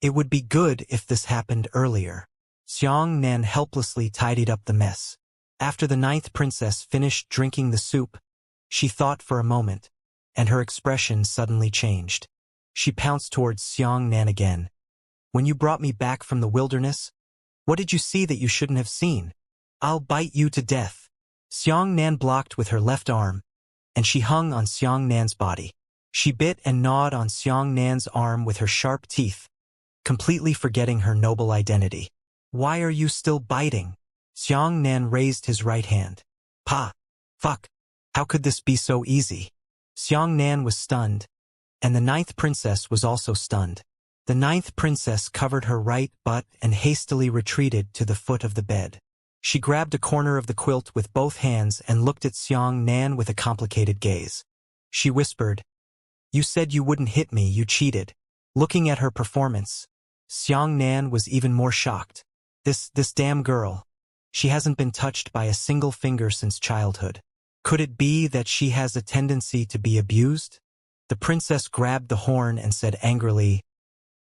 It would be good if this happened earlier. Xianxia helplessly tidied up the mess. After the 9th princess finished drinking the soup, she thought for a moment, and her expression suddenly changed. She pounced towards Xianxia again. When you brought me back from the wilderness, what did you see that you shouldn't have seen? I'll bite you to death. Xianxia blocked with her left arm, and she hung on Xianxia's body. She bit and gnawed on Xianxia's arm with her sharp teeth, completely forgetting her noble identity. Why are you still biting? Xianxia raised his right hand. Pa! Fuck! How could this be so easy? Xianxia was stunned, and the 9th princess was also stunned. The 9th princess covered her right butt and hastily retreated to the foot of the bed. She grabbed a corner of the quilt with both hands and looked at Xianxia with a complicated gaze. She whispered, "You said you wouldn't hit me, you cheated." Looking at her performance, Xianxia was even more shocked. This damn girl. She hasn't been touched by a single finger since childhood. Could it be that she has a tendency to be abused? The princess grabbed the horn and said angrily,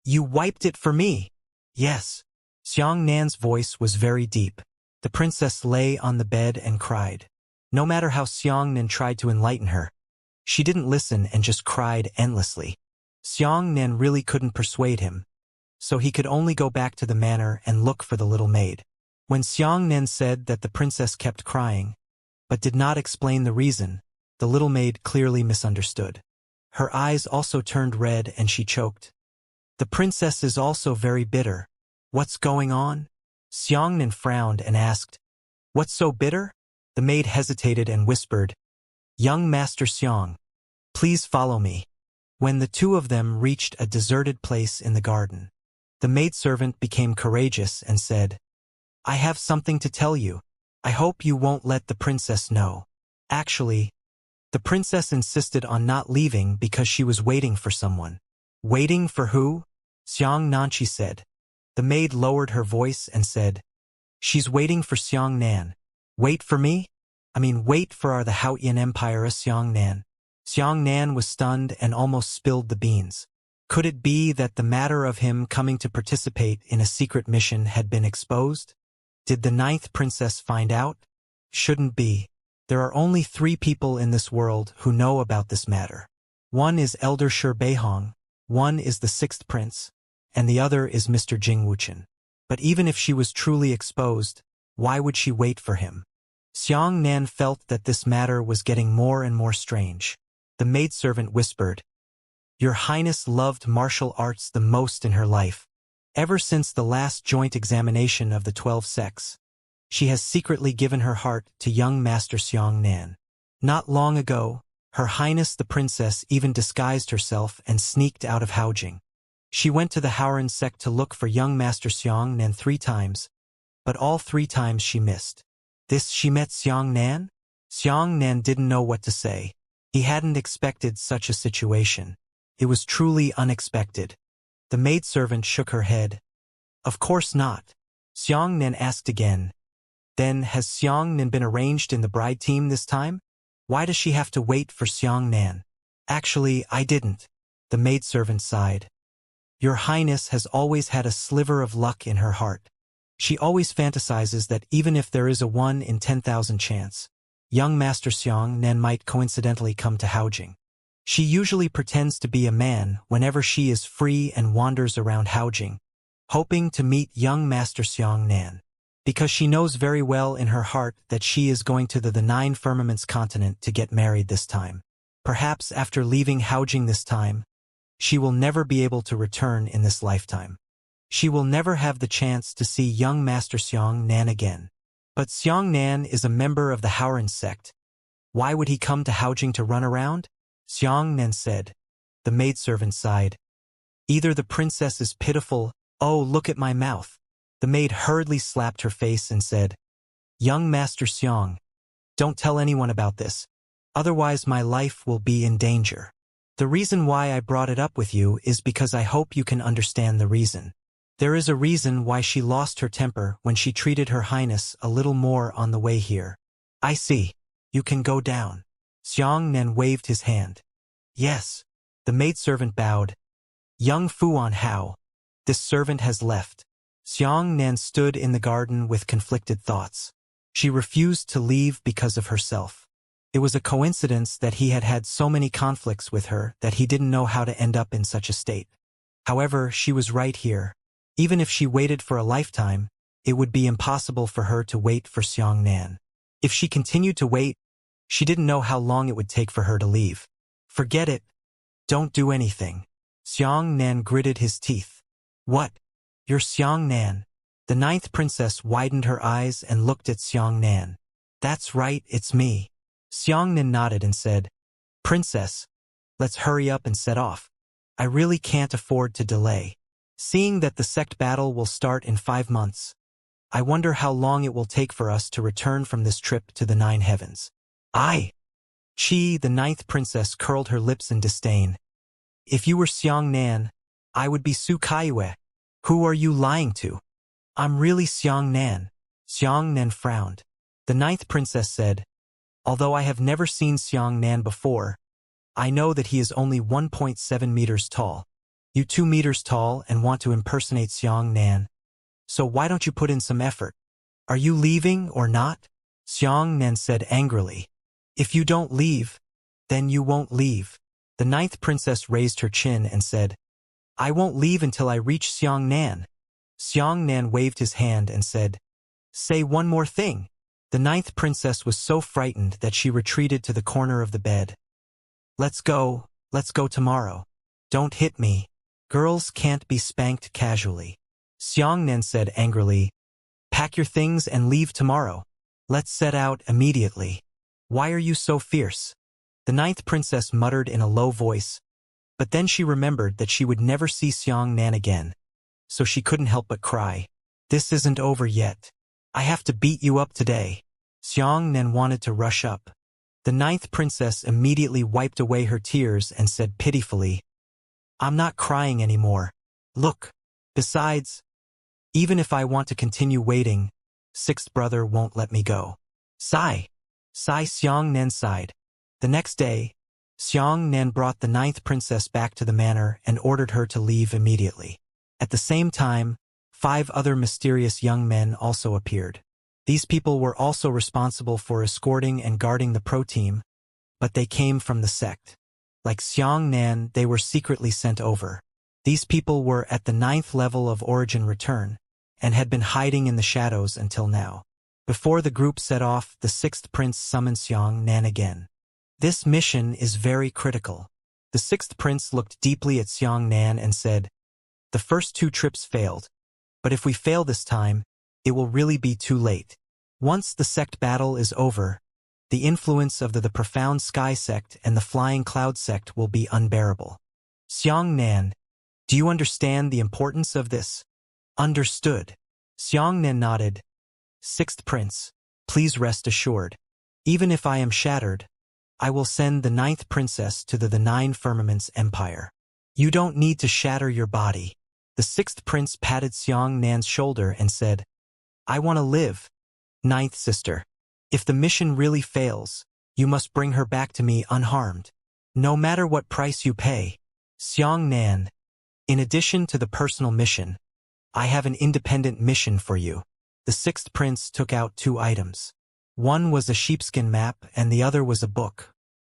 "You wiped it for me." Yes. Xianxia's voice was very deep. The princess lay on the bed and cried. No matter how Xianxia tried to enlighten her, she didn't listen and just cried endlessly. Xianxia really couldn't persuade him, so he could only go back to the manor and look for the little maid. When Xianxia said that the princess kept crying, but did not explain the reason, the little maid clearly misunderstood. Her eyes also turned red and she choked. The princess is also very bitter. What's going on? Xianxia frowned and asked, "What's so bitter?" The maid hesitated and whispered, "Young Master Xiang, please follow me." When the two of them reached a deserted place in the garden, the maidservant became courageous and said, "I have something to tell you. I hope you won't let the princess know." Actually, the princess insisted on not leaving because she was waiting for someone. Waiting for who? Xianxia said. The maid lowered her voice and said, "She's waiting for Xianxia. Wait for me? I mean wait for the Haotian Empire of Xianxia." Xianxia was stunned and almost spilled the beans. Could it be that the matter of him coming to participate in a secret mission had been exposed? Did the 9th princess find out? Shouldn't be. There are only 3 people in this world who know about this matter. One is Elder Shi Beihong, one is the 6th prince, and the other is Mr. Jing Wuchen. But even if she was truly exposed, why would she wait for him? Xianxia felt that this matter was getting more and more strange. The maidservant whispered, "Your Highness loved martial arts the most in her life. Ever since the last joint examination of the 12 sects, she has secretly given her heart to young Master Xianxia. Not long ago, Her Highness the Princess even disguised herself and sneaked out of Haojing. She went to the Haoran sect to look for young Master Xianxia 3 times, but all 3 times she missed. She met Xianxia? Xianxia didn't know what to say. He hadn't expected such a situation. It was truly unexpected. The maidservant shook her head. Of course not. Xianxia asked again. Then has Xianxia been arranged in the bride team this time? Why does she have to wait for Xianxia? Actually, I didn't. The maidservant sighed. Your Highness has always had a sliver of luck in her heart. She always fantasizes that even if there is a 1 in 10,000 chance, young Master Xianxia might coincidentally come to Haojing. She usually pretends to be a man whenever she is free and wanders around Haojing, hoping to meet young Master Xianxia, because she knows very well in her heart that she is going to the 9 Firmaments continent to get married this time. Perhaps after leaving Haojing this time, she will never be able to return in this lifetime. She will never have the chance to see young Master Xianxia again. But Xianxia is a member of the Haoran sect. Why would he come to Haojing to run around? Xianxia said. The maidservant sighed. Either the princess is pitiful. Oh, look at my mouth. The maid hurriedly slapped her face and said, Young Master Xiang, don't tell anyone about this. Otherwise my life will be in danger. The reason why I brought it up with you is because I hope you can understand the reason. There is a reason why she lost her temper when she treated Her Highness a little more on the way here. I see. You can go down. Xianxia waved his hand. Yes. The maidservant bowed. Young Fuan Hao. This servant has left. Xianxia stood in the garden with conflicted thoughts. She refused to leave because of herself. It was a coincidence that he had had so many conflicts with her that he didn't know how to end up in such a state. However, she was right here. Even if she waited for a lifetime, it would be impossible for her to wait for Xianxia. If she continued to wait, she didn't know how long it would take for her to leave. Forget it. Don't do anything. Xianxia gritted his teeth. What? You're Xianxia? The ninth princess widened her eyes and looked at Xianxia. That's right, it's me. Xianxia nodded and said, Princess, let's hurry up and set off. I really can't afford to delay. Seeing that the sect battle will start in 5 months, I wonder how long it will take for us to return from this trip to the 9 heavens. Chi, the ninth princess, curled her lips in disdain. If you were Xianxia, I would be Su Kaiyue. Who are you lying to? I'm really Xianxia. Xianxia frowned. The ninth princess said, Although I have never seen Xianxia before, I know that he is only 1.7 meters tall. You 2 meters tall and want to impersonate Xianxia. So why don't you put in some effort? Are you leaving or not? Xianxia said angrily. If you don't leave, then you won't leave. The ninth princess raised her chin and said, I won't leave until I reach Xianxia. Xianxia waved his hand and said, Say one more thing. The ninth princess was so frightened that she retreated to the corner of the bed. Let's go tomorrow. Don't hit me. Girls can't be spanked casually. Xianxia said angrily, Pack your things and leave tomorrow. Let's set out immediately. Why are you so fierce? The ninth princess muttered in a low voice, but then she remembered that she would never see Xianxia again, so she couldn't help but cry. This isn't over yet. I have to beat you up today. Xianxia wanted to rush up. The ninth princess immediately wiped away her tears and said pitifully, I'm not crying anymore. Look, besides, even if I want to continue waiting, sixth brother won't let me go. Xianxia sighed. The next day, Xianxia brought the ninth princess back to the manor and ordered her to leave immediately. At the same time, 5 other mysterious young men also appeared. These people were also responsible for escorting and guarding the pro team, but they came from the sect. Like Xianxia, they were secretly sent over. These people were at the 9th level of origin return, and had been hiding in the shadows until now. Before the group set off, the 6th prince summoned Xianxia again. This mission is very critical. The 6th prince looked deeply at Xianxia and said, The first 2 trips failed, but if we fail this time, it will really be too late. Once the sect battle is over, the influence of the profound sky sect and the flying cloud sect will be unbearable. Xianxia, do you understand the importance of this? Understood. Xianxia nodded. 6th prince, please rest assured. Even if I am shattered, I will send the 9th princess to the 9 firmaments empire. You don't need to shatter your body. The 6th prince patted Xianxia's shoulder and said, I want to live. 9th sister, if the mission really fails, you must bring her back to me unharmed. No matter what price you pay. Xianxia, in addition to the personal mission, I have an independent mission for you. The 6th prince took out 2 items. One was a sheepskin map and the other was a book.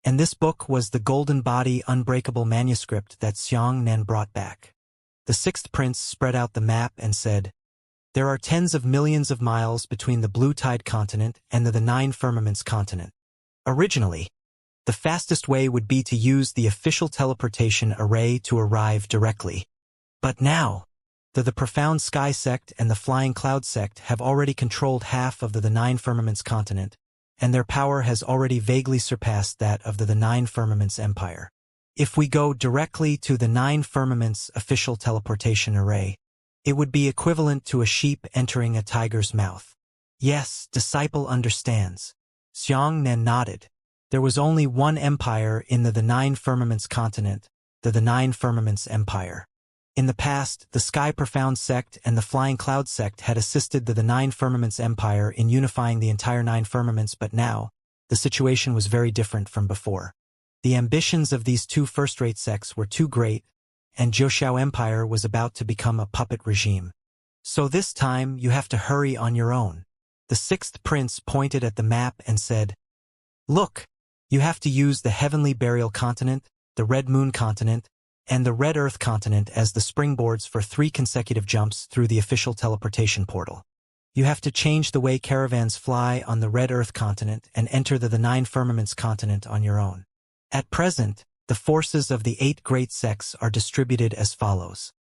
And this book was the Golden Body Unbreakable manuscript that Xianxia brought back. The 6th prince spread out the map and said, There are tens of millions of miles between the Blue Tide continent and the 9 firmaments continent. Originally, the fastest way would be to use the official teleportation array to arrive directly. But now, the profound sky sect and the flying cloud sect have already controlled half of the 9 firmaments continent, and their power has already vaguely surpassed that of the 9 firmaments empire. If we go directly to the 9 firmaments official teleportation array, it would be equivalent to a sheep entering a tiger's mouth. Yes, disciple understands. Xianxia nodded. There was only one empire in the 9 firmaments continent, the 9 firmaments empire. In the past, the Sky Profound sect and the Flying Cloud sect had assisted the 9 firmaments empire in unifying the entire 9 firmaments, but now, the situation was very different from before. The ambitions of these 2 first-rate sects were too great, and Zhouxiao Empire was about to become a puppet regime. So this time you have to hurry on your own. The sixth prince pointed at the map and said, "Look, you have to use the Heavenly Burial Continent, the Red Moon Continent, and the Red Earth Continent as the springboards for 3 consecutive jumps through the official teleportation portal. You have to change the way caravans fly on the Red Earth Continent and enter the 9 Firmaments Continent on your own. At present, the forces of the 8 great sects are distributed as follows.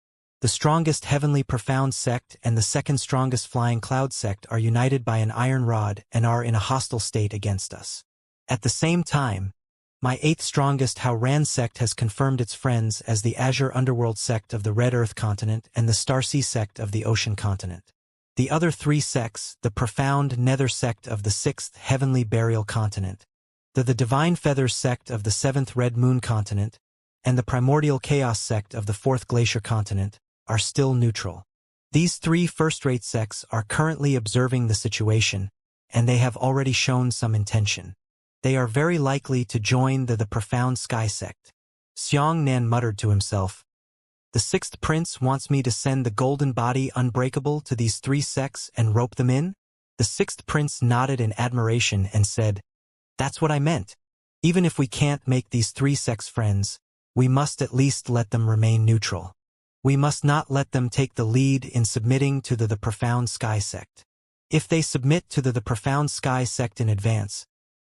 The strongest Heavenly Profound sect and the second strongest Flying Cloud sect are united by an iron rod and are in a hostile state against us. At the same time, my 8th strongest Haoran sect has confirmed its friends as the Azure Underworld sect of the Red Earth Continent and the Starsea sect of the Ocean Continent. The other 3 sects, the Profound Nether sect of the 6th Heavenly Burial Continent, the Divine Feathers sect of the 7th Red Moon Continent, and the Primordial Chaos sect of the 4th Glacier Continent, are still neutral. These 3 first-rate sects are currently observing the situation, and they have already shown some intention. They are very likely to join the Profound Sky sect." Xianxia muttered to himself, "The 6th prince wants me to send the golden body unbreakable to these 3 sects and rope them in?" The 6th prince nodded in admiration and said, "That's what I meant. Even if we can't make these 3 sects friends, we must at least let them remain neutral. We must not let them take the lead in submitting to the Profound Sky sect. If they submit to the Profound Sky sect in advance,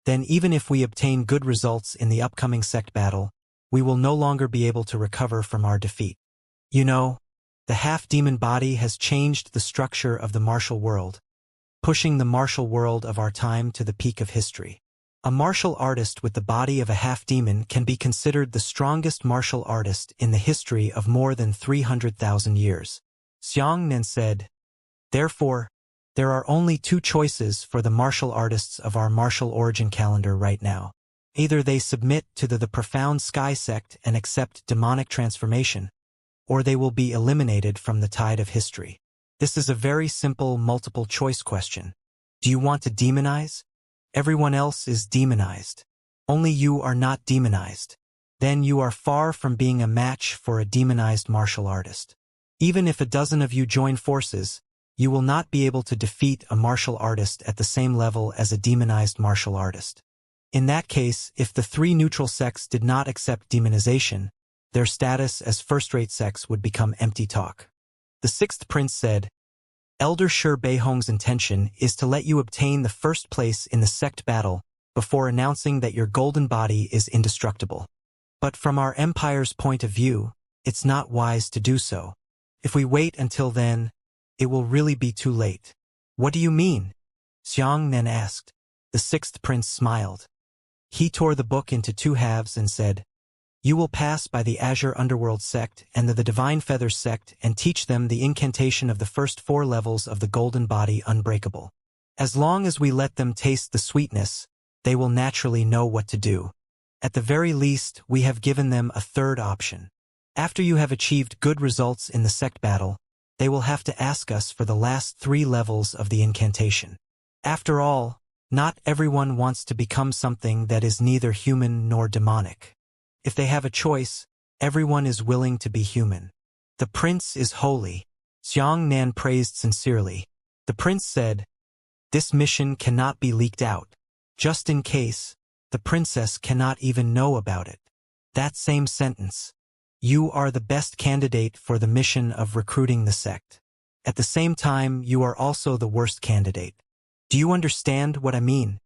then even if we obtain good results in the upcoming sect battle, we will no longer be able to recover from our defeat. You know, the half-demon body has changed the structure of the martial world, pushing the martial world of our time to the peak of history. A martial artist with the body of a half-demon can be considered the strongest martial artist in the history of more than 300,000 years." Xianxia said, "Therefore, there are only 2 choices for the martial artists of our martial origin calendar right now. Either they submit to the Profound Sky sect and accept demonic transformation, or they will be eliminated from the tide of history. This is a very simple multiple-choice question. Do you want to demonize? Everyone else is demonized. Only you are not demonized. Then you are far from being a match for a demonized martial artist. Even if a dozen of you join forces, you will not be able to defeat a martial artist at the same level as a demonized martial artist. In that case, if the 3 neutral sects did not accept demonization, their status as first-rate sects would become empty talk." The 6th prince said, "Elder Shi Beihong's intention is to let you obtain the first place in the sect battle before announcing that your golden body is indestructible. But from our empire's point of view, it's not wise to do so. If we wait until then, it will really be too late." "What do you mean?" Xianxia asked. The 6th prince smiled. He tore the book into 2 halves and said, "You will pass by the Azure Underworld sect and the Divine Feathers sect and teach them the incantation of the first 4 levels of the golden body unbreakable. As long as we let them taste the sweetness, they will naturally know what to do. At the very least, we have given them a 3rd option. After you have achieved good results in the sect battle, they will have to ask us for the last 3 levels of the incantation. After all, not everyone wants to become something that is neither human nor demonic. If they have a choice, everyone is willing to be human. The prince is holy." Xianxia praised sincerely. The prince said, "This mission cannot be leaked out. Just in case, the princess cannot even know about it." That same sentence. You are the best candidate for the mission of recruiting the sect. At the same time, you are also the worst candidate. Do you understand what I mean?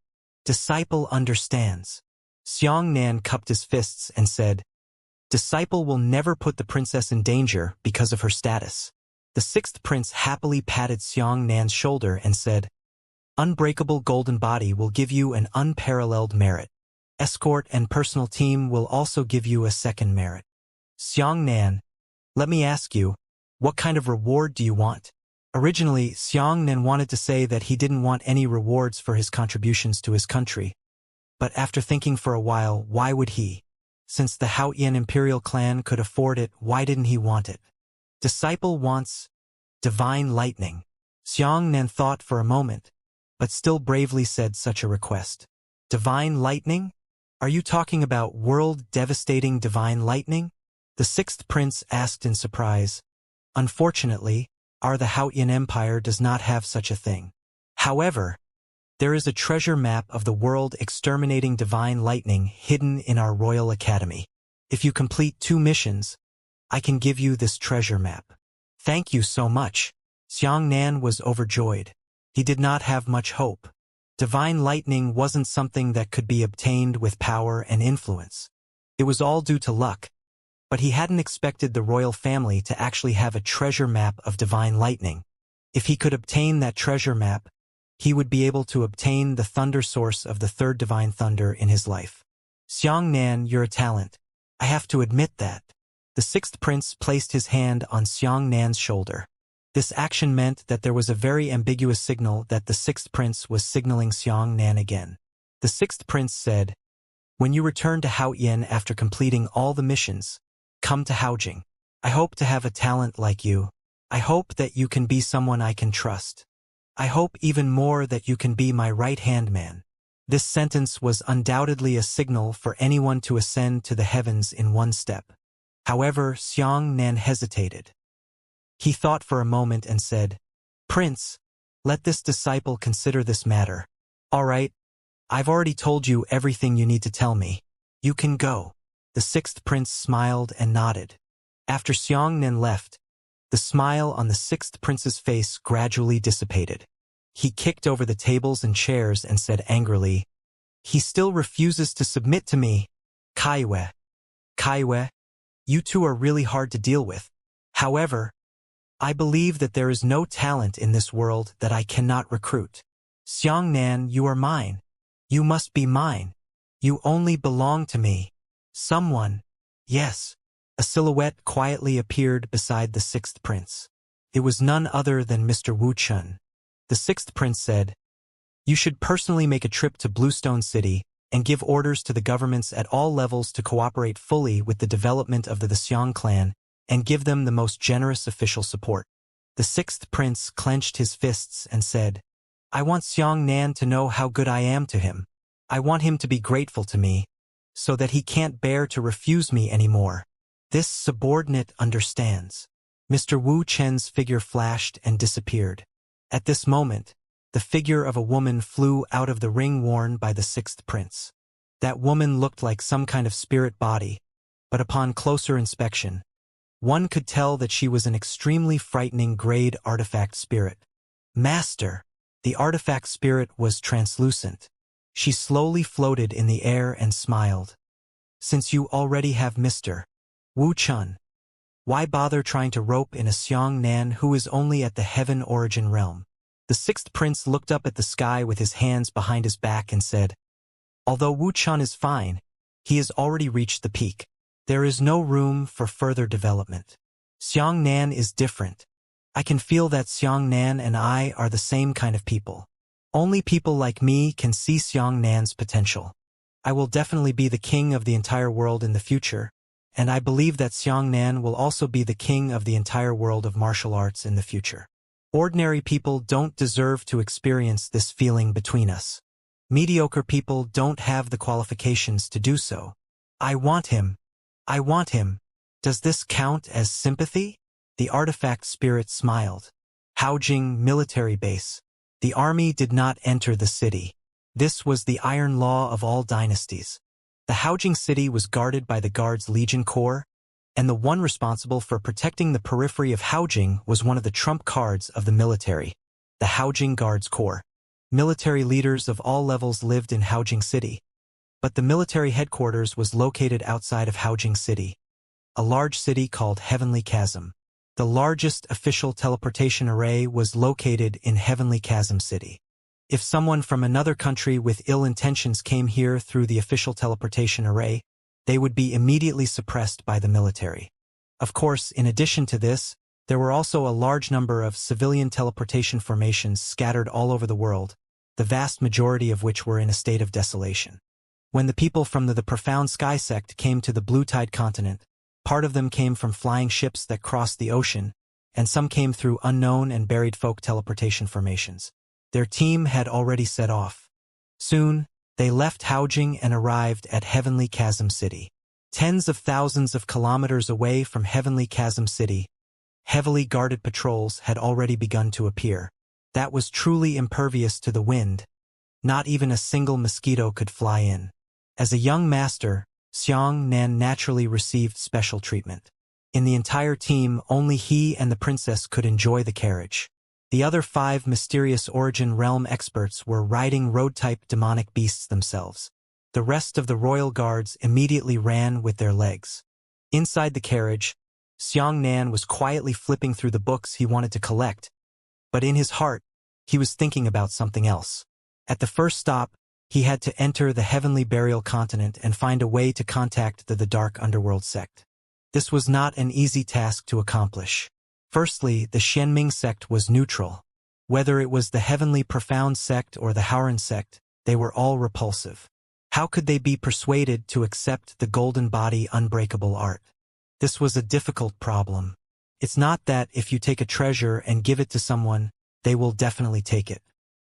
Disciple understands. Xianxia cupped his fists and said, "Disciple will never put the princess in danger because of her status." The 6th prince happily patted Xianxia's shoulder and said, "Unbreakable golden body will give you an unparalleled merit. Escort and personal team will also give you a 2nd merit. Xianxia, let me ask you, what kind of reward do you want?" Originally, Xianxia wanted to say that he didn't want any rewards for his contributions to his country. But after thinking for a while, why would he? Since the Haoyan imperial clan could afford it, why didn't he want it? Disciple wants divine lightning. Xianxia thought for a moment, but still bravely said such a request. Divine lightning? Are you talking about world-devastating divine lightning? The sixth prince asked in surprise. Unfortunately, the Haotian Empire does not have such a thing. However, there is a treasure map of the world exterminating divine lightning hidden in our Royal Academy. If you complete 2 missions, I can give you this treasure map. Thank you so much. Xianxia was overjoyed. He did not have much hope. Divine lightning wasn't something that could be obtained with power and influence. It was all due to luck. But he hadn't expected the royal family to actually have a treasure map of divine lightning. If he could obtain that treasure map, he would be able to obtain the thunder source of the third divine thunder in his life. Xianxia, you're a talent. I have to admit that. The sixth prince placed his hand on Xianxia's shoulder. This action meant that there was a very ambiguous signal that the sixth prince was signaling Xianxia again. The sixth prince said, "When you return to Haotian after completing all the missions, come to Haojing. I hope to have a talent like you. I hope that you can be someone I can trust. I hope even more that you can be my right-hand man." This sentence was undoubtedly a signal for anyone to ascend to the heavens in one step. However, Xianxia hesitated. He thought for a moment and said, "Prince, let this disciple consider this matter. All right, I've already told you everything you need to tell me. You can go." The sixth prince smiled and nodded. After Xianxia left, the smile on the sixth prince's face gradually dissipated. He kicked over the tables and chairs and said angrily, "He still refuses to submit to me. Kaiwe. Kaiwe, you two are really hard to deal with. However, I believe that there is no talent in this world that I cannot recruit. Xianxia, you are mine. You must be mine. You only belong to me. Someone." Yes. A silhouette quietly appeared beside the sixth prince. It was none other than Mr. Wuxia. The sixth prince said, "You should personally make a trip to Bluestone City and give orders to the governments at all levels to cooperate fully with the development of the Xiang clan and give them the most generous official support." The sixth prince clenched his fists and said, "I want Xianxia to know how good I am to him. I want him to be grateful to me, so that he can't bear to refuse me anymore. This subordinate understands." Mr. Wu Chen's figure flashed and disappeared. At this moment, the figure of a woman flew out of the ring worn by the sixth prince. That woman looked like some kind of spirit body, but upon closer inspection, one could tell that she was an extremely frightening grade artifact spirit. "Master!" The artifact spirit was translucent. She slowly floated in the air and smiled. "Since you already have Mr. Wu Chun, why bother trying to rope in a Xianxia who is only at the heaven origin realm?" The sixth prince looked up at the sky with his hands behind his back and said, "Although Wu Chun is fine, he has already reached the peak. There is no room for further development. Xianxia is different. I can feel that Xianxia and I are the same kind of people. Only people like me can see Xianxia's potential. I will definitely be the king of the entire world in the future, and I believe that Xianxia will also be the king of the entire world of martial arts in the future. Ordinary people don't deserve to experience this feeling between us. Mediocre people don't have the qualifications to do so. I want him. I want him. Does this count as sympathy?" The artifact spirit smiled. Haojing military base. The army did not enter the city. This was the iron law of all dynasties. The Haojing city was guarded by the Guards Legion Corps, and the one responsible for protecting the periphery of Haojing was one of the trump cards of the military, the Haojing Guards Corps. Military leaders of all levels lived in Haojing City, but the military headquarters was located outside of Haojing City, a large city called Heavenly Chasm. The largest official teleportation array was located in Heavenly Chasm City. If someone from another country with ill intentions came here through the official teleportation array, they would be immediately suppressed by the military. Of course, in addition to this, there were also a large number of civilian teleportation formations scattered all over the world, the vast majority of which were in a state of desolation. When the people from the Profound Sky sect came to the Blue Tide continent, part of them came from flying ships that crossed the ocean, and some came through unknown and buried folk teleportation formations. Their team had already set off. Soon, they left Haojing and arrived at Heavenly Chasm City. Tens of thousands of kilometers away from Heavenly Chasm City, heavily guarded patrols had already begun to appear. That was truly impervious to the wind. Not even a single mosquito could fly in. As a young master, Xianxia naturally received special treatment. In the entire team, only he and the princess could enjoy the carriage. The other 5 mysterious origin realm experts were riding road-type demonic beasts themselves. The rest of the royal guards immediately ran with their legs. Inside the carriage, Xianxia was quietly flipping through the books he wanted to collect, but in his heart, he was thinking about something else. At the first stop, he had to enter the heavenly burial continent and find a way to contact the dark underworld sect. This was not an easy task to accomplish. Firstly, the Xianming sect was neutral. Whether it was the heavenly profound sect or the Haoran sect, they were all repulsive. How could they be persuaded to accept the golden body unbreakable art? This was a difficult problem. It's not that if you take a treasure and give it to someone, they will definitely take it.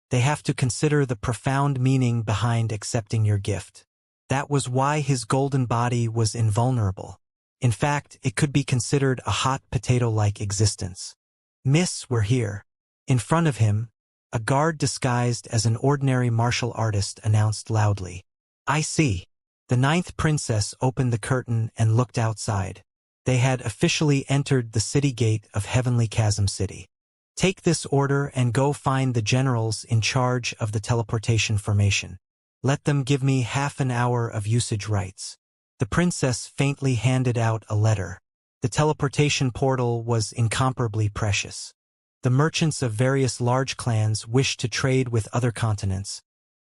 They have to consider the profound meaning behind accepting your gift. That was why his golden body was invulnerable. In fact, it could be considered a hot potato-like existence. Miss, we're here. In front of him, a guard disguised as an ordinary martial artist announced loudly. I see. The 9th princess opened the curtain and looked outside. They had officially entered the city gate of Heavenly Chasm City. Take this order and go find the generals in charge of the teleportation formation. Let them give me half an hour of usage rights. The princess faintly handed out a letter. The teleportation portal was incomparably precious. The merchants of various large clans wished to trade with other continents,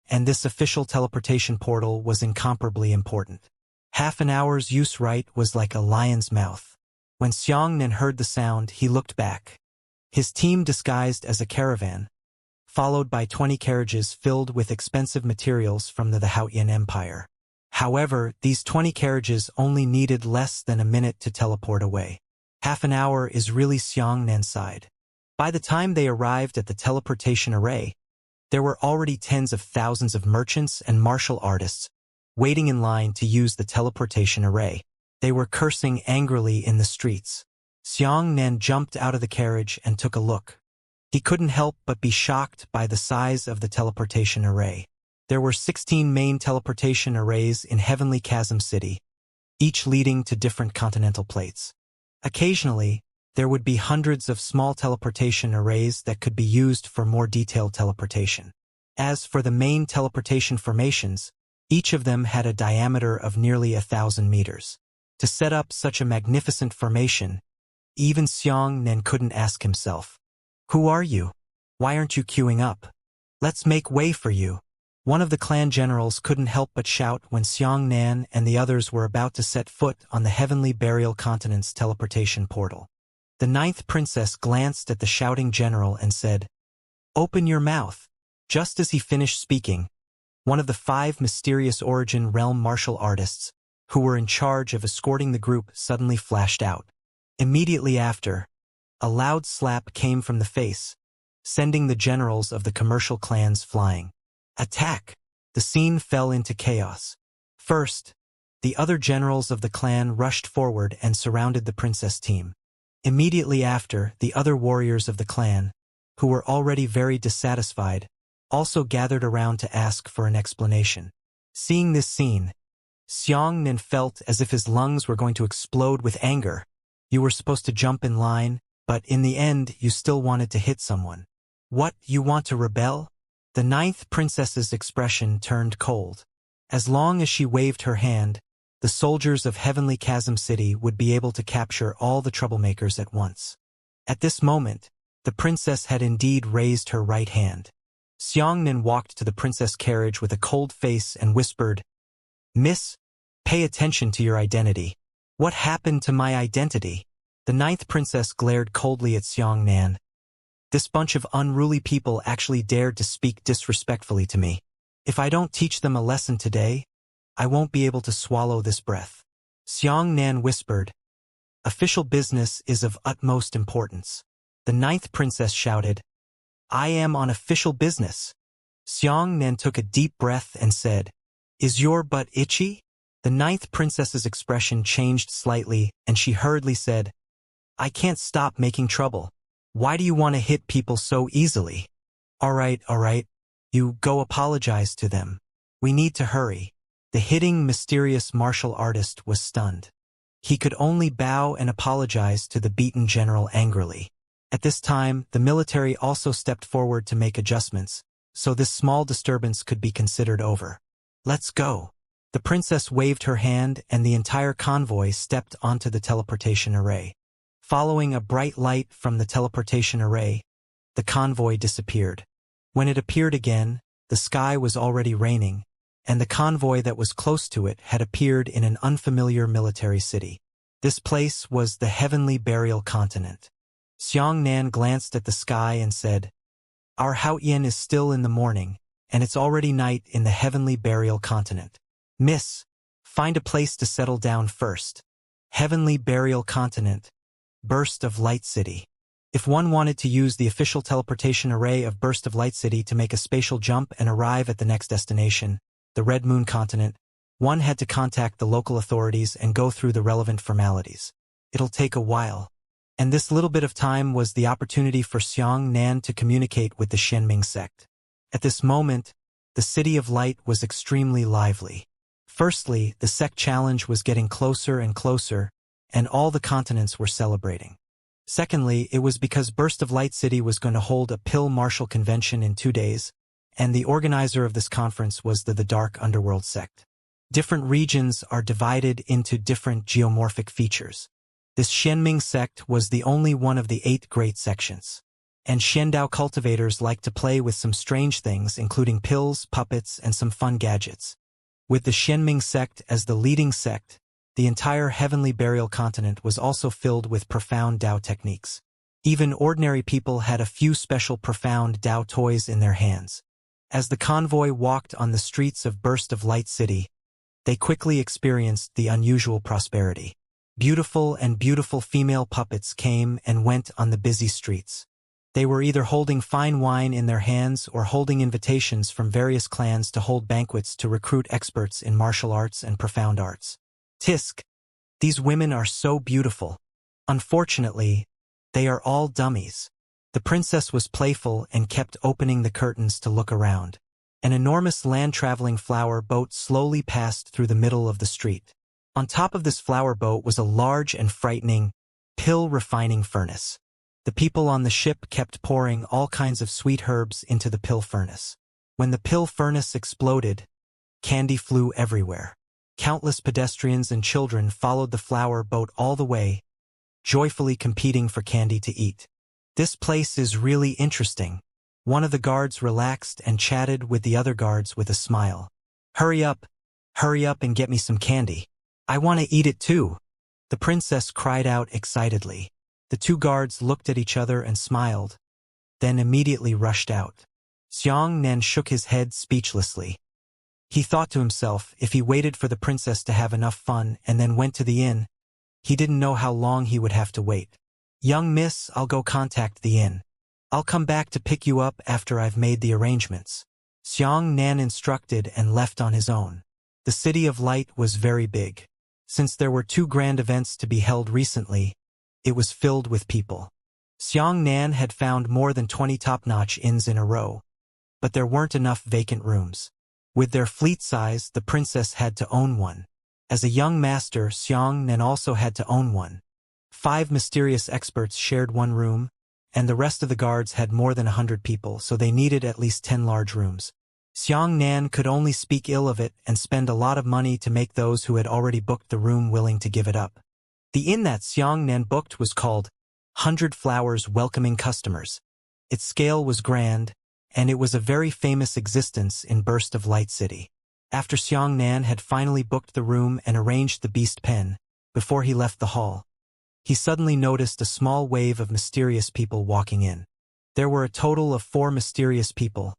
and this official teleportation portal was incomparably important. Half an hour's use right was like a lion's mouth. When Xianxia heard the sound, he looked back. His team disguised as a caravan, followed by 20 carriages filled with expensive materials from the Haotian Empire. However, these 20 carriages only needed less than a minute to teleport away. Half an hour is really Xianxia's side. By the time they arrived at the teleportation array, there were already tens of thousands of merchants and martial artists waiting in line to use the teleportation array. They were cursing angrily in the streets. Xianxia jumped out of the carriage and took a look. He couldn't help but be shocked by the size of the teleportation array. There were 16 main teleportation arrays in Heavenly Chasm City, each leading to different continental plates. Occasionally, there would be hundreds of small teleportation arrays that could be used for more detailed teleportation. As for the main teleportation formations, each of them had a diameter of nearly 1,000 meters. To set up such a magnificent formation, even Xianxia couldn't ask himself, "Who are you? Why aren't you queuing up? Let's make way for you." One of the clan generals couldn't help but shout when Xianxia and the others were about to set foot on the Heavenly Burial Continent's teleportation portal. The 9th princess glanced at the shouting general and said, "Open your mouth." Just as he finished speaking, one of the 5 mysterious origin realm martial artists, who were in charge of escorting the group, suddenly flashed out. Immediately after, a loud slap came from the face, sending the generals of the commercial clans flying. Attack! The scene fell into chaos. First, the other generals of the clan rushed forward and surrounded the princess team. Immediately after, the other warriors of the clan, who were already very dissatisfied, also gathered around to ask for an explanation. Seeing this scene, Xianxia felt as if his lungs were going to explode with anger. You were supposed to jump in line, but in the end you still wanted to hit someone. What, you want to rebel? The 9th princess's expression turned cold. As long as she waved her hand, the soldiers of Heavenly Chasm City would be able to capture all the troublemakers at once. At this moment, the princess had indeed raised her right hand. Xianxia walked to the princess' carriage with a cold face and whispered, "Miss, pay attention to your identity." "What happened to my identity?" The 9th princess glared coldly at Xianxia. "This bunch of unruly people actually dared to speak disrespectfully to me. If I don't teach them a lesson today, I won't be able to swallow this breath." Xianxia whispered, "Official business is of utmost importance." The 9th princess shouted, "I am on official business." Xianxia took a deep breath and said, "Is your butt itchy?" The ninth princess's expression changed slightly, and she hurriedly said, "I can't stop making trouble. Why do you want to hit people so easily?" All right. You go apologize to them. We need to hurry." The hitting, mysterious martial artist was stunned. He could only bow and apologize to the beaten general angrily. At this time, the military also stepped forward to make adjustments, so this small disturbance could be considered over. "Let's go." The princess waved her hand and the entire convoy stepped onto the teleportation array. Following a bright light from the teleportation array, the convoy disappeared. When it appeared again, the sky was already raining, and the convoy that was close to it had appeared in an unfamiliar military city. This place was the Heavenly Burial Continent. Xianxia glanced at the sky and said, "Our Haotian is still in the morning, and it's already night in the Heavenly Burial Continent. Miss, find a place to settle down first. Heavenly Burial Continent, Burst of Light City." If one wanted to use the official teleportation array of Burst of Light City to make a spatial jump and arrive at the next destination, the Red Moon Continent, one had to contact the local authorities and go through the relevant formalities. It'll take a while. And this little bit of time was the opportunity for Xianxia to communicate with the Xianming sect. At this moment, the City of Light was extremely lively. Firstly, the sect challenge was getting closer and closer, and all the continents were celebrating. Secondly, it was because Burst of Light City was going to hold a pill martial convention in 2 days, and the organizer of this conference was the Dark Underworld sect. Different regions are divided into different geomorphic features. This Xianming sect was the only one of the 8 great sections. And Xiandao cultivators like to play with some strange things, including pills, puppets, and some fun gadgets. With the Xianming sect as the leading sect, the entire Heavenly Burial Continent was also filled with profound Dao techniques. Even ordinary people had a few special profound Dao toys in their hands. As the convoy walked on the streets of Burst of Light City, they quickly experienced the unusual prosperity. Beautiful female puppets came and went on the busy streets. They were either holding fine wine in their hands or holding invitations from various clans to hold banquets to recruit experts in martial arts and profound arts. Tisk, these women are so beautiful. Unfortunately, they are all dummies. The princess was playful and kept opening the curtains to look around. An enormous land-traveling flower boat slowly passed through the middle of the street. On top of this flower boat was a large and frightening pill refining furnace. The people on the ship kept pouring all kinds of sweet herbs into the pill furnace. When the pill furnace exploded, candy flew everywhere. Countless pedestrians and children followed the flower boat all the way, joyfully competing for candy to eat. "This place is really interesting." One of the guards relaxed and chatted with the other guards with a smile. Hurry up and get me some candy. I want to eat it too." The princess cried out excitedly. The 2 guards looked at each other and smiled, then immediately rushed out. Xianxia shook his head speechlessly. He thought to himself, if he waited for the princess to have enough fun and then went to the inn, he didn't know how long he would have to wait. "Young miss, I'll go contact the inn. I'll come back to pick you up after I've made the arrangements." Xianxia instructed and left on his own. The City of Light was very big. Since there were 2 grand events to be held recently, it was filled with people. Xianxia had found more than 20 top-notch inns in a row, but there weren't enough vacant rooms. With their fleet size, the princess had to own one. As a young master, Xianxia also had to own one. 5 mysterious experts shared one room, and the rest of the guards had more than 100 people, so they needed at least 10 large rooms. Xianxia could only speak ill of it and spend a lot of money to make those who had already booked the room willing to give it up. The inn that Xianxia booked was called 100 Flowers Welcoming Customers. Its scale was grand, and it was a very famous existence in Burst of Light City. After Xianxia had finally booked the room and arranged the beast pen, before he left the hall, he suddenly noticed a small wave of mysterious people walking in. There were a total of 4 mysterious people,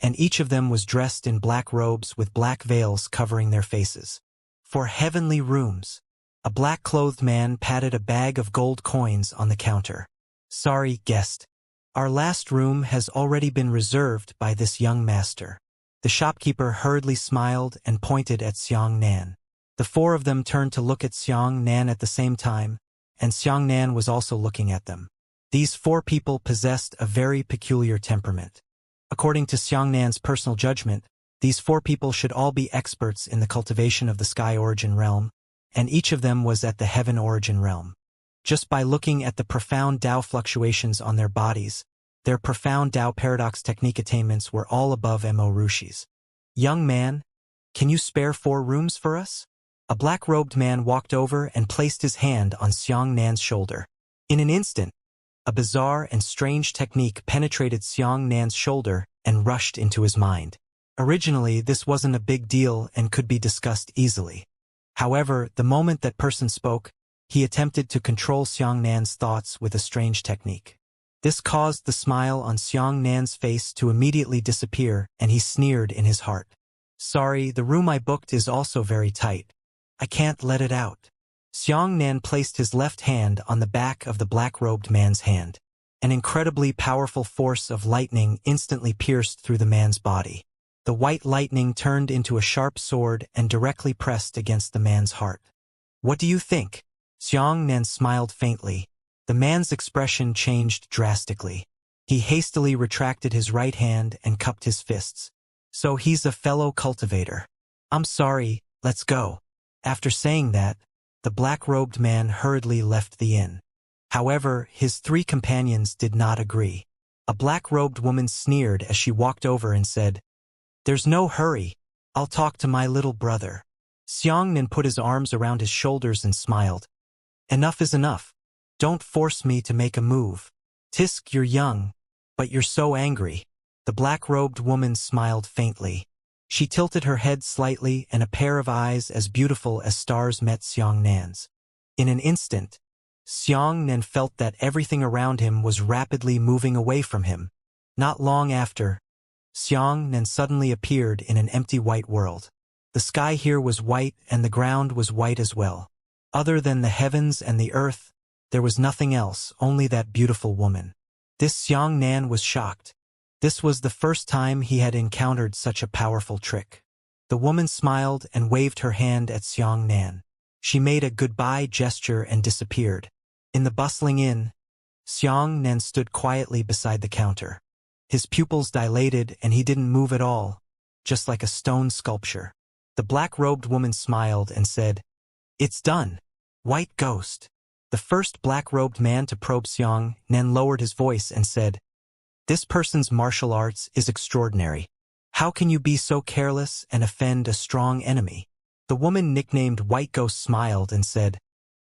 and each of them was dressed in black robes with black veils covering their faces. For heavenly rooms, a black-clothed man patted a bag of gold coins on the counter. "Sorry, guest. Our last room has already been reserved by this young master." The shopkeeper hurriedly smiled and pointed at Xianxia. The four of them turned to look at Xianxia at the same time, and Xianxia was also looking at them. These four people possessed a very peculiar temperament. According to Xianxia's personal judgment, these four people should all be experts in the cultivation of the sky origin realm, and each of them was at the heaven origin realm. Just by looking at the profound Tao fluctuations on their bodies, their profound Tao paradox technique attainments were all above Mo Rushi's. "Young man, can you spare 4 rooms for us?" A black-robed man walked over and placed his hand on Xianxia's shoulder. In an instant, a bizarre and strange technique penetrated Xianxia's shoulder and rushed into his mind. Originally, this wasn't a big deal and could be discussed easily. However, the moment that person spoke, he attempted to control Xianxia's thoughts with a strange technique. This caused the smile on Xianxia's face to immediately disappear, and he sneered in his heart. "Sorry, the room I booked is also very tight. I can't let it out." Xianxia placed his left hand on the back of the black-robed man's hand. An incredibly powerful force of lightning instantly pierced through the man's body. The white lightning turned into a sharp sword and directly pressed against the man's heart. "What do you think?" Xianxia smiled faintly. The man's expression changed drastically. He hastily retracted his right hand and cupped his fists. "So he's a fellow cultivator. I'm sorry, let's go." After saying that, the black-robed man hurriedly left the inn. However, his 3 companions did not agree. A black-robed woman sneered as she walked over and said, "There's no hurry. I'll talk to my little brother." Xianxia put his arms around his shoulders and smiled. "Enough is enough. Don't force me to make a move. Tisk, you're young, but you're so angry." The black-robed woman smiled faintly. She tilted her head slightly, and a pair of eyes as beautiful as stars met Xianxia's. In an instant, Xianxia felt that everything around him was rapidly moving away from him. Not long after, Xianxia suddenly appeared in an empty white world. The sky here was white and the ground was white as well. Other than the heavens and the earth, there was nothing else, only that beautiful woman. This Xianxia was shocked. This was the first time he had encountered such a powerful trick. The woman smiled and waved her hand at Xianxia. She made a goodbye gesture and disappeared. In the bustling inn, Xianxia stood quietly beside the counter. His pupils dilated and he didn't move at all, just like a stone sculpture. The black-robed woman smiled and said, "It's done, white ghost." The first black-robed man to probe Xianxia lowered his voice and said, "This person's martial arts is extraordinary. How can you be so careless and offend a strong enemy?" The woman nicknamed White Ghost smiled and said,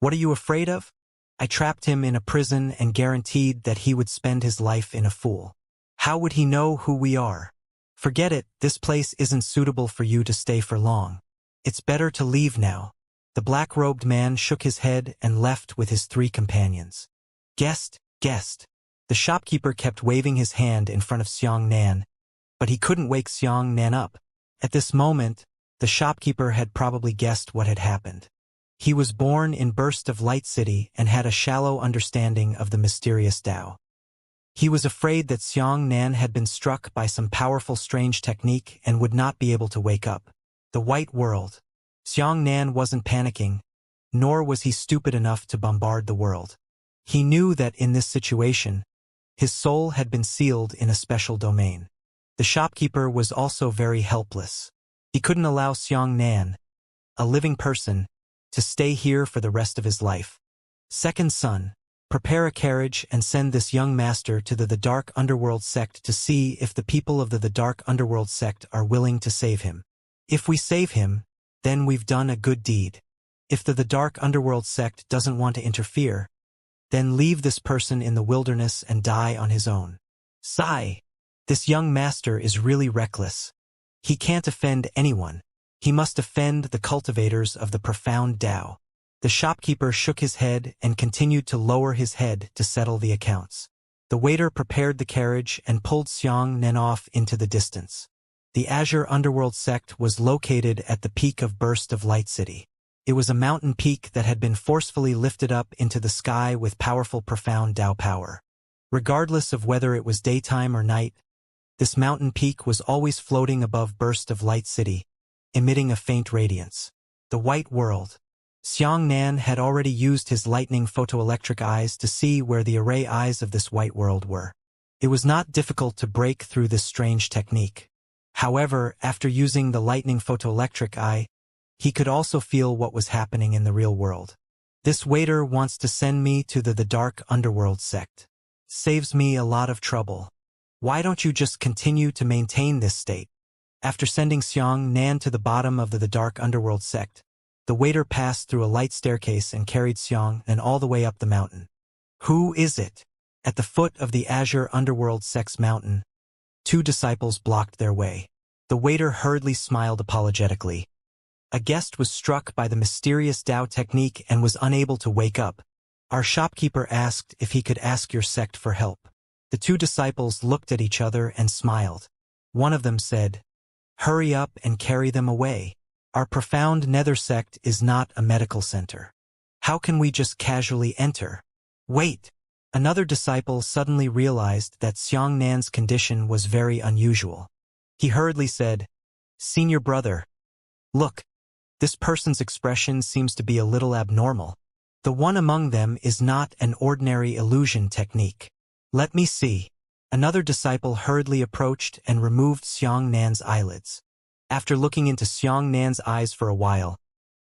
"What are you afraid of? I trapped him in a prison and guaranteed that he would spend his life in a fool. How would he know who we are? Forget it, this place isn't suitable for you to stay for long. It's better to leave now." The black-robed man shook his head and left with his 3 companions. "Guest, guest." The shopkeeper kept waving his hand in front of Xianxia, but he couldn't wake Xianxia up. At this moment, the shopkeeper had probably guessed what had happened. He was born in Burst of Light City and had a shallow understanding of the mysterious Tao. He was afraid that Xianxia had been struck by some powerful strange technique and would not be able to wake up. The white world. Xianxia wasn't panicking, nor was he stupid enough to bombard the world. He knew that in this situation, his soul had been sealed in a special domain. The shopkeeper was also very helpless. He couldn't allow Xianxia, a living person, to stay here for the rest of his life. "Second son, prepare a carriage and send this young master to the Dark Underworld sect to see if the people of the Dark Underworld sect are willing to save him. If we save him, then we've done a good deed. If the Dark Underworld sect doesn't want to interfere, then leave this person in the wilderness and die on his own. Sigh. This young master is really reckless. He can't offend anyone. He must offend the cultivators of the profound Tao." The shopkeeper shook his head and continued to lower his head to settle the accounts. The waiter prepared the carriage and pulled Xianxia off into the distance. The Azure Underworld sect was located at the peak of Burst of Light City. It was a mountain peak that had been forcefully lifted up into the sky with powerful profound Tao power. Regardless of whether it was daytime or night, this mountain peak was always floating above Burst of Light City, emitting a faint radiance. The white world. Xianxia had already used his lightning photoelectric eyes to see where the array eyes of this white world were. It was not difficult to break through this strange technique. However, after using the lightning photoelectric eye, he could also feel what was happening in the real world. This waiter wants to send me to the dark underworld sect. Saves me a lot of trouble. Why don't you just continue to maintain this state? After sending Xianxia to the bottom of the dark underworld sect, the waiter passed through a light staircase and carried Xianxia all the way up the mountain. Who is it? At the foot of the Azure Underworld sect's mountain, 2 disciples blocked their way. The waiter hurriedly smiled apologetically. A guest was struck by the mysterious Dao technique and was unable to wake up. Our shopkeeper asked if he could ask your sect for help. The 2 disciples looked at each other and smiled. One of them said, "Hurry up and carry them away. Our profound nether sect is not a medical center. How can we just casually enter?" Wait! Another disciple suddenly realized that Xianxia's condition was very unusual. He hurriedly said, "Senior brother, look, this person's expression seems to be a little abnormal. The one among them is not an ordinary illusion technique. Let me see." Another disciple hurriedly approached and removed Xianxia's eyelids. After looking into Xianxia's eyes for a while,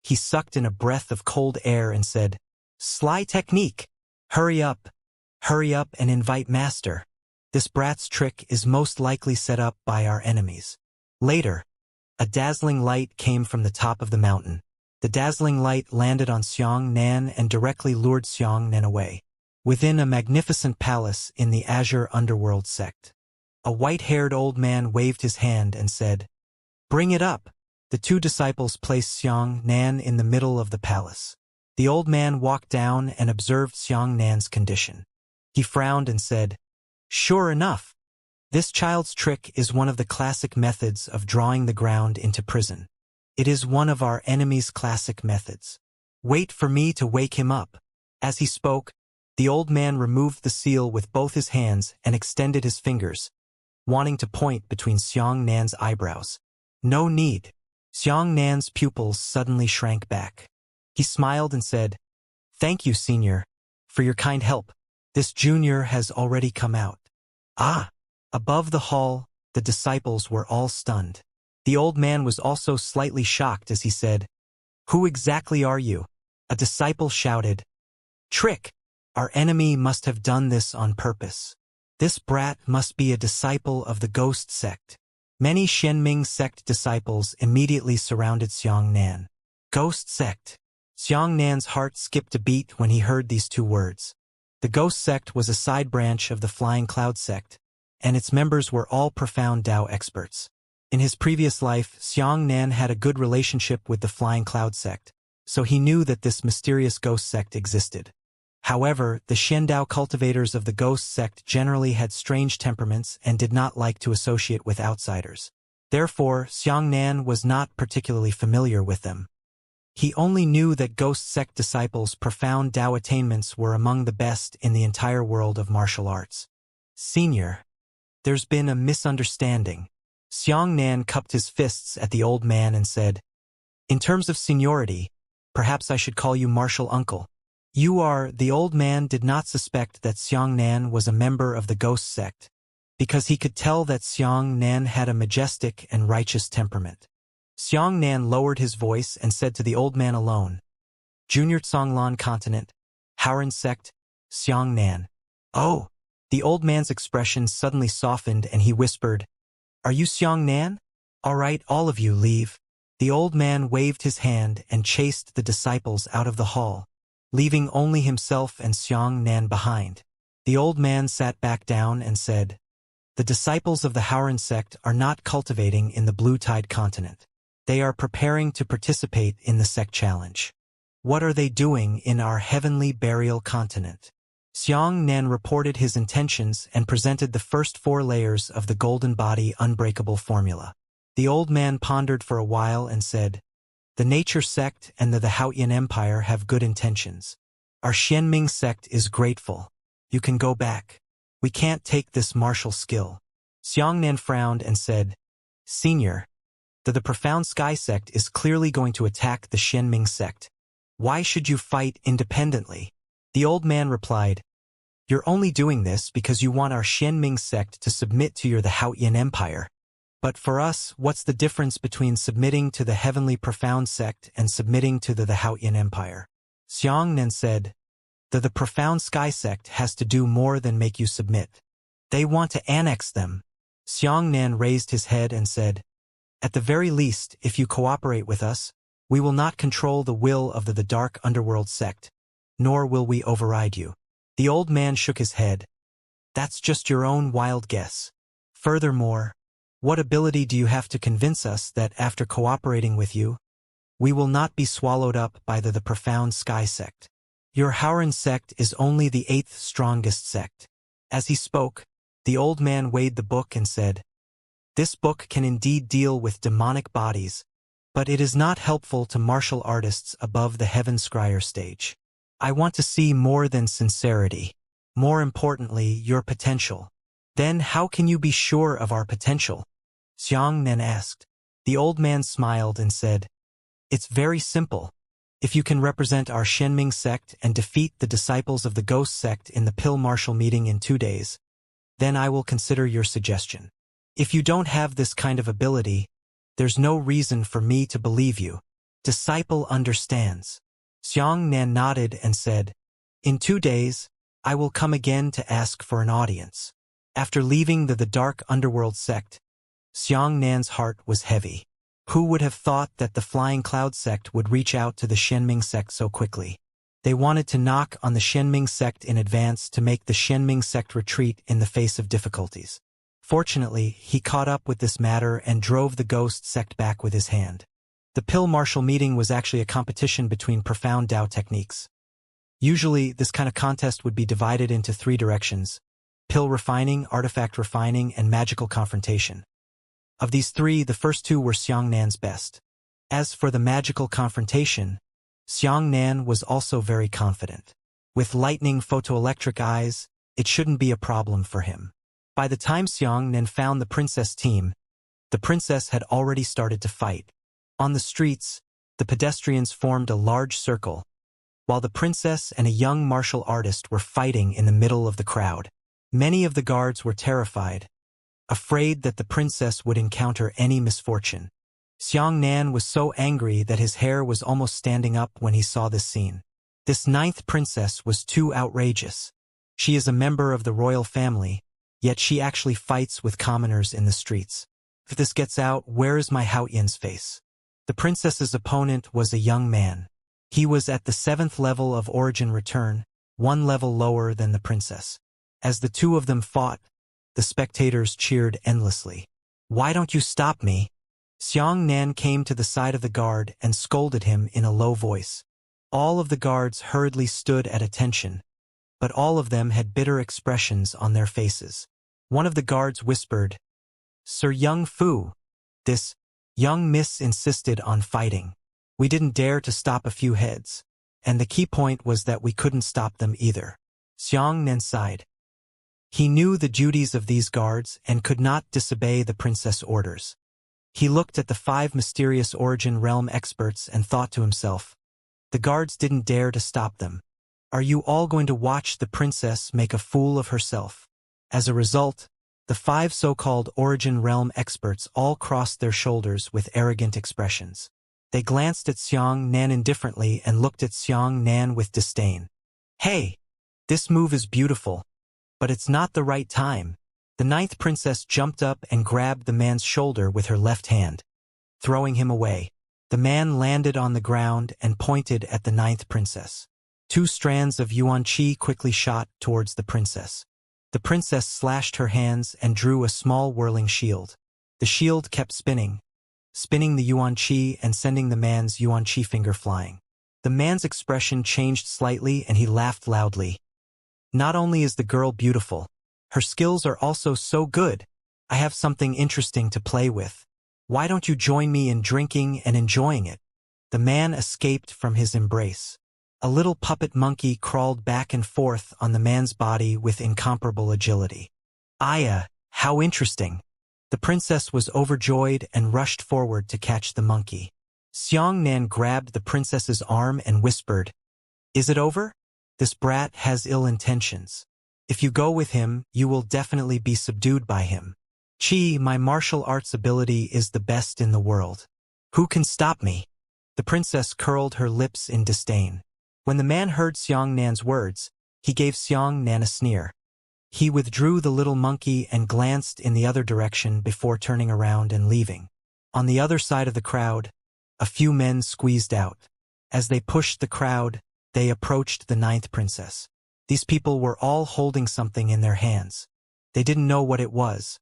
he sucked in a breath of cold air and said, "Sly technique. Hurry up and invite master. This brat's trick is most likely set up by our enemies." Later, a dazzling light came from the top of the mountain. The dazzling light landed on Xianxia and directly lured Xianxia away. Within a magnificent palace in the Azure Underworld sect, a white-haired old man waved his hand and said, "Bring it up." The 2 disciples placed Xianxia in the middle of the palace. The old man walked down and observed Xianxia's condition. He frowned and said, "Sure enough, this child's trick is one of the classic methods of drawing the ground into prison. It is one of our enemy's classic methods. Wait for me to wake him up." As he spoke, the old man removed the seal with both his hands and extended his fingers, wanting to point between Xianxia's eyebrows. "No need." Xianxia's pupils suddenly shrank back. He smiled and said, "Thank you, senior, for your kind help. This junior has already come out." Ah! Above the hall, the disciples were all stunned. The old man was also slightly shocked as he said, "Who exactly are you?" A disciple shouted, "Trick! Our enemy must have done this on purpose. This brat must be a disciple of the ghost sect." Many Xianming sect disciples immediately surrounded Xianxia. Ghost sect. Xianxia's heart skipped a beat when he heard these 2 words. The ghost sect was a side branch of the Flying Cloud sect, and its members were all profound Dao experts. In his previous life, Xianxia had a good relationship with the Flying Cloud sect, so he knew that this mysterious ghost sect existed. However, the Xiandao cultivators of the ghost sect generally had strange temperaments and did not like to associate with outsiders. Therefore, Xianxia was not particularly familiar with them. He only knew that ghost sect disciples' profound Dao attainments were among the best in the entire world of martial arts. "Senior, there's been a misunderstanding." Xianxia cupped his fists at the old man and said, "In terms of seniority, perhaps I should call you martial uncle. You are." The old man did not suspect that Xianxia was a member of the ghost sect, because he could tell that Xianxia had a majestic and righteous temperament. Xianxia lowered his voice and said to the old man alone, "Junior Tsonglan continent, Haoran sect, Xianxia." "Oh!" The old man's expression suddenly softened and he whispered, "Are you Xianxia? All right, all of you leave." The old man waved his hand and chased the disciples out of the hall, leaving only himself and Xianxia behind. The old man sat back down and said, "The disciples of the Haoran sect are not cultivating in the Blue Tide continent. They are preparing to participate in the sect challenge. What are they doing in our heavenly burial continent?" Xianxia reported his intentions and presented the first 4 layers of the Golden Body Unbreakable formula. The old man pondered for a while and said, "The Nature sect and the Haotian Empire have good intentions. Our Xianming sect is grateful. You can go back. We can't take this martial skill." Xianxia frowned and said, "Senior, The Profound Sky sect is clearly going to attack the Xianming sect. Why should you fight independently? The old man replied, You're only doing this because you want our Xianming sect to submit to the Haotian Empire. But for us, what's the difference between submitting to the Heavenly Profound sect and submitting to the Haotian Empire? Xianxia said, The Profound Sky sect has to do more than make you submit. They want to annex them. Xianxia raised his head and said, At the very least, if you cooperate with us, we will not control the will of the Dark Underworld sect, nor will we override you. The old man shook his head. That's just your own wild guess. Furthermore, what ability do you have to convince us that after cooperating with you, we will not be swallowed up by the Profound Sky sect? Your Haoran sect is only the 8th strongest sect. As he spoke, the old man weighed the book and said, This book can indeed deal with demonic bodies, but it is not helpful to martial artists above the Heaven Scryer stage. I want to see more than sincerity. More importantly, your potential. Then how can you be sure of our potential? Xianxia asked. The old man smiled and said, It's very simple. If you can represent our Xianming sect and defeat the disciples of the Ghost sect in the Pill Marshal meeting in 2 days, then I will consider your suggestion. If you don't have this kind of ability, there's no reason for me to believe you. Disciple understands. Xianxia nodded and said, In 2 days, I will come again to ask for an audience. After leaving the Dark Underworld sect, Xiangxia's heart was heavy. Who would have thought that the Flying Cloud sect would reach out to the Xianming sect so quickly? They wanted to knock on the Xianming sect in advance to make the Xianming sect retreat in the face of difficulties. Fortunately, he caught up with this matter and drove the Ghost sect back with his hand. The Pill Marshal meeting was actually a competition between profound Dao techniques. Usually, this kind of contest would be divided into 3 directions: pill refining, artifact refining, and magical confrontation. Of these 3, the first 2 were Xianxia's best. As for the magical confrontation, Xianxia was also very confident. With lightning photoelectric eyes, it shouldn't be a problem for him. By the time Xianxia found the princess team, the princess had already started to fight. On the streets, the pedestrians formed a large circle, while the princess and a young martial artist were fighting in the middle of the crowd. Many of the guards were terrified, afraid that the princess would encounter any misfortune. Xianxia was so angry that his hair was almost standing up when he saw this scene. This 9th princess was too outrageous. She is a member of the royal family, yet she actually fights with commoners in the streets. If this gets out, where is my Haotian's face? The princess's opponent was a young man. He was at the 7th level of origin return, 1 level lower than the princess. As the 2 of them fought, the spectators cheered endlessly. Why don't you stop me? Xianxia came to the side of the guard and scolded him in a low voice. All of the guards hurriedly stood at attention, but all of them had bitter expressions on their faces. One of the guards whispered, Sir Young Fu, this young miss insisted on fighting. We didn't dare to stop a few heads, and the key point was that we couldn't stop them either. Xianxia sighed. He knew the duties of these guards and could not disobey the princess' orders. He looked at the 5 mysterious origin realm experts and thought to himself, the guards didn't dare to stop them. Are you all going to watch the princess make a fool of herself? As a result, the 5 so-called origin realm experts all crossed their shoulders with arrogant expressions. They glanced at Xianxia indifferently and looked at Xianxia with disdain. Hey, this move is beautiful, but it's not the right time. The 9th princess jumped up and grabbed the man's shoulder with her left hand, throwing him away. The man landed on the ground and pointed at the 9th princess. 2 strands of yuan qi quickly shot towards the princess. The princess slashed her hands and drew a small whirling shield. The shield kept spinning the yuan qi and sending the man's yuan qi finger flying. The man's expression changed slightly and he laughed loudly. Not only is the girl beautiful, her skills are also so good. I have something interesting to play with. Why don't you join me in drinking and enjoying it? The man escaped from his embrace. A little puppet monkey crawled back and forth on the man's body with incomparable agility. Aya, how interesting. The princess was overjoyed and rushed forward to catch the monkey. Xiangnan grabbed the princess's arm and whispered, "Is it over? This brat has ill intentions. If you go with him, you will definitely be subdued by him. Chi, my martial arts ability is the best in the world. Who can stop me?" The princess curled her lips in disdain. When the man heard Xiangnan's words, he gave Xiangnan a sneer. He withdrew the little monkey and glanced in the other direction before turning around and leaving. On the other side of the crowd, a few men squeezed out. As they pushed the crowd, they approached the ninth princess. These people were all holding something in their hands. They didn't know what it was,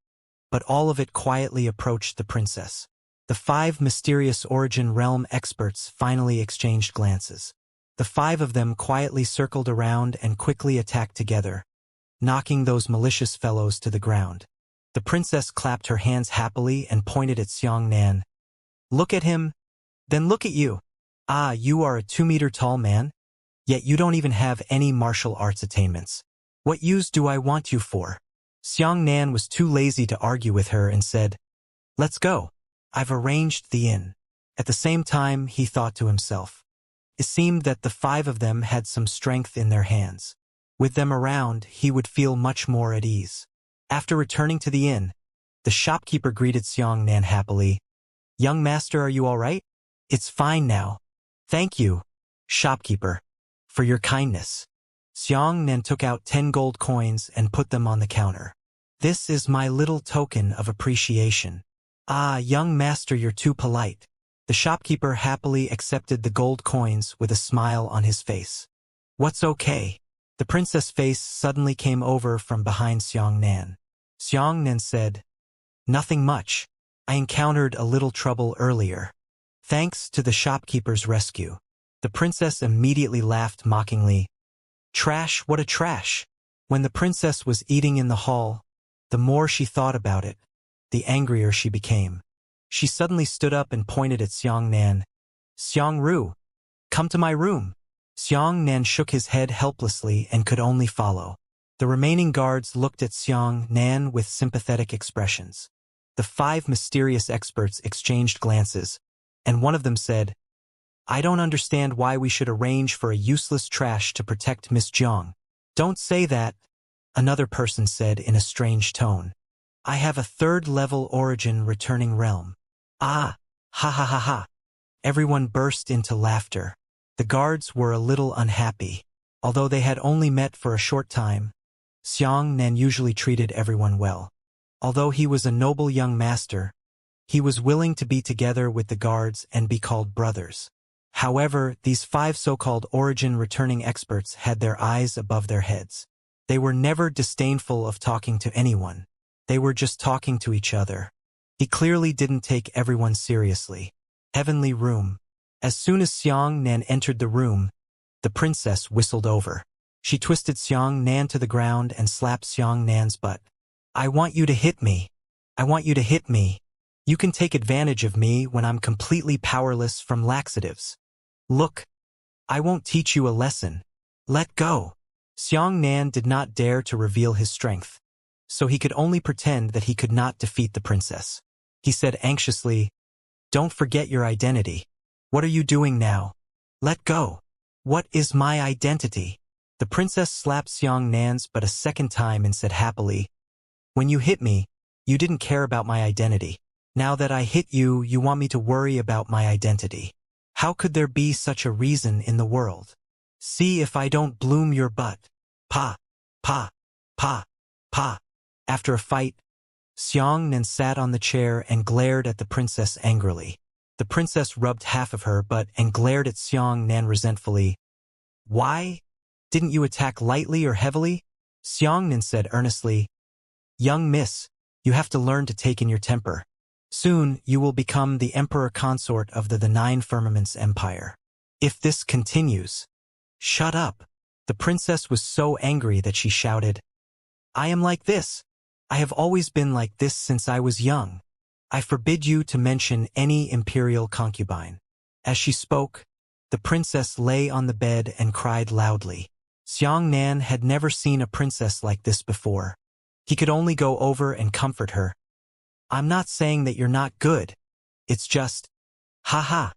but all of it quietly approached the princess. The 5 mysterious origin realm experts finally exchanged glances. The 5 of them quietly circled around and quickly attacked together, knocking those malicious fellows to the ground. The princess clapped her hands happily and pointed at Xiangnan. "Look at him, then look at you. Ah, you are a 2-meter-tall man, yet you don't even have any martial arts attainments. What use do I want you for?" Xiangnan was too lazy to argue with her and said, "Let's go. I've arranged the inn." At the same time, he thought to himself. It seemed that the 5 of them had some strength in their hands. With them around, he would feel much more at ease. After returning to the inn, the shopkeeper greeted Xiangnan happily. "Young master, are you all right?" "It's fine now. Thank you, shopkeeper, for your kindness." Xiangnan took out 10 gold coins and put them on the counter. "This is my little token of appreciation." "Ah, young master, you're too polite." The shopkeeper happily accepted the gold coins with a smile on his face. "What's okay?" The princess' face suddenly came over from behind Xiangnan. Xiangnan said, "Nothing much. I encountered a little trouble earlier. Thanks to the shopkeeper's rescue." The princess immediately laughed mockingly. "Trash, what a trash!" When the princess was eating in the hall, the more she thought about it, the angrier she became. She suddenly stood up and pointed at Xiangnan. "Xiangru, come to my room." Xiangnan shook his head helplessly and could only follow. The remaining guards looked at Xiangnan with sympathetic expressions. The 5 mysterious experts exchanged glances, and one of them said, "I don't understand why we should arrange for a useless trash to protect Miss Jiang." "Don't say that," another person said in a strange tone. "I have a 3rd-level origin returning realm." "Ah, ha ha ha ha." Everyone burst into laughter. The guards were a little unhappy. Although they had only met for a short time, Xiangnan usually treated everyone well. Although he was a noble young master, he was willing to be together with the guards and be called brothers. However, these 5 so-called origin returning experts had their eyes above their heads. They were never disdainful of talking to anyone. They were just talking to each other. He clearly didn't take everyone seriously. Heavenly room. As soon as Xiangnan entered the room, the princess whistled over. She twisted Xiangnan to the ground and slapped Xiangnan's butt. "I want you to hit me. I want you to hit me. You can take advantage of me when I'm completely powerless from laxatives. Look, I won't teach you a lesson. Let go." Xiangnan did not dare to reveal his strength, so he could only pretend that he could not defeat the princess. He said anxiously, "Don't forget your identity. What are you doing now? Let go." "What is my identity?" The princess slapped Xiangnan's butt a second time and said happily, "When you hit me, you didn't care about my identity. Now that I hit you, you want me to worry about my identity. How could there be such a reason in the world? See if I don't bloom your butt." Pa, pa, pa, pa. After a fight, Xiangnan sat on the chair and glared at the princess angrily. The princess rubbed half of her butt and glared at Xiangnan resentfully. "Why? Didn't you attack lightly or heavily?" Xiangnan said earnestly, "Young miss, you have to learn to take in your temper. Soon you will become the emperor consort of the 9 Firmaments Empire. If this continues..." "Shut up." The princess was so angry that she shouted, "I am like this. I have always been like this since I was young. I forbid you to mention any imperial concubine." As she spoke, the princess lay on the bed and cried loudly. Xiangnan had never seen a princess like this before. He could only go over and comfort her. I'm not saying that you're not good. It's just, ha.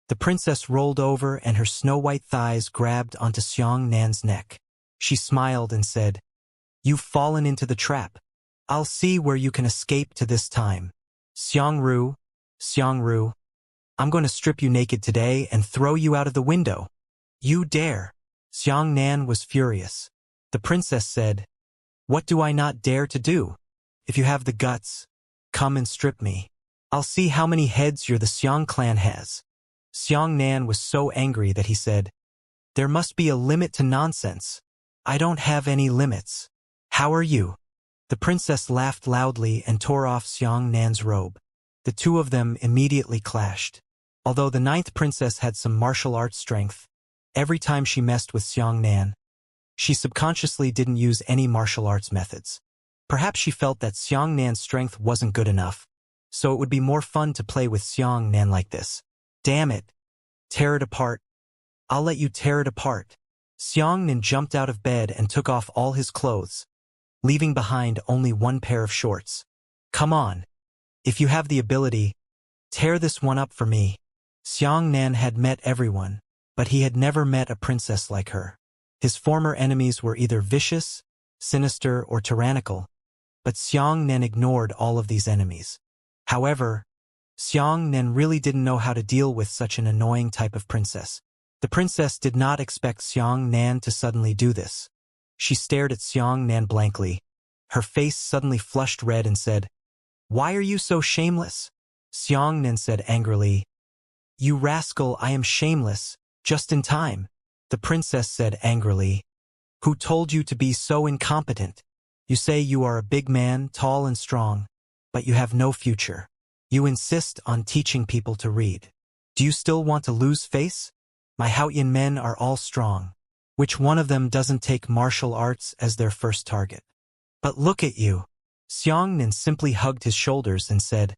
The princess rolled over and her snow-white thighs grabbed onto Xiangnan's neck. She smiled and said, "You've fallen into the trap. I'll see where you can escape to this time. Xiangru, I'm going to strip you naked today and throw you out of the window. You dare." Xiangnan was furious. The princess said, "What do I not dare to do? If you have the guts, come and strip me. I'll see how many heads your the Xiang clan has." Xiangnan was so angry that he said, "There must be a limit to nonsense. I don't have any limits. How are you?" The princess laughed loudly and tore off Xiangnan's robe. The two of them immediately clashed. Although the ninth princess had some martial arts strength, every time she messed with Xiangnan, she subconsciously didn't use any martial arts methods. Perhaps she felt that Xiangnan's strength wasn't good enough, so it would be more fun to play with Xiangnan like this. "Damn it. Tear it apart. I'll let you tear it apart." Xiangnan jumped out of bed and took off all his clothes, leaving behind only one pair of shorts. "Come on. If you have the ability, tear this one up for me." Xiangnan had met everyone, but he had never met a princess like her. His former enemies were either vicious, sinister, or tyrannical, but Xiangnan ignored all of these enemies. However, Xiangnan really didn't know how to deal with such an annoying type of princess. The princess did not expect Xiangnan to suddenly do this. She stared at Xiangnan blankly. Her face suddenly flushed red and said, "Why are you so shameless?" Xiangnan said angrily, "You rascal, I am shameless, just in time." The princess said angrily, "Who told you to be so incompetent? You say you are a big man, tall and strong, but you have no future. You insist on teaching people to read. Do you still want to lose face? My Haoyan men are all strong. Which one of them doesn't take martial arts as their first target? But look at you." Xiangnan simply hugged his shoulders and said,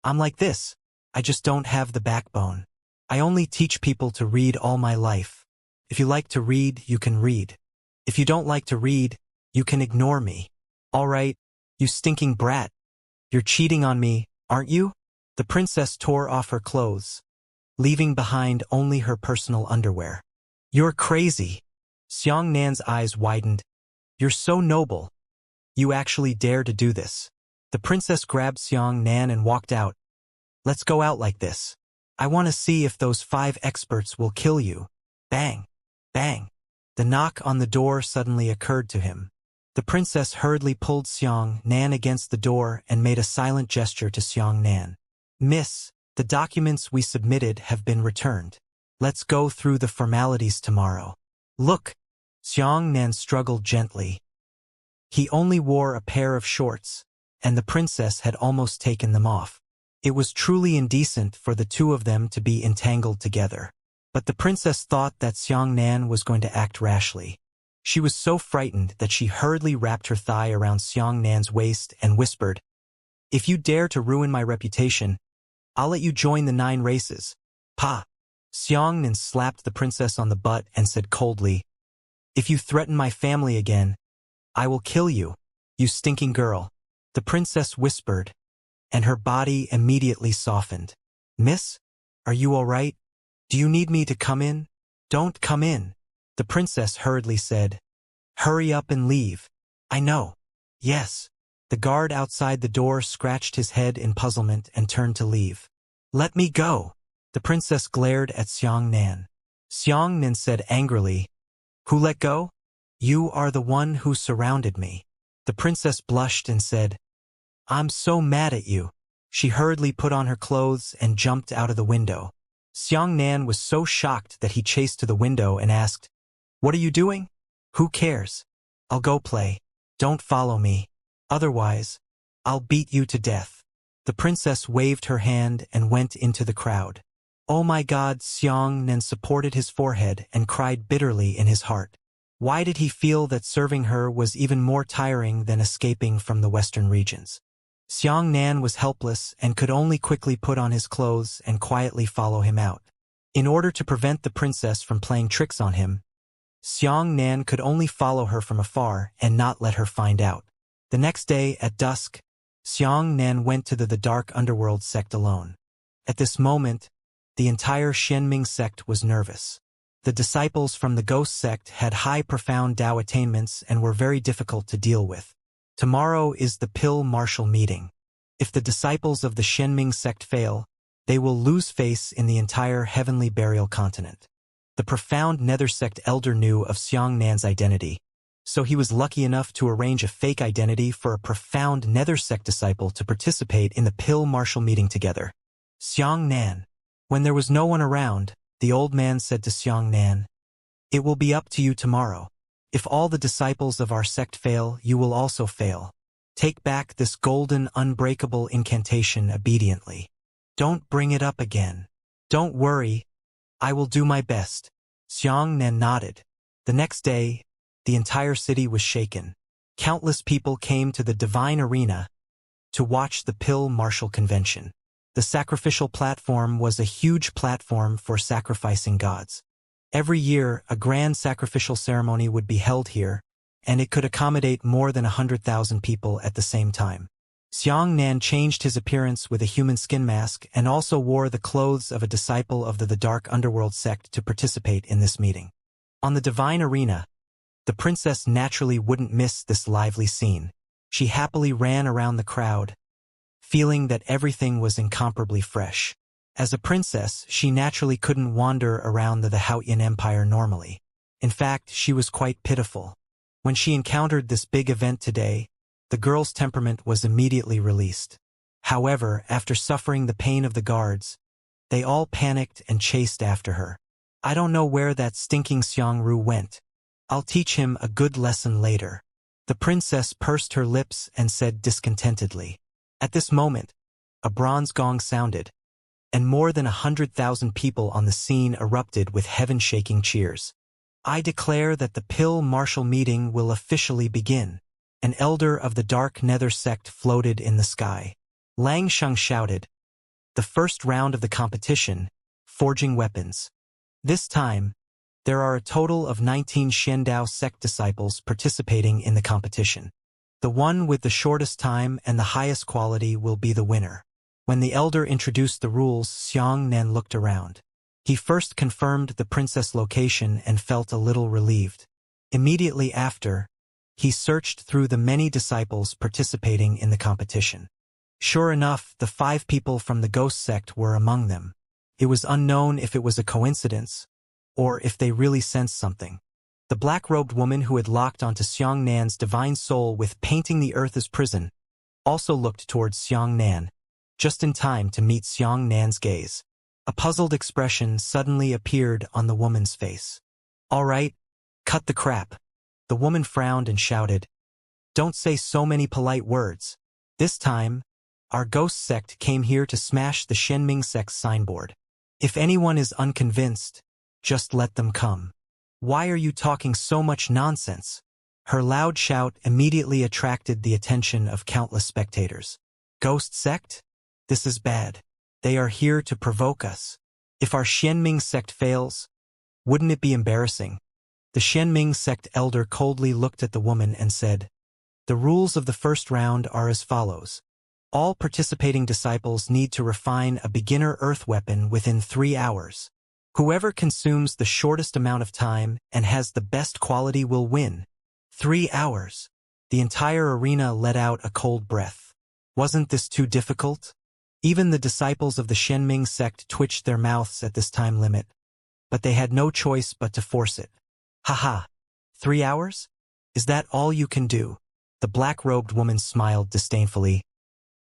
"I'm like this. I just don't have the backbone. I only teach people to read all my life. If you like to read, you can read. If you don't like to read, you can ignore me. All right, you stinking brat. You're cheating on me, aren't you?" The princess tore off her clothes, leaving behind only her personal underwear. "You're crazy." Xiangnan's eyes widened. "You're so noble. You actually dare to do this." The princess grabbed Xiangnan and walked out. "Let's go out like this. I want to see if those 5 experts will kill you." Bang! Bang! The knock on the door suddenly occurred to him. The princess hurriedly pulled Xiangnan against the door and made a silent gesture to Xiangnan. "Miss, the documents we submitted have been returned. Let's go through the formalities tomorrow." "Look!" Xiangnan struggled gently. He only wore a pair of shorts, and the princess had almost taken them off. It was truly indecent for the two of them to be entangled together. But the princess thought that Xiangnan was going to act rashly. She was so frightened that she hurriedly wrapped her thigh around Xiangnan's waist and whispered, "If you dare to ruin my reputation, I'll let you join the 9 races. Pa!" Xiangnan slapped the princess on the butt and said coldly, "If you threaten my family again, I will kill you, you stinking girl." The princess whispered, and her body immediately softened. "Miss, are you all right? Do you need me to come in?" "Don't come in," the princess hurriedly said. "Hurry up and leave." "I know." "Yes." The guard outside the door scratched his head in puzzlement and turned to leave. "Let me go." The princess glared at Xiangnan. Xiangnan said angrily, "Who let go?" "You are the one who surrounded me." The princess blushed and said, "I'm so mad at you." She hurriedly put on her clothes and jumped out of the window. Xiangnan was so shocked that he chased to the window and asked, "What are you doing?" "Who cares? I'll go play. Don't follow me. Otherwise, I'll beat you to death." The princess waved her hand and went into the crowd. "Oh my God!" Xiangnan supported his forehead and cried bitterly in his heart. Why did he feel that serving her was even more tiring than escaping from the western regions? Xiangnan was helpless and could only quickly put on his clothes and quietly follow him out. In order to prevent the princess from playing tricks on him, Xiangnan could only follow her from afar and not let her find out. The next day at dusk, Xianxia went to the dark underworld sect alone. At this moment, the entire Xianming sect was nervous. The disciples from the ghost sect had high profound Tao attainments and were very difficult to deal with. Tomorrow is the Pill Martial meeting. If the disciples of the Xianming sect fail, they will lose face in the entire heavenly burial continent. The profound nether sect elder knew of Xianxia's identity, so he was lucky enough to arrange a fake identity for a profound nether sect disciple to participate in the Pill Martial meeting together. Xianxia. When there was no one around, the old man said to Xianxia, "It will be up to you tomorrow. If all the disciples of our sect fail, you will also fail. Take back this golden, unbreakable incantation obediently. Don't bring it up again. Don't worry, I will do my best." Xianxia nodded. The next day, the entire city was shaken. Countless people came to the divine arena to watch the Pill Martial convention. The sacrificial platform was a huge platform for sacrificing gods. Every year, a grand sacrificial ceremony would be held here, and it could accommodate more than 100,000 people at the same time. Xianxia changed his appearance with a human skin mask and also wore the clothes of a disciple of the dark underworld sect to participate in this meeting. On the divine arena, the princess naturally wouldn't miss this lively scene. She happily ran around the crowd, feeling that everything was incomparably fresh. As a princess, she naturally couldn't wander around the Haoyan Empire normally. In fact, she was quite pitiful. When she encountered this big event today, the girl's temperament was immediately released. However, after suffering the pain of the guards, they all panicked and chased after her. "I don't know where that stinking Xiangru went. I'll teach him a good lesson later." The princess pursed her lips and said discontentedly. At this moment, a bronze gong sounded, and more than 100,000 people on the scene erupted with heaven-shaking cheers. "I declare that the Pill Martial meeting will officially begin." An elder of the dark nether sect floated in the sky. Lang Sheng shouted, "The first round of the competition, forging weapons. This time, there are a total of 19 Xiandao sect disciples participating in the competition. The one with the shortest time and the highest quality will be the winner." When the elder introduced the rules, Xianxia looked around. He first confirmed the princess' location and felt a little relieved. Immediately after, he searched through the many disciples participating in the competition. Sure enough, the 5 people from the ghost sect were among them. It was unknown if it was a coincidence, or if they really sensed something. The black-robed woman who had locked onto Xianxia's divine soul with painting the earth as prison also looked towards Xianxia, just in time to meet Xianxia's gaze. A puzzled expression suddenly appeared on the woman's face. "All right, cut the crap." The woman frowned and shouted, "Don't say so many polite words. This time, our ghost sect came here to smash the Xianming sect's signboard. If anyone is unconvinced, just let them come. Why are you talking so much nonsense?" Her loud shout immediately attracted the attention of countless spectators. "Ghost sect? This is bad. They are here to provoke us. If our Xianming sect fails, wouldn't it be embarrassing?" The Xianming sect elder coldly looked at the woman and said, "The rules of the first round are as follows. All participating disciples need to refine a beginner earth weapon within 3 hours. Whoever consumes the shortest amount of time and has the best quality will win." 3 hours. The entire arena let out a cold breath. Wasn't this too difficult? Even the disciples of the Xianming sect twitched their mouths at this time limit, but they had no choice but to force it. "Haha, 3 hours? Is that all you can do?" The black-robed woman smiled disdainfully.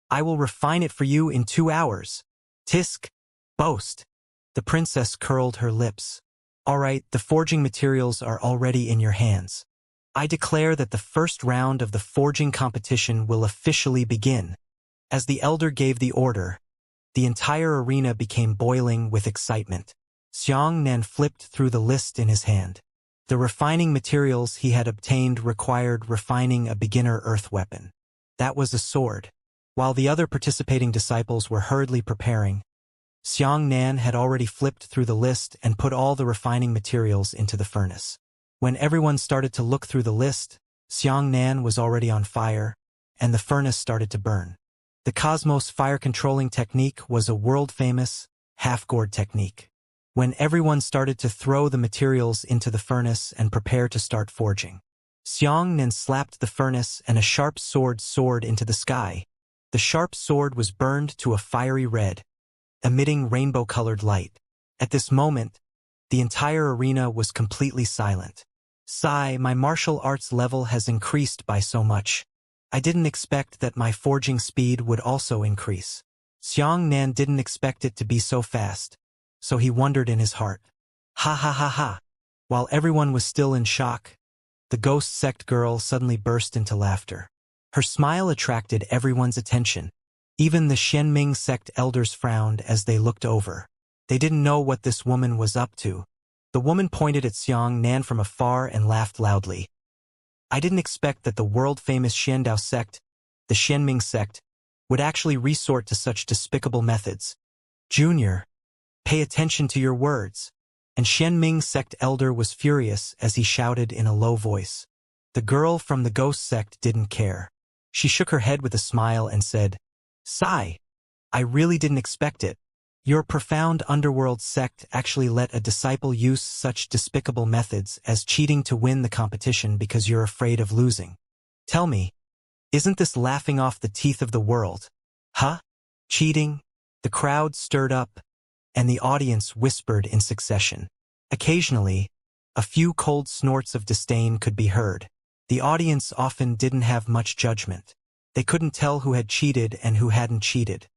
"I will refine it for you in 2 hours. Tisk, boast." The princess curled her lips. "All right, the forging materials are already in your hands. I declare that the first round of the forging competition will officially begin." As the elder gave the order, the entire arena became boiling with excitement. Xianxia flipped through the list in his hand. The refining materials he had obtained required refining a beginner earth weapon. That was a sword. While the other participating disciples were hurriedly preparing, Xianxia had already flipped through the list and put all the refining materials into the furnace. When everyone started to look through the list, Xianxia was already on fire, and the furnace started to burn. The Cosmos fire-controlling technique was a world-famous, half-gourd technique. When everyone started to throw the materials into the furnace and prepare to start forging, Xianxia slapped the furnace and a sharp sword soared into the sky. The sharp sword was burned to a fiery red, emitting rainbow-colored light. At this moment, the entire arena was completely silent. Sigh, my martial arts level has increased by so much. I didn't expect that my forging speed would also increase. Xianxia didn't expect it to be so fast, so he wondered in his heart. Ha ha ha ha. While everyone was still in shock, the ghost sect girl suddenly burst into laughter. Her smile attracted everyone's attention. Even the Xianming sect elders frowned as they looked over. They didn't know what this woman was up to. The woman pointed at Xianxia from afar and laughed loudly. I didn't expect that the world-famous Xiandao sect, the Xianming sect, would actually resort to such despicable methods. Junior, pay attention to your words. And Xianming sect elder was furious as he shouted in a low voice. The girl from the ghost sect didn't care. She shook her head with a smile and said, Sigh, I really didn't expect it. Your profound underworld sect actually let a disciple use such despicable methods as cheating to win the competition because you're afraid of losing. Tell me, isn't this laughing off the teeth of the world? Huh? Cheating? The crowd stirred up, and the audience whispered in succession. Occasionally, a few cold snorts of disdain could be heard. The audience often didn't have much judgment. They couldn't tell who had cheated and who hadn't cheated.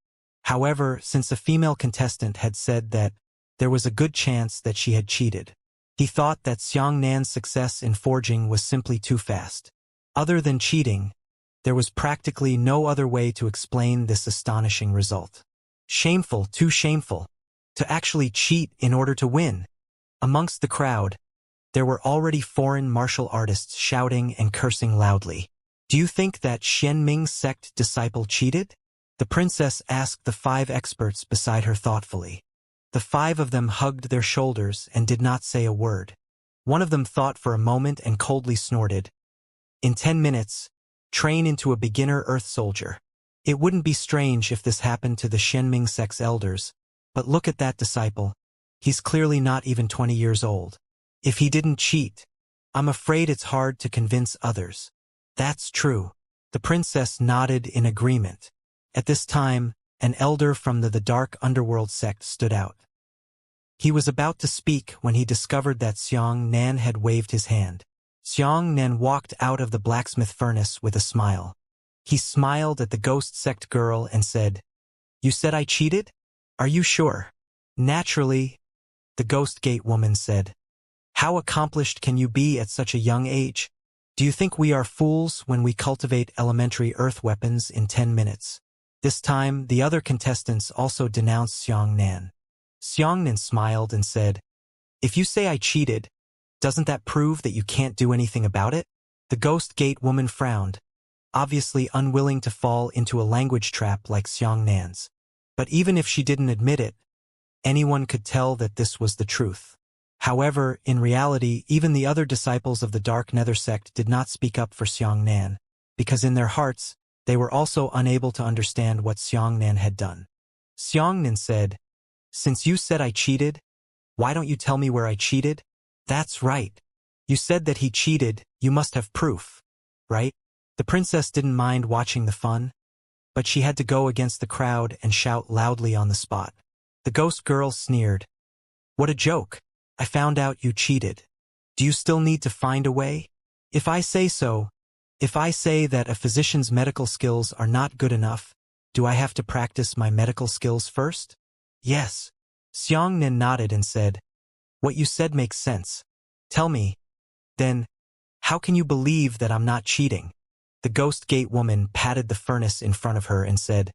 However, since a female contestant had said that there was a good chance that she had cheated, he thought that Xianxia's success in forging was simply too fast. Other than cheating, there was practically no other way to explain this astonishing result. Shameful, too shameful. To actually cheat in order to win. Amongst the crowd, there were already foreign martial artists shouting and cursing loudly. Do you think that Xianming sect disciple cheated? The princess asked the 5 experts beside her thoughtfully. The 5 of them hugged their shoulders and did not say a word. One of them thought for a moment and coldly snorted. In 10 minutes, train into a beginner Earth soldier. It wouldn't be strange if this happened to the Xianming sect's elders, but look at that disciple. He's clearly not even 20 years old. If he didn't cheat, I'm afraid it's hard to convince others. That's true. The princess nodded in agreement. At this time, an elder from the dark underworld sect stood out. He was about to speak when he discovered that Xianxia had waved his hand. Xianxia walked out of the blacksmith furnace with a smile. He smiled at the ghost sect girl and said, You said I cheated? Are you sure? Naturally, the ghost gate woman said. How accomplished can you be at such a young age? Do you think we are fools when we cultivate elementary earth weapons in 10 minutes? This time, the other contestants also denounced Xianxia. Xianxia smiled and said, If you say I cheated, doesn't that prove that you can't do anything about it? The ghost gate woman frowned, obviously unwilling to fall into a language trap like Xianxia's. But even if she didn't admit it, anyone could tell that this was the truth. However, in reality, even the other disciples of the Dark Nether sect did not speak up for Xianxia, because in their hearts, they were also unable to understand what Xianxia had done. Xianxia said, Since you said I cheated, why don't you tell me where I cheated? That's right. You said that he cheated, you must have proof, right? The princess didn't mind watching the fun, but she had to go against the crowd and shout loudly on the spot. The ghost girl sneered. What a joke. I found out you cheated. Do you still need to find a way? If I say so, if I say that a physician's medical skills are not good enough, do I have to practice my medical skills first? Yes. Xianxia nodded and said, What you said makes sense. Tell me, then, how can you believe that I'm not cheating? The ghost gate woman patted the furnace in front of her and said,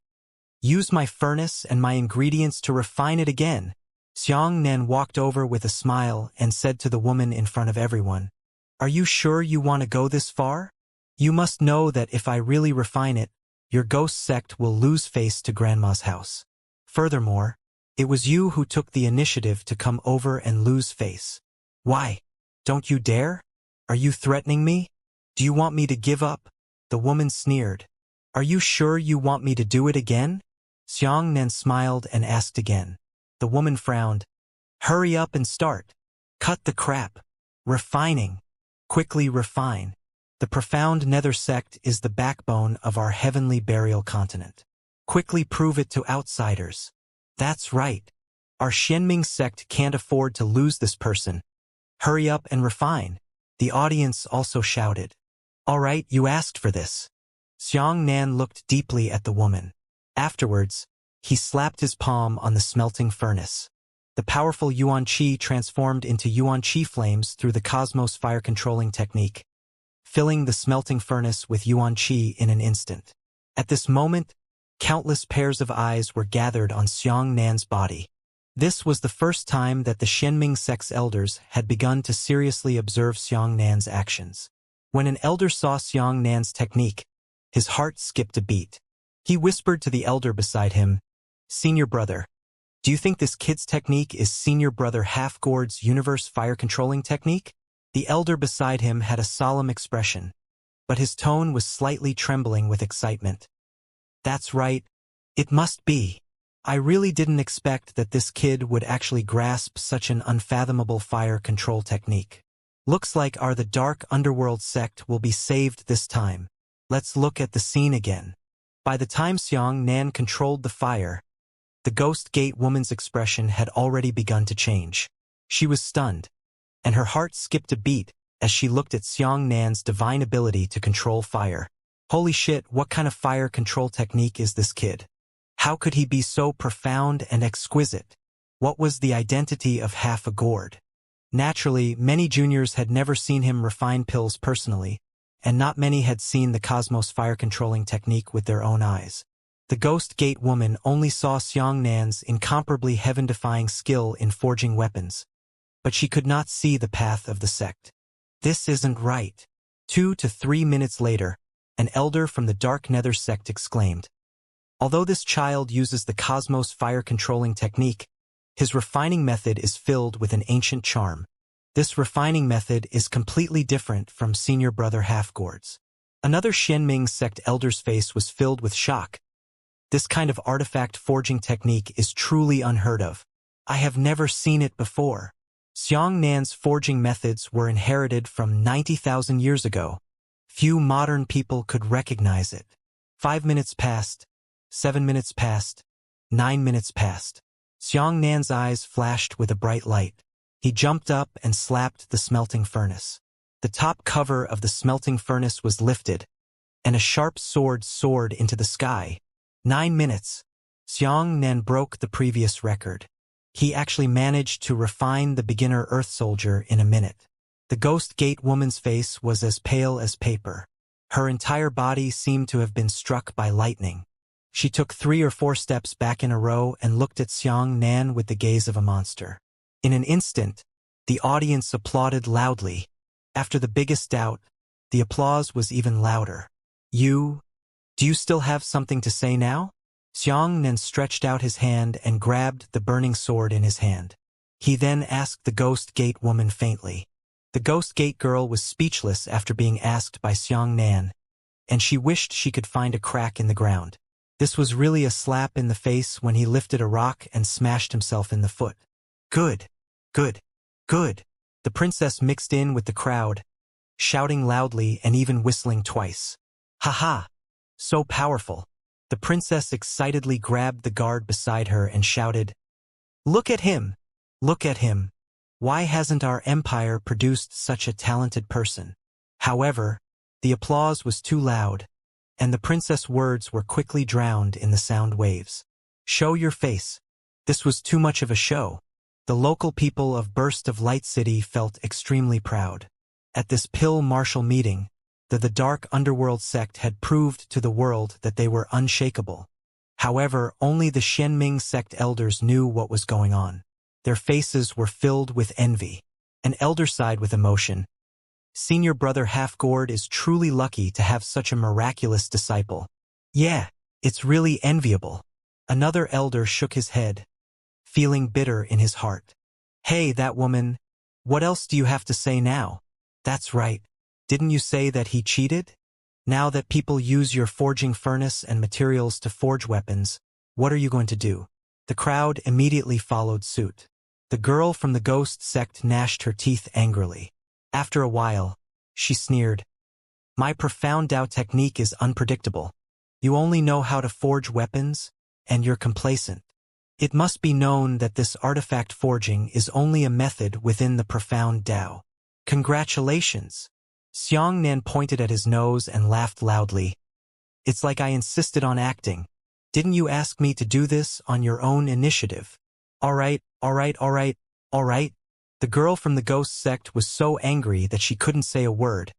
Use my furnace and my ingredients to refine it again. Xianxia walked over with a smile and said to the woman in front of everyone, Are you sure you want to go this far? You must know that if I really refine it, your ghost sect will lose face to Grandma's house. Furthermore, it was you who took the initiative to come over and lose face. Why? Don't you dare? Are you threatening me? Do you want me to give up? The woman sneered. Are you sure you want me to do it again? Xianxia smiled and asked again. The woman frowned. Hurry up and start. Cut the crap. Refining. Quickly refine. The profound nether sect is the backbone of our heavenly burial continent. Quickly prove it to outsiders. That's right. Our Xianming sect can't afford to lose this person. Hurry up and refine. The audience also shouted. All right, you asked for this. Xianxia looked deeply at the woman. Afterwards, he slapped his palm on the smelting furnace. The powerful Yuan Qi transformed into Yuan Qi flames through the cosmos fire controlling technique, filling the smelting furnace with Yuan Qi in an instant. At this moment, countless pairs of eyes were gathered on Xianxia's body. This was the first time that the Xianming sect's elders had begun to seriously observe Xianxia's actions. When an elder saw Xianxia's technique, his heart skipped a beat. He whispered to the elder beside him, Senior brother, do you think this kid's technique is Senior brother Half-Gourd's universe fire-controlling technique? The elder beside him had a solemn expression, but his tone was slightly trembling with excitement. That's right, it must be. I really didn't expect that this kid would actually grasp such an unfathomable fire control technique. Looks like the dark underworld sect will be saved this time. Let's look at the scene again. By the time Xianxia controlled the fire, the Ghost Gate woman's expression had already begun to change. She was stunned, and her heart skipped a beat as she looked at Xianxia's divine ability to control fire. Holy shit, what kind of fire control technique is this kid? How could he be so profound and exquisite? What was the identity of Half-Gourd? Naturally, many juniors had never seen him refine pills personally, and not many had seen the Cosmos fire-controlling technique with their own eyes. The Ghost Gate woman only saw Xianxia's incomparably heaven-defying skill in forging weapons, but she could not see the path of the sect. This isn't right. 2 to 3 minutes later, an elder from the Dark Nether sect exclaimed. Although this child uses the Cosmos fire-controlling technique, his refining method is filled with an ancient charm. This refining method is completely different from Senior Brother Half-Gourd's. Another Xianming sect elder's face was filled with shock. This kind of artifact forging technique is truly unheard of. I have never seen it before. Xianxia's forging methods were inherited from 90,000 years ago. Few modern people could recognize it. 5 minutes passed. 7 minutes passed. 9 minutes passed. Xianxia's eyes flashed with a bright light. He jumped up and slapped the smelting furnace. The top cover of the smelting furnace was lifted, and a sharp sword soared into the sky. 9 minutes. Xianxia broke the previous record. He actually managed to refine the beginner Earth soldier in a minute. The Ghost Gate woman's face was as pale as paper. Her entire body seemed to have been struck by lightning. She took 3 or 4 steps back in a row and looked at Xianxia with the gaze of a monster. In an instant, the audience applauded loudly. After the biggest doubt, the applause was even louder. Do you still have something to say now? Xianxia stretched out his hand and grabbed the burning sword in his hand. He then asked the Ghost Gate woman faintly. The Ghost Gate girl was speechless after being asked by Xianxia, and she wished she could find a crack in the ground. This was really a slap in the face when he lifted a rock and smashed himself in the foot. Good, good, good. The princess mixed in with the crowd, shouting loudly and even whistling twice. Ha ha! So powerful. The princess excitedly grabbed the guard beside her and shouted, Look at him! Look at him! Why hasn't our empire produced such a talented person? However, the applause was too loud, and the princess' words were quickly drowned in the sound waves. Show your face. This was too much of a show. The local people of Burst of Light City felt extremely proud. At this pill martial meeting, the dark underworld sect had proved to the world that they were unshakable. However, only the Xianming sect elders knew what was going on. Their faces were filled with envy. An elder sighed with emotion. Senior Brother Half-Gourd is truly lucky to have such a miraculous disciple. Yeah, it's really enviable. Another elder shook his head, feeling bitter in his heart. Hey, that woman, what else do you have to say now? That's right. Didn't you say that he cheated? Now that people use your forging furnace and materials to forge weapons, what are you going to do? The crowd immediately followed suit. The girl from the ghost sect gnashed her teeth angrily. After a while, she sneered. My profound Dao technique is unpredictable. You only know how to forge weapons, and you're complacent. It must be known that this artifact forging is only a method within the profound Dao. Congratulations! Xianxia pointed at his nose and laughed loudly. It's like I insisted on acting. Didn't you ask me to do this on your own initiative? All right. The girl from the ghost sect was so angry that she couldn't say a word,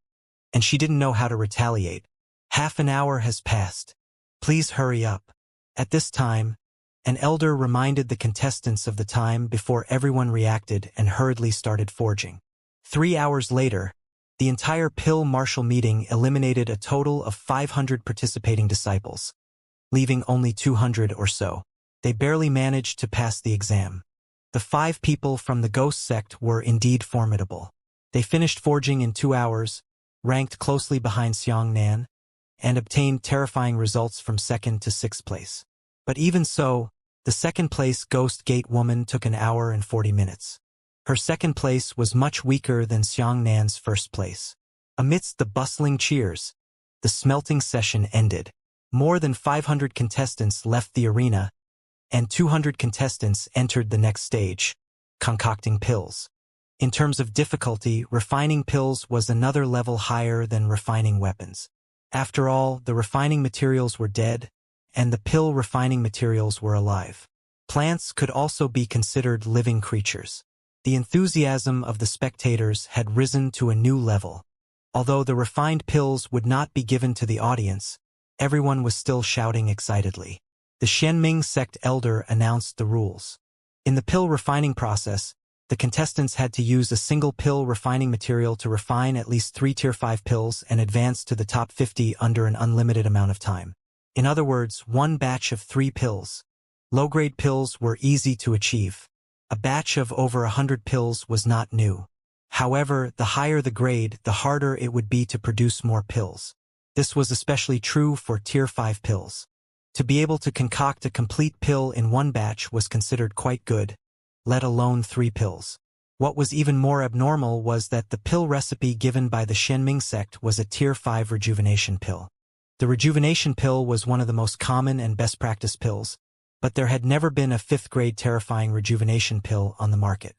and she didn't know how to retaliate. Half an hour has passed. Please hurry up. At this time, an elder reminded the contestants of the time before everyone reacted and hurriedly started forging. 3 hours later, the entire Pill Marshal meeting eliminated a total of 500 participating disciples, leaving only 200 or so. They barely managed to pass the exam. The 5 people from the ghost sect were indeed formidable. They finished forging in 2 hours, ranked closely behind Xianxia, and obtained terrifying results from 2nd to 6th place. But even so, the 2nd place Ghost Gate woman took an hour and 40 minutes. Her 2nd place was much weaker than Xiangxia's 1st place. Amidst the bustling cheers, the smelting session ended. More than 500 contestants left the arena, and 200 contestants entered the next stage, concocting pills. In terms of difficulty, refining pills was another level higher than refining weapons. After all, the refining materials were dead, and the pill refining materials were alive. Plants could also be considered living creatures. The enthusiasm of the spectators had risen to a new level. Although the refined pills would not be given to the audience, everyone was still shouting excitedly. The Shenming sect elder announced the rules. In the pill refining process, the contestants had to use a single pill refining material to refine at least 3 Tier 5 pills and advance to the top 50 under an unlimited amount of time. In other words, one batch of 3 pills. Low-grade pills were easy to achieve. A batch of over 100 pills was not new. However, the higher the grade, the harder it would be to produce more pills. This was especially true for Tier 5 pills. To be able to concoct a complete pill in one batch was considered quite good, let alone 3 pills. What was even more abnormal was that the pill recipe given by the Shenming sect was a Tier 5 rejuvenation pill. The rejuvenation pill was one of the most common and best practice pills, but there had never been a 5th-grade terrifying rejuvenation pill on the market.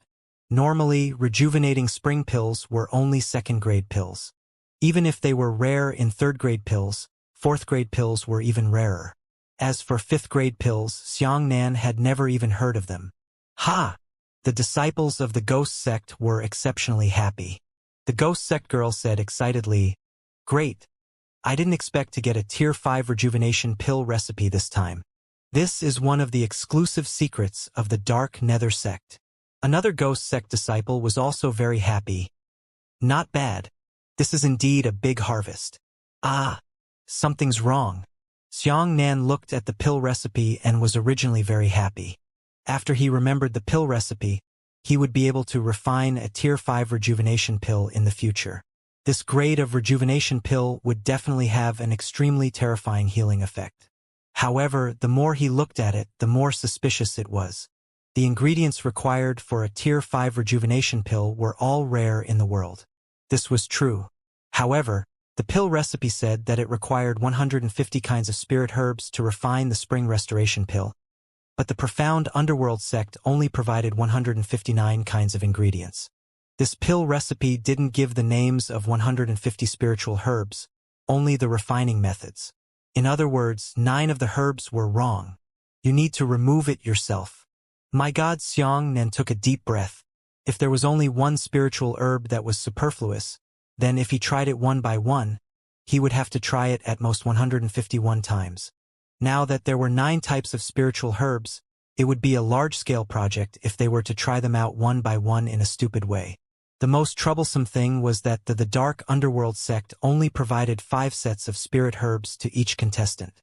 Normally, rejuvenating spring pills were only 2nd-grade pills. Even if they were rare in 3rd-grade pills, 4th-grade pills were even rarer. As for 5th-grade pills, Xianxia had never even heard of them. Ha! The disciples of the ghost sect were exceptionally happy. The ghost sect girl said excitedly, "Great! I didn't expect to get a Tier 5 rejuvenation pill recipe this time. This is one of the exclusive secrets of the Dark Nether sect." Another ghost sect disciple was also very happy. "Not bad. This is indeed a big harvest." "Ah, something's wrong." Xianxia looked at the pill recipe and was originally very happy. After he remembered the pill recipe, he would be able to refine a Tier 5 rejuvenation pill in the future. This grade of rejuvenation pill would definitely have an extremely terrifying healing effect. However, the more he looked at it, the more suspicious it was. The ingredients required for a Tier 5 rejuvenation pill were all rare in the world. This was true. However, the pill recipe said that it required 150 kinds of spirit herbs to refine the spring restoration pill, but the profound underworld sect only provided 159 kinds of ingredients. This pill recipe didn't give the names of 150 spiritual herbs, only the refining methods. In other words, 9 of the herbs were wrong. You need to remove it yourself. My God, Xianxia took a deep breath. If there was only one spiritual herb that was superfluous, then if he tried it one by one, he would have to try it at most 151 times. Now that there were 9 types of spiritual herbs, it would be a large-scale project if they were to try them out one by one in a stupid way. The most troublesome thing was that the Dark Underworld sect only provided 5 sets of spirit herbs to each contestant.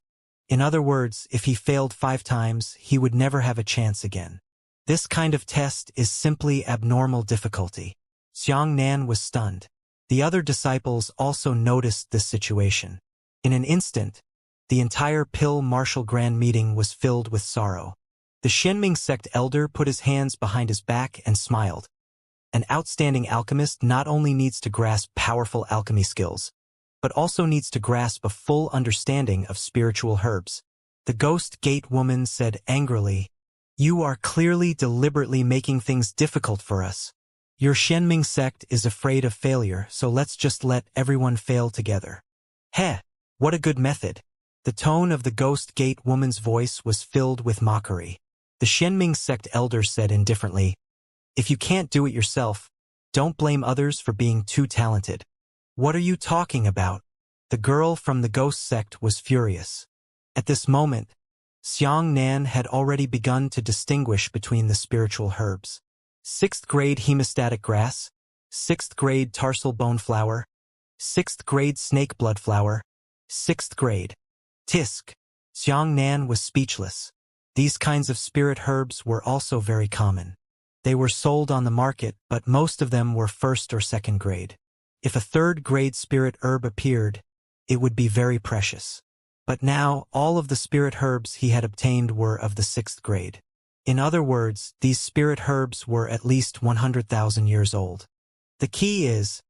In other words, if he failed 5 times, he would never have a chance again. This kind of test is simply abnormal difficulty. Xianxia was stunned. The other disciples also noticed this situation. In an instant, the entire Pill Martial Grand Meeting was filled with sorrow. The Xianming sect elder put his hands behind his back and smiled. An outstanding alchemist not only needs to grasp powerful alchemy skills, but also needs to grasp a full understanding of spiritual herbs. The Ghost Gate woman said angrily, "You are clearly deliberately making things difficult for us. Your Xianming sect is afraid of failure, so let's just let everyone fail together." Heh, what a good method. The tone of the Ghost Gate woman's voice was filled with mockery. The Xianming sect elder said indifferently, "If you can't do it yourself, don't blame others for being too talented." "What are you talking about?" The girl from the Ghost sect was furious. At this moment, Xianxia had already begun to distinguish between the spiritual herbs. 6th grade hemostatic grass, 6th grade tarsal bone flower, 6th grade snake blood flower, 6th grade. Tisk. Xianxia was speechless. These kinds of spirit herbs were also very common. They were sold on the market, but most of them were 1st or 2nd grade. If a 3rd grade spirit herb appeared, it would be very precious. But now, all of the spirit herbs he had obtained were of the 6th grade. In other words, these spirit herbs were at least 100,000 years old. The key is,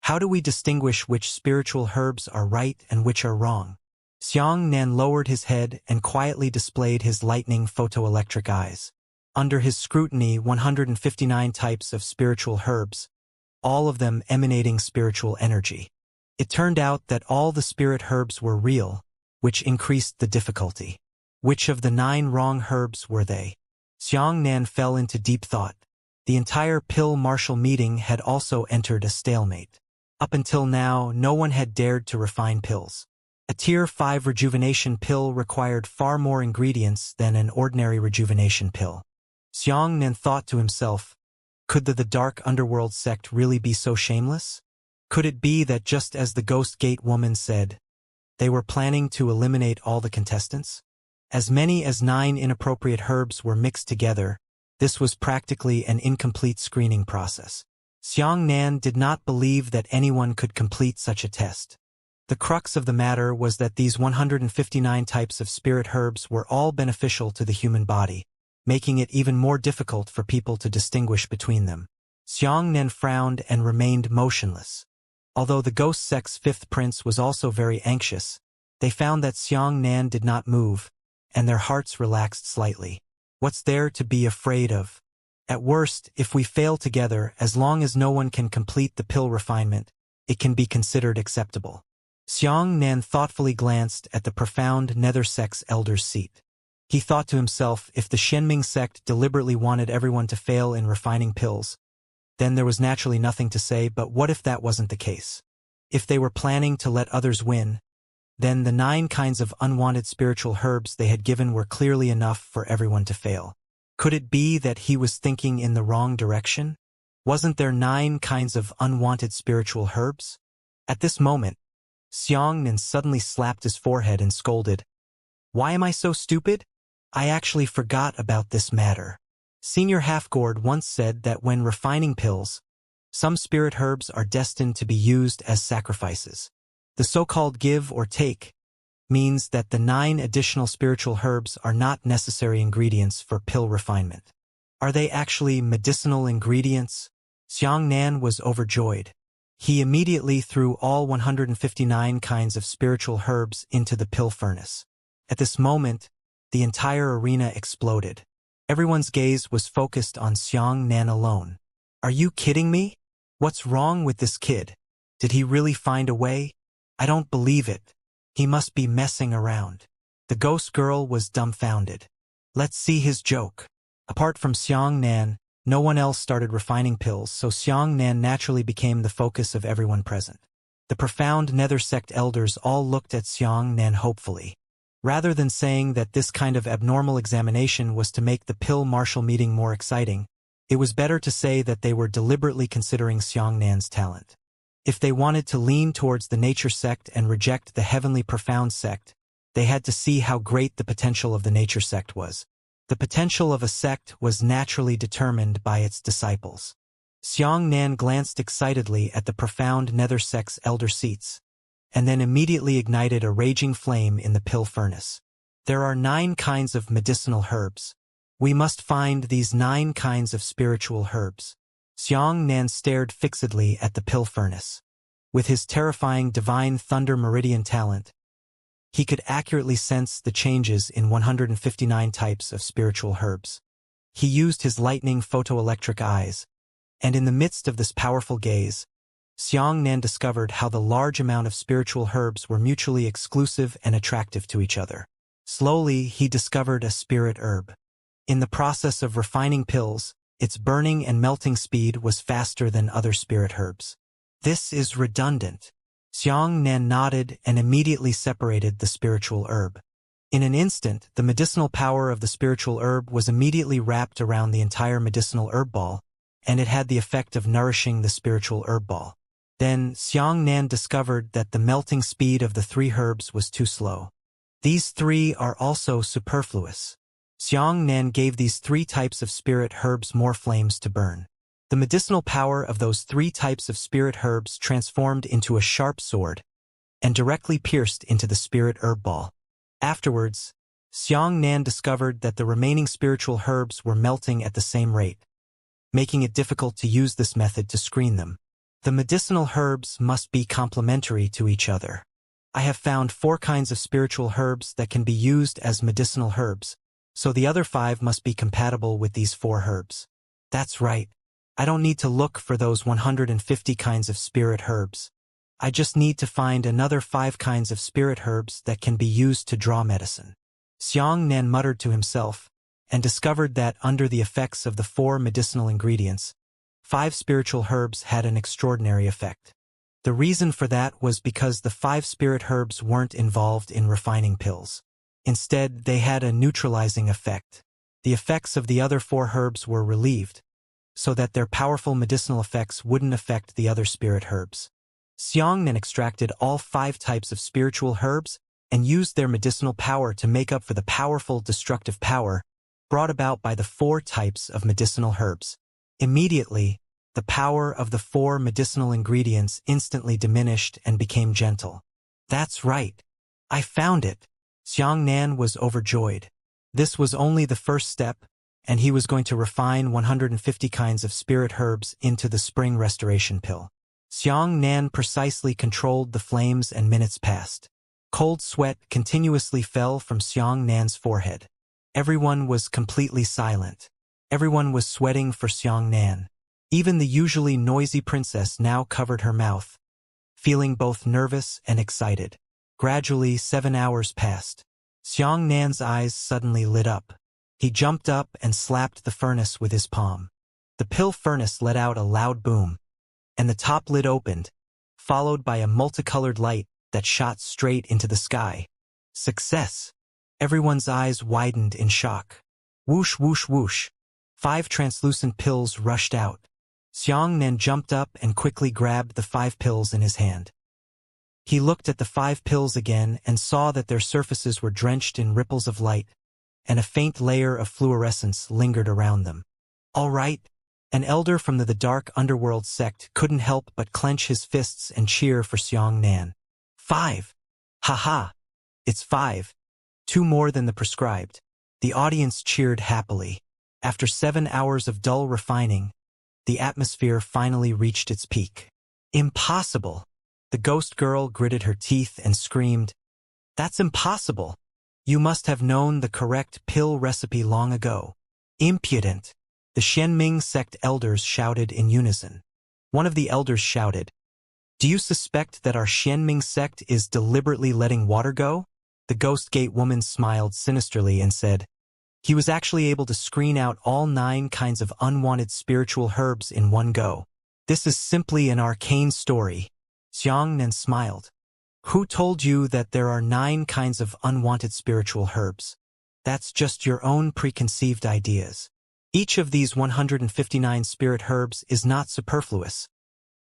how do we distinguish which spiritual herbs are right and which are wrong? Xianxia lowered his head and quietly displayed his lightning photoelectric eyes. Under his scrutiny, 159 types of spiritual herbs, all of them emanating spiritual energy. It turned out that all the spirit herbs were real, which increased the difficulty. Which of the 9 wrong herbs were they? Xianxia fell into deep thought. The entire Pill Martial meeting had also entered a stalemate. Up until now, no one had dared to refine pills. A Tier 5 rejuvenation pill required far more ingredients than an ordinary rejuvenation pill. Xianxia thought to himself, could the Dark Underworld sect really be so shameless? Could it be that just as the Ghost Gate woman said, they were planning to eliminate all the contestants? As many as 9 inappropriate herbs were mixed together, this was practically an incomplete screening process. Xianxia did not believe that anyone could complete such a test. The crux of the matter was that these 159 types of spirit herbs were all beneficial to the human body, making it even more difficult for people to distinguish between them. Xianxia frowned and remained motionless. Although the Ghost sect's 5th prince was also very anxious, they found that Xianxia did not move, and their hearts relaxed slightly. What's there to be afraid of? At worst, if we fail together, as long as no one can complete the pill refinement, it can be considered acceptable. Xianxia thoughtfully glanced at the profound Nether sect's elder's seat. He thought to himself, if the Xianming sect deliberately wanted everyone to fail in refining pills, then there was naturally nothing to say, but what if that wasn't the case? If they were planning to let others win, then the 9 kinds of unwanted spiritual herbs they had given were clearly enough for everyone to fail. Could it be that he was thinking in the wrong direction? Wasn't there 9 kinds of unwanted spiritual herbs? At this moment, Xianxia suddenly slapped his forehead and scolded, "Why am I so stupid? I actually forgot about this matter." Senior Halfgord once said that when refining pills, some spirit herbs are destined to be used as sacrifices. The so-called give or take means that the 9 additional spiritual herbs are not necessary ingredients for pill refinement. Are they actually medicinal ingredients? Xianxia was overjoyed. He immediately threw all 159 kinds of spiritual herbs into the pill furnace. At this moment, the entire arena exploded. Everyone's gaze was focused on Xianxia alone. Are you kidding me? What's wrong with this kid? Did he really find a way? I don't believe it. He must be messing around. The ghost girl was dumbfounded. Let's see his joke. Apart from Xianxia, no one else started refining pills, so Xianxia naturally became the focus of everyone present. The profound Nether sect elders all looked at Xianxia hopefully. Rather than saying that this kind of abnormal examination was to make the pill martial meeting more exciting, it was better to say that they were deliberately considering Xianxia's talent. If they wanted to lean towards the nature sect and reject the heavenly profound sect, they had to see how great the potential of the nature sect was. The potential of a sect was naturally determined by its disciples. Xianxia glanced excitedly at the profound Nether sect's elder seats. and then immediately ignited a raging flame in the pill furnace. There are 9 kinds of medicinal herbs. We must find these 9 kinds of spiritual herbs. Xianxia stared fixedly at the pill furnace. With his terrifying divine thunder meridian talent, he could accurately sense the changes in 159 types of spiritual herbs. He used his lightning photoelectric eyes, and in the midst of this powerful gaze, Xianxia discovered how the large amount of spiritual herbs were mutually exclusive and attractive to each other. Slowly, he discovered a spirit herb. In the process of refining pills, its burning and melting speed was faster than other spirit herbs. This is redundant. Xianxia nodded and immediately separated the spiritual herb. In an instant, the medicinal power of the spiritual herb was immediately wrapped around the entire medicinal herb ball, and it had the effect of nourishing the spiritual herb ball. Then, Xianxia discovered that the melting speed of the 3 herbs was too slow. These 3 are also superfluous. Xianxia gave these 3 types of spirit herbs more flames to burn. The medicinal power of those 3 types of spirit herbs transformed into a sharp sword and directly pierced into the spirit herb ball. Afterwards, Xianxia discovered that the remaining spiritual herbs were melting at the same rate, making it difficult to use this method to screen them. The medicinal herbs must be complementary to each other. I have found 4 kinds of spiritual herbs that can be used as medicinal herbs, so the other 5 must be compatible with these 4 herbs. That's right. I don't need to look for those 150 kinds of spirit herbs. I just need to find another 5 kinds of spirit herbs that can be used to draw medicine. Xianxia muttered to himself, and discovered that under the effects of the 4 medicinal ingredients, 5 spiritual herbs had an extraordinary effect. The reason for that was because the 5 spirit herbs weren't involved in refining pills. Instead, they had a neutralizing effect. The effects of the other 4 herbs were relieved, so that their powerful medicinal effects wouldn't affect the other spirit herbs. Xianxia extracted all 5 types of spiritual herbs and used their medicinal power to make up for the powerful destructive power brought about by the 4 types of medicinal herbs. Immediately, the power of the 4 medicinal ingredients instantly diminished and became gentle. That's right. I found it. Xianxia was overjoyed. This was only the first step, and he was going to refine 150 kinds of spirit herbs into the spring restoration pill. Xianxia precisely controlled the flames and minutes passed. Cold sweat continuously fell from Xianxia's forehead. Everyone was completely silent. Everyone was sweating for Xianxia. Even the usually noisy princess now covered her mouth, feeling both nervous and excited. Gradually, 7 hours passed. Xianxia's eyes suddenly lit up. He jumped up and slapped the furnace with his palm. The pill furnace let out a loud boom, and the top lid opened, followed by a multicolored light that shot straight into the sky. Success! Everyone's eyes widened in shock. Whoosh, whoosh, whoosh. 5 translucent pills rushed out. Xianxia jumped up and quickly grabbed the 5 pills in his hand. He looked at the 5 pills again and saw that their surfaces were drenched in ripples of light, and a faint layer of fluorescence lingered around them. All right. An elder from the dark underworld sect couldn't help but clench his fists and cheer for Xianxia. 5! Ha-ha! It's 5. 2 more than the prescribed. The audience cheered happily. After 7 hours of dull refining, the atmosphere finally reached its peak. Impossible! The ghost girl gritted her teeth and screamed, "That's impossible! You must have known the correct pill recipe long ago." Impudent! The Xianming sect elders shouted in unison. One of the elders shouted, "Do you suspect that our Xianming sect is deliberately letting water go?" The ghost gate woman smiled sinisterly and said, "He was actually able to screen out all 9 kinds of unwanted spiritual herbs in one go. This is simply an arcane story." Xianxia smiled. "Who told you that there are 9 kinds of unwanted spiritual herbs? That's just your own preconceived ideas. Each of these 159 spirit herbs is not superfluous,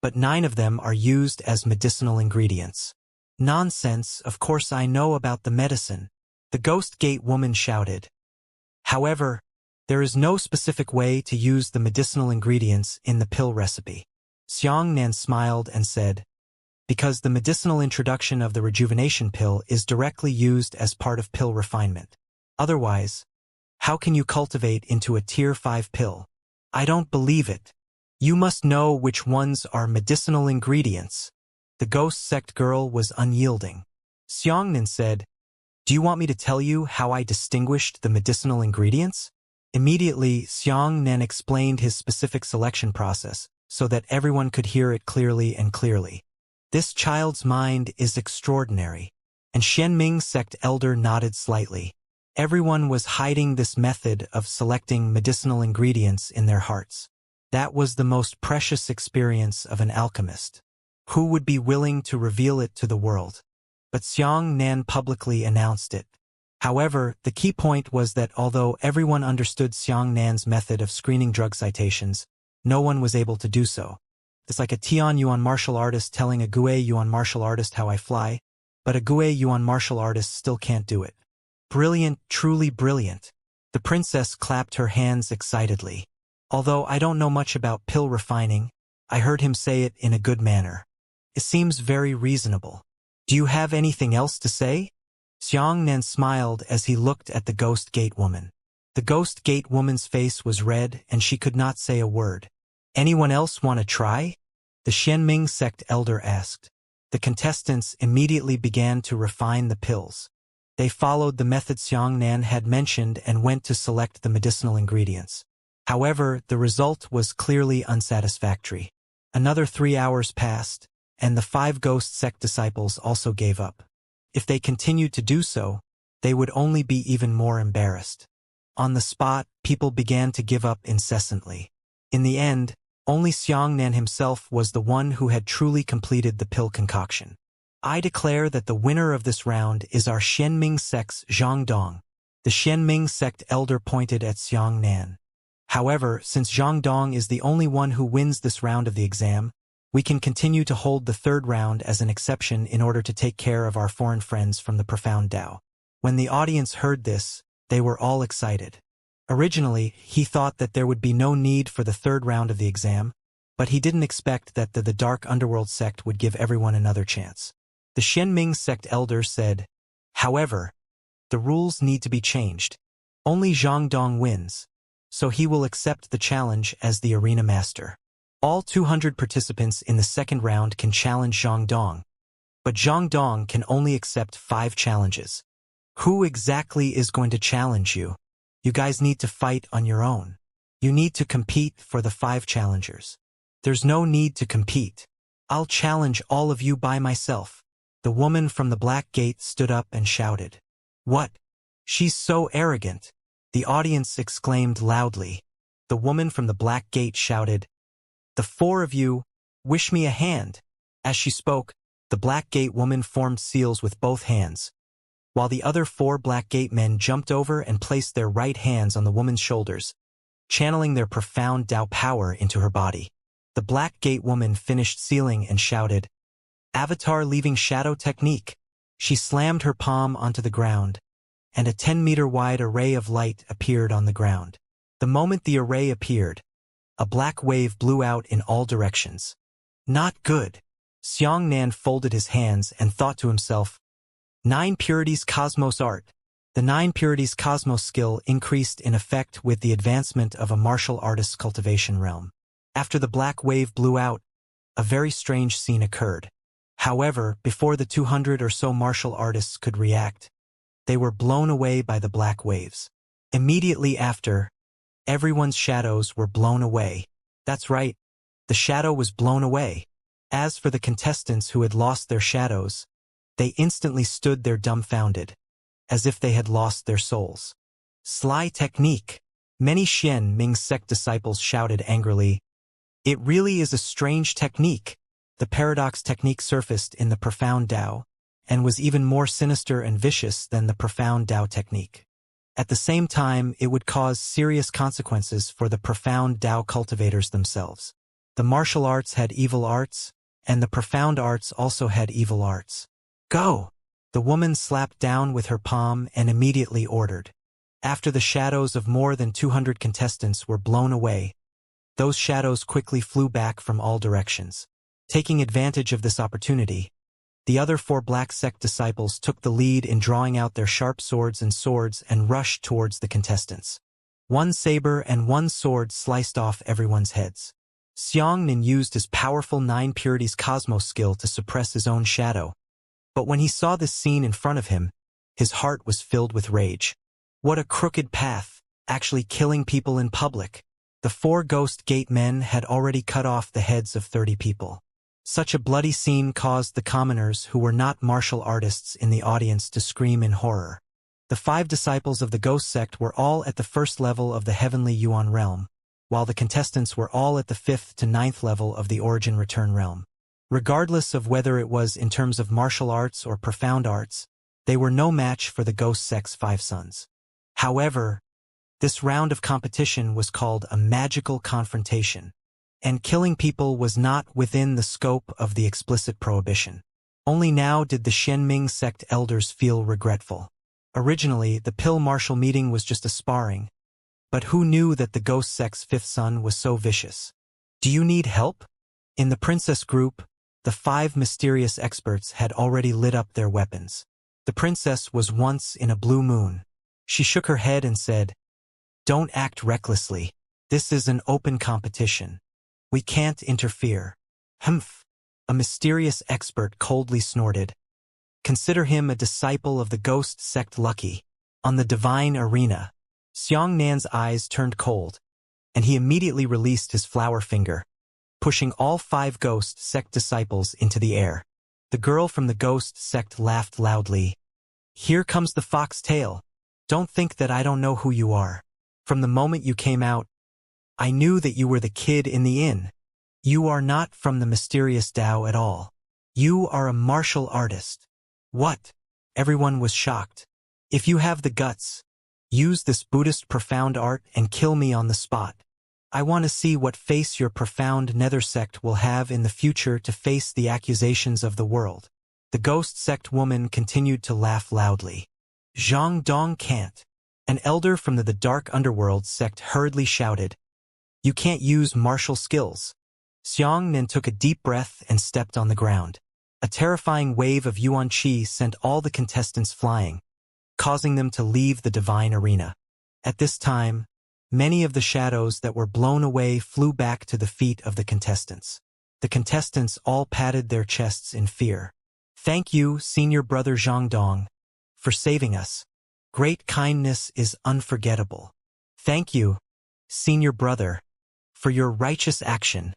but 9 of them are used as medicinal ingredients." "Nonsense, of course I know about the medicine," the ghost gate woman shouted. "However, there is no specific way to use the medicinal ingredients in the pill recipe." Xianxia smiled and said, because the medicinal introduction of the rejuvenation pill is directly used as part of pill refinement. Otherwise, how can you cultivate into a Tier 5 pill? I don't believe it. You must know which ones are medicinal ingredients. The ghost sect girl was unyielding. Xianxia said, "Do you want me to tell you how I distinguished the medicinal ingredients?" Immediately, Xianxia explained his specific selection process, so that everyone could hear it clearly and clearly. This child's mind is extraordinary. And Xianming sect elder nodded slightly. Everyone was hiding this method of selecting medicinal ingredients in their hearts. That was the most precious experience of an alchemist. Who would be willing to reveal it to the world? But Xianxia publicly announced it. However, the key point was that although everyone understood Xianxia's method of screening drug citations, no one was able to do so. It's like a Tian Yuan martial artist telling a Gue Yuan martial artist how I fly, but a Gue Yuan martial artist still can't do it. Brilliant, truly brilliant. The princess clapped her hands excitedly. Although I don't know much about pill refining, I heard him say it in a good manner. It seems very reasonable. Do you have anything else to say? Xianxia smiled as he looked at the ghost gate woman. The ghost gate woman's face was red and she could not say a word. Anyone else want to try? The Xianming sect elder asked. The contestants immediately began to refine the pills. They followed the method Xianxia had mentioned and went to select the medicinal ingredients. However, the result was clearly unsatisfactory. Another 3 hours passed, and the 5 ghost sect disciples also gave up. If they continued to do so, they would only be even more embarrassed. On the spot, people began to give up incessantly. In the end, only Xianxia himself was the one who had truly completed the pill concoction. I declare that the winner of this round is our Xianming sect's Zhang Dong. The Xianming sect elder pointed at Xianxia. However, since Zhang Dong is the only one who wins this round of the exam, we can continue to hold the 3rd round as an exception in order to take care of our foreign friends from the profound Tao. When the audience heard this, they were all excited. Originally, he thought that there would be no need for the 3rd round of the exam, but he didn't expect that the Dark Underworld sect would give everyone another chance. The Xianming sect elder said, "However, the rules need to be changed. Only Zhang Dong wins, so he will accept the challenge as the arena master. All 200 participants in the 2nd round can challenge Zhang Dong, but Zhang Dong can only accept 5 challenges. Who exactly is going to challenge you? You guys need to fight on your own. You need to compete for the 5 challengers. There's no need to compete. I'll challenge all of you by myself." The woman from the Black Gate stood up and shouted. "What? She's so arrogant!" The audience exclaimed loudly. The woman from the Black Gate shouted, "The 4 of you, wish me a hand." As she spoke, the Black Gate woman formed seals with both hands, while the other 4 Black Gate men jumped over and placed their right hands on the woman's shoulders, channeling their profound Tao power into her body. The Black Gate woman finished sealing and shouted, "Avatar leaving shadow technique." She slammed her palm onto the ground, and a 10-meter-wide array of light appeared on the ground. The moment the array appeared, a black wave blew out in all directions. Not good. Xianxia folded his hands and thought to himself, 9 Purities Cosmos Art. The 9 Purities Cosmos skill increased in effect with the advancement of a martial artist's cultivation realm. After the black wave blew out, a very strange scene occurred. However, before the 200 or so martial artists could react, they were blown away by the black waves. Immediately after, everyone's shadows were blown away. That's right, the shadow was blown away. As for the contestants who had lost their shadows, they instantly stood there dumbfounded, as if they had lost their souls. Sly technique! Many Xianming sect disciples shouted angrily. It really is a strange technique. The paradox technique surfaced in the profound Tao, and was even more sinister and vicious than the profound Tao technique. At the same time, it would cause serious consequences for the profound Tao cultivators themselves. The martial arts had evil arts, and the profound arts also had evil arts. Go! The woman slapped down with her palm and immediately ordered. After the shadows of more than 200 contestants were blown away, those shadows quickly flew back from all directions. Taking advantage of this opportunity, the other 4 black sect disciples took the lead in drawing out their sharp swords and rushed towards the contestants. 1 saber and 1 sword sliced off everyone's heads. Xianxia used his powerful 9 purities cosmos skill to suppress his own shadow. But when he saw this scene in front of him, his heart was filled with rage. What a crooked path, actually killing people in public. The 4 ghost gate men had already cut off the heads of 30 people. Such a bloody scene caused the commoners who were not martial artists in the audience to scream in horror. The 5 disciples of the ghost sect were all at the 1st level of the heavenly Yuan realm, while the contestants were all at the 5th to 9th level of the origin return realm. Regardless of whether it was in terms of martial arts or profound arts, they were no match for the ghost sect's 5 sons. However, this round of competition was called a magical confrontation, and killing people was not within the scope of the explicit prohibition. Only now did the Shenming sect elders feel regretful. Originally, the Pill Martial meeting was just a sparring, but who knew that the ghost sect's 5th son was so vicious? Do you need help? In the princess group, the 5 mysterious experts had already lit up their weapons. The princess was once in a blue moon. She shook her head and said, "Don't act recklessly. This is an open competition. We can't interfere." Humph! A mysterious expert coldly snorted. "Consider him a disciple of the ghost sect Lucky. On the divine arena." Xianxia's eyes turned cold, and he immediately released his flower finger, pushing all 5 ghost sect disciples into the air. The girl from the ghost sect laughed loudly. "Here comes the fox tail. Don't think that I don't know who you are. From the moment you came out, I knew that you were the kid in the inn. You are not from the mysterious Tao at all. You are a martial artist." "What?" Everyone was shocked. "If you have the guts, use this Buddhist profound art and kill me on the spot. I want to see what face your profound nether sect will have in the future to face the accusations of the world." The ghost sect woman continued to laugh loudly. "Zhang Dong can't." An elder from the dark underworld sect hurriedly shouted, "You can't use martial skills." Xianxia took a deep breath and stepped on the ground. A terrifying wave of Yuan Qi sent all the contestants flying, causing them to leave the divine arena. At this time, many of the shadows that were blown away flew back to the feet of the contestants. The contestants all patted their chests in fear. "Thank you, senior brother Zhangdong, for saving us. Great kindness is unforgettable. Thank you, senior brother, for your righteous action."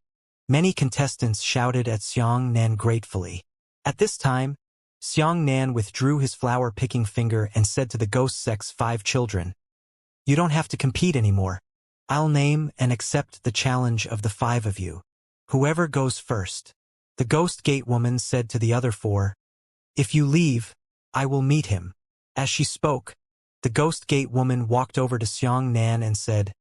Many contestants shouted at Xianxia gratefully. At this time, Xianxia withdrew his flower-picking finger and said to the ghost sect's 5 children, "You don't have to compete anymore. I'll name and accept the challenge of the 5 of you. Whoever goes first." The ghost gate woman said to the other 4, "If you leave, I will meet him." As she spoke, the ghost gate woman walked over to Xianxia and said,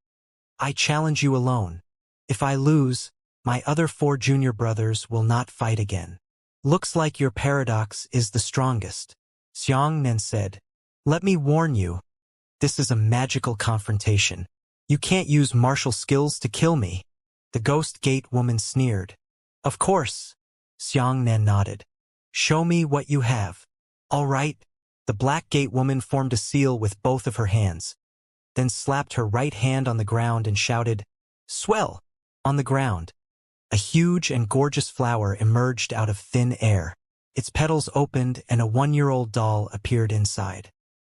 "I challenge you alone. If I lose, my other 4 junior brothers will not fight again." "Looks like your paradox is the strongest," Xianxia said. "Let me warn you. This is a magical confrontation. You can't use martial skills to kill me." The ghost gate woman sneered. "Of course," Xianxia nodded. "Show me what you have." "All right." The black gate woman formed a seal with both of her hands, then slapped her right hand on the ground and shouted, "Swell!" On the ground, a huge and gorgeous flower emerged out of thin air. Its petals opened and a 1-year-old doll appeared inside.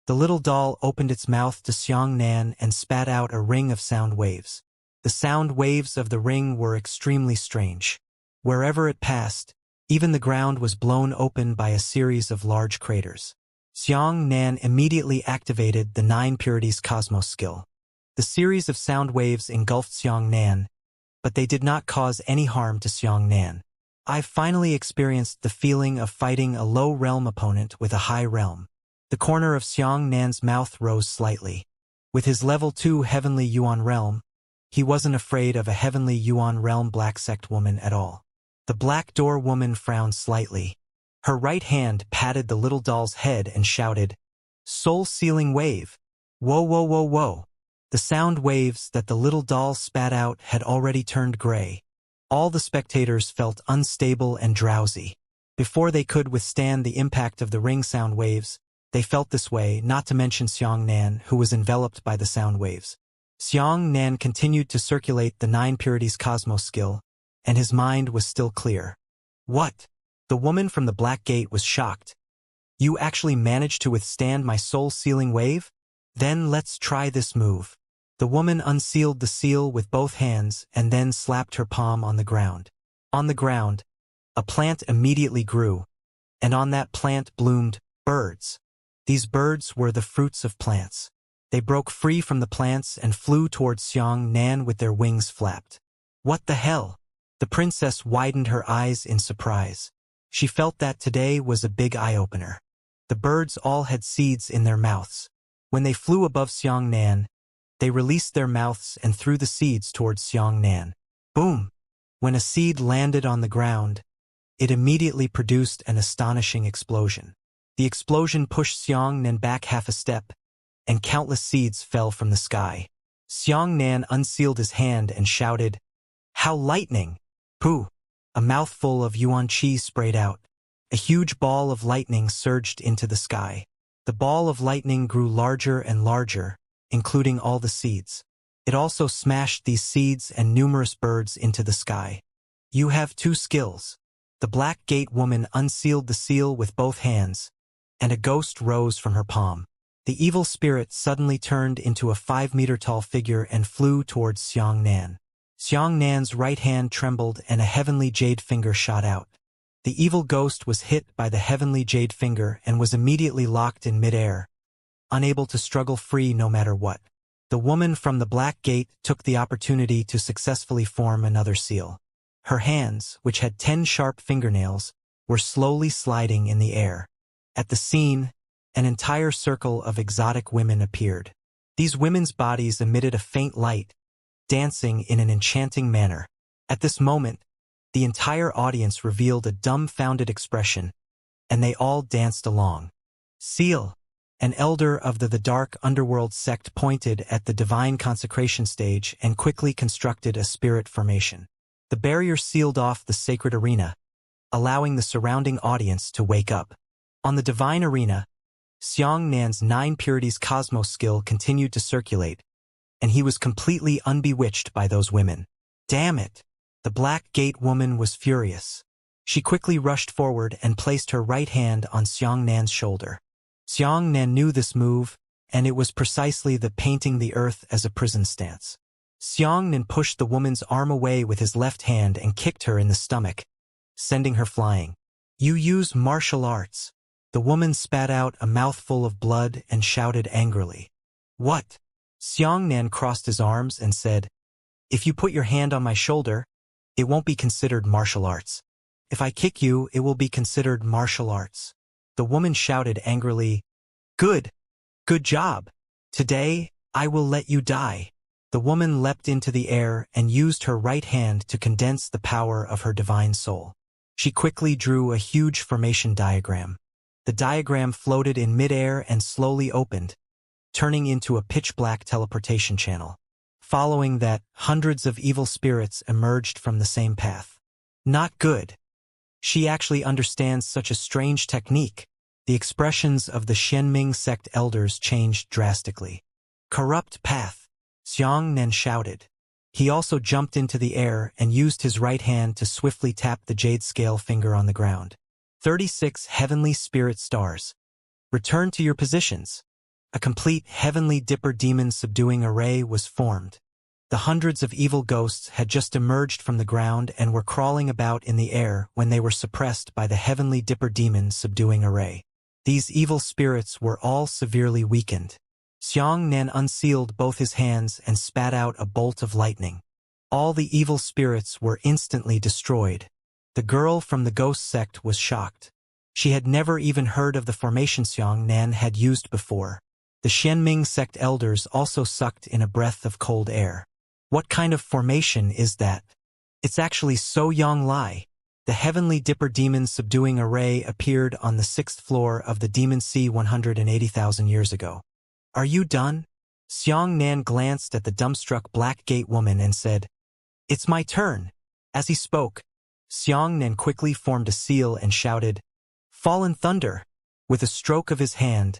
The little doll opened its mouth to Xianxia and spat out a ring of sound waves. The sound waves of the ring were extremely strange. Wherever it passed, even the ground was blown open by a series of large craters. Xianxia immediately activated the 9 purities cosmos skill. The series of sound waves engulfed Xianxia, but they did not cause any harm to Xianxia. "I've finally experienced the feeling of fighting a low realm opponent with a high realm." The corner of Xianxia's mouth rose slightly. With his level 2 heavenly Yuan realm, he wasn't afraid of a heavenly Yuan realm black sect woman at all. The black door woman frowned slightly. Her right hand patted the little doll's head and shouted, "Soul-sealing wave! Whoa, whoa, whoa, whoa!" The sound waves that the little doll spat out had already turned gray. All the spectators felt unstable and drowsy. Before they could withstand the impact of the ring sound waves, they felt this way, not to mention Xiang Nan, who was enveloped by the sound waves. Xiang Nan continued to circulate the 9 purities cosmos skill, and his mind was still clear. What? The woman from the Black Gate was shocked. You actually managed to withstand my soul-sealing wave? Then let's try this move. The woman unsealed the seal with both hands and then slapped her palm on the ground. On the ground, a plant immediately grew, and on that plant bloomed birds. These birds were the fruits of plants. They broke free from the plants and flew towards Xiang Nan with their wings flapped. What the hell? The princess widened her eyes in surprise. She felt that today was a big eye-opener. The birds all had seeds in their mouths. When they flew above Xiang Nan, they released their mouths and threw the seeds towards Xiang Nan. Boom! When a seed landed on the ground, it immediately produced an astonishing explosion. The explosion pushed Xiang Nan back half a step, and countless seeds fell from the sky. Xiang Nan unsealed his hand and shouted, "How lightning!" Pooh! A mouthful of yuan qi sprayed out. A huge ball of lightning surged into the sky. The ball of lightning grew larger and larger, including all the seeds. It also smashed these seeds and numerous birds into the sky. You have 2 skills. The Black Gate woman unsealed the seal with both hands, and a ghost rose from her palm. The evil spirit suddenly turned into a 5-meter-tall figure and flew towards Xiang Nan. Xiang Nan's right hand trembled and a heavenly jade finger shot out. The evil ghost was hit by the heavenly jade finger and was immediately locked in midair, unable to struggle free no matter what. The woman from the Black Gate took the opportunity to successfully form another seal. Her hands, which had 10 sharp fingernails, were slowly sliding in the air. At the scene, an entire circle of exotic women appeared. These women's bodies emitted a faint light, dancing in an enchanting manner. At this moment, the entire audience revealed a dumbfounded expression, and they all danced along. Seal, an elder of the dark underworld sect, pointed at the divine consecration stage and quickly constructed a spirit formation. The barrier sealed off the sacred arena, allowing the surrounding audience to wake up. On the divine arena, Xiang Nan's 9 purities cosmos skill continued to circulate, and he was completely unbewitched by those women. Damn it! The Black Gate woman was furious. She quickly rushed forward and placed her right hand on Xiang Nan's shoulder. Xiang Nan knew this move, and it was precisely the painting the earth as a prison stance. Xiang Nan pushed the woman's arm away with his left hand and kicked her in the stomach, sending her flying. You use martial arts. The woman spat out a mouthful of blood and shouted angrily. What? Xiang Nan crossed his arms and said, If you put your hand on my shoulder, it won't be considered martial arts. If I kick you, it will be considered martial arts. The woman shouted angrily, Good! Good job! Today, I will let you die. The woman leapt into the air and used her right hand to condense the power of her divine soul. She quickly drew a huge formation diagram. The diagram floated in midair and slowly opened, turning into a pitch-black teleportation channel. Following that, hundreds of evil spirits emerged from the same path. Not good. She actually understands such a strange technique. The expressions of the Xianming sect elders changed drastically. Corrupt path, Xiang Nan shouted. He also jumped into the air and used his right hand to swiftly tap the jade scale finger on the ground. 36 heavenly spirit stars. Return to your positions. A complete heavenly dipper demon subduing array was formed. The hundreds of evil ghosts had just emerged from the ground and were crawling about in the air when they were suppressed by the heavenly dipper demon subduing array. These evil spirits were all severely weakened. Xiang Nan unsealed both his hands and spat out a bolt of lightning. All the evil spirits were instantly destroyed. The girl from the ghost sect was shocked. She had never even heard of the formation Xiang Nan had used before. The Xianming sect elders also sucked in a breath of cold air. What kind of formation is that? It's actually So Yang Lai. The heavenly dipper demon subduing array appeared on the 6th floor of the Demon Sea 180,000 years ago. Are you done? Xiang Nan glanced at the dumbstruck Black Gate woman and said, It's my turn. As he spoke, Xianxia quickly formed a seal and shouted, "Fallen thunder!" With a stroke of his hand,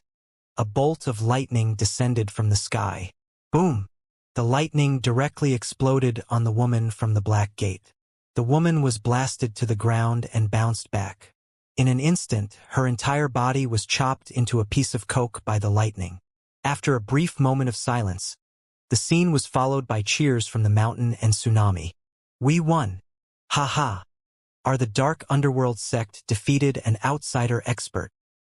a bolt of lightning descended from the sky. Boom! The lightning directly exploded on the woman from the black gate. The woman was blasted to the ground and bounced back. In an instant, her entire body was chopped into a piece of coke by the lightning. After a brief moment of silence, the scene was followed by cheers from the mountain and tsunami. "We won! Ha ha! Are the Dark Underworld sect defeated an outsider expert?"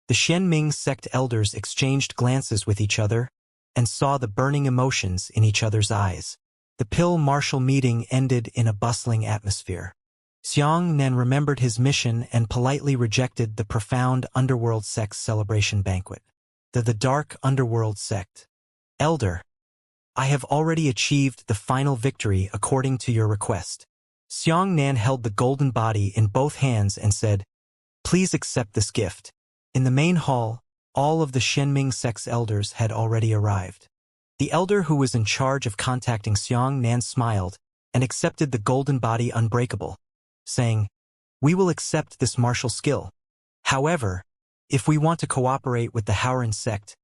The Shenming sect elders exchanged glances with each other and saw the burning emotions in each other's eyes. The Pill Marshal meeting ended in a bustling atmosphere. Xianxia remembered his mission and politely rejected the profound Underworld sect's celebration banquet. The Dark Underworld sect. "Elder, I have already achieved the final victory according to your request." Xianxia held the golden body in both hands and said, "Please accept this gift." In the main hall, all of the Shenming sect's elders had already arrived. The elder who was in charge of contacting Xianxia smiled and accepted the golden body unbreakable, saying, "We will accept this martial skill. However, if we want to cooperate with the Howren sect,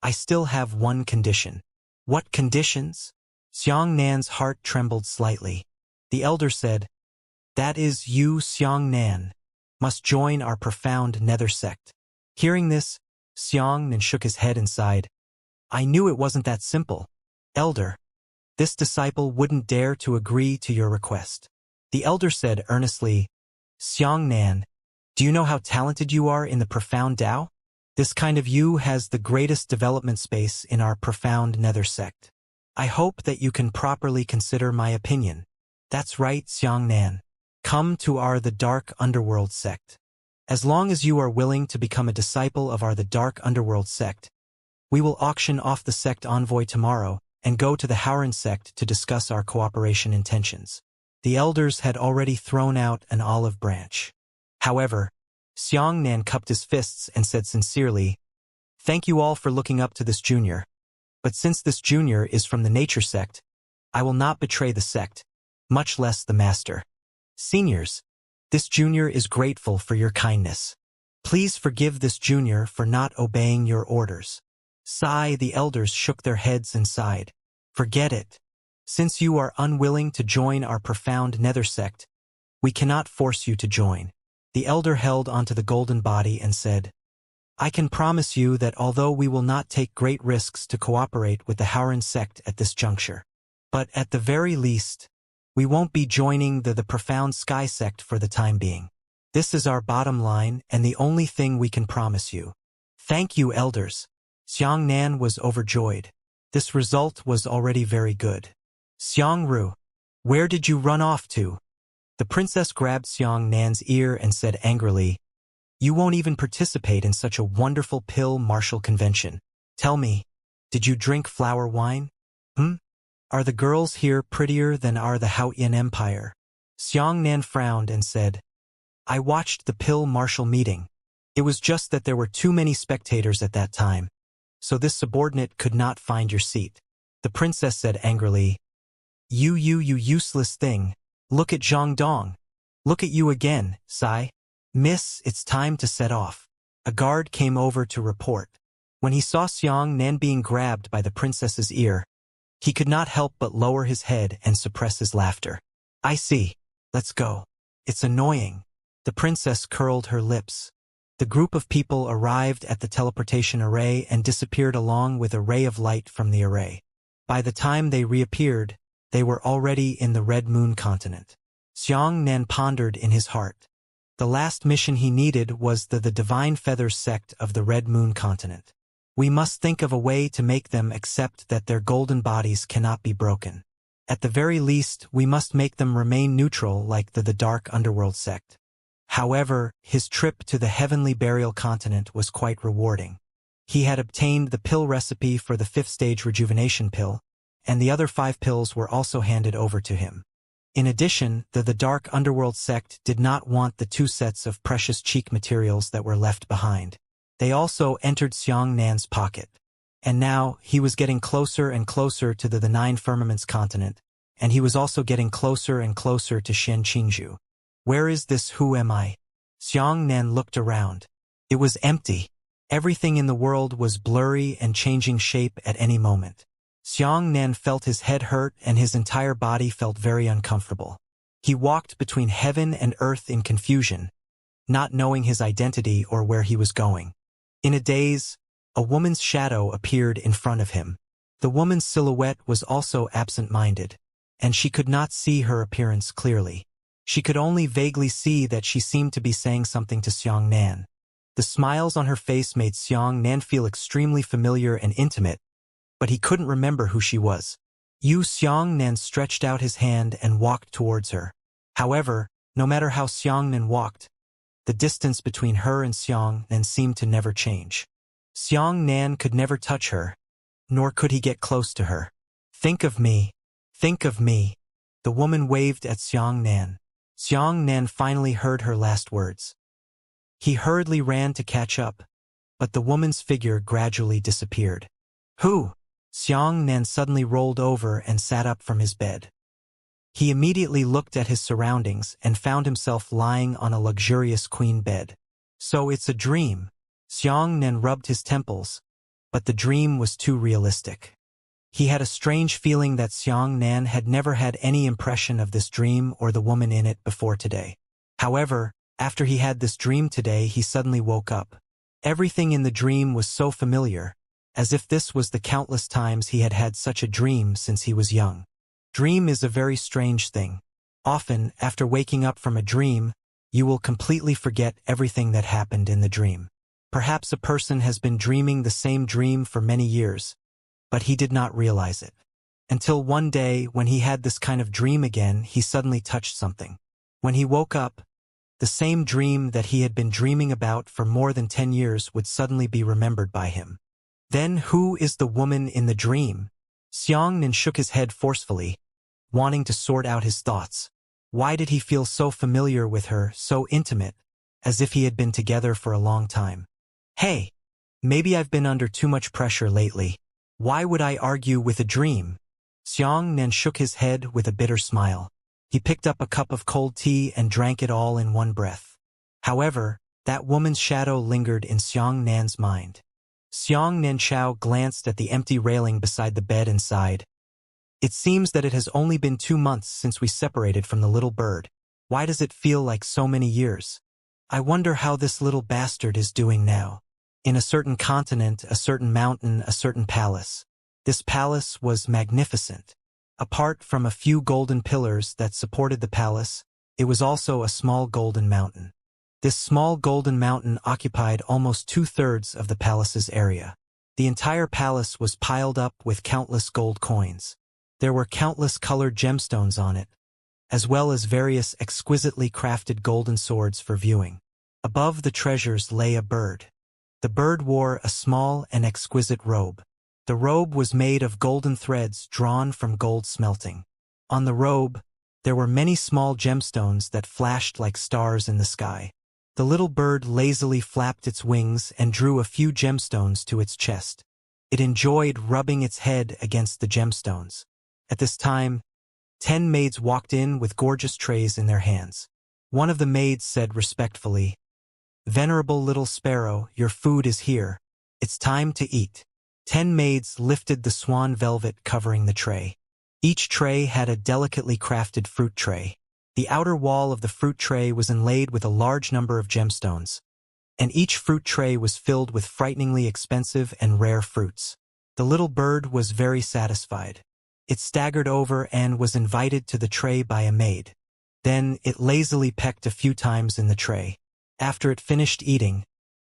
I still have one condition." "What conditions?" Xianxia's heart trembled slightly. The elder said, "That is, you, Xianxia, must join our profound nether sect." Hearing this, Xianxia shook his head and sighed. "I knew it wasn't that simple. Elder, this disciple wouldn't dare to agree to your request." The elder said earnestly, "Xianxia, do you know how talented you are in the profound Tao? This kind of you has the greatest development space in our profound nether sect. I hope that you can properly consider my opinion." "That's right, Xianxia. Come to our the Dark Underworld sect. As long as you are willing to become a disciple of our the Dark Underworld sect, we will auction off the sect envoy tomorrow and go to the Howren sect to discuss our cooperation intentions." The elders had already thrown out an olive branch. However, Xianxia cupped his fists and said sincerely, "Thank you all for looking up to this junior. But since this junior is from the nature sect, I will not betray the sect, much less the master. Seniors, this junior is grateful for your kindness. Please forgive this junior for not obeying your orders." The elders shook their heads and sighed. "Forget it. Since you are unwilling to join our profound nether sect, we cannot force you to join." The elder held onto the golden body and said, "I can promise you that although we will not take great risks to cooperate with the Howren sect at this juncture, but at the very least, we won't be joining the profound sky sect for the time being. This is our bottom line and the only thing we can promise you." "Thank you, elders." Xianxia was overjoyed. This result was already very good. "Xiangru, where did you run off to?" The princess grabbed Xianxia's ear and said angrily, "You won't even participate in such a wonderful pill martial convention. Tell me, did you drink flower wine? Are the girls here prettier than are the Haotian Empire?" Xianxia frowned and said, "I watched the pill martial meeting. It was just that there were too many spectators at that time, so this subordinate could not find your seat." The princess said angrily, You useless thing. Look at Zhang Dong. Look at you again, Sai. Miss, it's time to set off." A guard came over to report. When he saw Xianxia being grabbed by the princess's ear, he could not help but lower his head and suppress his laughter. "I see. Let's go. It's annoying." The princess curled her lips. The group of people arrived at the teleportation array and disappeared along with a ray of light from the array. By the time they reappeared, they were already in the Red Moon continent. Xianxia pondered in his heart. The last mission he needed was the Divine Feathers sect of the Red Moon continent. We must think of a way to make them accept that their golden bodies cannot be broken. At the very least, we must make them remain neutral like the Dark Underworld sect. However, his trip to the Heavenly Burial continent was quite rewarding. He had obtained the pill recipe for the 5th stage rejuvenation pill, and the other 5 pills were also handed over to him. In addition, the Dark Underworld sect did not want the 2 sets of precious cheek materials that were left behind. They also entered Xianxia's pocket. And now, he was getting closer and closer to the 9 Firmaments continent, and he was also getting closer and closer to Xianxia. Where is this? Who am I? Xiangnan looked around. It was empty. Everything in the world was blurry and changing shape at any moment. Xiangnan felt his head hurt and his entire body felt very uncomfortable. He walked between heaven and earth in confusion, not knowing his identity or where he was going. In a daze, a woman's shadow appeared in front of him. The woman's silhouette was also absent-minded, and she could not see her appearance clearly. She could only vaguely see that she seemed to be saying something to Xiangnan. The smiles on her face made Xiangnan feel extremely familiar and intimate, but he couldn't remember who she was. Xiangnan stretched out his hand and walked towards her. However, no matter how Xiangnan walked, the distance between her and Xiangnan seemed to never change. Xiangnan could never touch her, nor could he get close to her. Think of me. Think of me. The woman waved at Xiangnan. Xiangnan finally heard her last words. He hurriedly ran to catch up, but the woman's figure gradually disappeared. Who? Xiangnan suddenly rolled over and sat up from his bed. He immediately looked at his surroundings and found himself lying on a luxurious queen bed. So it's a dream. Xiangnan rubbed his temples, but the dream was too realistic. He had a strange feeling that Xiangnan had never had any impression of this dream or the woman in it before today. However, after he had this dream today, he suddenly woke up. Everything in the dream was so familiar, as if this was the countless times he had had such a dream since he was young. Dream is a very strange thing. Often, after waking up from a dream, you will completely forget everything that happened in the dream. Perhaps a person has been dreaming the same dream for many years, but he did not realize it. Until one day, when he had this kind of dream again, he suddenly touched something. When he woke up, the same dream that he had been dreaming about for more than 10 years would suddenly be remembered by him. Then who is the woman in the dream? Xiangnan shook his head forcefully, wanting to sort out his thoughts. Why did he feel so familiar with her, so intimate, as if he had been together for a long time? Hey, maybe I've been under too much pressure lately. Why would I argue with a dream? Xiangnan shook his head with a bitter smile. He picked up a cup of cold tea and drank it all in one breath. However, that woman's shadow lingered in Xiangnan's mind. Xiangnan Chao glanced at the empty railing beside the bed and sighed. It seems that it has only been 2 months since we separated from the little bird. Why does it feel like so many years? I wonder how this little bastard is doing now. In a certain continent, a certain mountain, a certain palace. This palace was magnificent. Apart from a few golden pillars that supported the palace, it was also a small golden mountain. This small golden mountain occupied almost 2/3 of the palace's area. The entire palace was piled up with countless gold coins. There were countless colored gemstones on it, as well as various exquisitely crafted golden swords for viewing. Above the treasures lay a bird. The bird wore a small and exquisite robe. The robe was made of golden threads drawn from gold smelting. On the robe, there were many small gemstones that flashed like stars in the sky. The little bird lazily flapped its wings and drew a few gemstones to its chest. It enjoyed rubbing its head against the gemstones. At this time, 10 maids walked in with gorgeous trays in their hands. One of the maids said respectfully, "Venerable little sparrow, your food is here. It's time to eat." 10 maids lifted the swan velvet covering the tray. Each tray had a delicately crafted fruit tray. The outer wall of the fruit tray was inlaid with a large number of gemstones, and each fruit tray was filled with frighteningly expensive and rare fruits. The little bird was very satisfied. It staggered over and was invited to the tray by a maid. Then it lazily pecked a few times in the tray. After it finished eating,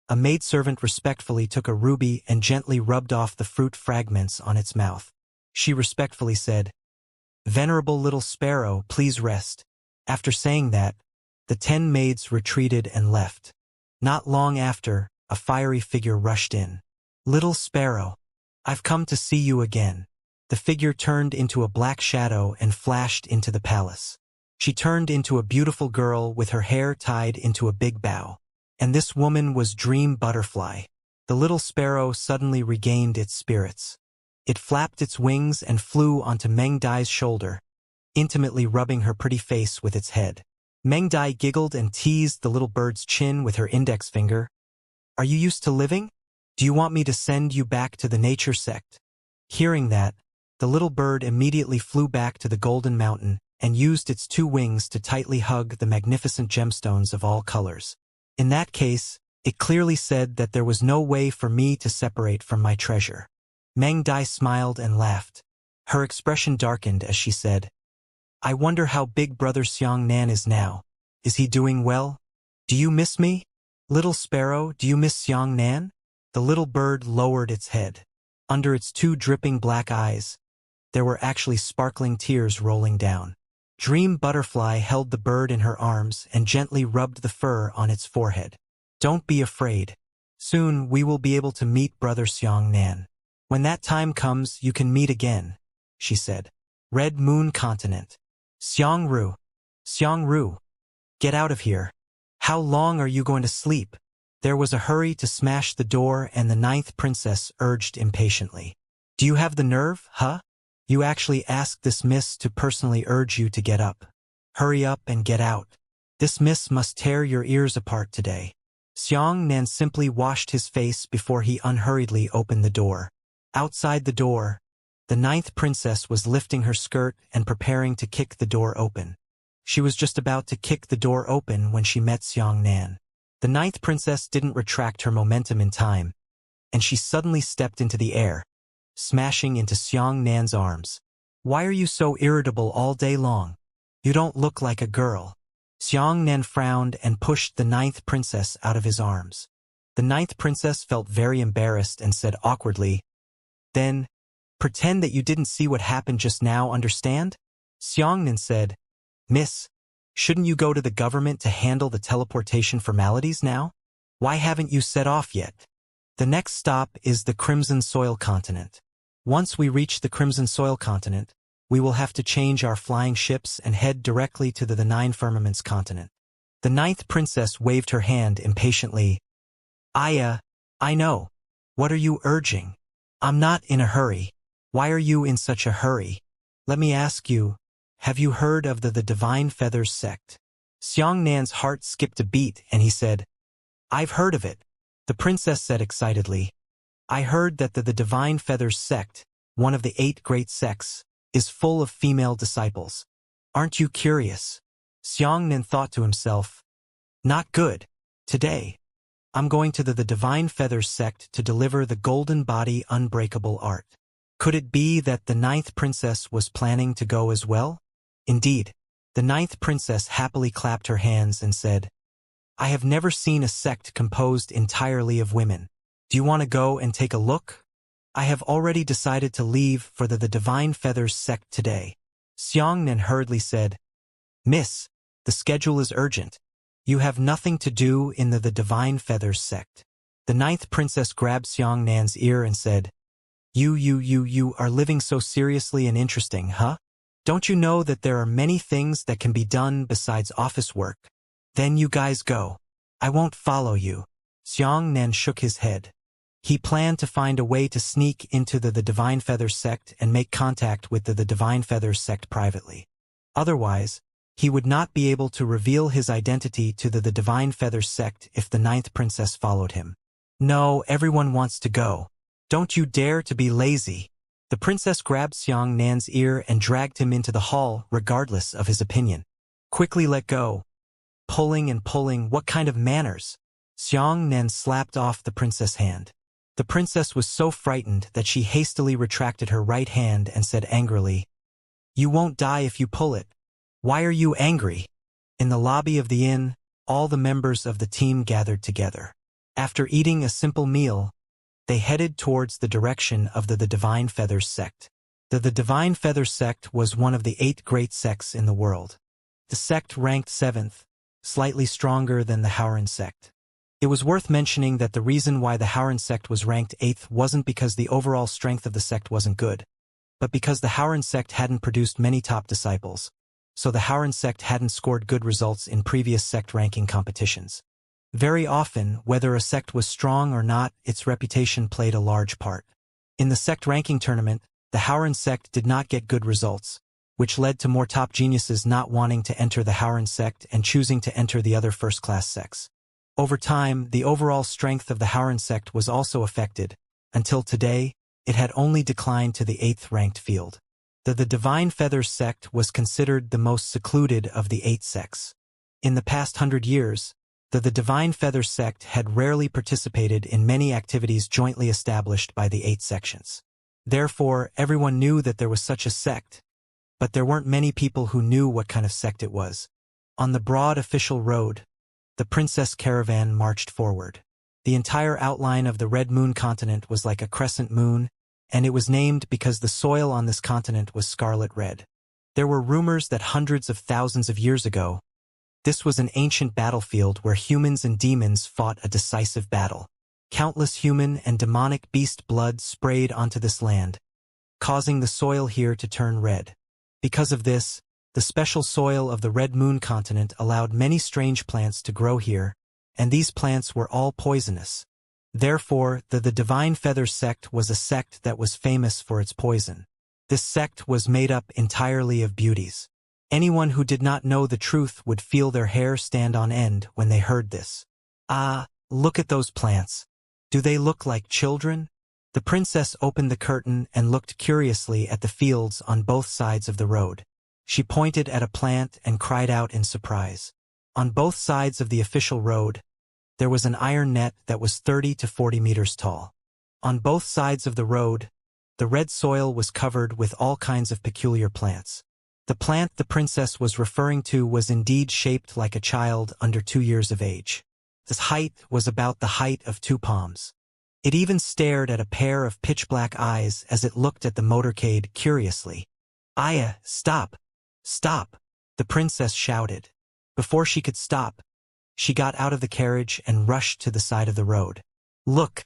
a maidservant respectfully took a ruby and gently rubbed off the fruit fragments on its mouth. She respectfully said, "Venerable little sparrow, please rest." After saying that, the 10 maids retreated and left. Not long after, a fiery figure rushed in. "Little sparrow, I've come to see you again." The figure turned into a black shadow and flashed into the palace. She turned into a beautiful girl with her hair tied into a big bow. And this woman was Dream Butterfly. The little sparrow suddenly regained its spirits. It flapped its wings and flew onto Meng Dai's shoulder. intimately rubbing her pretty face with its head. Meng Dai giggled and teased the little bird's chin with her index finger. Are you used to living? Do you want me to send you back to the nature sect? Hearing that, the little bird immediately flew back to the Golden Mountain and used its 2 wings to tightly hug the magnificent gemstones of all colors. In that case, it clearly said that there was no way for me to separate from my treasure. Meng Dai smiled and laughed. Her expression darkened as she said, I wonder how big brother Xiangnan is now. Is he doing well? Do you miss me? Little sparrow, do you miss Xiangnan? The little bird lowered its head. Under its 2 dripping black eyes, there were actually sparkling tears rolling down. Dream Butterfly held the bird in her arms and gently rubbed the fur on its forehead. Don't be afraid. Soon we will be able to meet brother Xiangnan. When that time comes, you can meet again, she said. Red Moon Continent. Xiangru. Xiangru. Get out of here. How long are you going to sleep? There was a hurry to smash the door and the 9th princess urged impatiently. Do you have the nerve, huh? You actually asked this miss to personally urge you to get up. Hurry up and get out. This miss must tear your ears apart today. Xiangnan simply washed his face before he unhurriedly opened the door. Outside the door, the 9th princess was lifting her skirt and preparing to kick the door open. She was just about to kick the door open when she met Xiangnan. The 9th princess didn't retract her momentum in time, and she suddenly stepped into the air, smashing into Xiangnan's arms. Why are you so irritable all day long? You don't look like a girl. Xiangnan frowned and pushed the 9th princess out of his arms. The 9th princess felt very embarrassed and said awkwardly, Then, pretend that you didn't see what happened just now, understand? Xiangnan said, Miss, shouldn't you go to the government to handle the teleportation formalities now? Why haven't you set off yet? The next stop is the Crimson Soil Continent. Once we reach the Crimson Soil Continent, we will have to change our flying ships and head directly to the 9 Firmaments Continent. The 9th princess waved her hand impatiently. I know. What are you urging? I'm not in a hurry. Why are you in such a hurry? Let me ask you, have you heard of the Divine Feathers sect? Xiangnan's heart skipped a beat and he said, I've heard of it. The princess said excitedly, I heard that the Divine Feathers sect, one of the 8 great sects, is full of female disciples. Aren't you curious? Xiangnan thought to himself, Not good. Today, I'm going to the Divine Feathers sect to deliver the Golden Body Unbreakable Art. Could it be that the 9th princess was planning to go as well? Indeed, the 9th princess happily clapped her hands and said, I have never seen a sect composed entirely of women. Do you want to go and take a look? I have already decided to leave for the Divine Feathers sect today. Xiangnan hurriedly said, Miss, the schedule is urgent. You have nothing to do in the Divine Feathers sect. The 9th princess grabbed Xiangnan's ear and said, You are living so seriously and interesting, huh? Don't you know that there are many things that can be done besides office work? Then you guys go. I won't follow you. Xiangnan shook his head. He planned to find a way to sneak into the Divine Feathers sect and make contact with the Divine Feathers sect privately. Otherwise, he would not be able to reveal his identity to the Divine Feathers sect if the 9th princess followed him. No, everyone wants to go. Don't you dare to be lazy. The princess grabbed Xiangnan's ear and dragged him into the hall regardless of his opinion. Quickly let go. Pulling and pulling, what kind of manners? Xiangnan slapped off the princess' hand. The princess was so frightened that she hastily retracted her right hand and said angrily, You won't die if you pull it. Why are you angry? In the lobby of the inn, all the members of the team gathered together. After eating a simple meal, they headed towards the direction of the Divine Feathers sect. The Divine Feathers sect was one of the 8 great sects in the world. The sect ranked 7th, slightly stronger than the Howran sect. It was worth mentioning that the reason why the Howran sect was ranked 8th wasn't because the overall strength of the sect wasn't good, but because the Howran sect hadn't produced many top disciples, so the Howran sect hadn't scored good results in previous sect ranking competitions. Very often, whether a sect was strong or not, its reputation played a large part. In the sect ranking tournament, the Howran sect did not get good results, which led to more top geniuses not wanting to enter the Howran sect and choosing to enter the other first-class sects. Over time, the overall strength of the Howran sect was also affected. Until today, it had only declined to the 8th-ranked field. The Divine Feathers sect was considered the most secluded of the 8 sects. In the past 100 years, the Divine Feathers sect had rarely participated in many activities jointly established by the 8 sections. Therefore, everyone knew that there was such a sect, but there weren't many people who knew what kind of sect it was. On the broad official road, the princess caravan marched forward. The entire outline of the Red Moon continent was like a crescent moon, and it was named because the soil on this continent was scarlet red. There were rumors that hundreds of thousands of years ago, this was an ancient battlefield where humans and demons fought a decisive battle. Countless human and demonic beast blood sprayed onto this land, causing the soil here to turn red. Because of this, the special soil of the Red Moon continent allowed many strange plants to grow here, and these plants were all poisonous. Therefore, the Divine Feathers sect was a sect that was famous for its poison. This sect was made up entirely of beauties. Anyone who did not know the truth would feel their hair stand on end when they heard this. Ah, look at those plants. Do they look like children? The princess opened the curtain and looked curiously at the fields on both sides of the road. She pointed at a plant and cried out in surprise. On both sides of the official road, there was an iron net that was 30 to 40 meters tall. On both sides of the road, the red soil was covered with all kinds of peculiar plants. The plant the princess was referring to was indeed shaped like a child under 2 years of age. Its height was about the height of 2 palms. It even stared at a pair of pitch-black eyes as it looked at the motorcade curiously. "Aya, stop! Stop!" the princess shouted. Before she could stop, she got out of the carriage and rushed to the side of the road. "Look!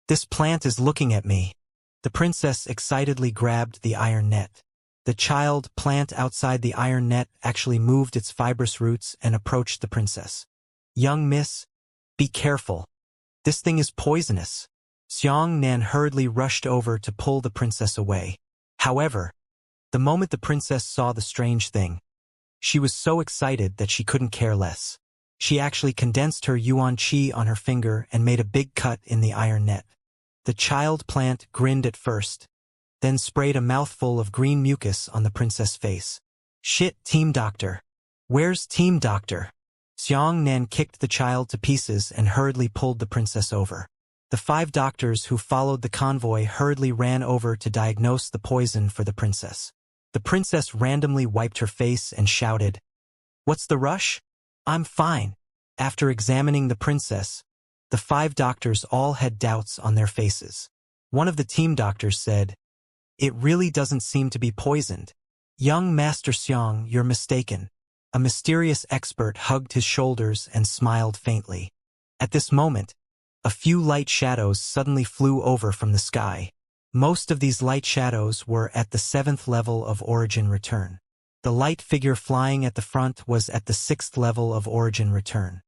This plant is looking at me!" The princess excitedly grabbed the iron net. The child plant outside the iron net actually moved its fibrous roots and approached the princess. "Young miss, be careful. This thing is poisonous." Xianxia hurriedly rushed over to pull the princess away. However, the moment the princess saw the strange thing, she was so excited that she couldn't care less. She actually condensed her yuan qi on her finger and made a big cut in the iron net. The child plant grinned at first, then sprayed a mouthful of green mucus on the princess' face. "Shit, Team Doctor. Where's Team Doctor?" Xianxia kicked the child to pieces and hurriedly pulled the princess over. The 5 doctors who followed the convoy hurriedly ran over to diagnose the poison for the princess. The princess randomly wiped her face and shouted, "What's the rush? I'm fine." After examining the princess, the 5 doctors all had doubts on their faces. One of the team doctors said, "It really doesn't seem to be poisoned." "Young Master Xiang, you're mistaken." A mysterious expert hugged his shoulders and smiled faintly. At this moment, a few light shadows suddenly flew over from the sky. Most of these light shadows were at the 7th level of origin return. The light figure flying at the front was at the 6th level of origin return.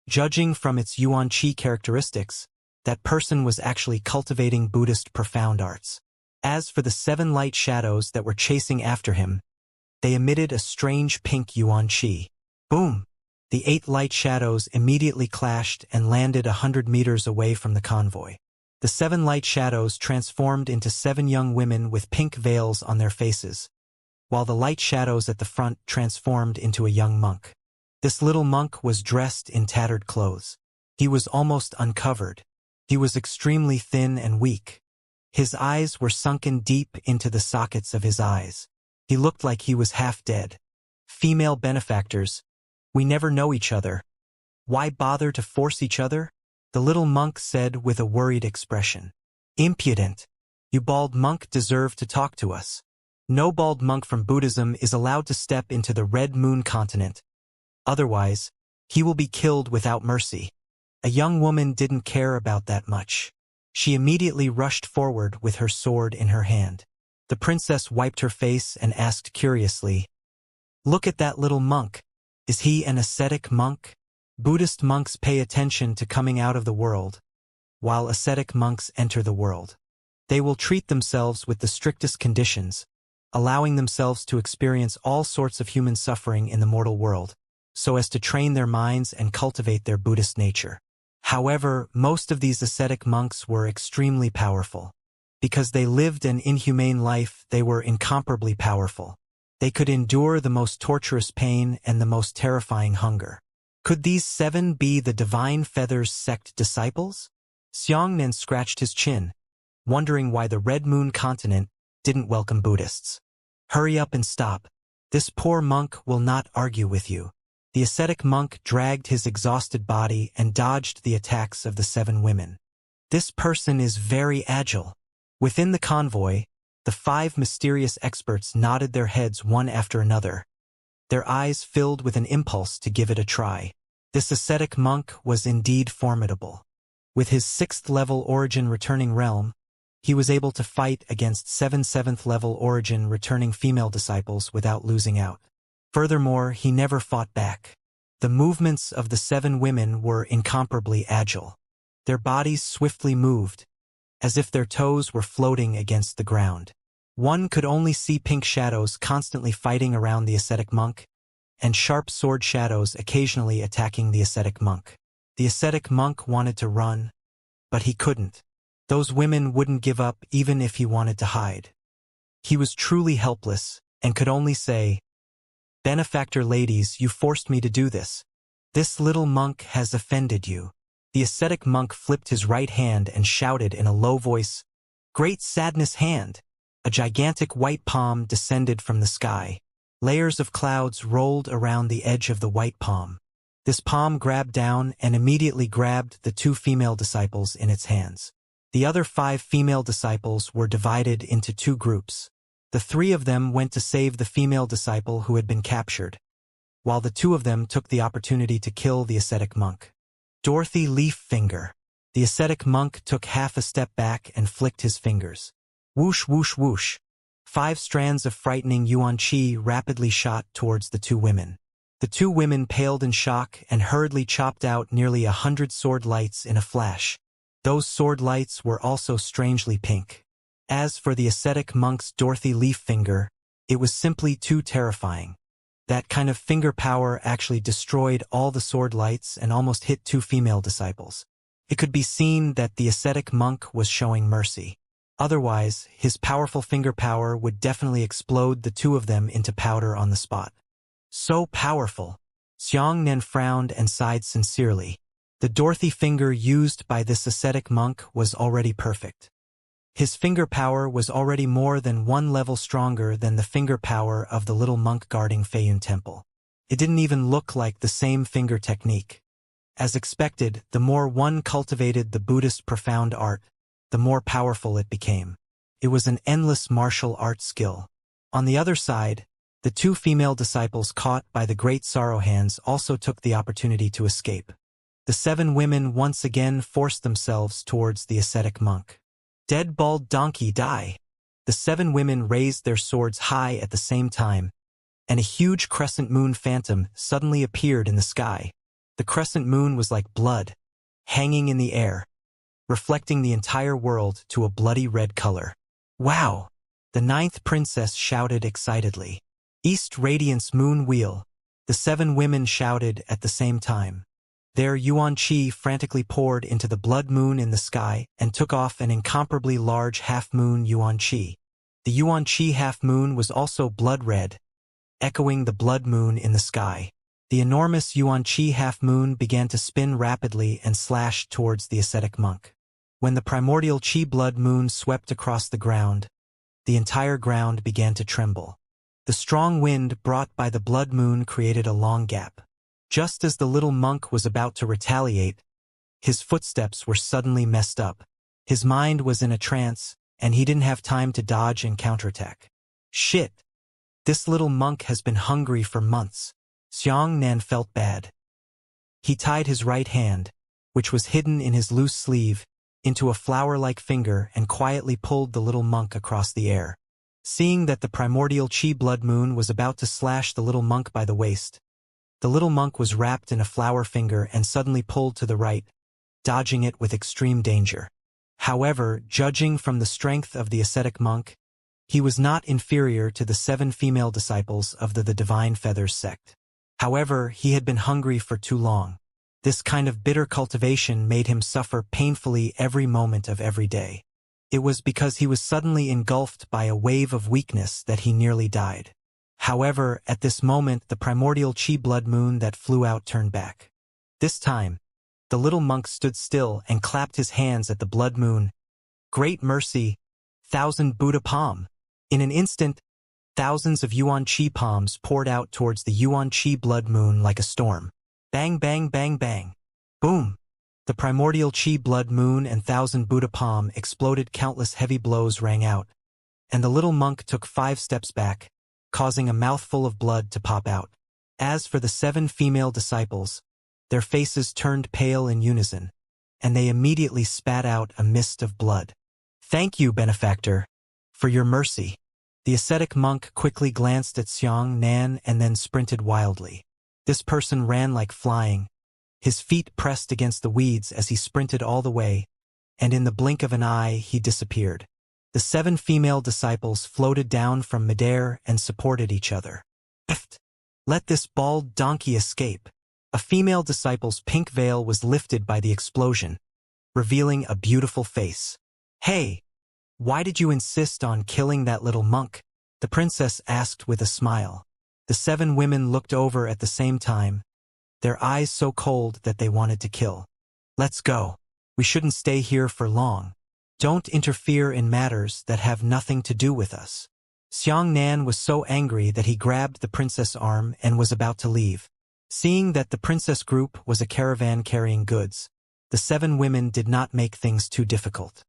Judging from its yuan qi characteristics, that person was actually cultivating Buddhist profound arts. As for the 7 light shadows that were chasing after him, they emitted a strange pink yuan qi. Boom! The 8 light shadows immediately clashed and landed 100 meters away from the convoy. The 7 light shadows transformed into 7 young women with pink veils on their faces, while the light shadows at the front transformed into a young monk. This little monk was dressed in tattered clothes. He was almost uncovered. He was extremely thin and weak. His eyes were sunken deep into the sockets of his eyes. He looked like he was half dead. "Female benefactors, we never know each other. Why bother to force each other?" the little monk said with a worried expression. "Impudent! You bald monk deserve to talk to us. No bald monk from Buddhism is allowed to step into the Red Moon continent. Otherwise, he will be killed without mercy." A young woman didn't care about that much. She immediately rushed forward with her sword in her hand. The princess wiped her face and asked curiously, "Look at that little monk. Is he an ascetic monk?" Buddhist monks pay attention to coming out of the world, while ascetic monks enter the world. They will treat themselves with the strictest conditions, allowing themselves to experience all sorts of human suffering in the mortal world, so as to train their minds and cultivate their Buddhist nature. However, most of these ascetic monks were extremely powerful. Because they lived an inhumane life, they were incomparably powerful. They could endure the most torturous pain and the most terrifying hunger. Could these 7 be the Divine Feathers sect disciples? Xianxia scratched his chin, wondering why the Red Moon continent didn't welcome Buddhists. Hurry up and stop. This poor monk will not argue with you. The ascetic monk dragged his exhausted body and dodged the attacks of the 7 women. This person is very agile. Within the convoy, the 5 mysterious experts nodded their heads one after another, their eyes filled with an impulse to give it a try. This ascetic monk was indeed formidable. With his 6th-level origin returning realm, he was able to fight against 7 7th-level origin returning female disciples without losing out. Furthermore, he never fought back. The movements of the 7 women were incomparably agile. Their bodies swiftly moved, as if their toes were floating against the ground. One could only see pink shadows constantly fighting around the ascetic monk, and sharp sword shadows occasionally attacking the ascetic monk. The ascetic monk wanted to run, but he couldn't. Those women wouldn't give up even if he wanted to hide. He was truly helpless, and could only say, "Benefactor ladies, you forced me to do this. This little monk has offended you." The ascetic monk flipped his right hand and shouted in a low voice, "Great Sadness Hand!" A gigantic white palm descended from the sky. Layers of clouds rolled around the edge of the white palm. This palm grabbed down and immediately grabbed the 2 female disciples in its hands. The other 5 female disciples were divided into 2 groups. The 3 of them went to save the female disciple who had been captured, while the 2 of them took the opportunity to kill the ascetic monk. Dorothy Leaf Finger. The ascetic monk took half a step back and flicked his fingers. Whoosh, whoosh, whoosh. 5 strands of frightening yuan qi rapidly shot towards the 2 women. The 2 women paled in shock and hurriedly chopped out nearly 100 sword lights in a flash. Those sword lights were also strangely pink. As for the ascetic monk's Dorothy Leaf Finger, it was simply too terrifying. That kind of finger power actually destroyed all the sword lights and almost hit 2 female disciples. It could be seen that the ascetic monk was showing mercy. Otherwise, his powerful finger power would definitely explode the 2 of them into powder on the spot. So powerful. Xianxia frowned and sighed sincerely. The Dorothy finger used by this ascetic monk was already perfect. His finger power was already more than 1 level stronger than the finger power of the little monk guarding Feiyun Temple. It didn't even look like the same finger technique. As expected, the more one cultivated the Buddhist profound art, the more powerful it became. It was an endless martial art skill. On the other side, the 2 female disciples caught by the Great Sorrow Hands also took the opportunity to escape. The 7 women once again forced themselves towards the ascetic monk. Dead bald donkey die. The 7 women raised their swords high at the same time, and a huge crescent moon phantom suddenly appeared in the sky. The crescent moon was like blood, hanging in the air, reflecting the entire world to a bloody red color. Wow! The 9th princess shouted excitedly. East Radiance Moon Wheel. The 7 women shouted at the same time. Their yuan qi frantically poured into the blood moon in the sky and took off an incomparably large half-moon yuan qi. The yuan qi half-moon was also blood red, echoing the blood moon in the sky. The enormous yuan qi half-moon began to spin rapidly and slash towards the ascetic monk. When the primordial qi blood moon swept across the ground, the entire ground began to tremble. The strong wind brought by the blood moon created a long gap. Just as the little monk was about to retaliate, his footsteps were suddenly messed up. His mind was in a trance, and he didn't have time to dodge and counterattack. Shit! This little monk has been hungry for months. Xianxia felt bad. He tied his right hand, which was hidden in his loose sleeve, into a flower-like finger and quietly pulled the little monk across the air. Seeing that the primordial qi blood moon was about to slash the little monk by the waist, the little monk was wrapped in a flower finger and suddenly pulled to the right, dodging it with extreme danger. However, judging from the strength of the ascetic monk, He was not inferior to the 7 female disciples of the Divine Feathers sect. However, he had been hungry for too long. This kind of bitter cultivation made him suffer painfully every moment of every day. It was because he was suddenly engulfed by a wave of weakness that he nearly died. However, at this moment the primordial chi blood moon that flew out turned back. This time, the little monk stood still and clapped his hands at the blood moon. Great mercy, 1,000 Buddha palm. In an instant, thousands of Yuan Chi palms poured out towards the Yuan Chi blood moon like a storm. Bang bang bang bang. Boom! The primordial Chi blood moon and 1,000 Buddha palm exploded. Countless heavy blows rang out, and the little monk took 5 steps back, causing a mouthful of blood to pop out. As for the 7 female disciples, their faces turned pale in unison, and they immediately spat out a mist of blood. Thank you, benefactor, for your mercy. The ascetic monk quickly glanced at Xianxia and then sprinted wildly. This person ran like flying. His feet pressed against the weeds as he sprinted all the way, and in the blink of an eye he disappeared. The 7 female disciples floated down from midair and supported each other. Let this bald donkey escape. A female disciple's pink veil was lifted by the explosion, revealing a beautiful face. Hey, why did you insist on killing that little monk? The princess asked with a smile. The 7 women looked over at the same time, their eyes so cold that they wanted to kill. Let's go. We shouldn't stay here for long. Don't interfere in matters that have nothing to do with us. Xianxia was so angry that he grabbed the princess' arm and was about to leave. Seeing that the princess group was a caravan carrying goods, the 7 women did not make things too difficult.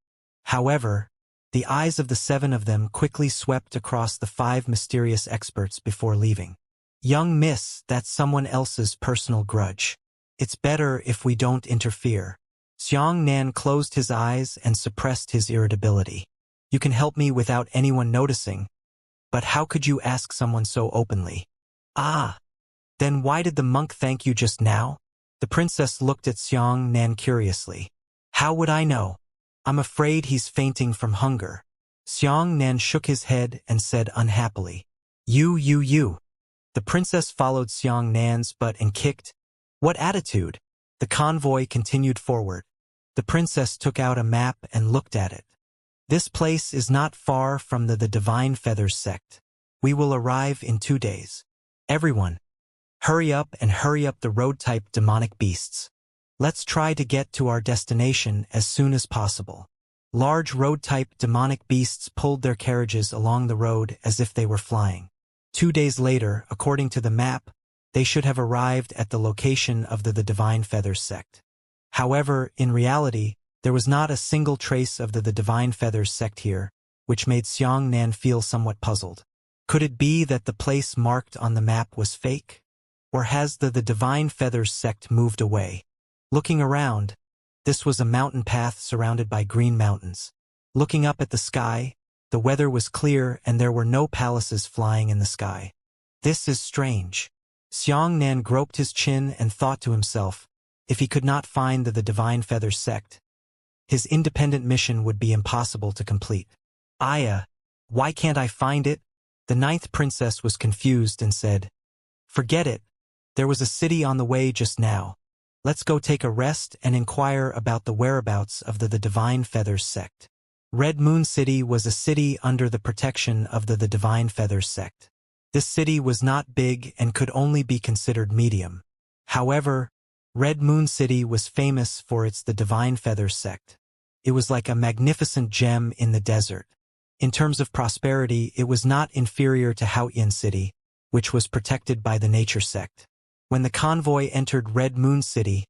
However, the eyes of the 7 of them quickly swept across the 5 mysterious experts before leaving. Young miss, that's someone else's personal grudge. It's better if we don't interfere. Xianxia closed his eyes and suppressed his irritability. You can help me without anyone noticing, but how could you ask someone so openly? Ah, then why did the monk thank you just now? The princess looked at Xianxia curiously. How would I know? I'm afraid he's fainting from hunger. Xianxia shook his head and said unhappily. You. The princess followed Xianxia's butt and kicked. What attitude? The convoy continued forward. The princess took out a map and looked at it. This place is not far from the Divine Feathers sect. We will arrive in 2 days. Everyone, hurry up the road-type demonic beasts. Let's try to get to our destination as soon as possible. Large road-type demonic beasts pulled their carriages along the road as if they were flying. 2 days later, according to the map, they should have arrived at the location of the Divine Feathers sect. However, in reality, there was not a single trace of the Divine Feathers sect here, which made Xianxia feel somewhat puzzled. Could it be that the place marked on the map was fake? Or has the Divine Feathers sect moved away? Looking around, this was a mountain path surrounded by green mountains. Looking up at the sky, the weather was clear and there were no palaces flying in the sky. This is strange. Xianxia groped his chin and thought to himself, if he could not find the Divine Feathers sect, his independent mission would be impossible to complete. Aya, why can't I find it? The 9th princess was confused and said, Forget it. There was a city on the way just now. Let's go take a rest and inquire about the whereabouts of the Divine Feathers sect. Red Moon City was a city under the protection of the Divine Feathers sect. This city was not big and could only be considered medium. However, Red Moon City was famous for its the Divine Feathers sect. It was like a magnificent gem in the desert. In terms of prosperity, it was not inferior to Haotian City, which was protected by the Nature sect. When the convoy entered Red Moon City,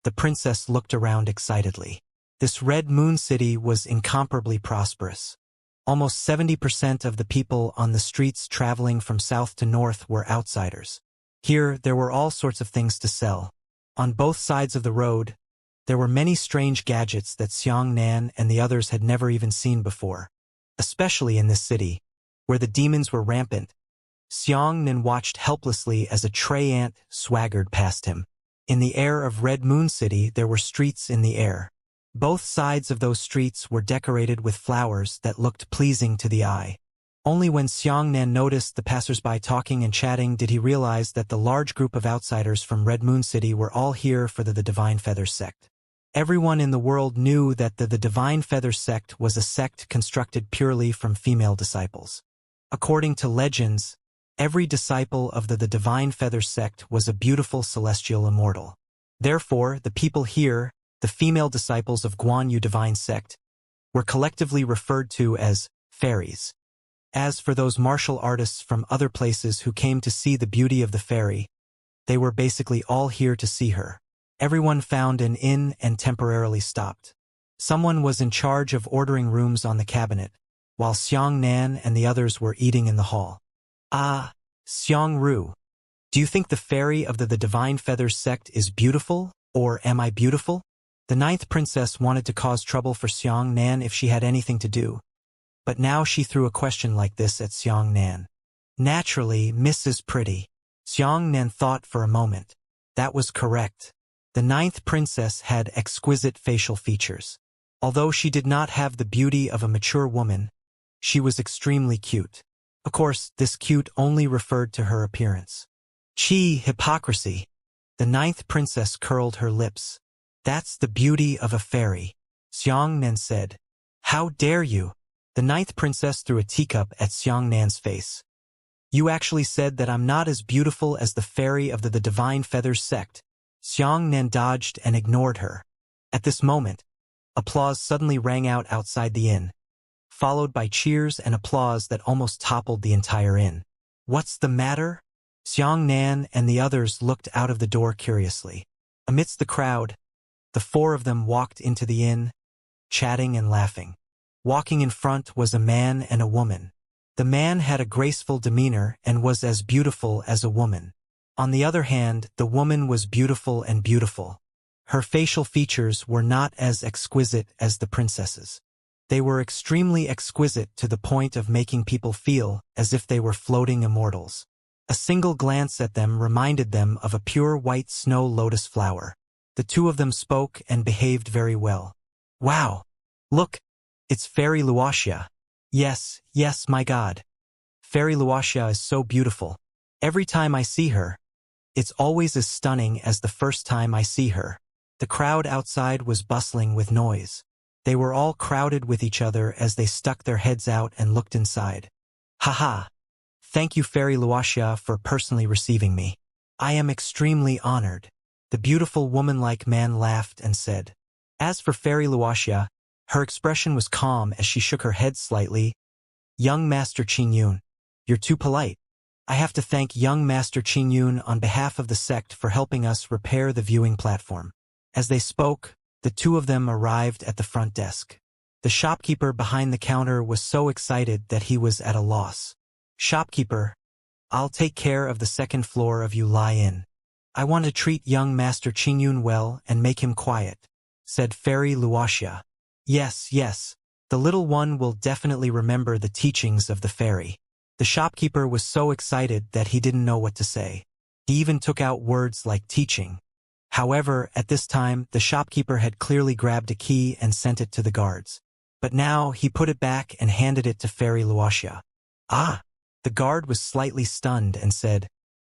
the princess looked around excitedly. This Red Moon City was incomparably prosperous. Almost 70% of the people on the streets traveling from south to north were outsiders. Here, there were all sorts of things to sell. On both sides of the road, there were many strange gadgets that Xianxia and the others had never even seen before. Especially in this city, where the demons were rampant, Xianxia watched helplessly as a tray ant swaggered past him. In the air of Red Moon City, there were streets in the air. Both sides of those streets were decorated with flowers that looked pleasing to the eye. Only when Xianxia noticed the passersby talking and chatting did he realize that the large group of outsiders from Red Moon City were all here for the Divine Feathers sect. Everyone in the world knew that the Divine Feathers sect was a sect constructed purely from female disciples. According to legends, every disciple of the Divine Feathers sect was a beautiful celestial immortal. Therefore, the people here, the female disciples of Guan Yu Divine Sect, were collectively referred to as fairies. As for those martial artists from other places who came to see the beauty of the fairy, they were basically all here to see her. Everyone found an inn and temporarily stopped. Someone was in charge of ordering rooms on the cabinet, while Xianxia and the others were eating in the hall. Ah, Xiangru, do you think the fairy of the Divine Feathers sect is beautiful, or am I beautiful? The ninth princess wanted to cause trouble for Xianxia if she had anything to do. But now she threw a question like this at Xianxia. Naturally, Mrs. Pretty. Xianxia thought for a moment. That was correct. The ninth princess had exquisite facial features. Although she did not have the beauty of a mature woman, she was extremely cute. Of course, this cute only referred to her appearance. Hypocrisy. The ninth princess curled her lips. That's the beauty of a fairy, Xianxia said. How dare you? The ninth princess threw a teacup at Xianxia's face. You actually said that I'm not as beautiful as the fairy of the Divine Feathers sect. Xianxia dodged and ignored her. At this moment, applause suddenly rang out outside the inn, followed by cheers and applause that almost toppled the entire inn. What's the matter? Xianxia and the others looked out of the door curiously. Amidst the crowd, the four of them walked into the inn, chatting and laughing. Walking in front was a man and a woman. The man had a graceful demeanor and was as beautiful as a woman. On the other hand, the woman was beautiful and beautiful. Her facial features were not as exquisite as the princess's. They were extremely exquisite to the point of making people feel as if they were floating immortals. A single glance at them reminded them of a pure white snow lotus flower. The two of them spoke and behaved very well. Wow! Look! It's Fairy Wuxia. Yes, my God. Fairy Wuxia is so beautiful. Every time I see her, it's always as stunning as the first time I see her. The crowd outside was bustling with noise. They were all crowded with each other as they stuck their heads out and looked inside. Haha. Thank you, Fairy Wuxia, for personally receiving me. I am extremely honored. The beautiful woman-like man laughed and said. As for Fairy Wuxia, her expression was calm as she shook her head slightly. Young Master Qingyun, you're too polite. I have to thank young Master Qingyun on behalf of the sect for helping us repair the viewing platform. As they spoke, the two of them arrived at the front desk. The shopkeeper behind the counter was so excited that he was at a loss. Shopkeeper, I'll take care of the second floor of you lie in. I want to treat young Master Qingyun well and make him quiet, said Fairy Wuxia. Yes, the little one will definitely remember the teachings of the fairy. The shopkeeper was so excited that he didn't know what to say. He even took out words like teaching. However, at this time, the shopkeeper had clearly grabbed a key and sent it to the guards. But now, he put it back and handed it to Fairy Wuxia. Ah! The guard was slightly stunned and said,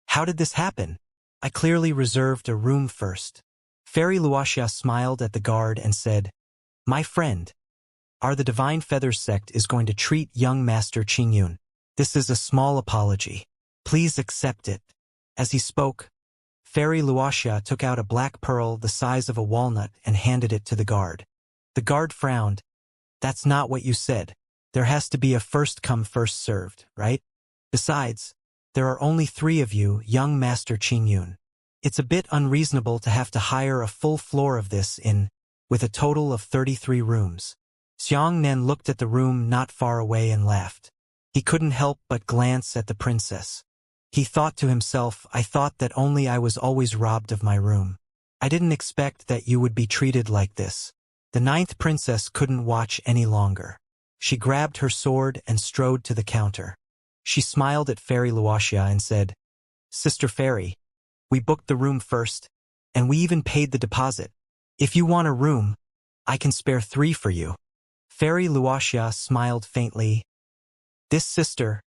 How did this happen? I clearly reserved a room first. Fairy Wuxia smiled at the guard and said, My friend, the Divine Feathers sect is going to treat young Master Qingyun. This is a small apology. Please accept it. As he spoke, Fairy Wuxia took out a black pearl the size of a walnut and handed it to the guard. The guard frowned. That's not what you said. There has to be a first come first served, right? Besides, there are only 3 of you, young Master Qingyun. It's a bit unreasonable to have to hire a full floor of this inn, with a total of 33 rooms. Xianxia looked at the room not far away and laughed. He couldn't help but glance at the princess. He thought to himself, I thought that only I was always robbed of my room. I didn't expect that you would be treated like this. The 9th princess couldn't watch any longer. She grabbed her sword and strode to the counter. She smiled at Fairy Wuxia and said, Sister Fairy, we booked the room first, and we even paid the deposit. If you want a room, I can spare 3 for you. Fairy Wuxia smiled faintly. This sister,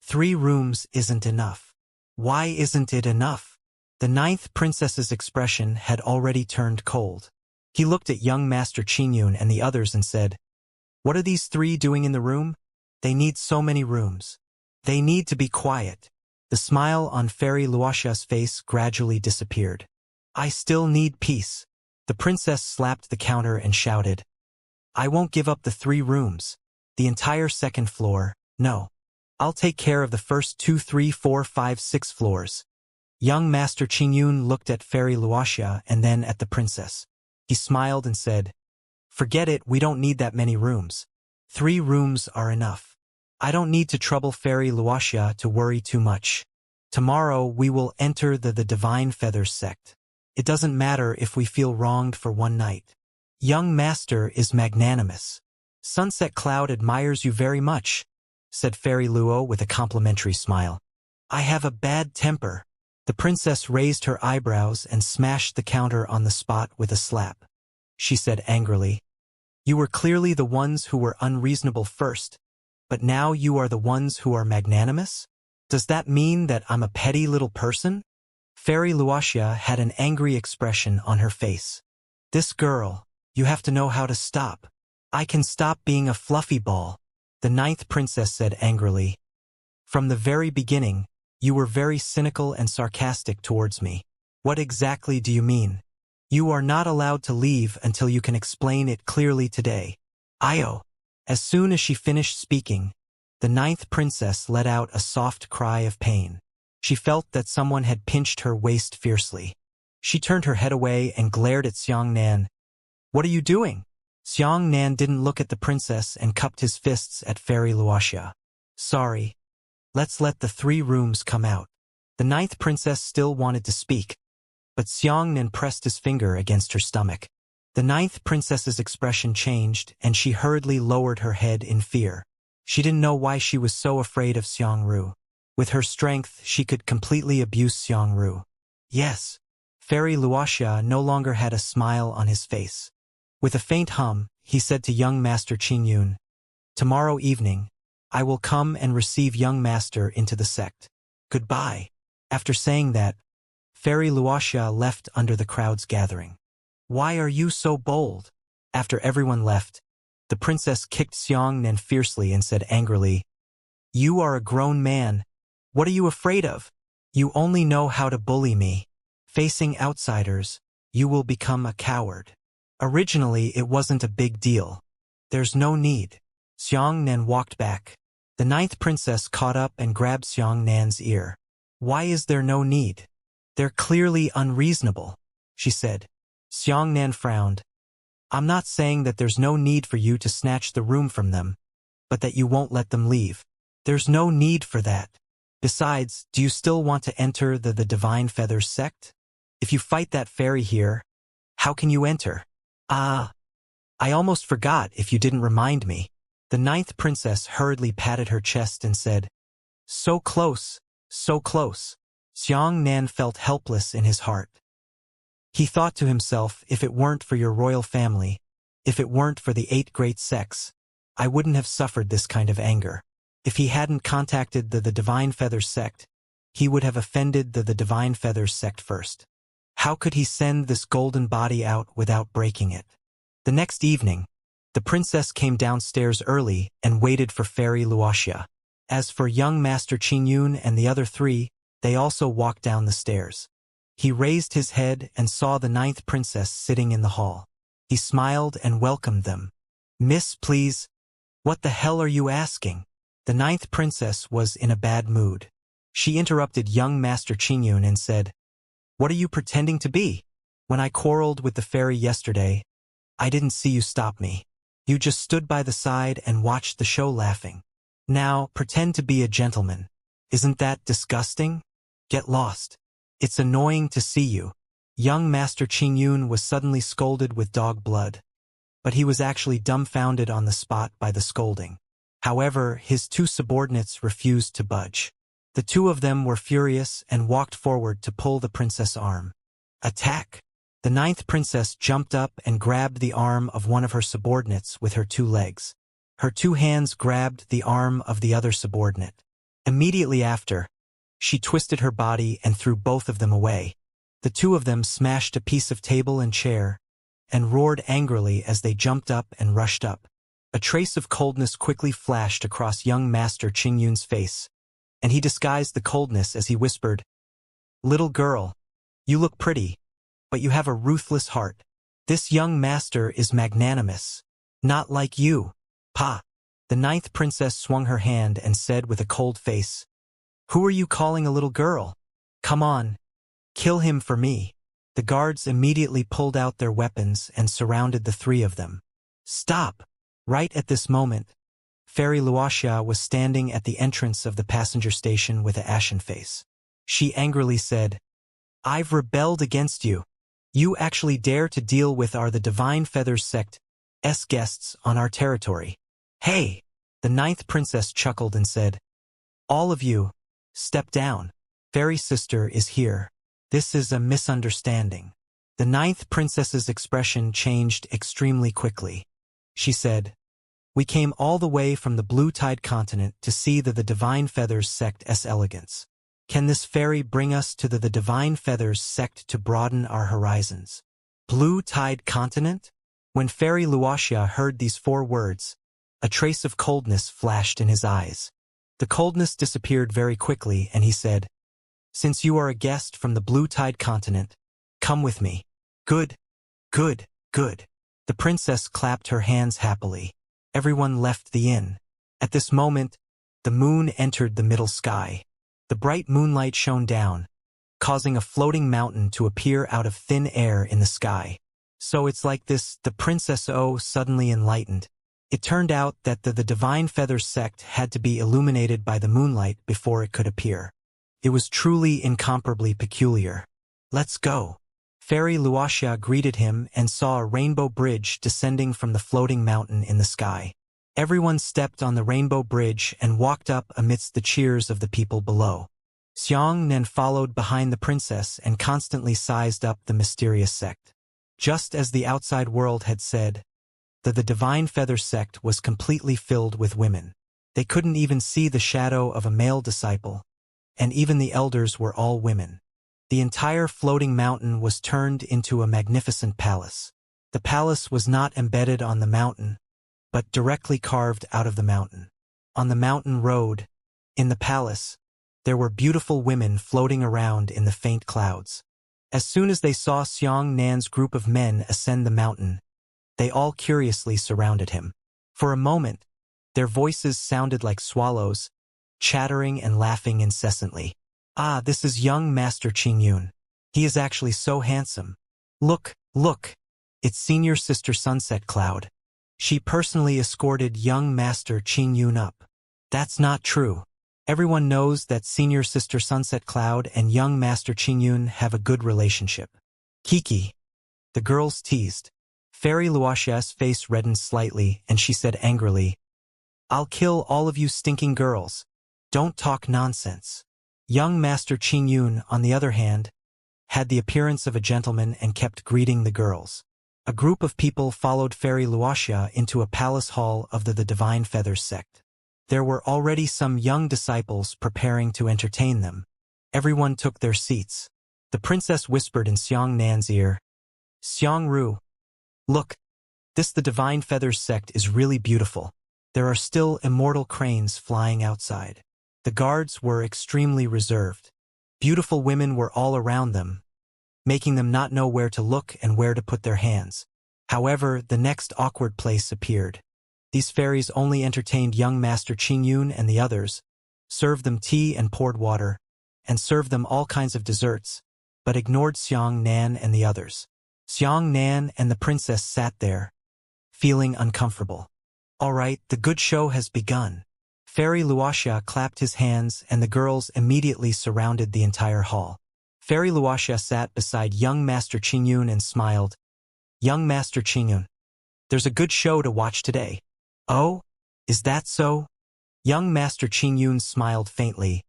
3 rooms isn't enough. Why isn't it enough? The 9th princess's expression had already turned cold. He looked at young Master Qingyun and the others and said, "What are these 3 doing in the room? They need so many rooms. They need to be quiet." The smile on Fairy Luoxia's face gradually disappeared. "I still need peace." The princess slapped the counter and shouted, "I won't give up the 3 rooms. The entire 2nd floor, no. I'll take care of the first 2, 3, 4, 5, 6 floors." Young Master Qingyun looked at Fairy Luoxia and then at the princess. He smiled and said, "Forget it, we don't need that many rooms. 3 rooms are enough. I don't need to trouble Fairy Luoxia to worry too much. Tomorrow we will enter the Divine Feathers sect. It doesn't matter if we feel wronged for one night. Young Master is magnanimous. Sunset Cloud admires you very much," said Fairy Luo with a complimentary smile. "I have a bad temper." The princess raised her eyebrows and smashed the counter on the spot with a slap. She said angrily, "You were clearly the ones who were unreasonable first, but now you are the ones who are magnanimous? Does that mean that I'm a petty little person?" Fairy Luoxia had an angry expression on her face. "This girl, you have to know how to stop. I can stop being a fluffy ball," the 9th princess said angrily. "From the very beginning, you were very cynical and sarcastic towards me. What exactly do you mean? You are not allowed to leave until you can explain it clearly today." Io. As soon as she finished speaking, the 9th princess let out a soft cry of pain. She felt that someone had pinched her waist fiercely. She turned her head away and glared at Xiangnan. "What are you doing?" Xiangnan didn't look at the princess and cupped his fists at Fairy Luoxia. "Sorry. Let's let the 3 rooms come out." The 9th princess still wanted to speak, but Xiangnan pressed his finger against her stomach. The 9th princess's expression changed, and she hurriedly lowered her head in fear. She didn't know why she was so afraid of Xiangru. With her strength, she could completely abuse Xiangru. Yes. Fairy Luoxia no longer had a smile on his face. With a faint hum, he said to young Master Qingyun, "Tomorrow evening, I will come and receive young Master into the sect. Goodbye." After saying that, Fairy Luoxia left under the crowd's gathering. "Why are you so bold?" After everyone left, the princess kicked Xiangnan fiercely and said angrily, "You are a grown man. What are you afraid of? You only know how to bully me. Facing outsiders, you will become a coward. Originally, it wasn't a big deal. There's no need." Xiangnan walked back. The 9th princess caught up and grabbed Xiangnan's ear. "Why is there no need? They're clearly unreasonable," she said. Xiangnan frowned. "I'm not saying that there's no need for you to snatch the room from them, but that you won't let them leave. There's no need for that. Besides, do you still want to enter the Divine Feathers sect? If you fight that fairy here, how can you enter?" "Ah, I almost forgot if you didn't remind me." The 9th princess hurriedly patted her chest and said, "So close, so close." Xiangnan felt helpless in his heart. He thought to himself, if it weren't for your royal family, if it weren't for the 8 great sects, I wouldn't have suffered this kind of anger. If he hadn't contacted the Divine Feathers sect, he would have offended the Divine Feathers sect first. How could he send this golden body out without breaking it? The next evening, the princess came downstairs early and waited for Fairy Luoxia. As for young Master Qingyun and the other 3, they also walked down the stairs. He raised his head and saw the 9th princess sitting in the hall. He smiled and welcomed them. "Miss, please." "What the hell are you asking?" The 9th princess was in a bad mood. She interrupted young Master Qingyun and said, "What are you pretending to be? When I quarreled with the fairy yesterday, I didn't see you stop me. You just stood by the side and watched the show laughing. Now, pretend to be a gentleman. Isn't that disgusting? Get lost. It's annoying to see you." Young Master Qingyun was suddenly scolded with dog blood, but he was actually dumbfounded on the spot by the scolding. However, his 2 subordinates refused to budge. The 2 of them were furious and walked forward to pull the princess' arm. "Attack!" The 9th princess jumped up and grabbed the arm of one of her subordinates with her 2 legs. Her two hands grabbed the arm of the other subordinate. Immediately after, she twisted her body and threw both of them away. The two of them smashed a piece of table and chair, and roared angrily as they jumped up and rushed up. A trace of coldness quickly flashed across young Master Qingyun's face, and he disguised the coldness as he whispered, "Little girl, you look pretty, but you have a ruthless heart. This young master is magnanimous, not like you, Pa." The ninth princess swung her hand and said with a cold face, "Who are you calling a little girl? Come on, kill him for me." The guards immediately pulled out their weapons and surrounded the three of them. "Stop!" Right at this moment, Fairy Wuxia was standing at the entrance of the passenger station with an ashen face. She angrily said, "I've rebelled against you. You actually dare to deal with the Divine Feathers sect's guests on our territory. Hey!" The ninth princess chuckled and said, "All of you, step down. Fairy sister is here. This is a misunderstanding." The ninth princess's expression changed extremely quickly. She said, "We came all the way from the Blue Tide continent to see the Divine Feathers sect's elegance. Can this fairy bring us to the Divine Feathers sect to broaden our horizons?" Blue Tide continent? When Fairy Wuxia heard these 4 words, a trace of coldness flashed in his eyes. The coldness disappeared very quickly, and he said, "Since you are a guest from the Blue Tide continent, come with me." "Good, good, good." The princess clapped her hands happily. Everyone left the inn. At this moment, the moon entered the middle sky. The bright moonlight shone down, causing a floating mountain to appear out of thin air in the sky. "So it's like this," the princess suddenly enlightened. It turned out that the Divine Feathers sect had to be illuminated by the moonlight before it could appear. It was truly incomparably peculiar. "Let's go." Fairy Wuxia greeted him and saw a rainbow bridge descending from the floating mountain in the sky. Everyone stepped on the rainbow bridge and walked up amidst the cheers of the people below. Xianxia followed behind the princess and constantly sized up the mysterious sect. Just as the outside world had said, the Divine Feathers sect was completely filled with women. They couldn't even see the shadow of a male disciple, and even the elders were all women. The entire floating mountain was turned into a magnificent palace. The palace was not embedded on the mountain, but directly carved out of the mountain. On the mountain road, in the palace, there were beautiful women floating around in the faint clouds. As soon as they saw Xianxia's group of men ascend the mountain, they all curiously surrounded him. For a moment, their voices sounded like swallows, chattering and laughing incessantly. "Ah, this is young Master Qingyun. He is actually so handsome. Look, look, it's Senior Sister Sunset Cloud. She personally escorted young Master Qingyun up." That's not true. Everyone knows that Senior Sister Sunset Cloud and young Master Qingyun have a good relationship. "Kiki," the girls teased. Fairy Wuxia's face reddened slightly, and she said angrily, "I'll kill all of you stinking girls. Don't talk nonsense." Young Master Qingyun, on the other hand, had the appearance of a gentleman and kept greeting the girls. A group of people followed Fairy Wuxia into a palace hall of the Divine Feathers sect. There were already some young disciples preparing to entertain them. Everyone took their seats. The princess whispered in Xianxia's ear, "Xiangru, look, the Divine Feathers sect is really beautiful. There are still immortal cranes flying outside." The guards were extremely reserved. Beautiful women were all around them, making them not know where to look and where to put their hands. However, the next awkward place appeared. These fairies only entertained young Master Qingyun and the others, served them tea and poured water, and served them all kinds of desserts, but ignored Xianxia and the others. Xianxia and the princess sat there, feeling uncomfortable. "All right, the good show has begun." Fairy Wuxia clapped his hands, and the girls immediately surrounded the entire hall. Fairy Wuxia sat beside young Master Qingyun and smiled. "Young Master Qingyun, there's a good show to watch today." "Oh, is that so?" Young Master Qingyun smiled faintly.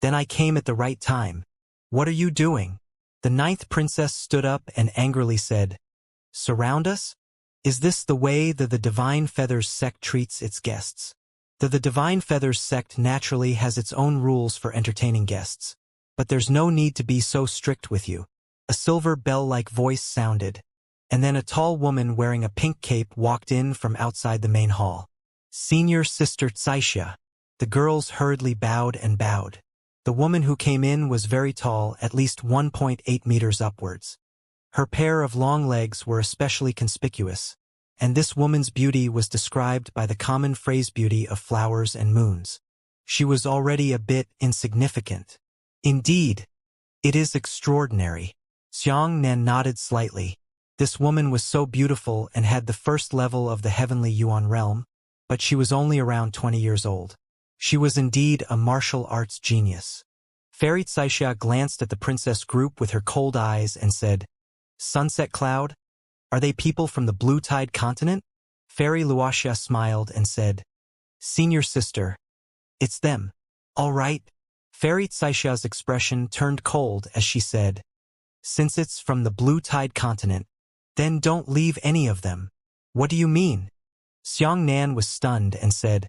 "Then I came at the right time. What are you doing?" The ninth princess stood up and angrily said, "Surround us? Is this the way the Divine Feathers sect treats its guests? The Divine Feathers sect naturally has its own rules for entertaining guests. But there's no need to be so strict with you. A silver bell-like voice sounded, and then a tall woman wearing a pink cape walked in from outside the main hall. Senior Sister Xianxia. The girls hurriedly bowed and bowed. The woman who came in was very tall, at least 1.8 meters upwards. Her pair of long legs were especially conspicuous, and this woman's beauty was described by the common phrase beauty of flowers and moons. She was already a bit insignificant. Indeed, it is extraordinary. Xianxia nodded slightly. This woman was so beautiful and had the first level of the heavenly Yuan realm, but she was only around 20 years old. She was indeed a martial arts genius. Fairy Xianxia glanced at the princess group with her cold eyes and said, "Sunset Cloud? Are they people from the Blue Tide continent?" Fairy Wuxia smiled and said, "Senior sister, it's them." "All right." Fairy Xianxia's expression turned cold as she said, "Since it's from the Blue Tide continent, then don't leave any of them." "What do you mean?" Xianxia was stunned and said,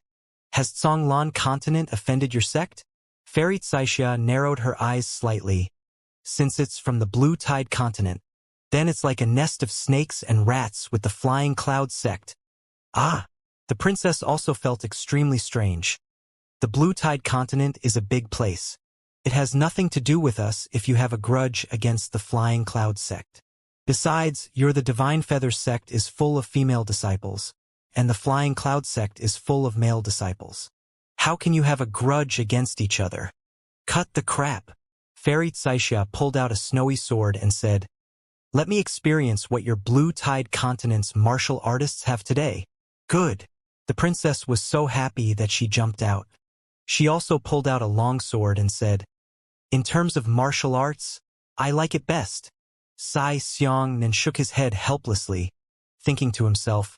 "Has Zhonglan continent offended your sect?" Fairy Xianxia narrowed her eyes slightly. "Since it's from the Blue Tide continent, then it's like a nest of snakes and rats with the Flying Cloud sect." Ah! The princess also felt extremely strange. The Blue Tide continent is a big place. It has nothing to do with us if you have a grudge against the Flying Cloud sect. Besides, the Divine Feathers sect is full of female disciples, and the Flying Cloud sect is full of male disciples. How can you have a grudge against each other? Cut the crap. Fairy Xianxia pulled out a snowy sword and said, "Let me experience what your Blue Tide continent's martial artists have today." Good. The princess was so happy that she jumped out. She also pulled out a long sword and said, "In terms of martial arts, I like it best." Xianxia shook his head helplessly, thinking to himself,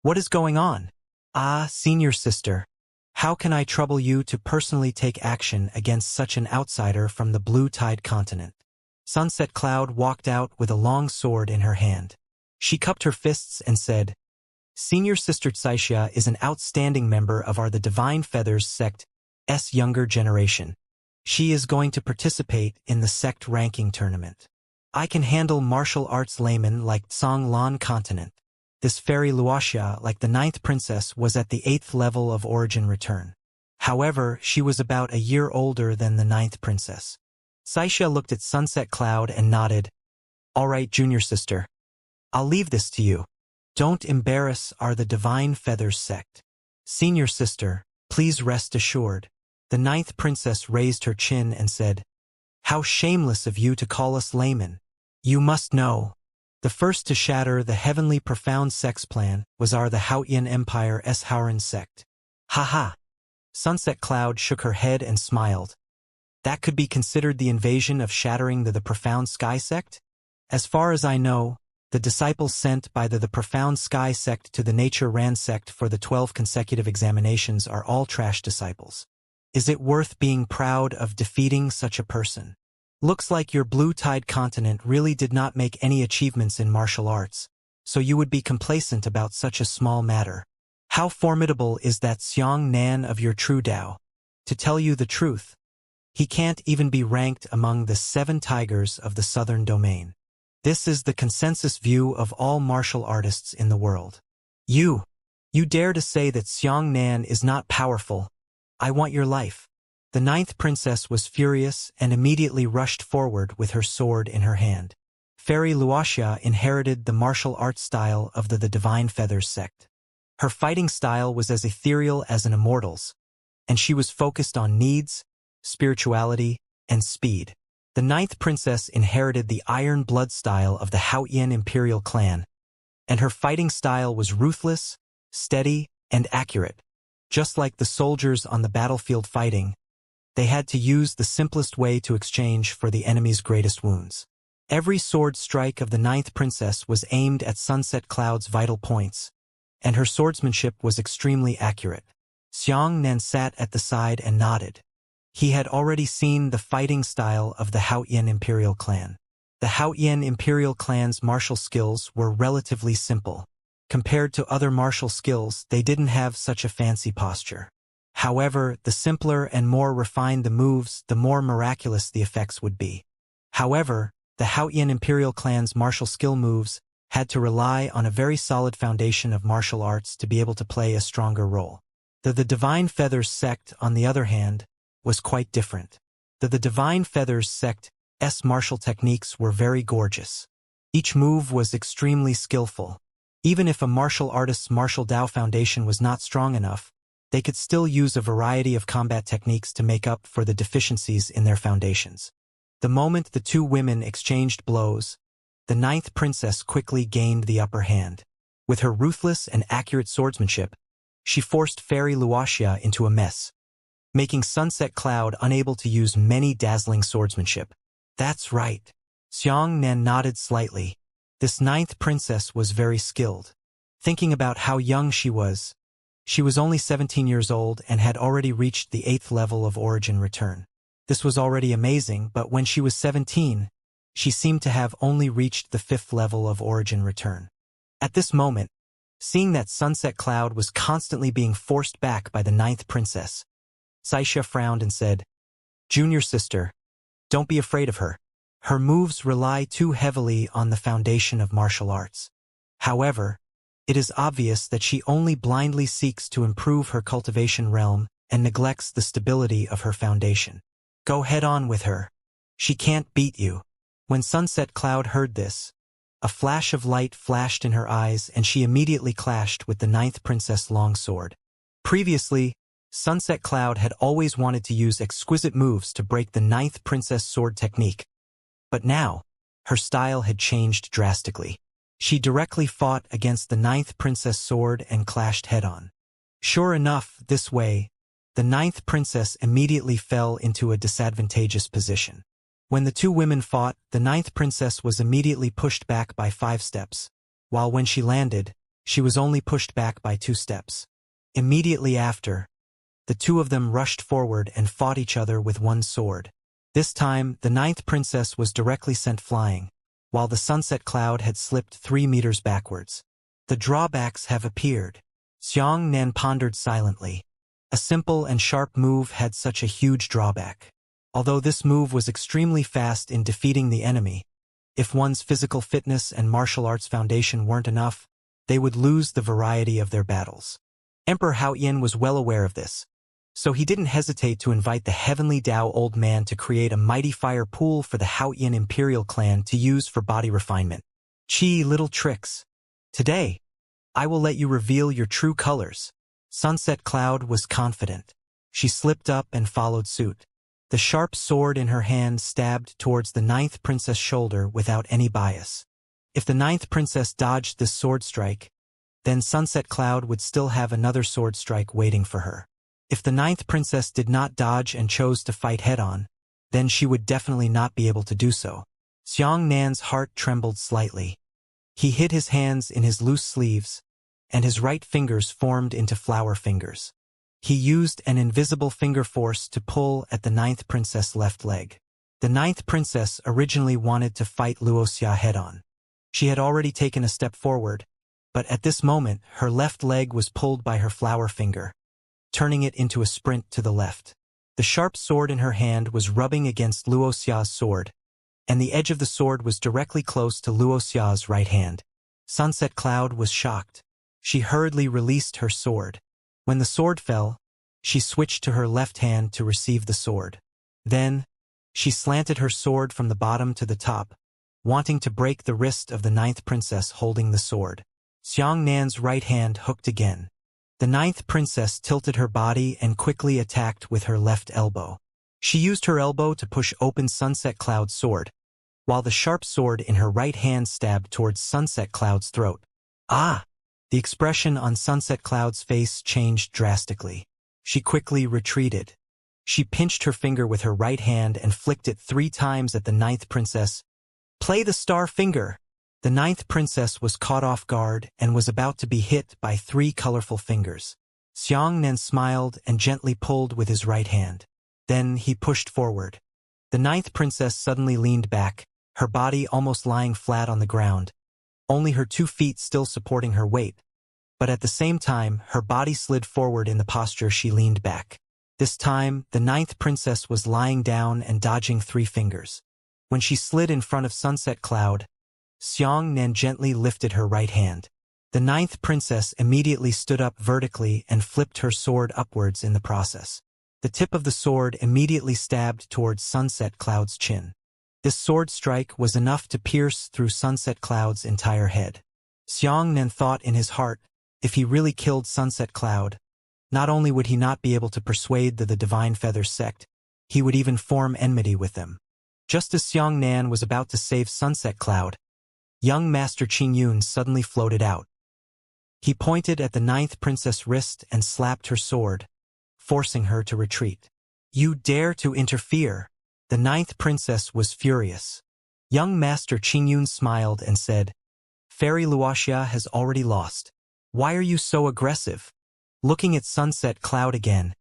"What is going on? Ah, senior sister, how can I trouble you to personally take action against such an outsider from the Blue Tide continent?" Sunset Cloud walked out with a long sword in her hand. She cupped her fists and said, "Senior Sister Xianxia is an outstanding member of the Divine Feathers sect's younger generation. She is going to participate in the sect ranking tournament. I can handle martial arts laymen like Zhonglan continent." This Fairy Wuxia, like the 9th princess, was at the 8th level of origin return. However, she was about a year older than the 9th princess. Xianxia looked at Sunset Cloud and nodded. "All right, junior sister. I'll leave this to you. Don't embarrass the Divine Feathers sect. Senior sister, please rest assured." The 9th princess raised her chin and said, "How shameless of you to call us laymen. You must know. The first to shatter the heavenly profound sex plan was the Haotian Empire's Howran sect." "Ha ha." Sunset Cloud shook her head and smiled. "That could be considered the invasion of shattering the Profound Sky sect? As far as I know, the disciples sent by the Profound Sky sect to the Nature Ran sect for the 12 consecutive examinations are all trash disciples. Is it worth being proud of defeating such a person? Looks like your Blue Tide continent really did not make any achievements in martial arts, so you would be complacent about such a small matter. How formidable is that Xianxia of your true Tao? To tell you the truth, he can't even be ranked among the 7 tigers of the southern domain. This is the consensus view of all martial artists in the world. You dare to say that Xianxia is not powerful? I want your life." The 9th princess was furious and immediately rushed forward with her sword in her hand. Fairy Wuxia inherited the martial arts style of the Divine Feathers sect. Her fighting style was as ethereal as an Immortal's, and she was focused on needs, spirituality, and speed. The 9th princess inherited the Iron Blood style of the Haotian Imperial clan, and her fighting style was ruthless, steady, and accurate. Just like the soldiers on the battlefield fighting, they had to use the simplest way to exchange for the enemy's greatest wounds. Every sword strike of the 9th princess was aimed at Sunset Cloud's vital points, and her swordsmanship was extremely accurate. Xianxia sat at the side and nodded. He had already seen the fighting style of the Haotian Imperial clan. The Haotian Imperial clan's martial skills were relatively simple. Compared to other martial skills, they didn't have such a fancy posture. However, the simpler and more refined the moves, the more miraculous the effects would be. However, the Haotian imperial clan's martial skill moves had to rely on a very solid foundation of martial arts to be able to play a stronger role. The Divine Feathers sect, on the other hand, was quite different. The Divine Feathers sect's martial techniques were very gorgeous. Each move was extremely skillful. Even if a martial artist's martial Dao foundation was not strong enough, they could still use a variety of combat techniques to make up for the deficiencies in their foundations. The moment the two women exchanged blows, the ninth princess quickly gained the upper hand. With her ruthless and accurate swordsmanship, she forced Fairy Wuxia into a mess, making Sunset Cloud unable to use many dazzling swordsmanship. That's right. Xianxia nodded slightly. This ninth princess was very skilled. Thinking about how young she was only 17 years old and had already reached the 8th level of Origin Return. This was already amazing, but when she was 17, she seemed to have only reached the 5th level of Origin Return. At this moment, seeing that Sunset Cloud was constantly being forced back by the ninth princess, Xianxia frowned and said, "Junior sister, don't be afraid of her. Her moves rely too heavily on the foundation of martial arts. However, it is obvious that she only blindly seeks to improve her cultivation realm and neglects the stability of her foundation. Go head on with her. She can't beat you." When Sunset Cloud heard this, a flash of light flashed in her eyes and she immediately clashed with the ninth princess' long sword. Previously, Sunset Cloud had always wanted to use exquisite moves to break the ninth princess' sword technique. But now, her style had changed drastically. She directly fought against the ninth princess' sword and clashed head-on. Sure enough, this way, the ninth princess immediately fell into a disadvantageous position. When the two women fought, the ninth princess was immediately pushed back by 5 steps, while when she landed, she was only pushed back by 2 steps. Immediately after, the two of them rushed forward and fought each other with one sword. This time, the ninth princess was directly sent flying, while the Sunset Cloud had slipped 3 meters backwards. The drawbacks have appeared. Xianxia pondered silently. A simple and sharp move had such a huge drawback. Although this move was extremely fast in defeating the enemy, if one's physical fitness and martial arts foundation weren't enough, they would lose the variety of their battles. Emperor Haotian was well aware of this, so he didn't hesitate to invite the Heavenly Dao Old Man to create a mighty fire pool for the Haotian Imperial clan to use for body refinement. Little tricks. Today, I will let you reveal your true colors. Sunset Cloud was confident. She slipped up and followed suit. The sharp sword in her hand stabbed towards the ninth princess' shoulder without any bias. If the ninth princess dodged this sword strike, then Sunset Cloud would still have another sword strike waiting for her. If the ninth princess did not dodge and chose to fight head-on, then she would definitely not be able to do so. Xianxia's heart trembled slightly. He hid his hands in his loose sleeves, and his right fingers formed into flower fingers. He used an invisible finger force to pull at the ninth princess' left leg. The ninth princess originally wanted to fight Wuxia head-on. She had already taken a step forward, but at this moment her left leg was pulled by her flower finger, turning it into a sprint to the left. The sharp sword in her hand was rubbing against Wuxia's sword, and the edge of the sword was directly close to Wuxia's right hand. Sunset Cloud was shocked. She hurriedly released her sword. When the sword fell, she switched to her left hand to receive the sword. Then, she slanted her sword from the bottom to the top, wanting to break the wrist of the ninth princess holding the sword. Xianxia's right hand hooked again. The ninth princess tilted her body and quickly attacked with her left elbow. She used her elbow to push open Sunset Cloud's sword, while the sharp sword in her right hand stabbed towards Sunset Cloud's throat. Ah! The expression on Sunset Cloud's face changed drastically. She quickly retreated. She pinched her finger with her right hand and flicked it 3 times at the ninth princess. "Play the star finger!" The ninth princess was caught off guard and was about to be hit by 3 colorful fingers. Xianxian smiled and gently pulled with his right hand. Then he pushed forward. The ninth princess suddenly leaned back, her body almost lying flat on the ground. only her 2 feet still supporting her weight, but at the same time, her body slid forward in the posture she leaned back. This time, the 9th princess was lying down and dodging 3 fingers. When she slid in front of Sunset Cloud, Xianxia gently lifted her right hand. The 9th princess immediately stood up vertically and flipped her sword upwards in the process. The tip of the sword immediately stabbed towards Sunset Cloud's chin. This sword strike was enough to pierce through Sunset Cloud's entire head. Xianxia thought in his heart, if he really killed Sunset Cloud, not only would he not be able to persuade the Divine Feather sect, he would even form enmity with them. Just as Xianxia was about to save Sunset Cloud, young Master Qingyun suddenly floated out. He pointed at the 9th princess' wrist and slapped her sword, forcing her to retreat. "You dare to interfere!" The 9th princess was furious. Young Master Qingyun smiled and said, "Fairy Wuxia has already lost. Why are you so aggressive?" Looking at Sunset Cloud again,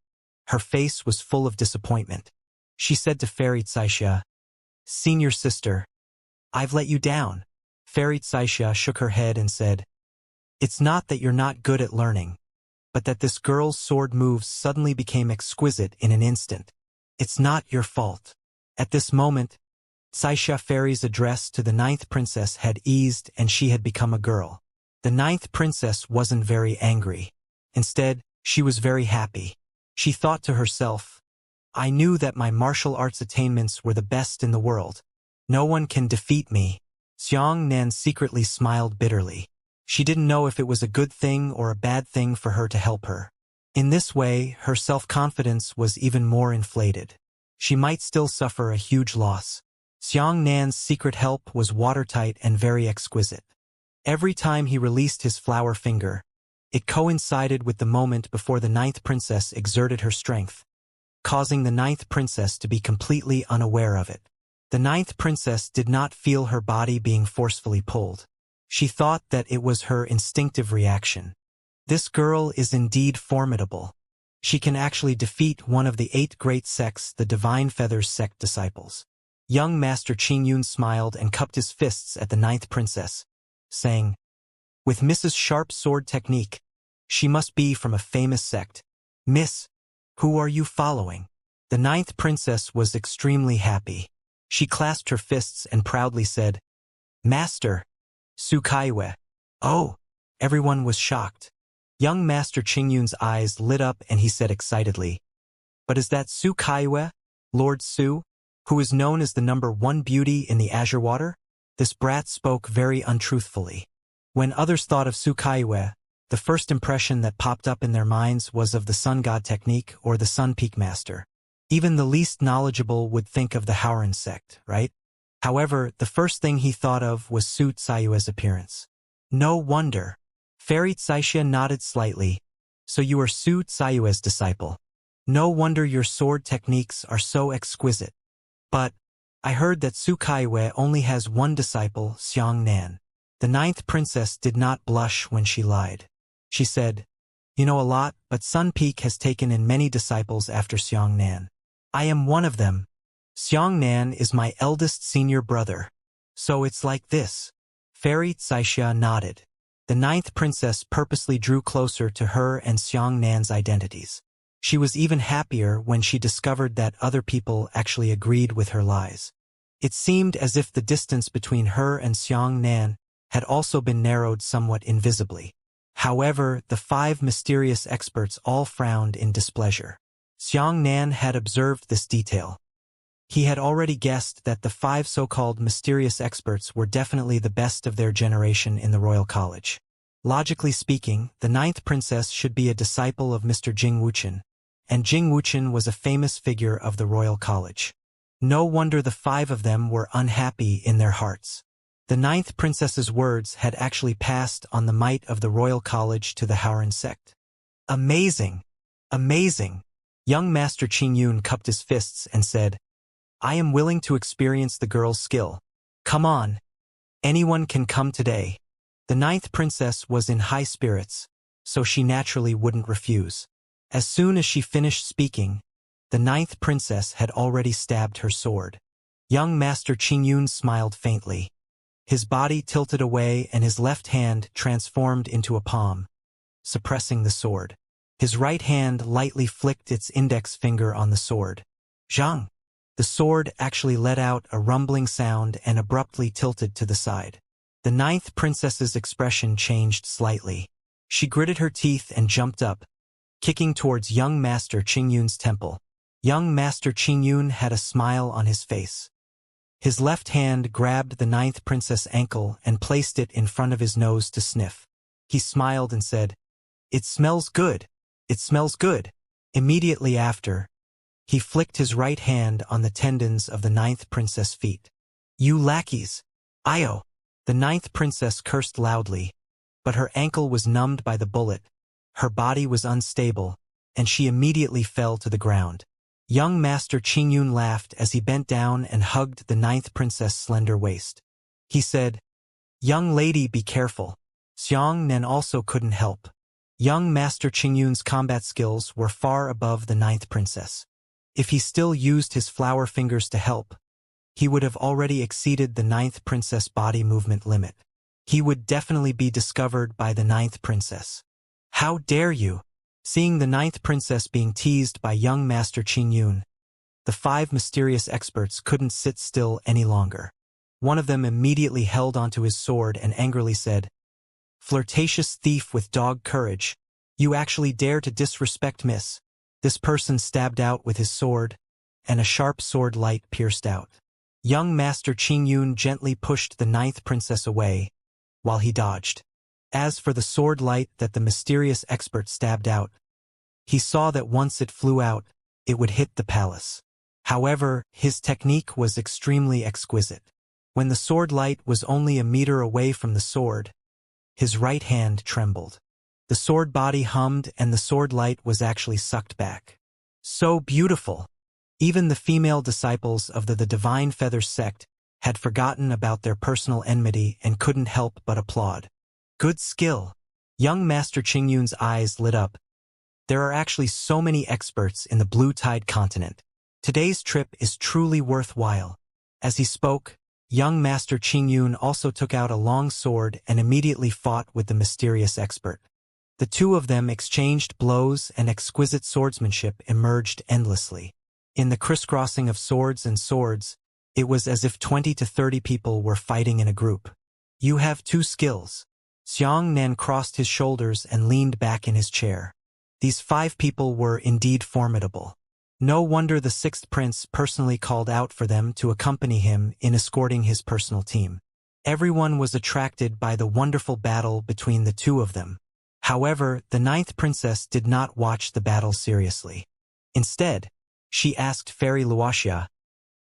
her face was full of disappointment. She said to Fairy Xianxia, "Senior sister, I've let you down." Fairy Xianxia shook her head and said, "It's not that you're not good at learning, but that this girl's sword moves suddenly became exquisite in an instant. It's not your fault." At this moment, Xianxia Fairy's address to the 9th princess had eased and she had become a girl. The 9th princess wasn't very angry. Instead, she was very happy. She thought to herself, "I knew that my martial arts attainments were the best in the world. No one can defeat me." Xianxia secretly smiled bitterly. She didn't know if it was a good thing or a bad thing for her to help her. In this way, her self-confidence was even more inflated. She might still suffer a huge loss. Xianxia's secret help was watertight and very exquisite. Every time he released his flower finger, it coincided with the moment before the 9th princess exerted her strength, causing the 9th princess to be completely unaware of it. The 9th princess did not feel her body being forcefully pulled. She thought that it was her instinctive reaction. This girl is indeed formidable. She can actually defeat one of the 8 great sects, the Divine Feathers sect disciples. Young Master Qingyun smiled and cupped his fists at the 9th princess, saying, "With Mrs. Sharp's sword technique, she must be from a famous sect. Miss, who are you following?" The 9th princess was extremely happy. She clasped her fists and proudly said, "Master, Su Kaiwe." "Oh!" Everyone was shocked. Young Master Qingyun's eyes lit up and he said excitedly, "But is that Su Kaiwe, Lord Su, who is known as the #1 beauty in the azure water?" This brat spoke very untruthfully. When others thought of Su Kaiwe, the first impression that popped up in their minds was of the Sun God technique or the Sun Peak Master. Even the least knowledgeable would think of the Haoran sect, right? However, the first thing he thought of was Su Tsayue's appearance. No wonder. Fairy Xianxia nodded slightly. "So you are Su Tsayue's disciple. No wonder your sword techniques are so exquisite. But I heard that Su Kaiwe only has one disciple, Xianxia." The 9th princess did not blush when she lied. She said, "You know a lot, but Sun Peak has taken in many disciples after Xianxia. I am one of them. Xianxia is my eldest senior brother. So it's like this." Fairy Xianxia nodded. The 9th princess purposely drew closer to her and Xianxia's identities. She was even happier when she discovered that other people actually agreed with her lies. It seemed as if the distance between her and Xianxia had also been narrowed somewhat invisibly. However, the 5 mysterious experts all frowned in displeasure. Xianxia had observed this detail. He had already guessed that the 5 so-called mysterious experts were definitely the best of their generation in the Royal College. Logically speaking, the 9th princess should be a disciple of Mr. Jing Wuchen, and Jing Wuchen was a famous figure of the Royal College. No wonder the 5 of them were unhappy in their hearts. The 9th princess's words had actually passed on the might of the Royal College to the Haoran sect. Amazing! Amazing! Young Master Qingyun cupped his fists and said, "I am willing to experience the girl's skill. Come on. Anyone can come today." The 9th princess was in high spirits, so she naturally wouldn't refuse. As soon as she finished speaking, the 9th princess had already stabbed her sword. Young Master Qingyun smiled faintly. His body tilted away and his left hand transformed into a palm, suppressing the sword. His right hand lightly flicked its index finger on the sword. Zhang! The sword actually let out a rumbling sound and abruptly tilted to the side. The ninth princess's expression changed slightly. She gritted her teeth and jumped up, kicking towards young Master Qingyun's temple. Young Master Qingyun had a smile on his face. His left hand grabbed the ninth princess' ankle and placed it in front of his nose to sniff. He smiled and said, "It smells good. It smells good." Immediately after, he flicked his right hand on the tendons of the ninth princess' feet. "You lackeys! Io!" The ninth princess cursed loudly, but her ankle was numbed by the bullet, her body was unstable, and she immediately fell to the ground. Young Master Qingyun laughed as he bent down and hugged the ninth princess' slender waist. He said, "Young lady, be careful." Xianxia also couldn't help. Young Master Qingyun's combat skills were far above the ninth princess. If he still used his flower fingers to help, he would have already exceeded the ninth princess' body movement limit. He would definitely be discovered by the ninth princess. "How dare you!" Seeing the ninth princess being teased by young Master Qingyun, the five mysterious experts couldn't sit still any longer. One of them immediately held onto his sword and angrily said, "Flirtatious thief with dog courage, you actually dare to disrespect Miss." This person stabbed out with his sword, and a sharp sword light pierced out. Young Master Qingyun gently pushed the ninth princess away, while he dodged. As for the sword light that the mysterious expert stabbed out, he saw that once it flew out, it would hit the palace. However, his technique was extremely exquisite. When the sword light was only a meter away from the sword, his right hand trembled. The sword body hummed and the sword light was actually sucked back. So beautiful! Even the female disciples of the Divine Feather sect had forgotten about their personal enmity and couldn't help but applaud. Good skill. Young Master Qingyun's eyes lit up. There are actually so many experts in the Blue Tide continent. Today's trip is truly worthwhile. As he spoke, young Master Qingyun also took out a long sword and immediately fought with the mysterious expert. The two of them exchanged blows and exquisite swordsmanship emerged endlessly. In the crisscrossing of swords and swords, it was as if 20 to 30 people were fighting in a group. "You have two skills." Xianxia crossed his shoulders and leaned back in his chair. These 5 people were indeed formidable. No wonder the 6th prince personally called out for them to accompany him in escorting his personal team. Everyone was attracted by the wonderful battle between the two of them. However, the 9th princess did not watch the battle seriously. Instead, she asked Fairy Wuxia,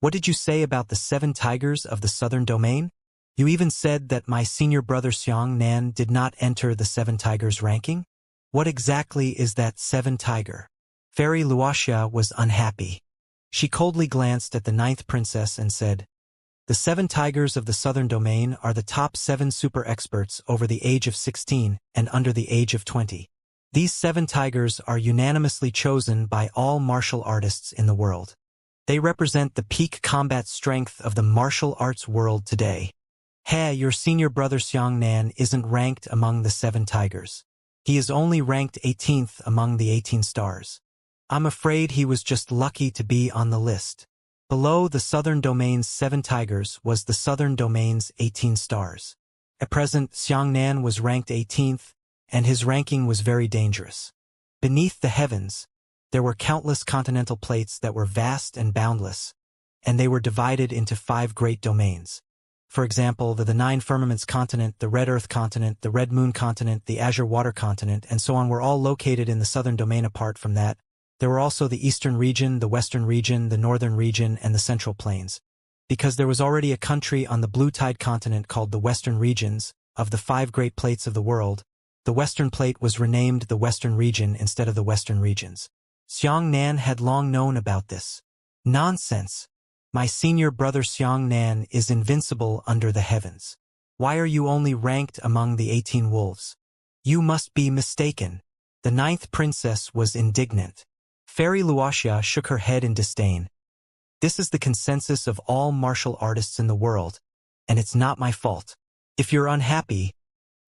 "What did you say about the 7 tigers of the southern domain? You even said that my senior brother Xianxia did not enter the 7 tigers ranking? What exactly is that 7 tiger?" Fairy Wuxia was unhappy. She coldly glanced at the 9th princess and said, "The 7 tigers of the southern domain are the top 7 super experts over the age of 16 and under the age of 20. These 7 tigers are unanimously chosen by all martial artists in the world. They represent the peak combat strength of the martial arts world today. Hey, your senior brother Xianxia isn't ranked among the 7 tigers. He is only ranked 18th among the 18 stars. I'm afraid he was just lucky to be on the list." Below the southern domain's 7 tigers was the southern domain's 18 stars. At present, Xianxia was ranked 18th, and his ranking was very dangerous. Beneath the heavens, there were countless continental plates that were vast and boundless, and they were divided into 5 great domains. For example, the 9 firmaments continent, the red earth continent, the red moon continent, the azure water continent, and so on were all located in the southern domain. Apart from that, there were also the eastern region, the western region, the northern region, and the central plains. Because there was already a country on the Blue Tide continent called the Western Regions, of the 5 great plates of the world, the Western Plate was renamed the Western Region instead of the Western Regions. Xianxia had long known about this. Nonsense! My senior brother Xianxia is invincible under the heavens. Why are you only ranked among the 18 wolves? You must be mistaken. The 9th princess was indignant. Fairy Wuxia shook her head in disdain. This is the consensus of all martial artists in the world, and it's not my fault. If you're unhappy,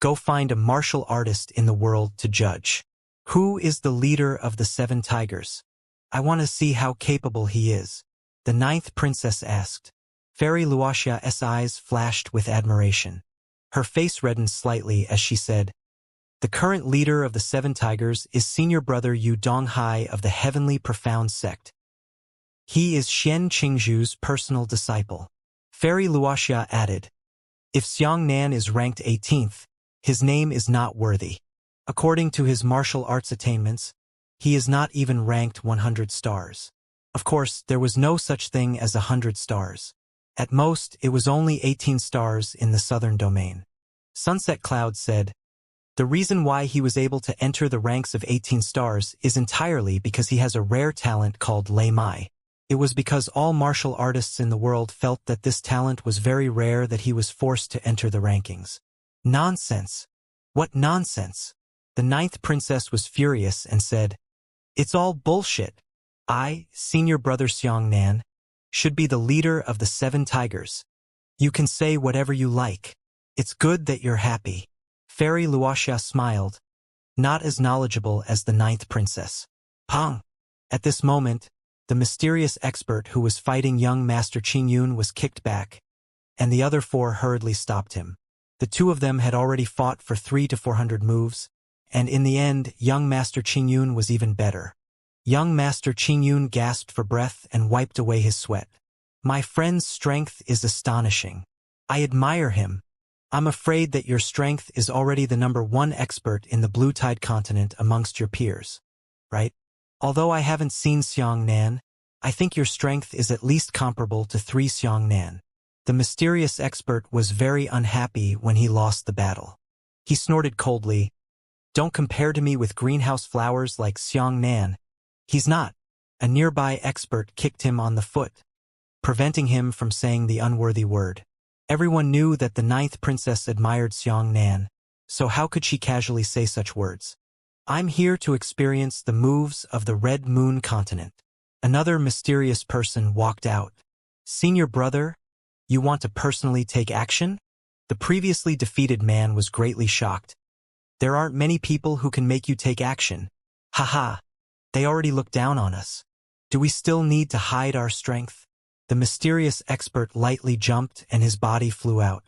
go find a martial artist in the world to judge. Who is the leader of the 7 tigers? I want to see how capable he is. The 9th princess asked. Fairy Luoxia's eyes flashed with admiration. Her face reddened slightly as she said, the current leader of the 7 tigers is senior brother Yu Donghai of the Heavenly Profound Sect. He is Xian Qingzhu's personal disciple. Fairy Luoxia added, if Xiang Nan is ranked 18th, his name is not worthy. According to his martial arts attainments, he is not even ranked 100 stars. Of course, there was no such thing as 100 stars. At most, it was only 18 stars in the southern domain. Sunset Cloud said, the reason why he was able to enter the ranks of 18 stars is entirely because he has a rare talent called Lei Mai. It was because all martial artists in the world felt that this talent was very rare that he was forced to enter the rankings. Nonsense! What nonsense! The 9th princess was furious and said, it's all bullshit. I, senior brother Xiang Nan, should be the leader of the 7 tigers. You can say whatever you like. It's good that you're happy. Fairy Luoxia smiled, not as knowledgeable as the 9th princess. Pong! At this moment, the mysterious expert who was fighting young Master Qingyun was kicked back, and the other 4 hurriedly stopped him. The 2 of them had already fought for 300 to 400 moves, and in the end, young Master Qingyun was even better. Young Master Qingyun gasped for breath and wiped away his sweat. My friend's strength is astonishing. I admire him. I'm afraid that your strength is already the #1 expert in the Blue Tide continent amongst your peers. Right? Although I haven't seen Xiang Nan, I think your strength is at least comparable to 3 Xiang Nan. The mysterious expert was very unhappy when he lost the battle. He snorted coldly, don't compare to me with greenhouse flowers like Xiang Nan. He's not. A nearby expert kicked him on the foot, preventing him from saying the unworthy word. Everyone knew that the 9th princess admired Xiang Nan, so how could she casually say such words? I'm here to experience the moves of the Red Moon continent. Another mysterious person walked out. Senior brother, you want to personally take action? The previously defeated man was greatly shocked. There aren't many people who can make you take action. Haha, they already look down on us. Do we still need to hide our strength? The mysterious expert lightly jumped and his body flew out.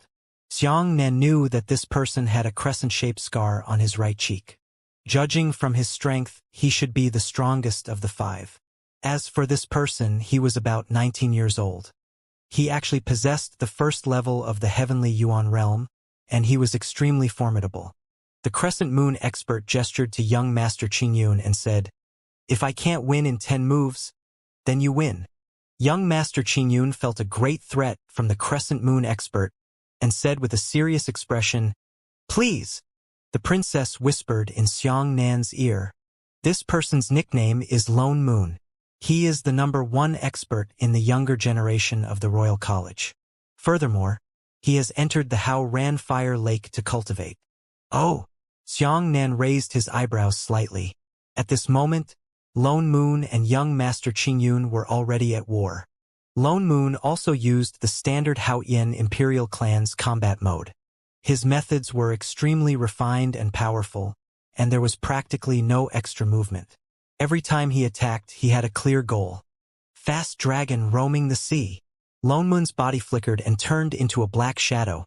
Xiang Nan knew that this person had a crescent-shaped scar on his right cheek. Judging from his strength, he should be the strongest of the 5. As for this person, he was about 19 years old. He actually possessed the 1st level of the Heavenly Yuan realm, and he was extremely formidable. The Crescent Moon expert gestured to young Master Qingyun and said, if I can't win in 10 moves, then you win. Young Master Qingyun felt a great threat from the Crescent Moon expert and said with a serious expression, please. The princess whispered in Xiang Nan's ear, this person's nickname is Lone Moon. He is the #1 expert in the younger generation of the Royal College. Furthermore, he has entered the Hao Ran Fire Lake to cultivate. Oh! Xiang Nan raised his eyebrows slightly. At this moment, Lone Moon and young Master Qingyun were already at war. Lone Moon also used the standard Haoyan Imperial Clan's combat mode. His methods were extremely refined and powerful, and there was practically no extra movement. Every time he attacked, he had a clear goal. Fast dragon roaming the sea. Lone Moon's body flickered and turned into a black shadow,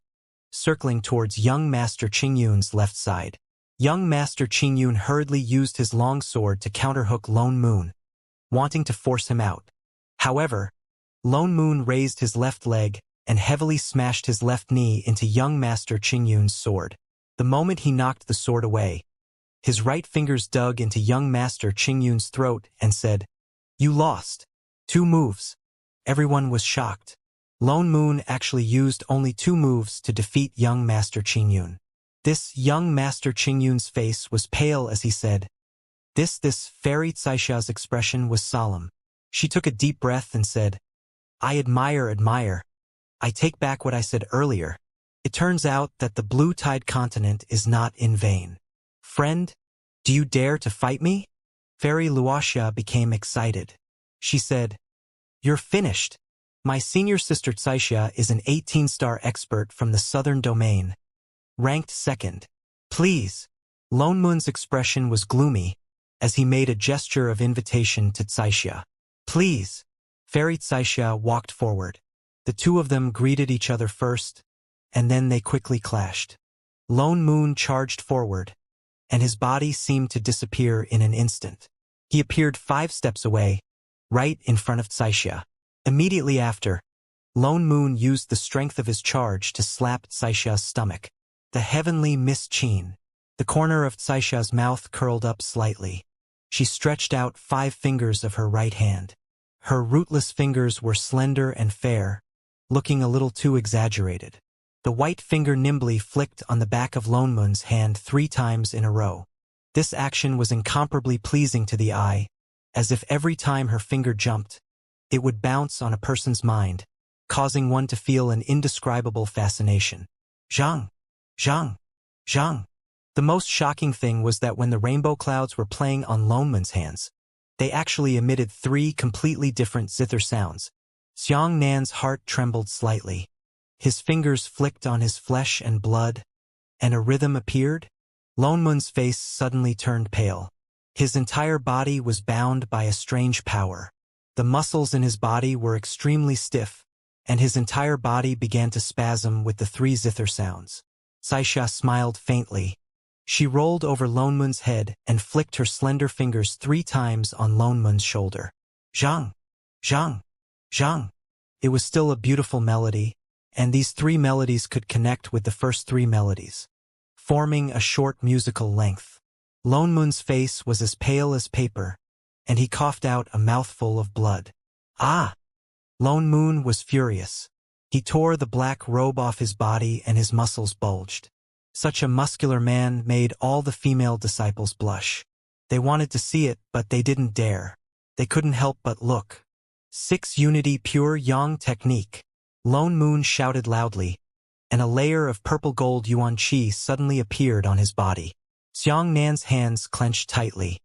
circling towards young Master Qingyun's left side. Young Master Qingyun hurriedly used his long sword to counterhook Lone Moon, wanting to force him out. However, Lone Moon raised his left leg and heavily smashed his left knee into young Master Qingyun's sword. The moment he knocked the sword away, his right fingers dug into young Master Qingyun's throat and said, you lost. 2 moves. Everyone was shocked. Lone Moon actually used only 2 moves to defeat young Master Qingyun. This young Master Qingyun's face was pale as he said, this Fairy Xianxia's expression was solemn. She took a deep breath and said, I admire. I take back what I said earlier. It turns out that the Blue Tide continent is not in vain. Friend, do you dare to fight me? Fairy Luoxia became excited. She said, you're finished. My senior sister Xianxia is an 18-star expert from the southern domain, ranked second. Please. Lone Moon's expression was gloomy as he made a gesture of invitation to Xianxia. Please. Fairy Xianxia walked forward. The two of them greeted each other first, and then they quickly clashed. Lone Moon charged forward, and his body seemed to disappear in an instant. He appeared 5 steps away, right in front of Xianxia. Immediately after, Lone Moon used the strength of his charge to slap Xianxia's stomach. The heavenly Miss Qin. The corner of Xianxia's mouth curled up slightly. She stretched out 5 fingers of her right hand. Her rootless fingers were slender and fair, looking a little too exaggerated. The white finger nimbly flicked on the back of Lone Moon's hand 3 times in a row. This action was incomparably pleasing to the eye, as if every time her finger jumped, it would bounce on a person's mind, causing one to feel an indescribable fascination. Zhang! Zhang! Zhang! The most shocking thing was that when the rainbow clouds were playing on Lone Moon's hands, they actually emitted 3 completely different zither sounds. Xiangnan's heart trembled slightly. His fingers flicked on his flesh and blood, and a rhythm appeared. Lone Moon's face suddenly turned pale. His entire body was bound by a strange power. The muscles in his body were extremely stiff, and his entire body began to spasm with the 3 zither sounds. Xianxia smiled faintly. She rolled over Lone Moon's head and flicked her slender fingers 3 times on Lone Moon's shoulder. Zhang! Zhang! Zhang! It was still a beautiful melody, and these 3 melodies could connect with the first 3 melodies, forming a short musical length. Lone Moon's face was as pale as paper, and he coughed out a mouthful of blood. Ah! Lone Moon was furious. He tore the black robe off his body and his muscles bulged. Such a muscular man made all the female disciples blush. They wanted to see it, but they didn't dare. They couldn't help but look. 6 Unity Pure Yang Technique. Lone Moon shouted loudly, and a layer of purple gold yuan qi suddenly appeared on his body. Xiangnan's hands clenched tightly.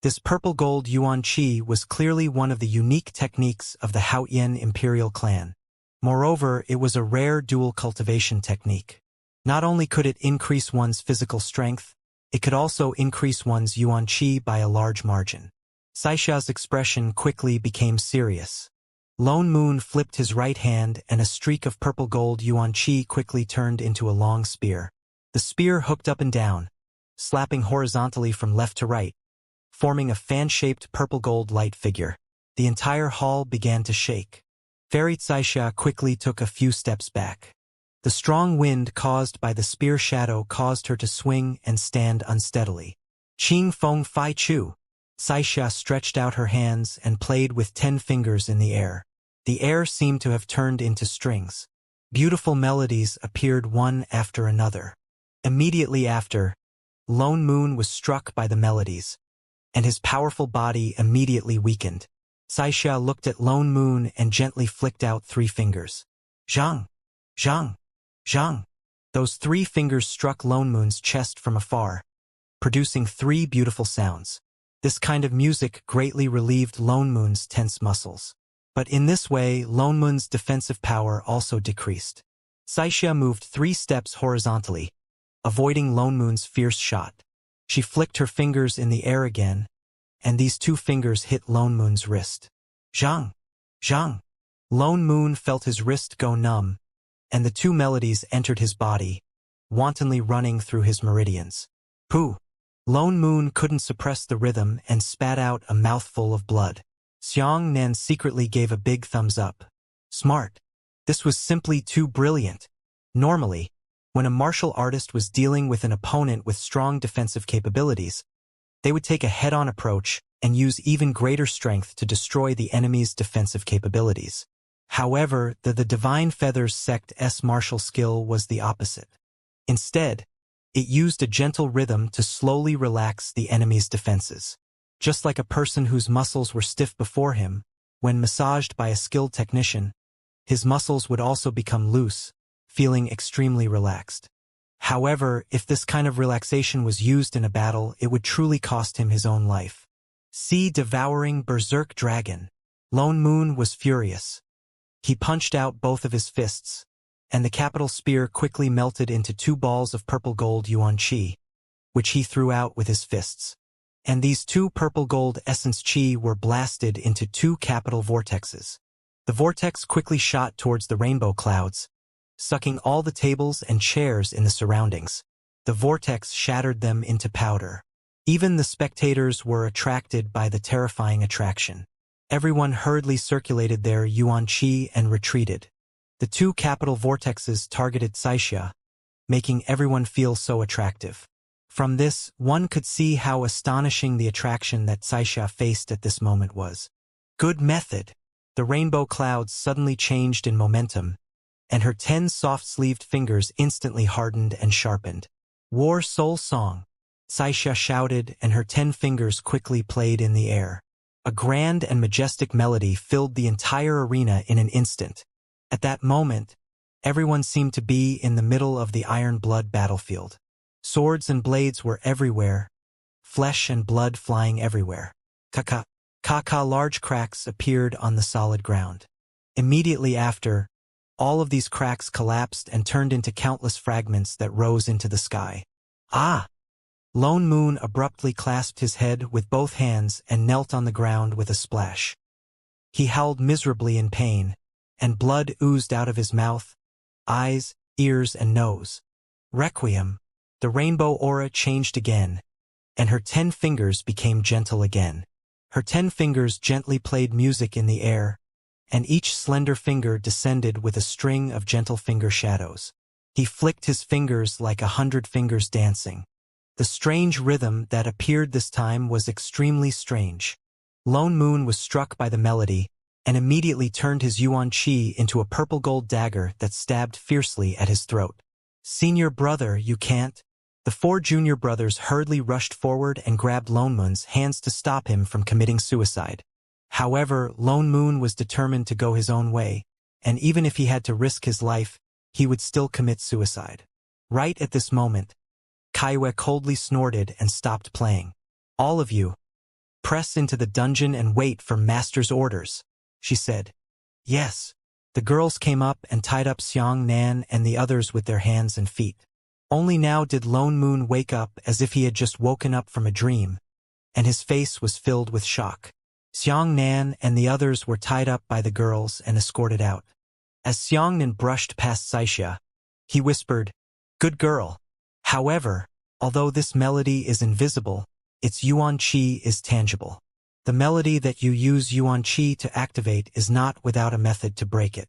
This purple gold yuan qi was clearly one of the unique techniques of the Haotian imperial clan. Moreover, it was a rare dual cultivation technique. Not only could it increase one's physical strength, it could also increase one's yuan qi by a large margin. Xianxia's expression quickly became serious. Lone Moon flipped his right hand and a streak of purple gold yuan qi quickly turned into a long spear. The spear hooked up and down, slapping horizontally from left to right, forming a fan-shaped purple gold light figure. The entire hall began to shake. Fairy Xianxia quickly took a few steps back. The strong wind caused by the spear shadow caused her to swing and stand unsteadily. Qing Feng Fai Chu. Xianxia stretched out her hands and played with 10 fingers in the air. The air seemed to have turned into strings. Beautiful melodies appeared one after another. Immediately after, Lone Moon was struck by the melodies, and his powerful body immediately weakened. Xianxia looked at Lone Moon and gently flicked out 3 fingers. Zhang! Zhang! Zhang! Those 3 fingers struck Lone Moon's chest from afar, producing 3 beautiful sounds. This kind of music greatly relieved Lone Moon's tense muscles. But in this way, Lone Moon's defensive power also decreased. Xianxia moved 3 steps horizontally, avoiding Lone Moon's fierce shot. She flicked her fingers in the air again, and these 2 fingers hit Lone Moon's wrist. Zhang! Zhang! Lone Moon felt his wrist go numb, and the 2 melodies entered his body, wantonly running through his meridians. Pooh! Lone Moon couldn't suppress the rhythm and spat out a mouthful of blood. Xiangnan secretly gave a big thumbs up. Smart. This was simply too brilliant. Normally, when a martial artist was dealing with an opponent with strong defensive capabilities, they would take a head-on approach and use even greater strength to destroy the enemy's defensive capabilities. However, the Divine Feathers sect's martial skill was the opposite. Instead, it used a gentle rhythm to slowly relax the enemy's defenses. Just like a person whose muscles were stiff before him, when massaged by a skilled technician, his muscles would also become loose, feeling extremely relaxed. However, if this kind of relaxation was used in a battle, it would truly cost him his own life. See Devouring Berserk Dragon. Lone Moon was furious. He punched out both of his fists, and the capital spear quickly melted into 2 balls of purple gold yuan qi, which he threw out with his fists. And these 2 purple gold essence qi were blasted into 2 capital vortexes. The vortex quickly shot towards the rainbow clouds, sucking all the tables and chairs in the surroundings. The vortex shattered them into powder. Even the spectators were attracted by the terrifying attraction. Everyone hurriedly circulated their yuan qi and retreated. The 2 capital vortexes targeted Xianxia, making everyone feel so attractive. From this, one could see how astonishing the attraction that Xianxia faced at this moment was. Good method. The rainbow clouds suddenly changed in momentum, and her 10 soft-sleeved fingers instantly hardened and sharpened. War Soul Song. Xianxia shouted, and her 10 fingers quickly played in the air. A grand and majestic melody filled the entire arena in an instant. At that moment, everyone seemed to be in the middle of the Iron Blood battlefield. Swords and blades were everywhere, flesh and blood flying everywhere. Large cracks appeared on the solid ground. Immediately after, all of these cracks collapsed and turned into countless fragments that rose into the sky. Ah! Lone Moon abruptly clasped his head with both hands and knelt on the ground with a splash. He howled miserably in pain, and blood oozed out of his mouth, eyes, ears, and nose. Requiem. The rainbow aura changed again, and her 10 fingers became gentle again. Her 10 fingers gently played music in the air, and each slender finger descended with a string of gentle finger shadows. He flicked his fingers like 100 fingers dancing. The strange rhythm that appeared this time was extremely strange. Lone Moon was struck by the melody, and immediately turned his yuan qi into a purple gold dagger that stabbed fiercely at his throat. Senior brother, you can't. The 4 junior brothers hurriedly rushed forward and grabbed Lone Moon's hands to stop him from committing suicide. However, Lone Moon was determined to go his own way, and even if he had to risk his life, he would still commit suicide. Right at this moment, Kaiwe coldly snorted and stopped playing. All of you, press into the dungeon and wait for Master's orders, she said. Yes. The girls came up and tied up Xiang Nan and the others with their hands and feet. Only now did Lone Moon wake up as if he had just woken up from a dream, and his face was filled with shock. Xiang Nan and the others were tied up by the girls and escorted out. As Xiang Nan brushed past Xianxia, he whispered, "Good girl." However, although this melody is invisible, its yuan qi is tangible. The melody that you use yuan qi to activate is not without a method to break it.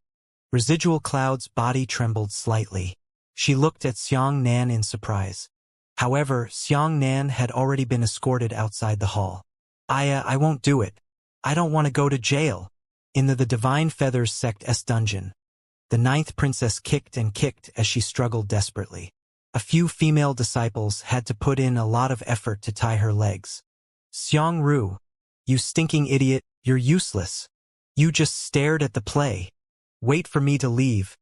Residual Cloud's body trembled slightly. She looked at Xiang Nan in surprise. However, Xiang Nan had already been escorted outside the hall. I won't do it. I don't want to go to jail. In the Divine Feathers Sect S dungeon, the 9th princess kicked and kicked as she struggled desperately. A few female disciples had to put in a lot of effort to tie her legs. Xiang Ru, you stinking idiot, you're useless. You just stared at the play. Wait for me to leave.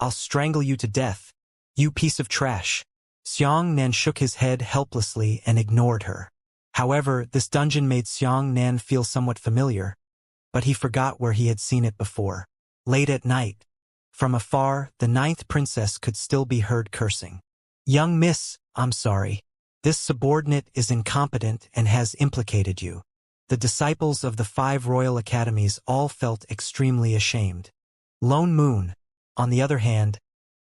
I'll strangle you to death. You piece of trash. Xiang Nan shook his head helplessly and ignored her. However, this dungeon made Xiang Nan feel somewhat familiar, but he forgot where he had seen it before. Late at night, from afar, the 9th princess could still be heard cursing. Young miss, I'm sorry. This subordinate is incompetent and has implicated you. The disciples of the 5 royal academies all felt extremely ashamed. Lone Moon, on the other hand,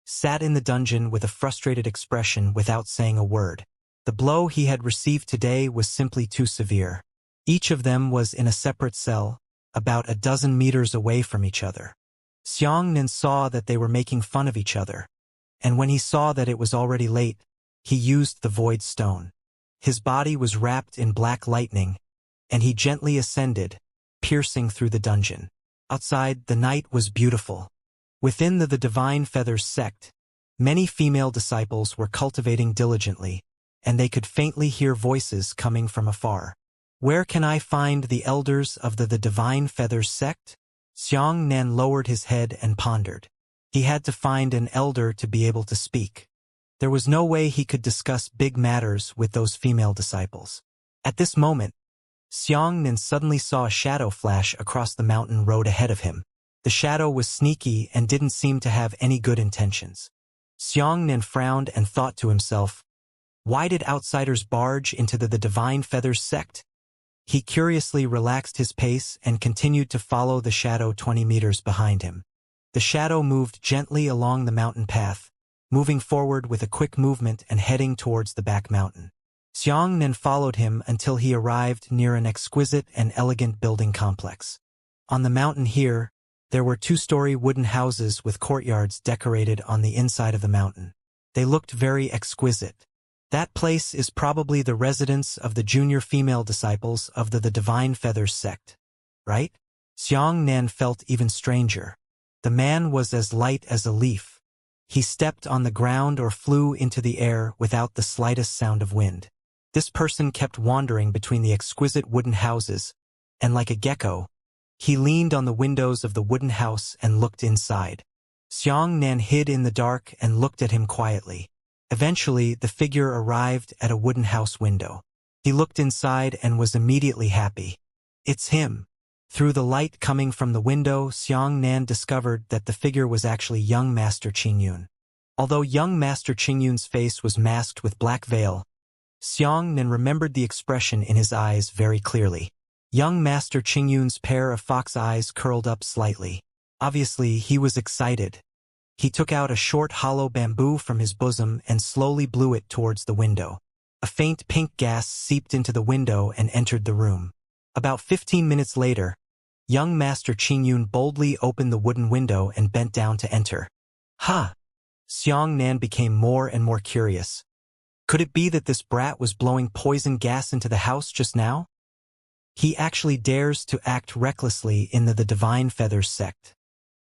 sat in the dungeon with a frustrated expression without saying a word. The blow he had received today was simply too severe. Each of them was in a separate cell, about a dozen meters away from each other. Xiang Nan saw that they were making fun of each other, and when he saw that it was already late, he used the Void Stone. His body was wrapped in black lightning, and he gently ascended, piercing through the dungeon. Outside, the night was beautiful. Within the Divine Feathers sect, many female disciples were cultivating diligently, and they could faintly hear voices coming from afar. Where can I find the elders of the Divine Feathers sect? Xiang Nan lowered his head and pondered. He had to find an elder to be able to speak. There was no way he could discuss big matters with those female disciples. At this moment, Xiang Nan suddenly saw a shadow flash across the mountain road ahead of him. The shadow was sneaky and didn't seem to have any good intentions. Xianxia frowned and thought to himself, why did outsiders barge into the Divine Feathers sect? He curiously relaxed his pace and continued to follow the shadow 20 meters behind him. The shadow moved gently along the mountain path, moving forward with a quick movement and heading towards the back mountain. Xianxia followed him until he arrived near an exquisite and elegant building complex. On the mountain here, there were 2-story wooden houses with courtyards decorated on the inside of the mountain. They looked very exquisite. That place is probably the residence of the junior female disciples of the Divine Feathers sect, right? Xianxia felt even stranger. The man was as light as a leaf. He stepped on the ground or flew into the air without the slightest sound of wind. This person kept wandering between the exquisite wooden houses, and like a gecko, he leaned on the windows of the wooden house and looked inside. Xianxia hid in the dark and looked at him quietly. Eventually, the figure arrived at a wooden house window. He looked inside and was immediately happy. It's him. Through the light coming from the window, Xianxia discovered that the figure was actually young Master Qingyun. Although young Master Qingyun's face was masked with black veil, Xianxia remembered the expression in his eyes very clearly. Young Master Qingyun's pair of fox eyes curled up slightly. Obviously, he was excited. He took out a short hollow bamboo from his bosom and slowly blew it towards the window. A faint pink gas seeped into the window and entered the room. About 15 minutes later, young Master Qingyun boldly opened the wooden window and bent down to enter. Ha! Xianxia became more and more curious. Could it be that this brat was blowing poison gas into the house just now? He actually dares to act recklessly in the Divine Feathers sect.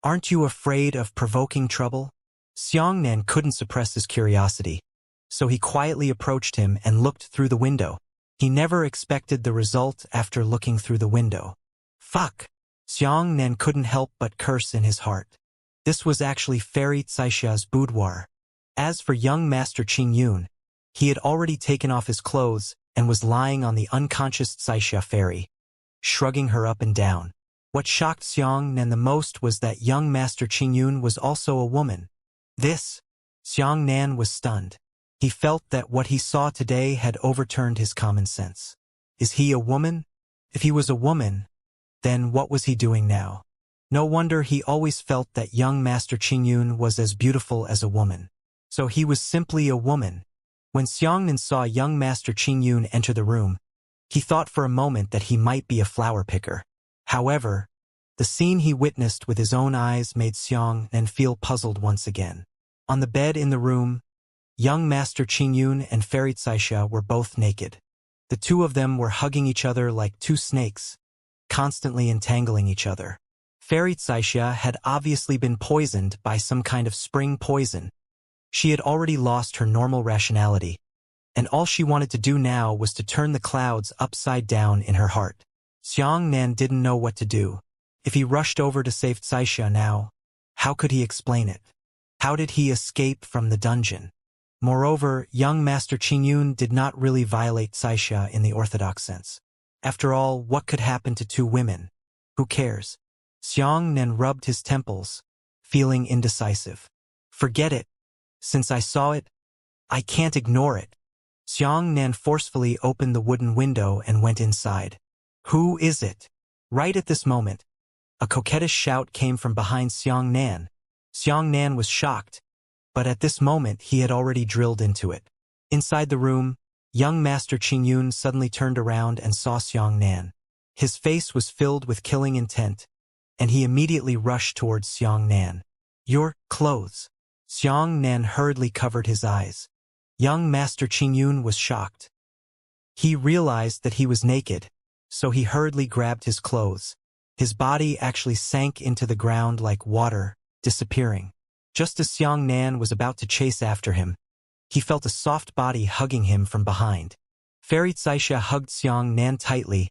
Aren't you afraid of provoking trouble? Xianxia couldn't suppress his curiosity, so he quietly approached him and looked through the window. He never expected the result after looking through the window. Fuck! Xianxia couldn't help but curse in his heart. This was actually Fairy Xiaxia's boudoir. As for young Master Qingyun, he had already taken off his clothes and was lying on the unconscious Xiaxia fairy, shrugging her up and down. What shocked Xianxia the most was that young Master Qingyun was also a woman. Xianxia was stunned. He felt that what he saw today had overturned his common sense. Is he a woman? If he was a woman, then what was he doing now? No wonder he always felt that young Master Qingyun was as beautiful as a woman. So he was simply a woman. When Xianxia saw young Master Qingyun enter the room, he thought for a moment that he might be a flower picker. However, the scene he witnessed with his own eyes made Xianxia feel puzzled once again. On the bed in the room, young Master Qingyun and Fairy Xiaxia were both naked. The two of them were hugging each other like two snakes, constantly entangling each other. Fairy Xiaxia had obviously been poisoned by some kind of spring poison. She had already lost her normal rationality, and all she wanted to do now was to turn the clouds upside down in her heart. Xianxia didn't know what to do. If he rushed over to save Xiaxia now, how could he explain it? How did he escape from the dungeon? Moreover, young Master Qingyun did not really violate Xiaxia in the orthodox sense. After all, what could happen to two women? Who cares? Xianxia rubbed his temples, feeling indecisive. Forget it. Since I saw it, I can't ignore it. Xianxia forcefully opened the wooden window and went inside. Who is it? Right at this moment, a coquettish shout came from behind Xianxia. Xianxia was shocked, but at this moment he had already drilled into it. Inside the room, young Master Qingyun suddenly turned around and saw Xianxia. His face was filled with killing intent, and he immediately rushed towards Xianxia. Your clothes. Xianxia hurriedly covered his eyes. Young Master Qingyun was shocked. He realized that he was naked, so he hurriedly grabbed his clothes. His body actually sank into the ground like water, disappearing. Just as Xianxia was about to chase after him, he felt a soft body hugging him from behind. Fairy Xiaxia hugged Xianxia tightly,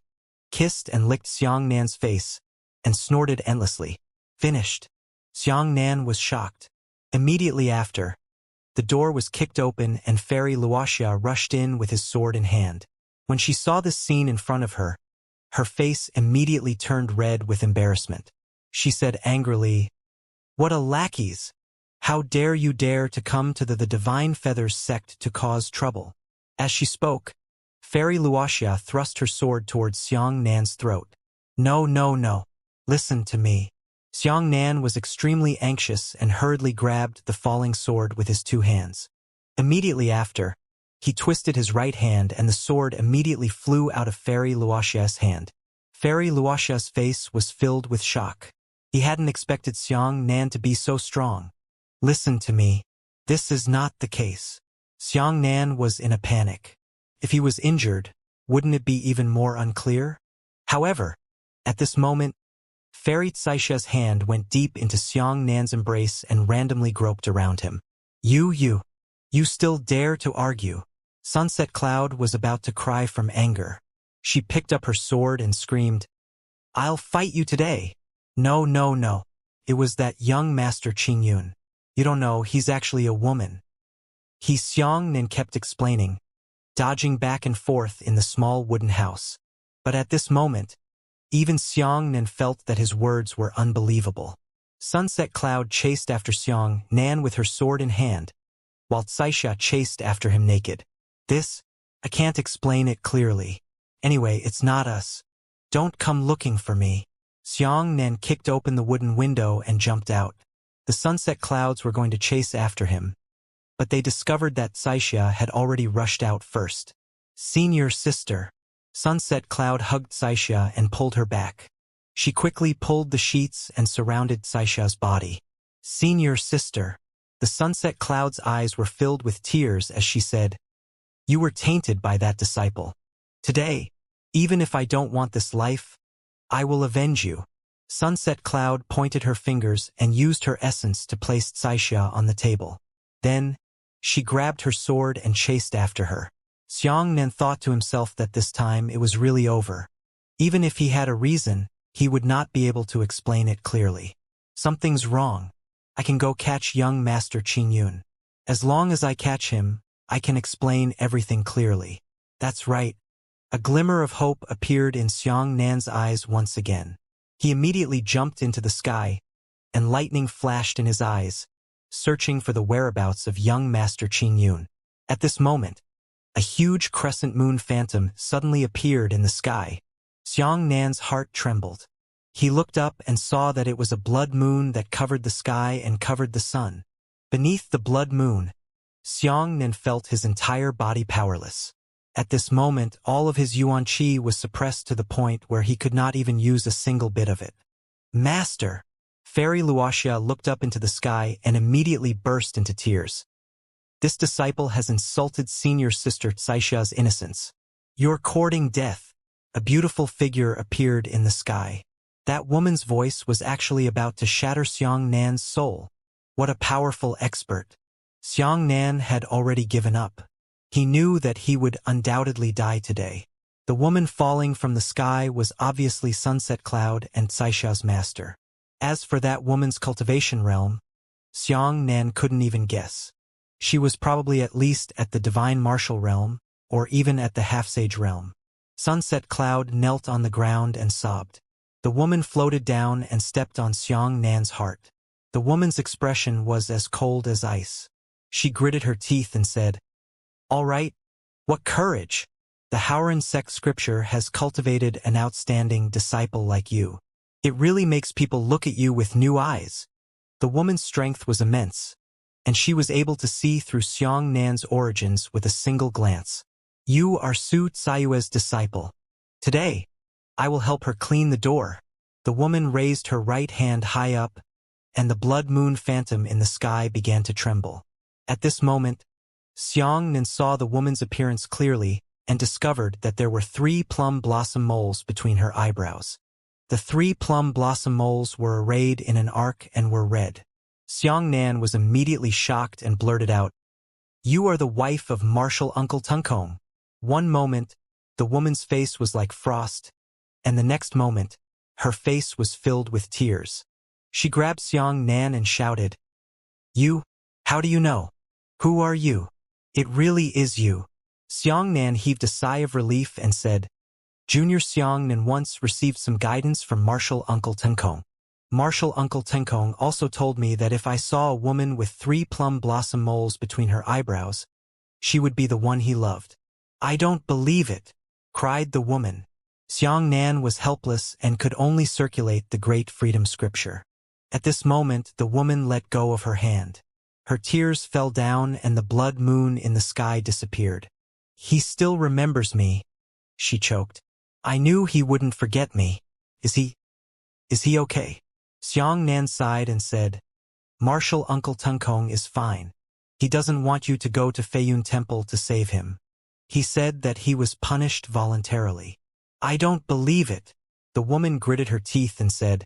kissed and licked Xianxia's face, and snorted endlessly. Finished. Xianxia was shocked. Immediately after, the door was kicked open and Fairy Wuxia rushed in with his sword in hand. When she saw this scene in front of her, her face immediately turned red with embarrassment. she said angrily. What a lackeys! How dare you dare to come to the Divine Feathers sect to cause trouble? As she spoke, Fairy Wuxia thrust her sword towards Xiang Nan's throat. No, no, no. Listen to me. Xiang Nan was extremely anxious and hurriedly grabbed the falling sword with his 2 hands. Immediately after, he twisted his right hand and the sword immediately flew out of Fairy Wuxia's hand. Fairy Wuxia's face was filled with shock. He hadn't expected Xiang Nan to be so strong. Listen to me. This is not the case. Xiang Nan was in a panic. If he was injured, wouldn't it be even more unclear? However, at this moment, Fairy Xiaxia's hand went deep into Xiang Nan's embrace and randomly groped around him. You still dare to argue? Sunset Cloud was about to cry from anger. She picked up her sword and screamed, I'll fight you today. No, no, no. It was that young Master Qingyun. You don't know, he's actually a woman. Xiang Nan kept explaining, dodging back and forth in the small wooden house. But at this moment, even Xiang Nan felt that his words were unbelievable. Sunset Cloud chased after Xiang Nan with her sword in hand, while Xiaxia chased after him naked. I can't explain it clearly. Anyway, it's not us. Don't come looking for me. Xiang Nan kicked open the wooden window and jumped out. The Sunset Clouds were going to chase after him, but they discovered that Xiaxia had already rushed out first. Senior sister. Sunset Cloud hugged Xiaxia and pulled her back. She quickly pulled the sheets and surrounded Xiaxia's body. Senior sister. The Sunset Cloud's eyes were filled with tears as she said, You were tainted by that disciple. Today, even if I don't want this life, I will avenge you. Sunset Cloud pointed her fingers and used her essence to place Xiaxia on the table. Then, she grabbed her sword and chased after her. Xiang Nan thought to himself that this time it was really over. Even if he had a reason, he would not be able to explain it clearly. Something's wrong. I can go catch young Master Qingyun. As long as I catch him, I can explain everything clearly. That's right. A glimmer of hope appeared in Xiang Nan's eyes once again. He immediately jumped into the sky, and lightning flashed in his eyes, searching for the whereabouts of young Master Qingyun. At this moment, a huge crescent moon phantom suddenly appeared in the sky. Xiang Nan's heart trembled. He looked up and saw that it was a blood moon that covered the sky and covered the sun. Beneath the blood moon, Xiang Nan felt his entire body powerless. At this moment, all of his yuan qi was suppressed to the point where he could not even use a single bit of it. Master! Fairy Wuxia looked up into the sky and immediately burst into tears. This disciple has insulted senior sister Xiaxia's innocence. You're courting death. A beautiful figure appeared in the sky. That woman's voice was actually about to shatter Xiang Nan's soul. What a powerful expert. Xiang Nan had already given up. He knew that he would undoubtedly die today. The woman falling from the sky was obviously Sunset Cloud and Xiaxia's master. As for that woman's cultivation realm, Xiang Nan couldn't even guess. She was probably at least at the divine martial realm, or even at the half-sage realm. Sunset Cloud knelt on the ground and sobbed. The woman floated down and stepped on Xiang Nan's heart. The woman's expression was as cold as ice. She gritted her teeth and said, All right, what courage! The Haoran sect scripture has cultivated an outstanding disciple like you. It really makes people look at you with new eyes. The woman's strength was immense, and she was able to see through Xiang Nan's origins with a single glance. You are Su Caiyue's disciple. Today, I will help her clean the door. The woman raised her right hand high up, and the blood moon phantom in the sky began to tremble. At this moment, Xiang Nan saw the woman's appearance clearly and discovered that there were 3 plum blossom moles between her eyebrows. The 3 plum blossom moles were arrayed in an arc and were red. Xiang Nan was immediately shocked and blurted out, You are the wife of Martial Uncle Tunkong. One moment, the woman's face was like frost, and the next moment, her face was filled with tears. She grabbed Xiang Nan and shouted, You? How do you know? Who are you? It really is you. Xiang Nan heaved a sigh of relief and said, Junior Xiang Nan once received some guidance from Martial Uncle Tunkong. Martial Uncle Tenkong also told me that if I saw a woman with 3 plum blossom moles between her eyebrows, she would be the one he loved. I don't believe it, cried the woman. Xianxia was helpless and could only circulate the great freedom scripture. At this moment, the woman let go of her hand. Her tears fell down and the blood moon in the sky disappeared. He still remembers me, she choked. I knew he wouldn't forget me. Is he okay? Xianxia sighed and said, Martial Uncle Tenkong is fine. He doesn't want you to go to Feiyun Temple to save him. He said that he was punished voluntarily. I don't believe it. The woman gritted her teeth and said,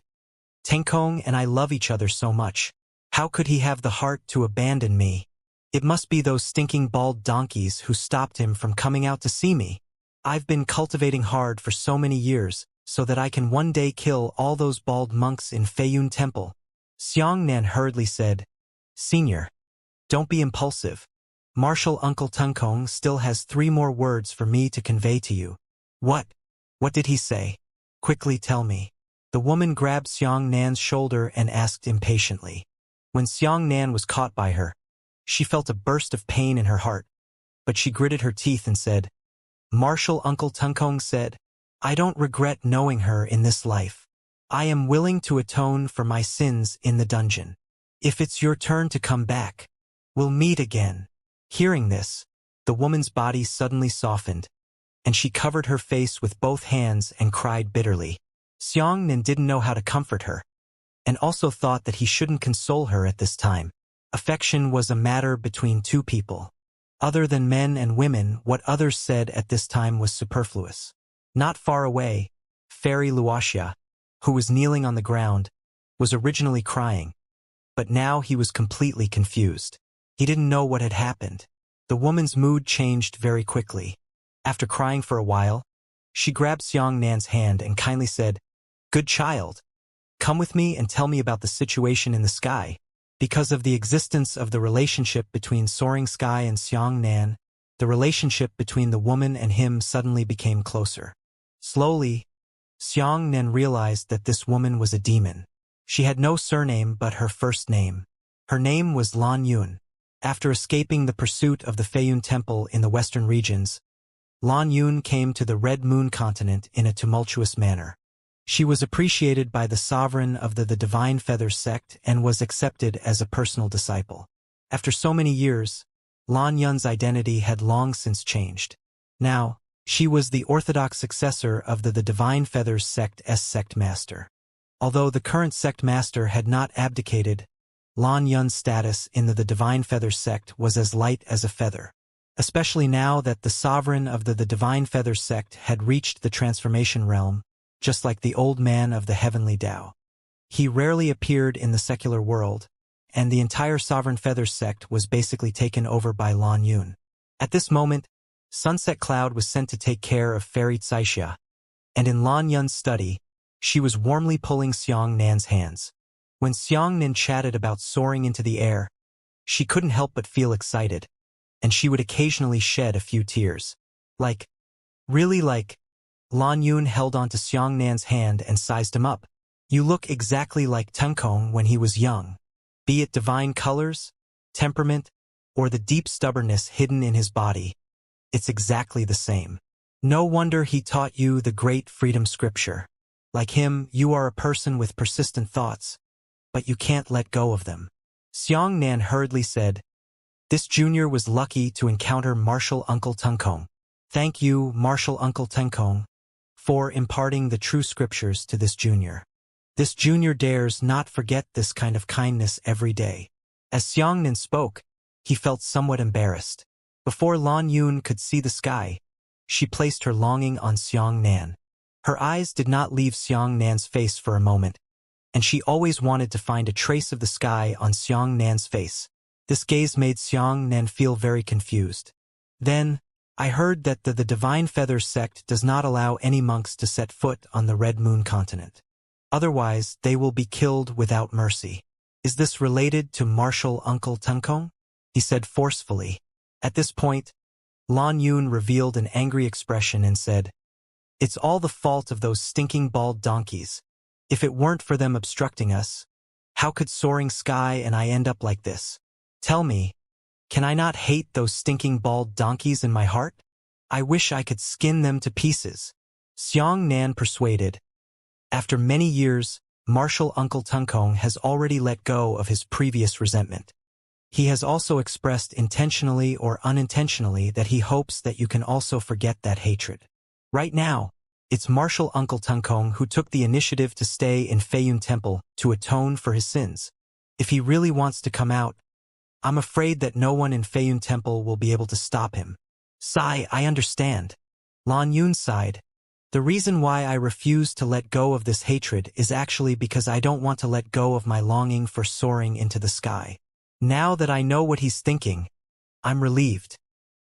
Tenkong and I love each other so much. How could he have the heart to abandon me? It must be those stinking bald donkeys who stopped him from coming out to see me. I've been cultivating hard for so many years, so that I can one day kill all those bald monks in Feiyun Temple. Xianxia hurriedly said, Senior, don't be impulsive. Martial Uncle Tenkong still has 3 more words for me to convey to you. What? What did he say? Quickly tell me. The woman grabbed Xianxia's shoulder and asked impatiently. When Xianxia was caught by her, she felt a burst of pain in her heart, but she gritted her teeth and said, Martial Uncle Tenkong said, I don't regret knowing her in this life. I am willing to atone for my sins in the dungeon. If it's your turn to come back, we'll meet again. Hearing this, the woman's body suddenly softened, and she covered her face with both hands and cried bitterly. Xianxia didn't know how to comfort her, and also thought that he shouldn't console her at this time. Affection was a matter between 2 people. Other than men and women, what others said at this time was superfluous. Not far away, Fairy Wuxia, who was kneeling on the ground, was originally crying, but now he was completely confused. He didn't know what had happened. The woman's mood changed very quickly. After crying for a while, she grabbed Xianxia's hand and kindly said, Good child, come with me and tell me about the situation in the sky. Because of the existence of the relationship between Soaring Sky and Xianxia, the relationship between the woman and him suddenly became closer. Slowly, Xianxia realized that this woman was a demon. She had no surname but her first name. Her name was Lan Yun. After escaping the pursuit of the Feiyun Temple in the western regions, Lan Yun came to the Red Moon continent in a tumultuous manner. She was appreciated by the sovereign of the Divine Feathers sect and was accepted as a personal disciple. After so many years, Lan Yun's identity had long since changed. Now, she was the orthodox successor of the Divine Feathers sect's sect master. Although the current sect master had not abdicated, Lan Yun's status in the Divine Feathers sect was as light as a feather. Especially now that the sovereign of the Divine Feathers sect had reached the transformation realm, just like the old man of the heavenly Tao. He rarely appeared in the secular world, and the entire Sovereign Feathers sect was basically taken over by Lan Yun. At this moment, Sunset Cloud was sent to take care of Fairy Xianxia, and in Lan Yun's study, she was warmly pulling Xianxia's hands. When Xianxia chatted about soaring into the air, she couldn't help but feel excited, and she would occasionally shed a few tears. Really like, Lan Yun held onto Xianxia's hand and sized him up. You look exactly like Tenkong when he was young. Be it divine colors, temperament, or the deep stubbornness hidden in his body, it's exactly the same. No wonder he taught you the great freedom scripture. Like him, you are a person with persistent thoughts, but you can't let go of them. Xianxia hurriedly said, This junior was lucky to encounter Martial Uncle Tenkong. Thank you, Martial Uncle Tenkong, for imparting the true scriptures to this junior. This junior dares not forget this kind of kindness every day. As Xianxia spoke, he felt somewhat embarrassed. Before Lan Yun could see the sky, she placed her longing on Xianxia. Her eyes did not leave Xianxia's face for a moment, and she always wanted to find a trace of the sky on Xianxia's face. This gaze made Xianxia feel very confused. Then, I heard that the Divine Feathers sect does not allow any monks to set foot on the Red Moon continent. Otherwise, they will be killed without mercy. Is this related to Martial Uncle Tenkong? He said forcefully. At this point, Lan Yun revealed an angry expression and said, It's all the fault of those stinking bald donkeys. If it weren't for them obstructing us, how could Soaring Sky and I end up like this? Tell me, can I not hate those stinking bald donkeys in my heart? I wish I could skin them to pieces. Xianxia persuaded. After many years, Martial Uncle Tunkong has already let go of his previous resentment. He has also expressed intentionally or unintentionally that he hopes that you can also forget that hatred. Right now, it's Martial Uncle Tunkong who took the initiative to stay in Feiyun Temple to atone for his sins. If he really wants to come out, I'm afraid that no one in Feiyun Temple will be able to stop him. Sigh, I understand. Lan Yun sighed. The reason why I refuse to let go of this hatred is actually because I don't want to let go of my longing for soaring into the sky. Now that I know what he's thinking, I'm relieved.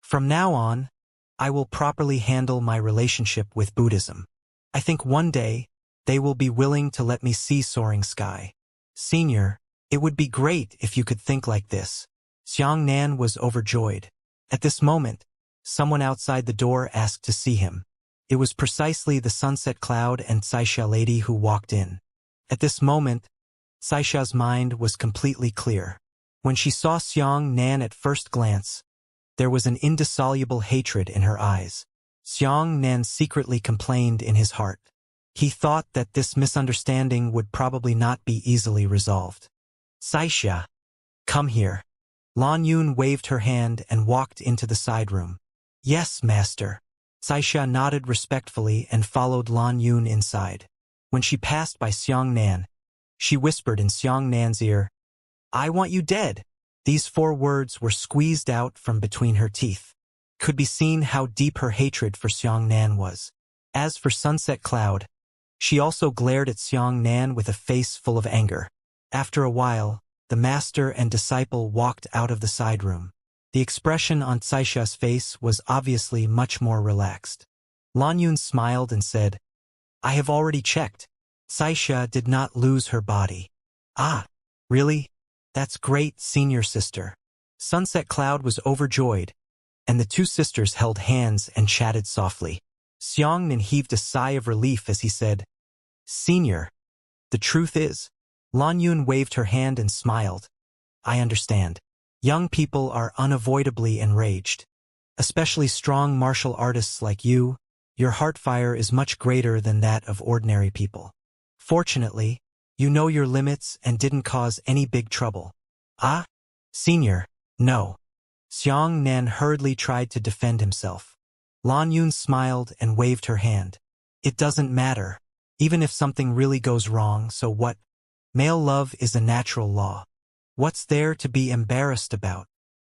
From now on, I will properly handle my relationship with Buddhism. I think one day, they will be willing to let me see Soaring Sky. Senior, it would be great if you could think like this. Xianxia was overjoyed. At this moment, someone outside the door asked to see him. It was precisely the Sunset Cloud and Xianxia lady who walked in. At this moment, Xianxia's mind was completely clear. When she saw Xianxia at first glance, there was an indissoluble hatred in her eyes. Xianxia secretly complained in his heart. He thought that this misunderstanding would probably not be easily resolved. Xianxia, come here. Lan Yun waved her hand and walked into the side room. Yes, master. Xianxia nodded respectfully and followed Lan Yun inside. When she passed by Xianxia, she whispered in Xianxia's ear, I want you dead. These 4 words were squeezed out from between her teeth. Could be seen how deep her hatred for Xianxia was. As for Sunset Cloud, she also glared at Xianxia with a face full of anger. After a while, the master and disciple walked out of the side room. The expression on Xianxia's face was obviously much more relaxed. Lan Yun smiled and said, I have already checked. Xianxia did not lose her body. Ah, really? That's great, senior sister. Sunset Cloud was overjoyed, and the 2 sisters held hands and chatted softly. Xianxia heaved a sigh of relief as he said, Senior, the truth is, Lan Yun waved her hand and smiled. I understand. Young people are unavoidably enraged. Especially strong martial artists like you, your heart fire is much greater than that of ordinary people. Fortunately, you know your limits and didn't cause any big trouble. Ah? Senior, no. Xianxia hurriedly tried to defend himself. Lan Yun smiled and waved her hand. It doesn't matter. Even if something really goes wrong, so what? Male love is a natural law. What's there to be embarrassed about?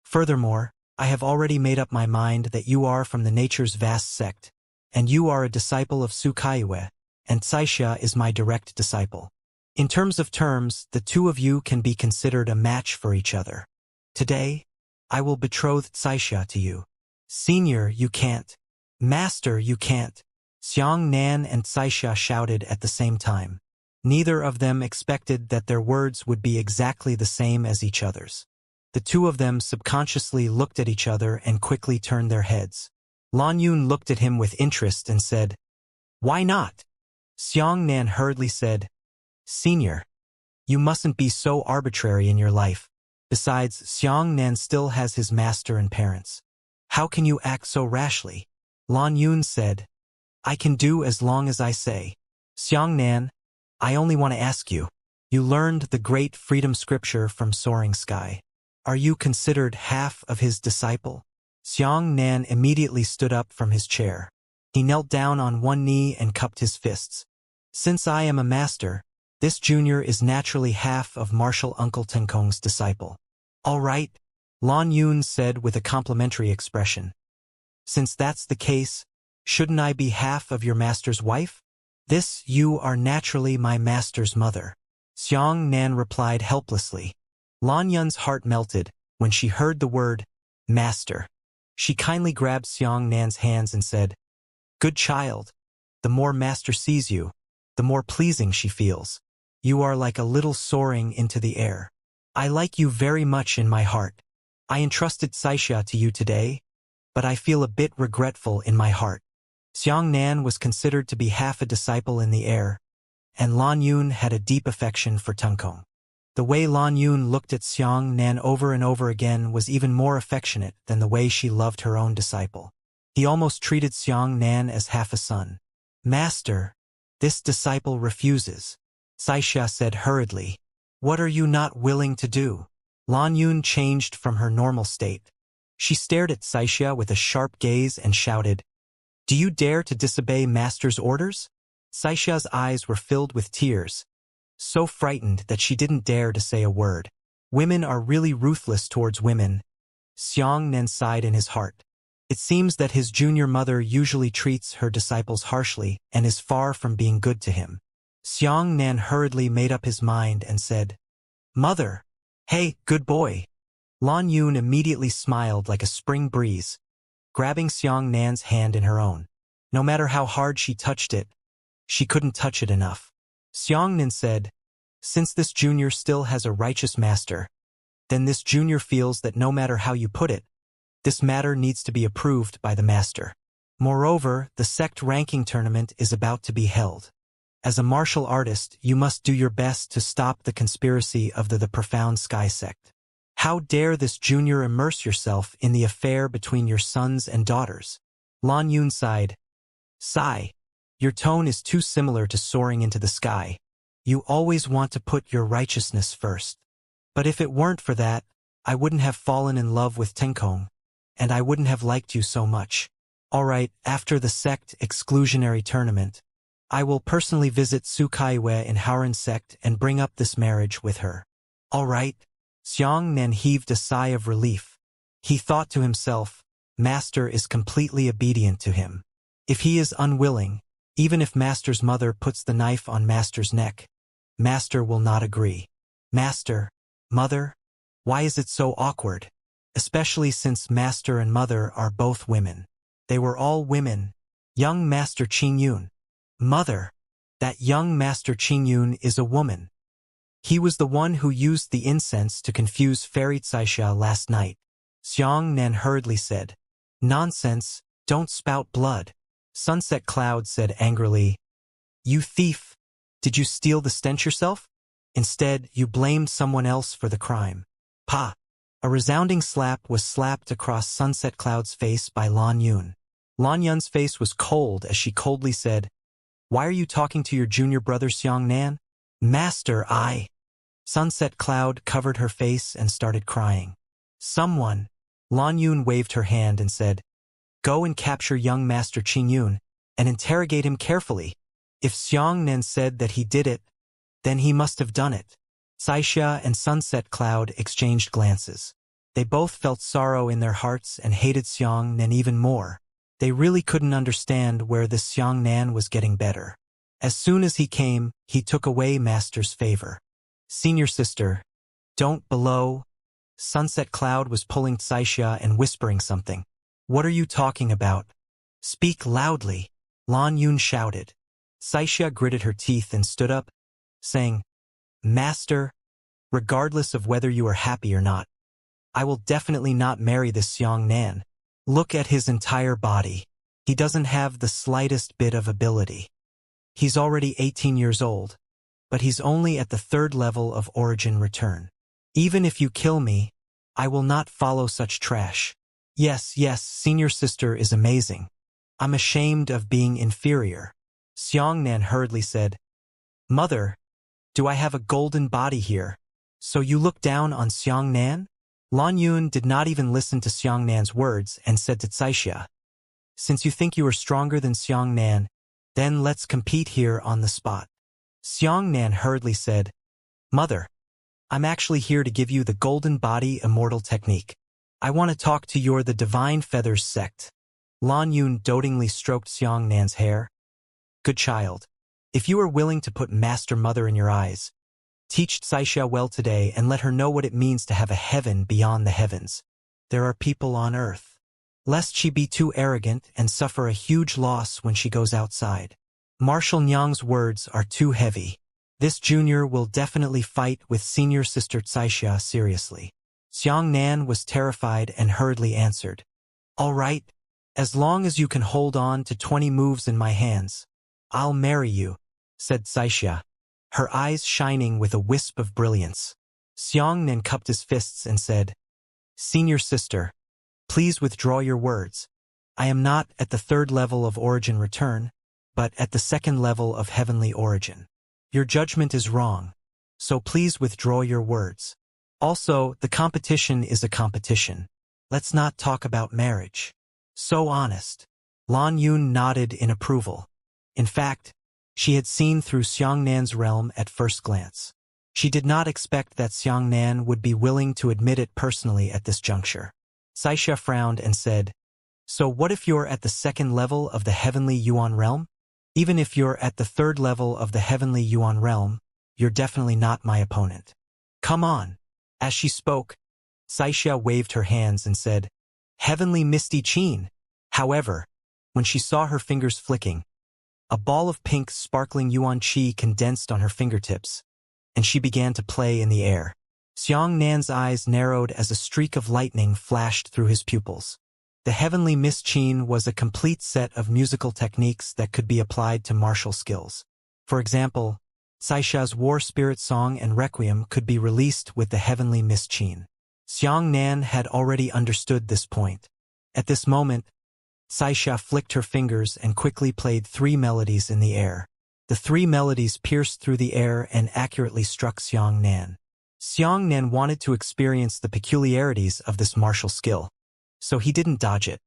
Furthermore, I have already made up my mind that you are from the nature's vast sect, and you are a disciple of Su Kaiwe, and Xianxia is my direct disciple. In terms of terms, the 2 of you can be considered a match for each other. Today, I will betroth Xianxia to you. Senior, you can't. Master, you can't. Xianxia and Xianxia shouted at the same time. Neither of them expected that their words would be exactly the same as each other's. The 2 of them subconsciously looked at each other and quickly turned their heads. Lan Yun looked at him with interest and said, Why not? Xianxia hurriedly said, Senior, you mustn't be so arbitrary in your life. Besides, Xianxia still has his master and parents. How can you act so rashly? Lan Yun said, I can do as long as I say. Xianxia, I only want to ask you. You learned the great freedom scripture from Soaring Sky. Are you considered half of his disciple? Xianxia immediately stood up from his chair. He knelt down on one knee and cupped his fists. Since I am a master, this junior is naturally half of Martial Uncle Tenkong's disciple. All right, Lan Yun said with a complimentary expression. Since that's the case, shouldn't I be half of your master's wife? You are naturally my master's mother. Xianxia replied helplessly. Lan Yun's heart melted when she heard the word, master. She kindly grabbed Xianxia's hands and said, Good child. The more master sees you, the more pleasing she feels. You are like a little soaring into the air. I like you very much in my heart. I entrusted Xianxia to you today, but I feel a bit regretful in my heart. Xianxia was considered to be half a disciple in the air, and Lan Yun had a deep affection for Tengkong. The way Lan Yun looked at Xianxia over and over again was even more affectionate than the way she loved her own disciple. He almost treated Xianxia as half a son. "Master, this disciple refuses," Xianxia said hurriedly. "What are you not willing to do?" Lan Yun changed from her normal state. She stared at Xianxia with a sharp gaze and shouted, "Do you dare to disobey Master's orders?" Xianxia's eyes were filled with tears, so frightened that she didn't dare to say a word. Women are really ruthless towards women, Xianxia sighed in his heart. It seems that his junior mother usually treats her disciples harshly and is far from being good to him. Xianxia hurriedly made up his mind and said, "Mother, hey, good boy." Lan Yun immediately smiled like a spring breeze, grabbing Xianxia's hand in her own. No matter how hard she touched it, she couldn't touch it enough. Xianxia said, "Since this junior still has a righteous master, then this junior feels that no matter how you put it, this matter needs to be approved by the master. Moreover, the sect ranking tournament is about to be held. As a martial artist, you must do your best to stop the conspiracy of the profound sky sect. How dare this junior immerse yourself in the affair between your sons and daughters?" Lan Yun sighed. "Sigh, your tone is too similar to soaring into the sky. You always want to put your righteousness first. But if it weren't for that, I wouldn't have fallen in love with Tengkong, and I wouldn't have liked you so much. All right, after the sect exclusionary tournament, I will personally visit Su Kaiwe in Haoran sect and bring up this marriage with her." "All right." Xianxia heaved a sigh of relief. He thought to himself, Master is completely obedient to him. If he is unwilling, even if Master's mother puts the knife on Master's neck, Master will not agree. Master, Mother, why is it so awkward? Especially since Master and Mother are both women. They were all women. Young Master Qingyun. Mother, that young Master Qingyun is a woman. He was the one who used the incense to confuse Fairy Xianxia last night. Xianxia hurriedly said, "Nonsense, don't spout blood." Sunset Cloud said angrily, "You thief! Did you steal the stench yourself? Instead, you blamed someone else for the crime." Pa! A resounding slap was slapped across Sunset Cloud's face by Lan Yun. Lan Yun's face was cold as she coldly said, "Why are you talking to your junior brother Xianxia?" "Master, I..." Sunset Cloud covered her face and started crying. "Someone..." Lan Yun waved her hand and said, "Go and capture young Master Qingyun and interrogate him carefully. If Xianxia said that he did it, then he must have done it." Xianxia and Sunset Cloud exchanged glances. They both felt sorrow in their hearts and hated Xianxia even more. They really couldn't understand where this Xianxia was getting better. As soon as he came, he took away Master's favor. "Senior sister, don't below." Sunset Cloud was pulling Xianxia and whispering something. "What are you talking about? Speak loudly," Lan Yun shouted. Xianxia gritted her teeth and stood up, saying, "Master, regardless of whether you are happy or not, I will definitely not marry this Xianxia. Look at his entire body. He doesn't have the slightest bit of ability. He's already 18 years old, but he's only at the 3rd level of origin return. Even if you kill me, I will not follow such trash. Yes, senior sister is amazing. I'm ashamed of being inferior." Xianxia hurriedly said, "Mother, do I have a golden body here? So you look down on Xianxia?" Lan Yun did not even listen to Xianxia's words and said to Xianxia, "Since you think you are stronger than Xianxia, then let's compete here on the spot." Xianxia hurriedly said, "Mother, I'm actually here to give you the golden body immortal technique. I want to talk to the Divine Feathers sect." Lan Yun dotingly stroked Xianxia's hair. "Good child. If you are willing to put Master Mother in your eyes, teach Xianxia well today and let her know what it means to have a heaven beyond the heavens. There are people on earth. Lest she be too arrogant and suffer a huge loss when she goes outside." Marshal Nyang's words are too heavy. This junior will definitely fight with senior sister Xianxia seriously. Xianxia was terrified and hurriedly answered, "All right, as long as you can hold on to 20 moves in my hands, I'll marry you." said Xianxia, her eyes shining with a wisp of brilliance. Xianxia cupped his fists and said, "Senior sister, please withdraw your words. I am not at the third level of origin return, but at the second level of heavenly origin. Your judgment is wrong, so please withdraw your words. Also, the competition is a competition. Let's not talk about marriage." So honest. Lan Yun nodded in approval. In fact, she had seen through Xiangnan's realm at first glance. She did not expect that Xiangnan would be willing to admit it personally at this juncture. Xianxia frowned and said, "So what if you're at the second level of the heavenly Yuan realm? Even if you're at the third level of the heavenly Yuan realm, you're definitely not my opponent. Come on." As she spoke, Xianxia waved her hands and said, "Heavenly Misty Qin." However, when she saw her fingers flicking, a ball of pink sparkling Yuan Qi condensed on her fingertips, and she began to play in the air. Xiangnan's eyes narrowed as a streak of lightning flashed through his pupils. The Heavenly Mist Qin was a complete set of musical techniques that could be applied to martial skills. For example, Xianxia's War Spirit Song and Requiem could be released with the Heavenly Mist Qin. Xiangnan had already understood this point. At this moment, Xianxia flicked her fingers and quickly played 3 melodies in the air. The 3 melodies pierced through the air and accurately struck Xiangnan. Xiangnan wanted to experience the peculiarities of this martial skill, so he didn't dodge it.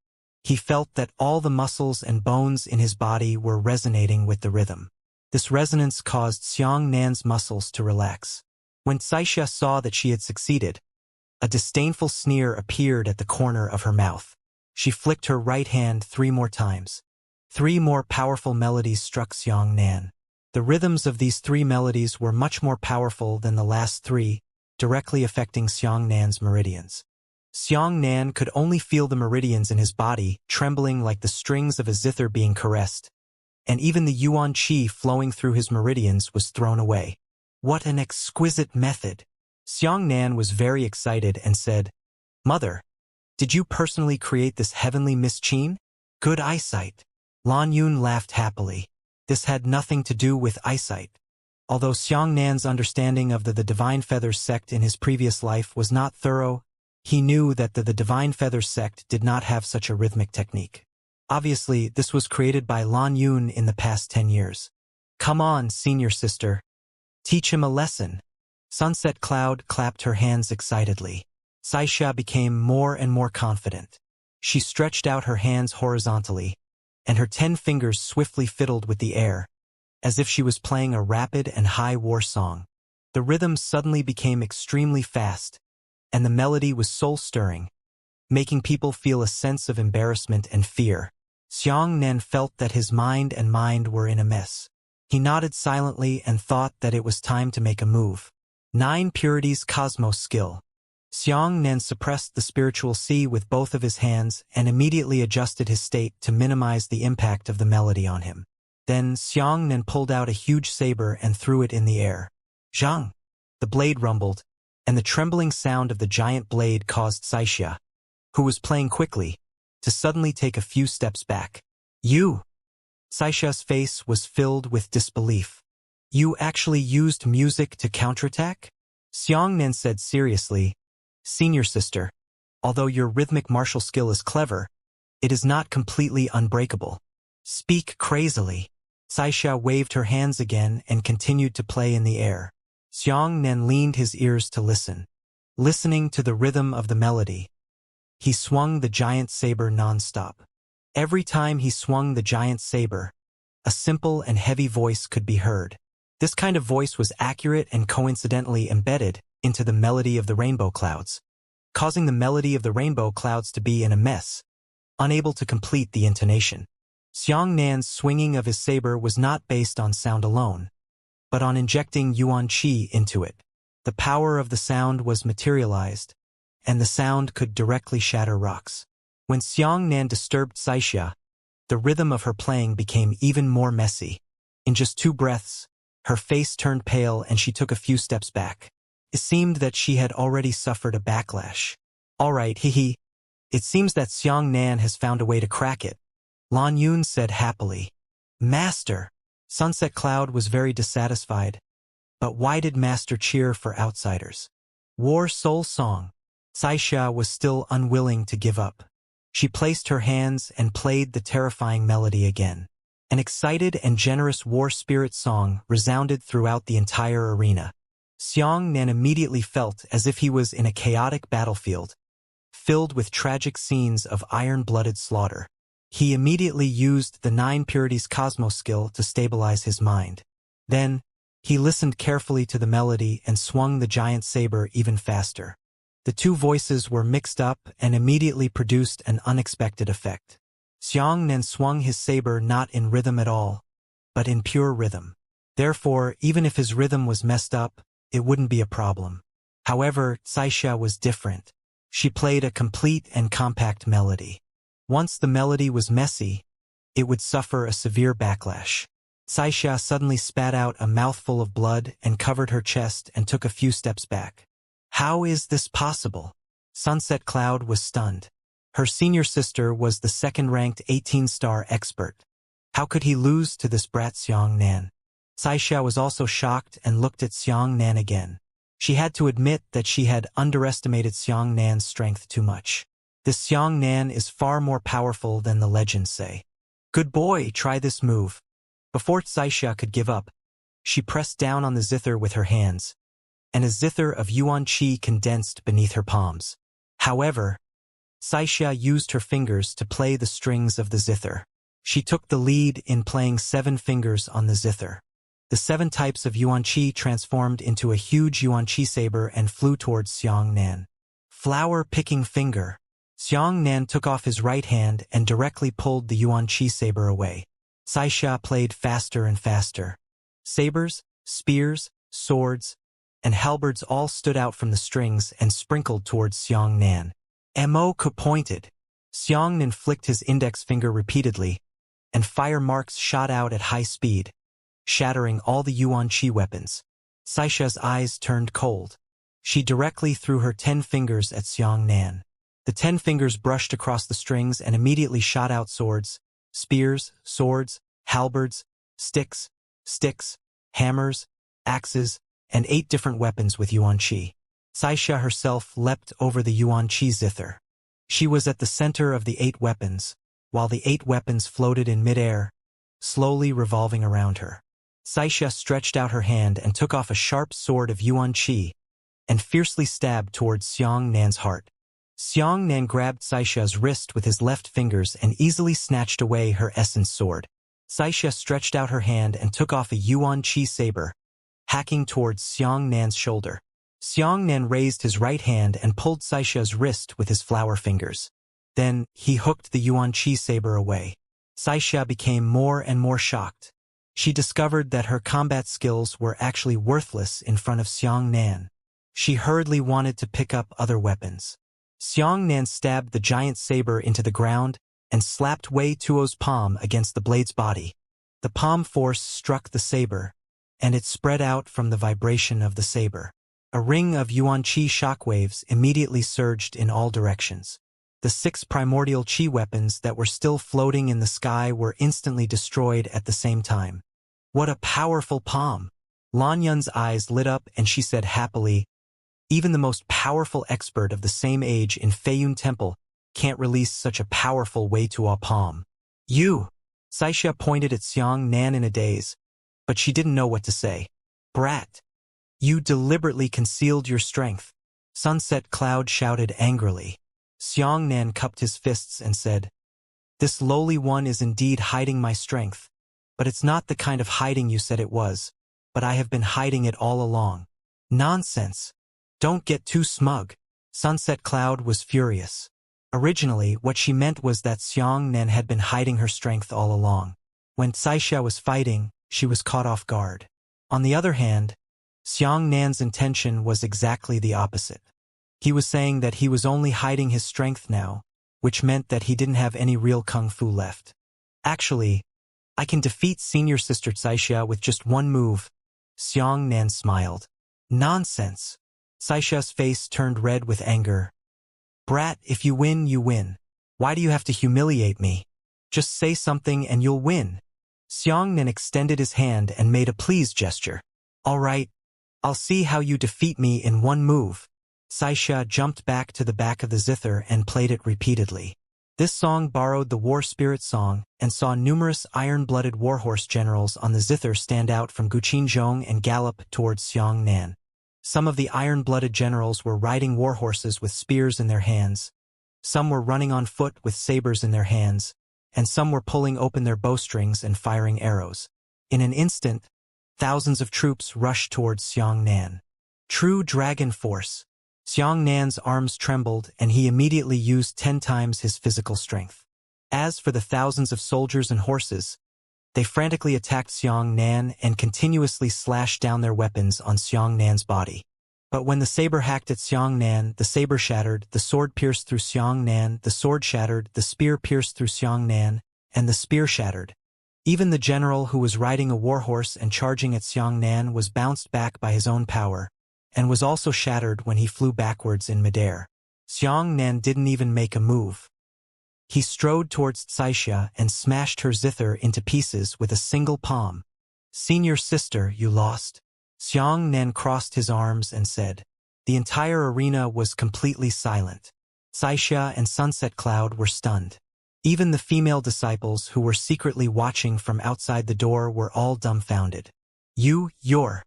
He felt that all the muscles and bones in his body were resonating with the rhythm. This resonance caused Xiangnan's muscles to relax. When Xianxia saw that she had succeeded, a disdainful sneer appeared at the corner of her mouth. She flicked her right hand 3 more times. 3 more powerful melodies struck Xiangnan. The rhythms of these 3 melodies were much more powerful than the last 3, directly affecting Xiangnan's meridians. Xiangnan could only feel the meridians in his body trembling like the strings of a zither being caressed, and even the Yuan Qi flowing through his meridians was thrown away. What an exquisite method! Xiangnan was very excited and said, "Mother, did you personally create this Heavenly Mist Qin? Good eyesight." Lan Yun laughed happily. This had nothing to do with eyesight. Although Xiangnan's understanding of the Divine Feathers sect in his previous life was not thorough, he knew that the Divine Feathers sect did not have such a rhythmic technique. Obviously, this was created by Lan Yun in the past 10 years. "Come on, senior sister. Teach him a lesson." Sunset Cloud clapped her hands excitedly. Xianxia became more and more confident. She stretched out her hands horizontally, and her 10 fingers swiftly fiddled with the air, as if she was playing a rapid and high war song. The rhythm suddenly became extremely fast, and the melody was soul-stirring, making people feel a sense of embarrassment and fear. Xiangnan felt that his mind and mind were in a mess. He nodded silently and thought that it was time to make a move. 9 Purities Cosmos Skill. Xiangnan suppressed the spiritual sea with both of his hands and immediately adjusted his state to minimize the impact of the melody on him. Then Xiangnan pulled out a huge saber and threw it in the air. Zhang! The blade rumbled, and the trembling sound of the giant blade caused Xianxia, who was playing quickly, to suddenly take a few steps back. "You!" Xianxia's face was filled with disbelief. "You actually used music to counterattack?" Xiangnan said seriously, "Senior sister, although your rhythmic martial skill is clever, it is not completely unbreakable. Speak crazily." Xianxia waved her hands again and continued to play in the air. Xiangnan leaned his ears to listen. Listening to the rhythm of the melody, he swung the giant saber non-stop. Every time he swung the giant saber, a simple and heavy voice could be heard. This kind of voice was accurate and coincidentally embedded into the melody of the rainbow clouds, causing the melody of the rainbow clouds to be in a mess, unable to complete the intonation. Xiangnan's swinging of his saber was not based on sound alone, but on injecting Yuan Qi into it. The power of the sound was materialized, and the sound could directly shatter rocks. When Xiangnan disturbed Xianxia, the rhythm of her playing became even more messy. In just 2 breaths, her face turned pale and she took a few steps back. It seemed that she had already suffered a backlash. "All right, hee. It seems that Xiangnan has found a way to crack it," Lan Yun said happily. "Master!" Sunset Cloud was very dissatisfied. But why did Master cheer for outsiders? War Soul Song. Xianxia was still unwilling to give up. She placed her hands and played the terrifying melody again. An excited and generous war spirit song resounded throughout the entire arena. Xianxia immediately felt as if he was in a chaotic battlefield, filled with tragic scenes of iron-blooded slaughter. He immediately used the 9 Purities Cosmos skill to stabilize his mind. Then, he listened carefully to the melody and swung the giant saber even faster. The two voices were mixed up and immediately produced an unexpected effect. Xianxia swung his saber not in rhythm at all, but in pure rhythm. Therefore, even if his rhythm was messed up, it wouldn't be a problem. However, Xianxia was different. She played a complete and compact melody. Once the melody was messy, it would suffer a severe backlash. Xianxia suddenly spat out a mouthful of blood and covered her chest and took a few steps back. How is this possible? Sunset Cloud was stunned. Her senior sister was the second-ranked 18-star expert. How could he lose to this brat Xianxia? Xianxia was also shocked and looked at Xianxia again. She had to admit that she had underestimated Xianxia's strength too much. This Xianxia is far more powerful than the legends say. Good boy, try this move. Before Xianxia could give up, she pressed down on the zither with her hands, and a zither of yuan qi condensed beneath her palms. However, Xianxia used her fingers to play the strings of the zither. She took the lead in playing 7 fingers on the zither. The 7 types of yuan qi transformed into a huge yuan qi saber and flew towards Xianxia. Flower-picking finger. Xianxia took off his right hand and directly pulled the yuan qi saber away. Xianxia played faster and faster. Sabers, spears, swords, and halberds all stood out from the strings and sprinkled towards Xianxia. Mo pointed. Xianxia flicked his index finger repeatedly, and fire marks shot out at high speed, shattering all the yuan qi weapons. Xianxia's eyes turned cold. She directly threw her 10 fingers at Xianxia. The 10 fingers brushed across the strings and immediately shot out swords, spears, swords, halberds, sticks, hammers, axes, and 8 different weapons with yuan qi. Xianxia herself leapt over the yuan qi zither. She was at the center of the 8 weapons, while the 8 weapons floated in midair, slowly revolving around her. Xianxia stretched out her hand and took off a sharp sword of yuan qi and fiercely stabbed towards Xianxia's heart. Xianxia grabbed Xianxia's wrist with his left fingers and easily snatched away her essence sword. Xianxia stretched out her hand and took off a yuan qi saber, hacking towards Xianxia's shoulder. Xianxia raised his right hand and pulled Xianxia's wrist with his flower fingers. Then, he hooked the yuan qi saber away. Xianxia became more and more shocked. She discovered that her combat skills were actually worthless in front of Xianxia. She hurriedly wanted to pick up other weapons. Xianxia stabbed the giant saber into the ground and slapped Wei Tuo's palm against the blade's body. The palm force struck the saber, and it spread out from the vibration of the saber. A ring of yuan qi shockwaves immediately surged in all directions. The 6 primordial qi weapons that were still floating in the sky were instantly destroyed at the same time. What a powerful palm! Lanyun's eyes lit up and she said happily, even the most powerful expert of the same age in Feiyun Temple can't release such a powerful Wei Tuo palm. You! Xianxia pointed at Xianxia in a daze, but she didn't know what to say. Brat! You deliberately concealed your strength. Sunset Cloud shouted angrily. Xianxia cupped his fists and said, This lowly one is indeed hiding my strength, but it's not the kind of hiding you said it was, but I have been hiding it all along. Nonsense! Don't get too smug. Sunset Cloud was furious. Originally, what she meant was that Xianxia had been hiding her strength all along. When Xianxia was fighting, she was caught off guard. On the other hand, Xianxia's intention was exactly the opposite. He was saying that he was only hiding his strength now, which meant that he didn't have any real kung fu left. Actually, I can defeat senior sister Xianxia with just one move. Xianxia smiled. Nonsense. Xianxia's face turned red with anger. Brat, if you win, you win. Why do you have to humiliate me? Just say something and you'll win. Xianxia extended his hand and made a pleased gesture. All right, I'll see how you defeat me in one move. Xianxia jumped back to the back of the zither and played it repeatedly. This song borrowed the war spirit song and saw numerous iron-blooded warhorse generals on the zither stand out from Guqinzhong and gallop towards Xiangnan. Some of the iron-blooded generals were riding warhorses with spears in their hands. Some were running on foot with sabers in their hands, and some were pulling open their bowstrings and firing arrows. In an instant, thousands of troops rushed towards Xiangnan. True dragon force. Xiangnan's arms trembled, and he immediately used 10 times his physical strength. As for the thousands of soldiers and horses, they frantically attacked Xiangnan and continuously slashed down their weapons on Xiangnan's body. But when the saber hacked at Xiangnan, the saber shattered, the sword pierced through Xiangnan, the sword shattered, the spear pierced through Xiangnan, and the spear shattered. Even the general who was riding a warhorse and charging at Xiangnan was bounced back by his own power, and was also shattered when he flew backwards in midair. Xiangnan didn't even make a move. He strode towards Xianxia and smashed her zither into pieces with a single palm. "Senior sister, you lost." Xiangnan crossed his arms and said. The entire arena was completely silent. Xianxia and Sunset Cloud were stunned. Even the female disciples who were secretly watching from outside the door were all dumbfounded. You're...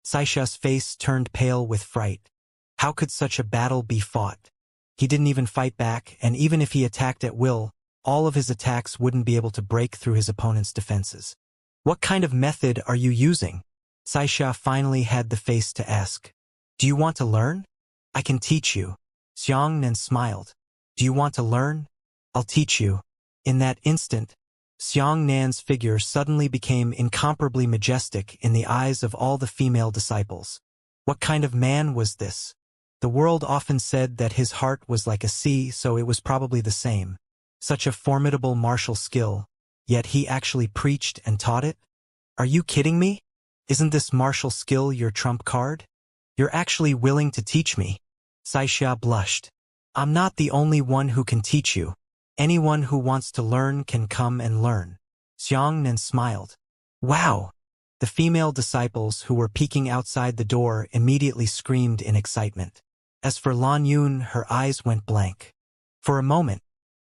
Xianxia's face turned pale with fright. How could such a battle be fought? He didn't even fight back, and even if he attacked at will, all of his attacks wouldn't be able to break through his opponent's defenses. "What kind of method are you using?" Xianxia finally had the face to ask. "Do you want to learn? I can teach you." Xiangnan smiled. "Do you want to learn? I'll teach you." In that instant, Xiangnan's figure suddenly became incomparably majestic in the eyes of all the female disciples. What kind of man was this? The world often said that his heart was like a sea, so it was probably the same. Such a formidable martial skill, yet he actually preached and taught it? Are you kidding me? Isn't this martial skill your trump card? You're actually willing to teach me? Xianxia blushed. "I'm not the only one who can teach you. Anyone who wants to learn can come and learn." Xiangnan smiled. "Wow!" The female disciples who were peeking outside the door immediately screamed in excitement. As for Lan Yun, her eyes went blank. For a moment,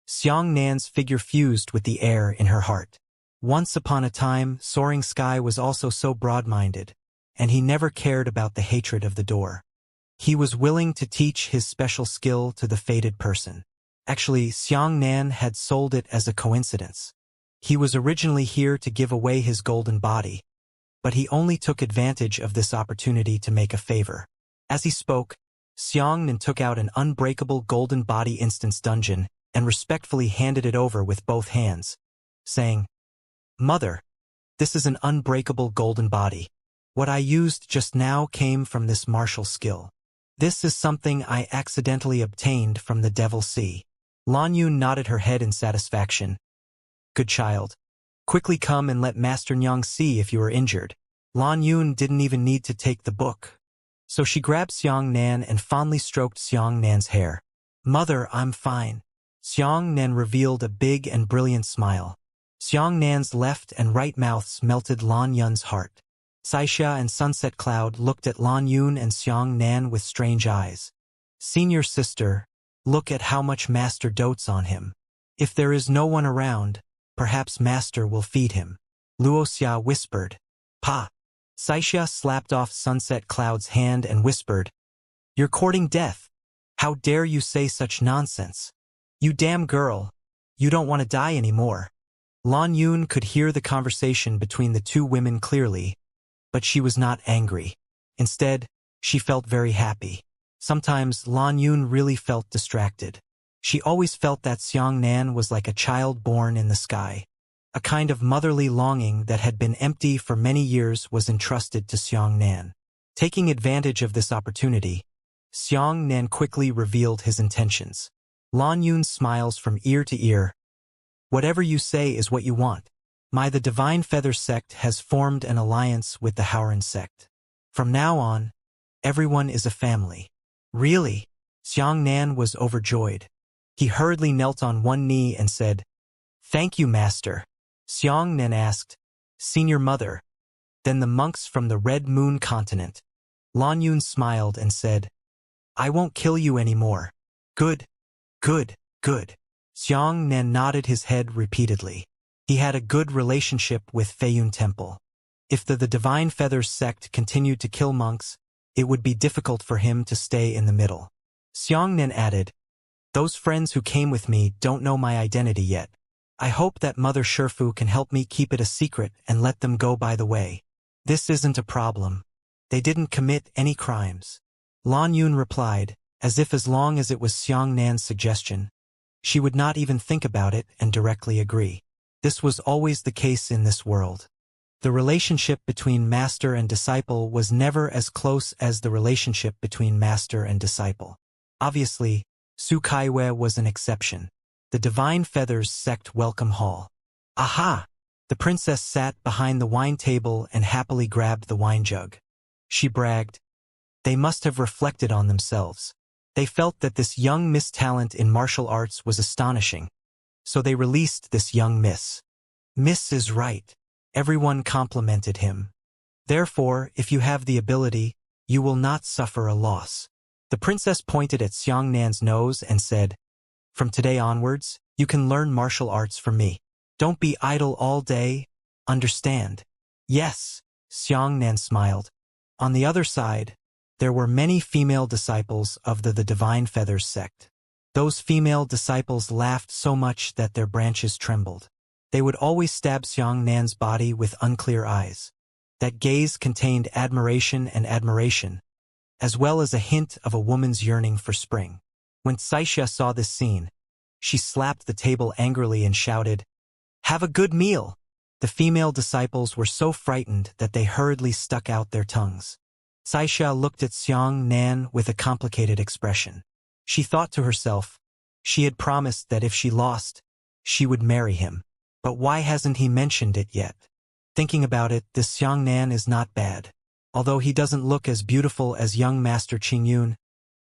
Xiangnan's figure fused with the air in her heart. Once upon a time, Soaring Sky was also so broad-minded, and he never cared about the hatred of the door. He was willing to teach his special skill to the fated person. Actually, Xiangnan had sold it as a coincidence. He was originally here to give away his golden body, but he only took advantage of this opportunity to make a favor. As he spoke, Xiangnan took out an unbreakable golden body instance dungeon and respectfully handed it over with both hands, saying, "Mother, this is an unbreakable golden body. What I used just now came from this martial skill. This is something I accidentally obtained from the Devil Sea." Lan Yun nodded her head in satisfaction. "Good child. Quickly come and let Master Nyang see if you are injured." Lan Yun didn't even need to take the book. So she grabbed Xiangnan and fondly stroked Xiangnan's hair. "Mother, I'm fine." Xiangnan revealed a big and brilliant smile. Xiangnan's left and right mouths melted Lan Yun's heart. Xianxia and Sunset Cloud looked at Lan Yun and Xiangnan with strange eyes. "Senior sister, look at how much Master dotes on him. If there is no one around, perhaps Master will feed him." Wuxia whispered. "Pa." Xianxia slapped off Sunset Cloud's hand and whispered, "You're courting death. How dare you say such nonsense? You damn girl. You don't want to die anymore." Lan Yun could hear the conversation between the two women clearly, but she was not angry. Instead, she felt very happy. Sometimes Lan Yun really felt distracted. She always felt that Xiangnan was like a child born in the sky. A kind of motherly longing that had been empty for many years was entrusted to Xiangnan. Taking advantage of this opportunity, Xiangnan quickly revealed his intentions. Lan Yun smiles from ear to ear. "Whatever you say is what you want. The Divine Feather sect has formed an alliance with the Howran sect. From now on, everyone is a family." "Really?" Xiangnan was overjoyed. He hurriedly knelt on one knee and said, "Thank you, Master." Xiangnan asked, Senior Mother, then the monks from the Red Moon continent. Lan Yun smiled and said, I won't kill you anymore. Good, good, good. Xianxia nodded his head repeatedly. He had a good relationship with Feiyun Temple. If the Divine Feathers sect continued to kill monks, it would be difficult for him to stay in the middle. Xianxia added, those friends who came with me don't know my identity yet. I hope that Mother Shifu can help me keep it a secret and let them go by the way. This isn't a problem. They didn't commit any crimes. Lan Yun replied, as long as it was Xiangxia's suggestion, she would not even think about it and directly agree. This was always the case in this world. The relationship between master and disciple was never as close as the relationship between master and disciple. Obviously, Su Kaiwei was an exception. The Divine Feathers sect welcome hall. Aha! The princess sat behind the wine table and happily grabbed the wine jug. She bragged. They must have reflected on themselves. They felt that this young Miss talent in martial arts was astonishing. So they released this young Miss. Miss is right. Everyone complimented him. Therefore, if you have the ability, you will not suffer a loss. The princess pointed at Xiangxia's nose and said, from today onwards, you can learn martial arts from me. Don't be idle all day, understand? Yes, Xiangxia smiled. On the other side, there were many female disciples of the Divine Feathers sect. Those female disciples laughed so much that their branches trembled. They would always stab Xiangxia's body with unclear eyes. That gaze contained admiration, as well as a hint of a woman's yearning for spring. When Xianxia saw this scene, she slapped the table angrily and shouted, have a good meal! The female disciples were so frightened that they hurriedly stuck out their tongues. Xianxia looked at Xiangxia with a complicated expression. She thought to herself, she had promised that if she lost, she would marry him. But why hasn't he mentioned it yet? Thinking about it, this Xiangxia is not bad. Although he doesn't look as beautiful as young Master Qingyun,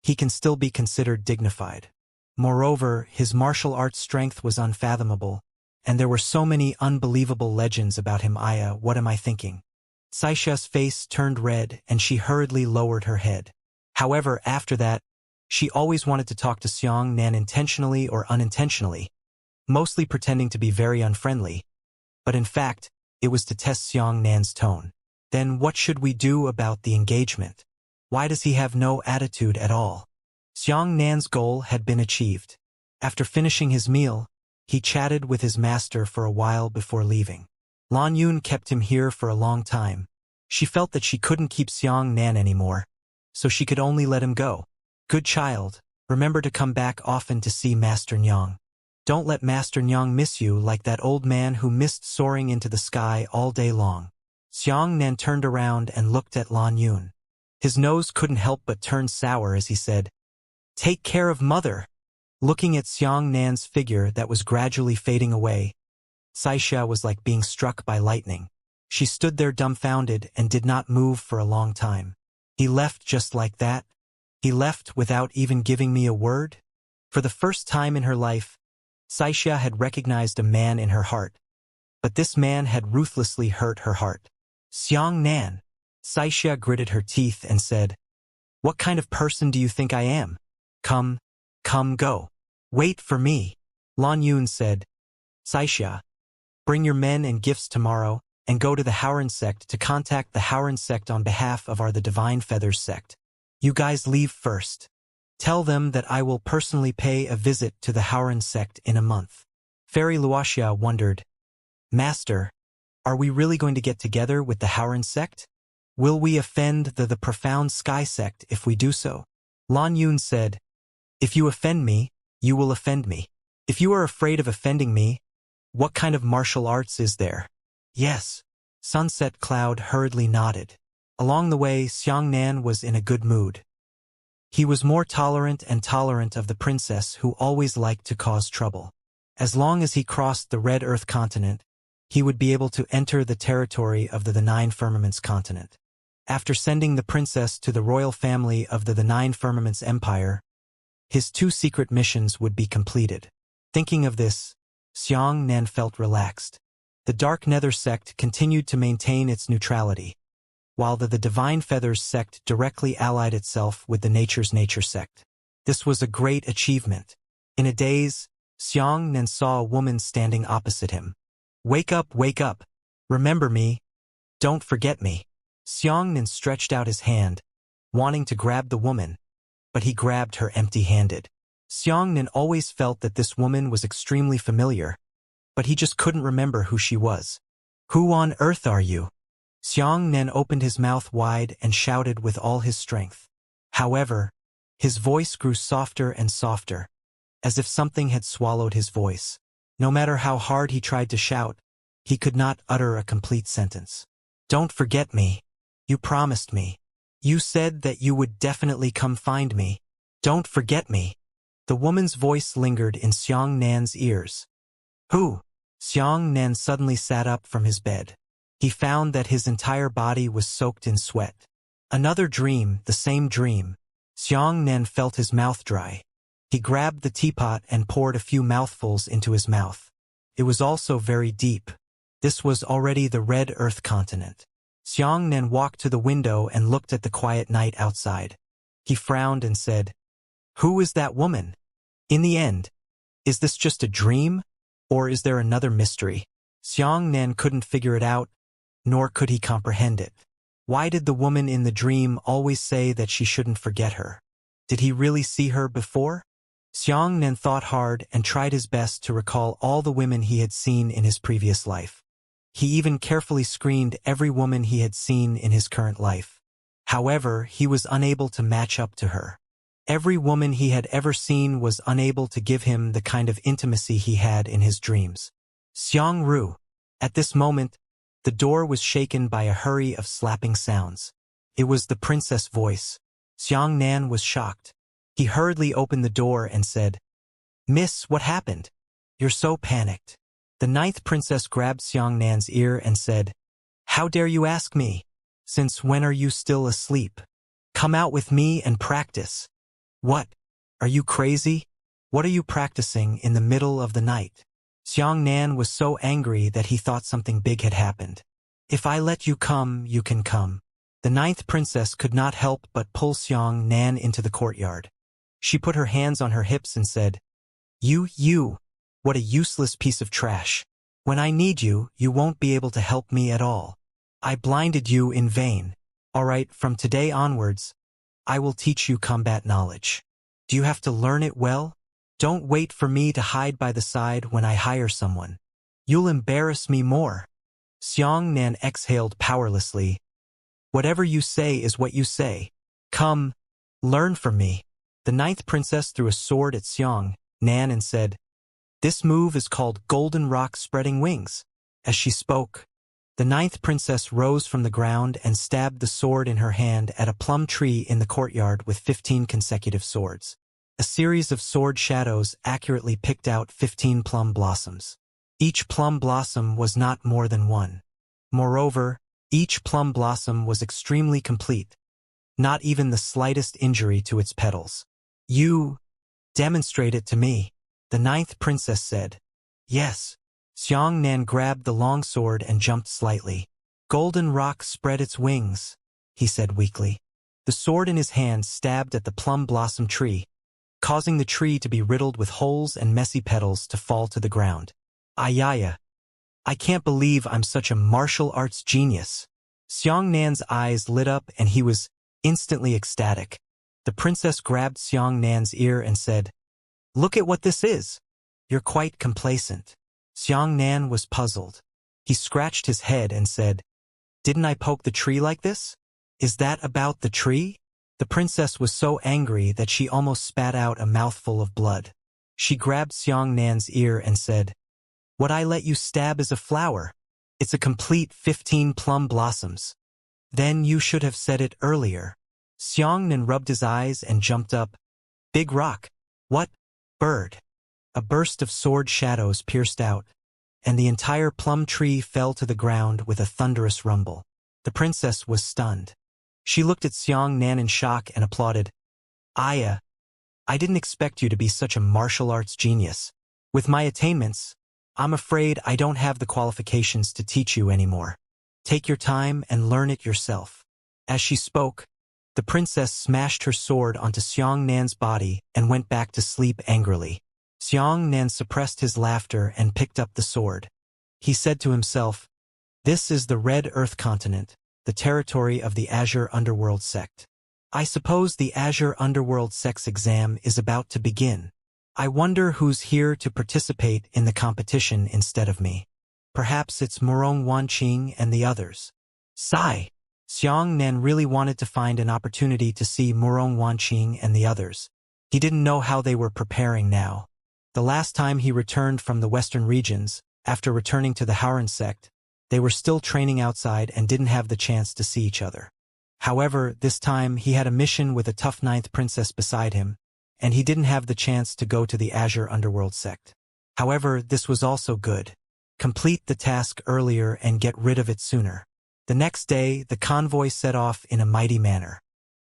he can still be considered dignified. Moreover, his martial arts strength was unfathomable, and there were so many unbelievable legends about him. What am I thinking? Xianxia's face turned red and she hurriedly lowered her head. However, after that, she always wanted to talk to Xiangxia intentionally or unintentionally, mostly pretending to be very unfriendly, but in fact, it was to test Xiangxia's tone. Then what should we do about the engagement? Why does he have no attitude at all? Xiangxia's goal had been achieved. After finishing his meal, he chatted with his master for a while before leaving. Lan Yun kept him here for a long time. She felt that she couldn't keep Xiangxia anymore, so she could only let him go. Good child, remember to come back often to see Master Nyang. Don't let Master Nyang miss you like that old man who missed soaring into the sky all day long. Xiangxia turned around and looked at Lan Yun. His nose couldn't help but turn sour as he said, take care of Mother. Looking at Xiangxia's figure that was gradually fading away, Xianxia was like being struck by lightning. She stood there dumbfounded and did not move for a long time. He left just like that? He left without even giving me a word? For the first time in her life, Xianxia had recognized a man in her heart. But this man had ruthlessly hurt her heart. Xiangxia. Xianxia gritted her teeth and said, what kind of person do you think I am? Come, go. Wait for me. Lan Yun said, Xianxia, bring your men and gifts tomorrow, and go to the Howren sect to contact the Howren sect on behalf of the Divine Feathers sect. You guys leave first. Tell them that I will personally pay a visit to the Howren sect in a month. Fairy Wuxia wondered, Master, are we really going to get together with the Howren sect? Will we offend the Profound Sky sect if we do so? Lan Yun said, if you offend me, you will offend me. If you are afraid of offending me, what kind of martial arts is there? Yes. Sunset Cloud hurriedly nodded. Along the way, Xiangxia was in a good mood. He was more tolerant of the princess who always liked to cause trouble. As long as he crossed the Red Earth continent, he would be able to enter the territory of the Nine Firmaments continent. After sending the princess to the royal family of the Nine Firmaments Empire, his 2 secret missions would be completed. Thinking of this, Xiangxia felt relaxed. The Dark Nether sect continued to maintain its neutrality, while the Divine Feathers sect directly allied itself with the Nature's Nature sect. This was a great achievement. In a daze, Xianxia saw a woman standing opposite him. Wake up, wake up. Remember me. Don't forget me. Xianxia stretched out his hand, wanting to grab the woman, but he grabbed her empty-handed. Xianxia always felt that this woman was extremely familiar, but he just couldn't remember who she was. Who on earth are you? Xianxia opened his mouth wide and shouted with all his strength. However, his voice grew softer and softer, as if something had swallowed his voice. No matter how hard he tried to shout, he could not utter a complete sentence. Don't forget me. You promised me. You said that you would definitely come find me. Don't forget me. The woman's voice lingered in Xianxia's ears. Who? Xianxia suddenly sat up from his bed. He found that his entire body was soaked in sweat. Another dream, the same dream. Xianxia felt his mouth dry. He grabbed the teapot and poured a few mouthfuls into his mouth. It was also very deep. This was already the Red Earth continent. Xianxia walked to the window and looked at the quiet night outside. He frowned and said, Who is that woman? In the end, is this just a dream? Or is there another mystery? Xianxia couldn't figure it out, nor could he comprehend it. Why did the woman in the dream always say that she shouldn't forget her? Did he really see her before? Xianxia thought hard and tried his best to recall all the women he had seen in his previous life. He even carefully screened every woman he had seen in his current life. However, he was unable to match up to her. Every woman he had ever seen was unable to give him the kind of intimacy he had in his dreams. Xiangru. At this moment, the door was shaken by a hurry of slapping sounds. It was the princess' voice. Xianxia was shocked. He hurriedly opened the door and said, Miss, what happened? You're so panicked. The ninth princess grabbed Xianxia's ear and said, How dare you ask me? Since when are you still asleep? Come out with me and practice. What? Are you crazy? What are you practicing in the middle of the night? Xianxia was so angry that he thought something big had happened. If I let you come, you can come. The ninth princess could not help but pull Xianxia into the courtyard. She put her hands on her hips and said, You, what a useless piece of trash. When I need you, you won't be able to help me at all. I blinded you in vain. All right, from today onwards, I will teach you combat knowledge. Do you have to learn it well? Don't wait for me to hide by the side when I hire someone. You'll embarrass me more. Xianxia exhaled powerlessly. Whatever you say is what you say. Come, learn from me. The ninth princess threw a sword at Xianxia and said, This move is called Golden Rock Spreading Wings. As she spoke, the ninth princess rose from the ground and stabbed the sword in her hand at a plum tree in the courtyard with 15 consecutive swords. A series of sword shadows accurately picked out 15 plum blossoms. Each plum blossom was not more than one. Moreover, each plum blossom was extremely complete, not even the slightest injury to its petals. You demonstrate it to me, the ninth princess said. Yes. Xianxia grabbed the long sword and jumped slightly. Golden Rock spread its wings, he said weakly. The sword in his hand stabbed at the plum blossom tree, causing the tree to be riddled with holes and messy petals to fall to the ground. Ayaya. I can't believe I'm such a martial arts genius. Xianxia's eyes lit up and he was instantly ecstatic. The princess grabbed Xianxia's ear and said, Look at what this is. You're quite complacent. Xianxia was puzzled. He scratched his head and said, Didn't I poke the tree like this? Is that about the tree? The princess was so angry that she almost spat out a mouthful of blood. She grabbed Xianxia's ear and said, What I let you stab is a flower. It's a complete 15 plum blossoms. Then you should have said it earlier. Xianxia rubbed his eyes and jumped up. Big rock. What? Bird. A burst of sword shadows pierced out, and the entire plum tree fell to the ground with a thunderous rumble. The princess was stunned. She looked at Xianxia in shock and applauded. Aya, I didn't expect you to be such a martial arts genius. With my attainments, I'm afraid I don't have the qualifications to teach you anymore. Take your time and learn it yourself." As she spoke, the princess smashed her sword onto Xiangnan's body and went back to sleep angrily. Xiangnan suppressed his laughter and picked up the sword. He said to himself, "This is the Red Earth continent, the territory of the Azure Underworld sect. I suppose the Azure Underworld sect's exam is about to begin. I wonder who's here to participate in the competition instead of me. Perhaps it's Murong Wanqing and the others." Sigh. Xiangnan really wanted to find an opportunity to see Murong Wanqing and the others. He didn't know how they were preparing now. The last time he returned from the western regions, after returning to the Howran sect, they were still training outside and didn't have the chance to see each other. However, this time he had a mission with a tough ninth princess beside him, and he didn't have the chance to go to the Azure Underworld sect. However, this was also good. Complete the task earlier and get rid of it sooner. The next day, the convoy set off in a mighty manner.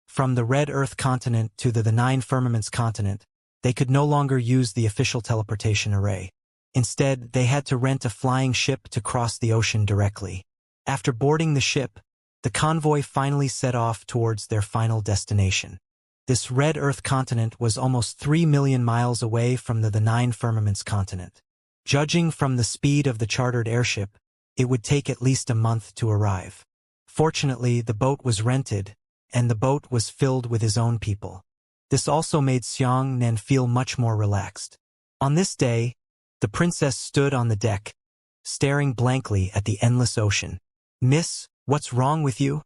From the Red Earth continent to the Nine Firmaments continent, they could no longer use the official teleportation array. Instead, they had to rent a flying ship to cross the ocean directly. After boarding the ship, the convoy finally set off towards their final destination. This Red Earth continent was almost 3 million miles away from the Nine Firmaments continent. Judging from the speed of the chartered airship, it would take at least a month to arrive. Fortunately, the boat was rented, and the boat was filled with his own people. This also made Xiangnan feel much more relaxed. On this day, the princess stood on the deck, staring blankly at the endless ocean. "Miss, what's wrong with you?"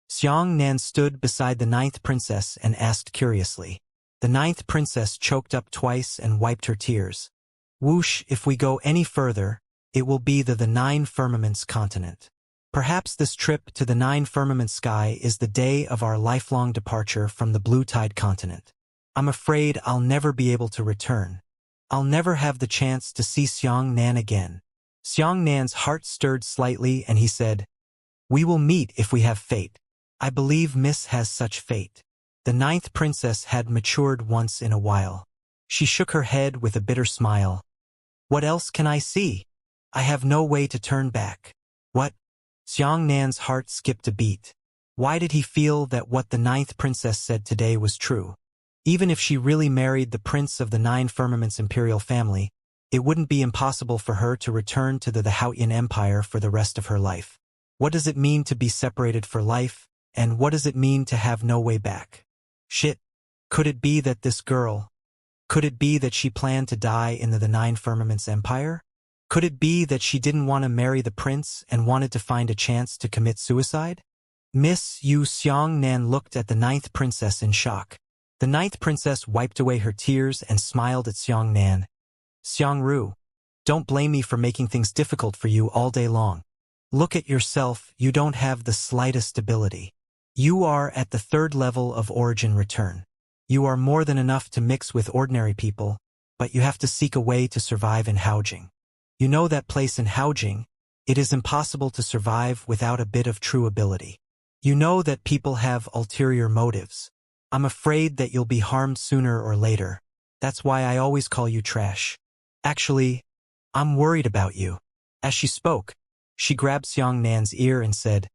Xiangnan stood beside the ninth princess and asked curiously. The ninth princess choked up twice and wiped her tears. "Whoosh, if we go any further, it will be the Nine Firmaments continent. Perhaps this trip to the Nine Firmaments sky is the day of our lifelong departure from the Blue Tide continent. I'm afraid I'll never be able to return. I'll never have the chance to see Xiangnan again." Xiangnan's heart stirred slightly and he said, "We will meet if we have fate. I believe Miss has such fate." The ninth princess had matured once in a while. She shook her head with a bitter smile. "What else can I see? I have no way to turn back." "What?" Xiangnan's heart skipped a beat. Why did he feel that what the ninth princess said today was true? Even if she really married the prince of the Nine Firmaments imperial family, it wouldn't be impossible for her to return to the Haotian Empire for the rest of her life. What does it mean to be separated for life, and what does it mean to have no way back? Shit. Could it be that this girl? Could it be that she planned to die in the Nine Firmaments Empire? Could it be that she didn't want to marry the prince and wanted to find a chance to commit suicide? Miss Yu Xiangnan looked at the ninth princess in shock. The ninth princess wiped away her tears and smiled at Xiangnan. "Xiangru, don't blame me for making things difficult for you all day long. Look at yourself, you don't have the slightest ability. You are at the 3rd level of origin return. You are more than enough to mix with ordinary people, but you have to seek a way to survive in Haojing. You know that place in Haojing? It is impossible to survive without a bit of true ability. You know that people have ulterior motives. I'm afraid that you'll be harmed sooner or later. That's why I always call you trash. Actually, I'm worried about you." As she spoke, she grabbed Xiangnan's ear and said,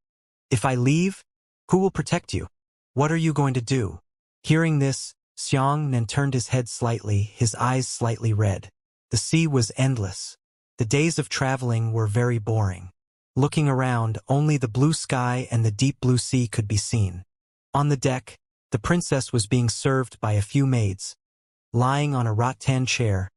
"If I leave, who will protect you? What are you going to do?" Hearing this, Xiangnan turned his head slightly, his eyes slightly red. The sea was endless. The days of traveling were very boring. Looking around, only the blue sky and the deep blue sea could be seen. On the deck, the princess was being served by a few maids, lying on a rattan chair,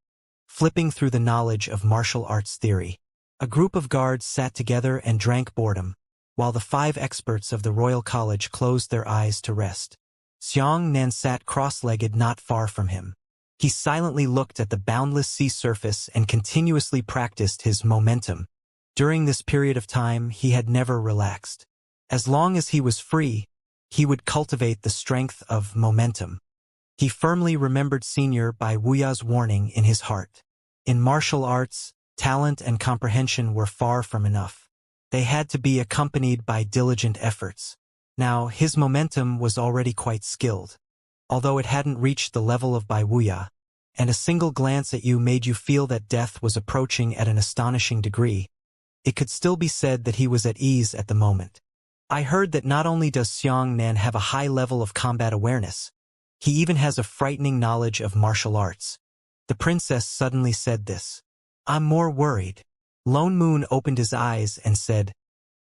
flipping through the knowledge of martial arts theory. A group of guards sat together and drank boredom, while the 5 experts of the Royal College closed their eyes to rest. Xiangnan sat cross-legged not far from him. He silently looked at the boundless sea surface and continuously practiced his momentum. During this period of time, he had never relaxed. As long as he was free, he would cultivate the strength of momentum. He firmly remembered Senior Bai Wuya's warning in his heart. In martial arts, talent and comprehension were far from enough. They had to be accompanied by diligent efforts. Now, his momentum was already quite skilled. Although it hadn't reached the level of Bai Wuya, and a single glance at you made you feel that death was approaching at an astonishing degree, it could still be said that he was at ease at the moment. I heard that not only does Xianxia have a high level of combat awareness, he even has a frightening knowledge of martial arts. The princess suddenly said this. I'm more worried. Lone Moon opened his eyes and said,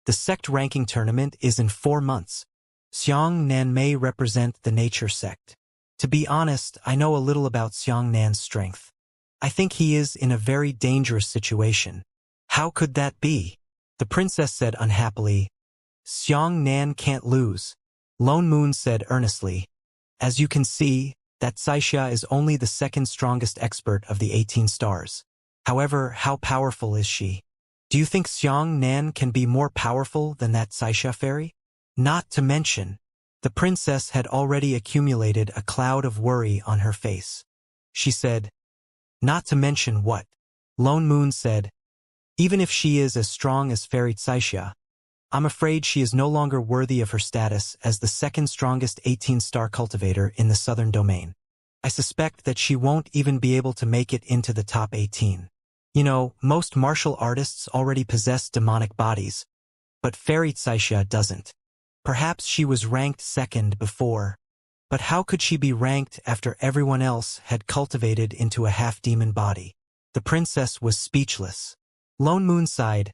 the sect ranking tournament is in 4 months. Xianxia may represent the nature sect. To be honest, I know a little about Xianxia's strength. I think he is in a very dangerous situation. How could that be? The princess said unhappily. Xianxia can't lose. Lone Moon said earnestly. As you can see, that Xianxia is only the second strongest expert of the 18 stars. However, how powerful is she? Do you think Xianxia can be more powerful than that Xianxia fairy? Not to mention, the princess had already accumulated a cloud of worry on her face. She said, not to mention what? Lone Moon said, even if she is as strong as Fairy Xianxia, I'm afraid she is no longer worthy of her status as the second strongest 18-star cultivator in the southern domain. I suspect that she won't even be able to make it into the top 18. You know, most martial artists already possess demonic bodies, but Fairy Xianxia doesn't. Perhaps she was ranked second before, but how could she be ranked after everyone else had cultivated into a half-demon body? The princess was speechless. Lone Moon sighed.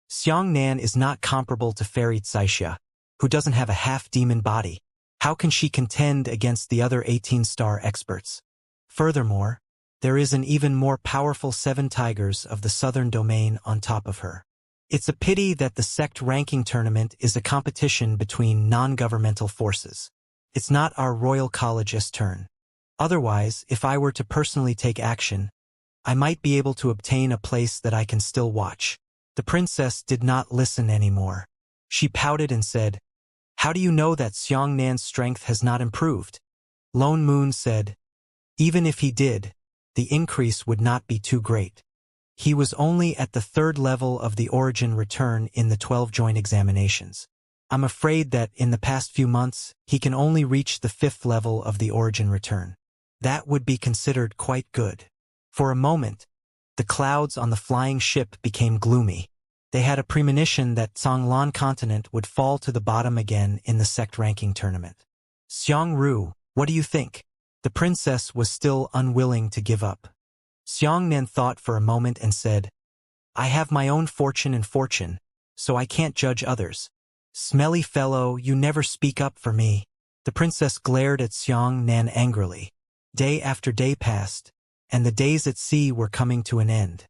Xianxia is not comparable to Fairy Xianxia, who doesn't have a half-demon body. How can she contend against the other 18-star experts? Furthermore, there is an even more powerful 7 tigers of the southern domain on top of her. It's a pity that the sect ranking tournament is a competition between non-governmental forces. It's not our Royal College's turn. Otherwise, if I were to personally take action, I might be able to obtain a place that I can still watch. The princess did not listen anymore. She pouted and said, how do you know that Xianxia's strength has not improved? Lone Moon said, even if he did, the increase would not be too great. He was only at the 3rd level of the origin return in the 12 joint examinations. I'm afraid that in the past few months, he can only reach the 5th level of the origin return. That would be considered quite good. For a moment, the clouds on the flying ship became gloomy. They had a premonition that Zhonglan continent would fall to the bottom again in the sect ranking tournament. Xiangru, what do you think? The princess was still unwilling to give up. Xianxia thought for a moment and said, I have my own fortune, so I can't judge others. Smelly fellow, you never speak up for me. The princess glared at Xianxia angrily. Day after day passed, and the days at sea were coming to an end.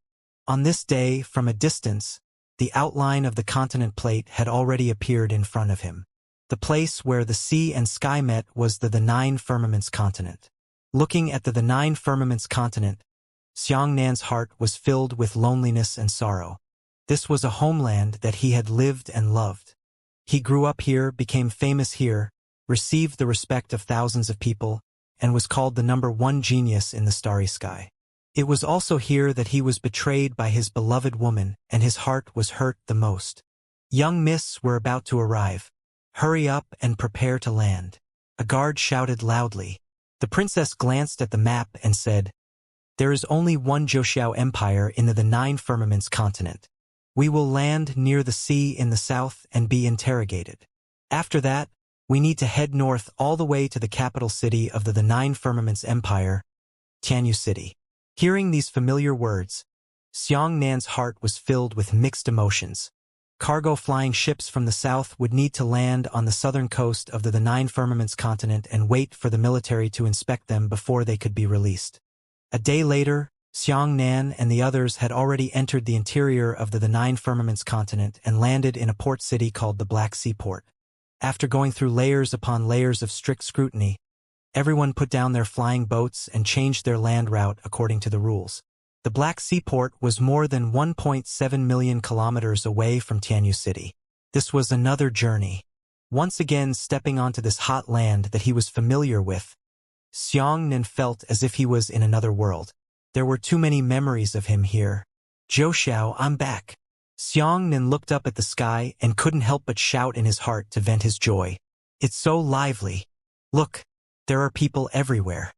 On this day, from a distance, the outline of the continent plate had already appeared in front of him. The place where the sea and sky met was the Nine Firmaments continent. Looking at the Nine Firmaments continent, Xianxia's heart was filled with loneliness and sorrow. This was a homeland that he had lived and loved. He grew up here, became famous here, received the respect of thousands of people, and was called the #1 genius in the starry sky. It was also here that he was betrayed by his beloved woman, and his heart was hurt the most. Young miss were about to arrive. Hurry up and prepare to land. A guard shouted loudly. The princess glanced at the map and said, there is only one Zhouxiao Empire in the Nine Firmaments continent. We will land near the sea in the south and be interrogated. After that, we need to head north all the way to the capital city of the Nine Firmaments Empire, Tianyu City. Hearing these familiar words, Xianxia's heart was filled with mixed emotions. Cargo flying ships from the south would need to land on the southern coast of the Nine Firmaments continent and wait for the military to inspect them before they could be released. A day later, Xianxia and the others had already entered the interior of the Nine Firmaments continent and landed in a port city called the Black Sea Port. After going through layers upon layers of strict scrutiny, everyone put down their flying boats and changed their land route according to the rules. The Black Sea Port was more than 1.7 million kilometers away from Tianyu City. This was another journey. Once again stepping onto this hot land that he was familiar with, Xianxia felt as if he was in another world. There were too many memories of him here. Zhouxiao, I'm back. Xianxia looked up at the sky and couldn't help but shout in his heart to vent his joy. It's so lively. Look, there are people everywhere.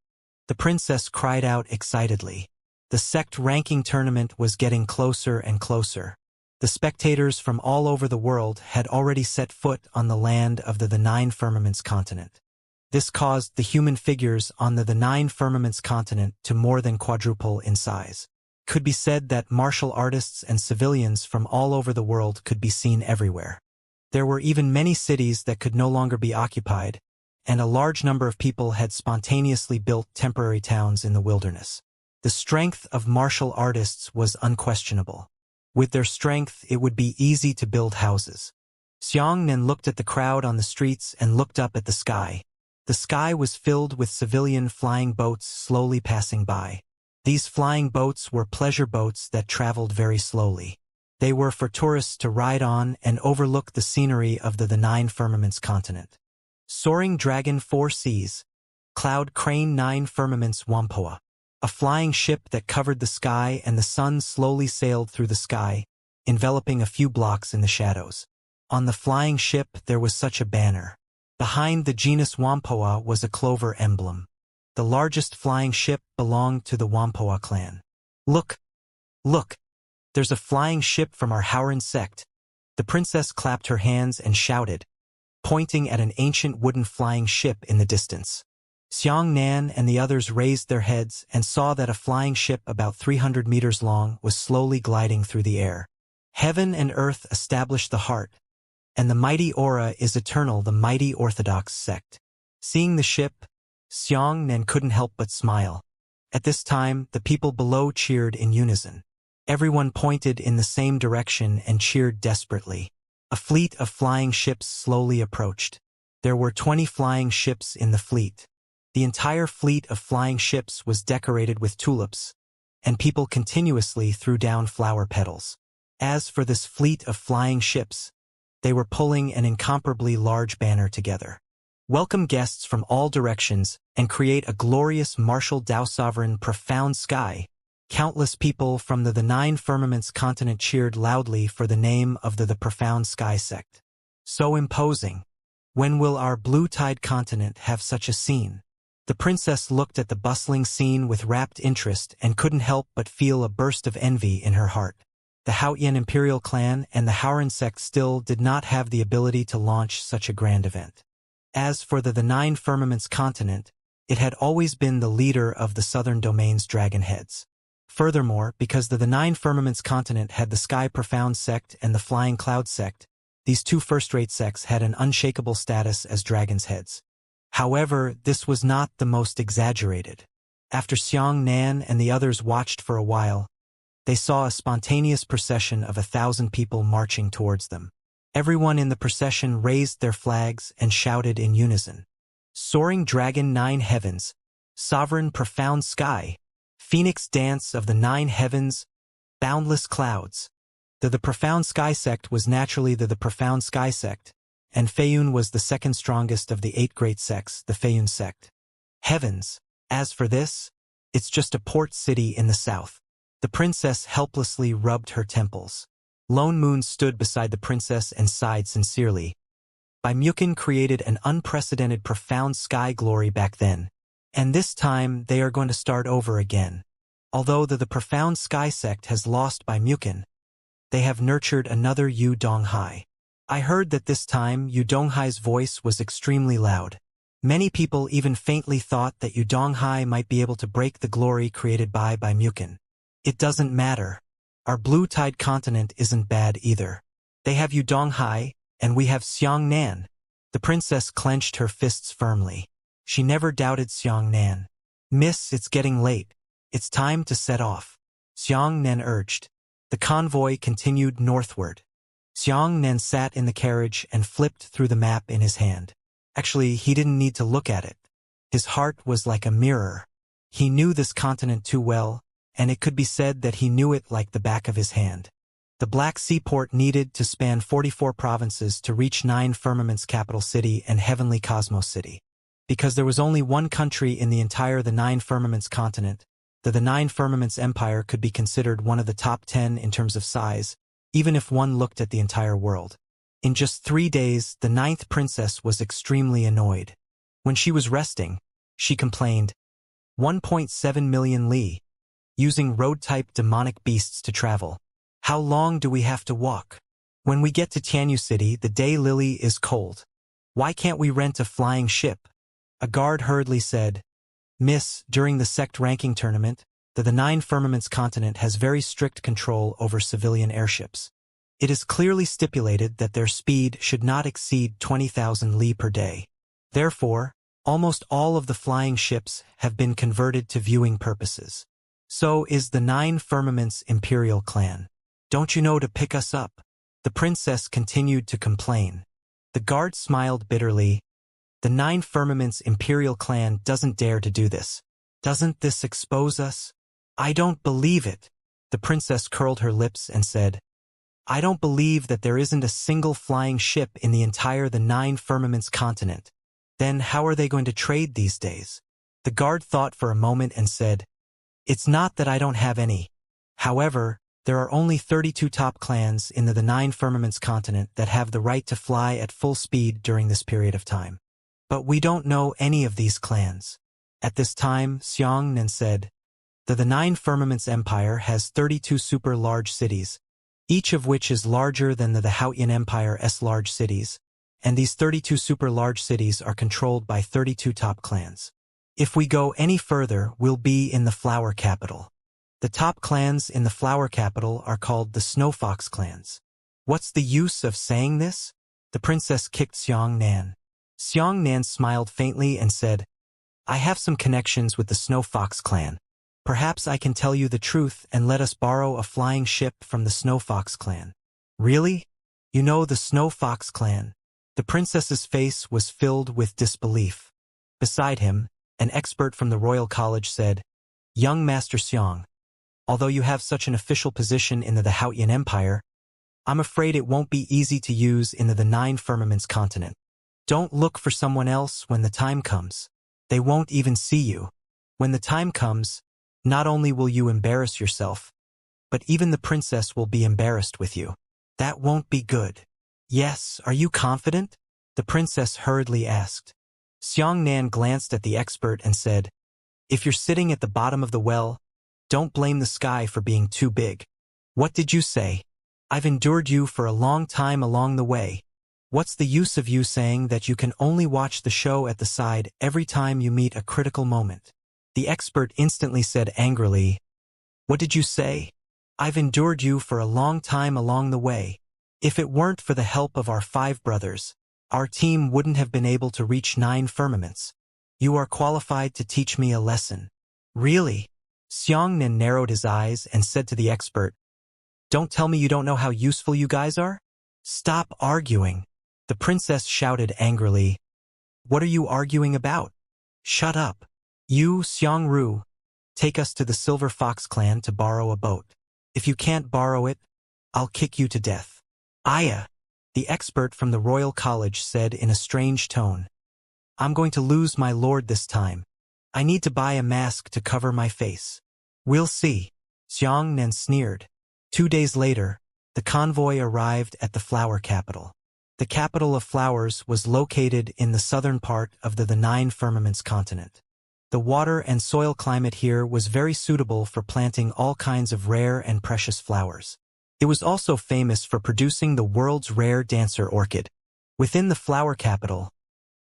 The princess cried out excitedly. The sect ranking tournament was getting closer and closer. The spectators from all over the world had already set foot on the land of the Nine Firmaments continent. This caused the human figures on the Nine Firmaments continent to more than quadruple in size. It could be said that martial artists and civilians from all over the world could be seen everywhere. There were even many cities that could no longer be occupied, and a large number of people had spontaneously built temporary towns in the wilderness. The strength of martial artists was unquestionable. With their strength, it would be easy to build houses. Xianxia looked at the crowd on the streets and looked up at the sky. The sky was filled with civilian flying boats slowly passing by. These flying boats were pleasure boats that traveled very slowly. They were for tourists to ride on and overlook the scenery of the Nine Firmaments continent. Soaring Dragon 4 Seas, Cloud Crane 9 Firmaments Wampoa. A flying ship that covered the sky, and the sun slowly sailed through the sky, enveloping a few blocks in the shadows. On the flying ship there was such a banner. Behind the genus Wampoa was a clover emblem. The largest flying ship belonged to the Wampoa clan. Look! Look! There's a flying ship from our Howran sect. The princess clapped her hands and shouted, pointing at an ancient wooden flying ship in the distance. Xianxia and the others raised their heads and saw that a flying ship about 300 meters long was slowly gliding through the air. Heaven and earth establish the heart, and the mighty aura is eternal, the mighty Orthodox sect. Seeing the ship, Xianxia couldn't help but smile. At this time, the people below cheered in unison. Everyone pointed in the same direction and cheered desperately. A fleet of flying ships slowly approached. There were 20 flying ships in the fleet. The entire fleet of flying ships was decorated with tulips, and people continuously threw down flower petals. As for this fleet of flying ships, they were pulling an incomparably large banner together. Welcome guests from all directions and create a glorious martial Tao sovereign profound sky. Countless people from the Nine Firmaments continent cheered loudly for the name of the profound sky sect. So imposing. When will our blue tide continent have such a scene? The princess looked at the bustling scene with rapt interest and couldn't help but feel a burst of envy in her heart. The Haoyan imperial clan and the Howran sect still did not have the ability to launch such a grand event. As for the Nine Firmaments continent, it had always been the leader of the southern domain's dragon heads. Furthermore, because the Nine Firmaments continent had the Sky Profound sect and the Flying Cloud sect, these two first-rate sects had an unshakable status as dragon's heads. However, this was not the most exaggerated. After Xianxia and the others watched for a while, they saw a spontaneous procession of 1,000 people marching towards them. Everyone in the procession raised their flags and shouted in unison. Soaring Dragon 9 Heavens, Sovereign Profound Sky, Phoenix Dance of the 9 Heavens, Boundless Clouds. The Profound Sky sect was naturally the Profound Sky sect, and Feiyun was the second strongest of the 8 great sects, the Feiyun sect. Heavens, as for this, it's just a port city in the south. The princess helplessly rubbed her temples. Lone Moon stood beside the princess and sighed sincerely. Baimukin created an unprecedented profound sky glory back then, and this time they are going to start over again. Although the Profound Sky sect has lost Baimukin, they have nurtured another Yu Donghai. I heard that this time Yu Donghai's voice was extremely loud. Many people even faintly thought that Yu Donghai might be able to break the glory created by Baimukin. It doesn't matter. Our blue tide continent isn't bad either. They have Yu Donghai, and we have Xianxia. The princess clenched her fists firmly. She never doubted Xianxia. Miss, it's getting late. It's time to set off. Xianxia urged. The convoy continued northward. Xianxia sat in the carriage and flipped through the map in his hand. Actually, he didn't need to look at it. His heart was like a mirror. He knew this continent too well, and it could be said that he knew it like the back of his hand. The Black Seaport needed to span 44 provinces to reach 9 Firmaments capital city and Heavenly Cosmos City. Because there was only one country in the entire the 9 Firmaments continent, the 9 Firmaments Empire could be considered one of the top 10 in terms of size, even if one looked at the entire world. In just 3 days, the 9th princess was extremely annoyed. When she was resting, she complained, 1.7 million li. Using road-type demonic beasts to travel. How long do we have to walk? When we get to Tianyu City, the day lily is cold. Why can't we rent a flying ship? A guard hurriedly said, Miss, during the sect ranking tournament, the Nine Firmaments continent has very strict control over civilian airships. It is clearly stipulated that their speed should not exceed 20,000 li per day. Therefore, almost all of the flying ships have been converted to viewing purposes. So is the Nine Firmaments Imperial clan. Don't you know to pick us up? The princess continued to complain. The guard smiled bitterly. The Nine Firmaments Imperial clan doesn't dare to do this. Doesn't this expose us? I don't believe it. The princess curled her lips and said, I don't believe that there isn't a single flying ship in the entire the Nine Firmaments continent. Then how are they going to trade these days? The guard thought for a moment and said, It's not that I don't have any. However, there are only 32 top clans in the Nine Firmaments continent that have the right to fly at full speed during this period of time. But we don't know any of these clans. At this time, Xianxia said, The Nine Firmaments Empire has 32 super large cities, each of which is larger than the Haotian Empire's large cities, and these 32 super large cities are controlled by 32 top clans. If we go any further, we'll be in the Flower Capital. The top clans in the Flower Capital are called the Snowfox clans. What's the use of saying this? The princess kicked Xianxia. Xianxia smiled faintly and said, I have some connections with the Snowfox clan. Perhaps I can tell you the truth and let us borrow a flying ship from the Snowfox clan. Really? You know the Snowfox clan? The princess's face was filled with disbelief. Beside him, an expert from the Royal College said, Young Master Xiang, although you have such an official position in the Haotian Empire, I'm afraid it won't be easy to use in the Nine Firmaments continent. Don't look for someone else when the time comes. They won't even see you. When the time comes, not only will you embarrass yourself, but even the princess will be embarrassed with you. That won't be good. Yes, are you confident? The princess hurriedly asked. Xianxia glanced at the expert and said, If you're sitting at the bottom of the well, don't blame the sky for being too big. What did you say? I've endured you for a long time along the way. What's the use of you saying that you can only watch the show at the side every time you meet a critical moment? The expert instantly said angrily, What did you say? I've endured you for a long time along the way. If it weren't for the help of our 5 brothers, our team wouldn't have been able to reach 9 firmaments. You are qualified to teach me a lesson. Really? Xianxia narrowed his eyes and said to the expert, Don't tell me you don't know how useful you guys are? Stop arguing. The princess shouted angrily, What are you arguing about? Shut up. You, Xiangru, take us to the Silver Fox clan to borrow a boat. If you can't borrow it, I'll kick you to death. Aya, the expert from the Royal College said in a strange tone. I'm going to lose my lord this time. I need to buy a mask to cover my face. We'll see. Xianxia sneered. 2 days later, the convoy arrived at the Flower Capital. The capital of flowers was located in the southern part of the Nine Firmaments continent. The water and soil climate here was very suitable for planting all kinds of rare and precious flowers. It was also famous for producing the world's rare dancer orchid. Within the Flower Capital,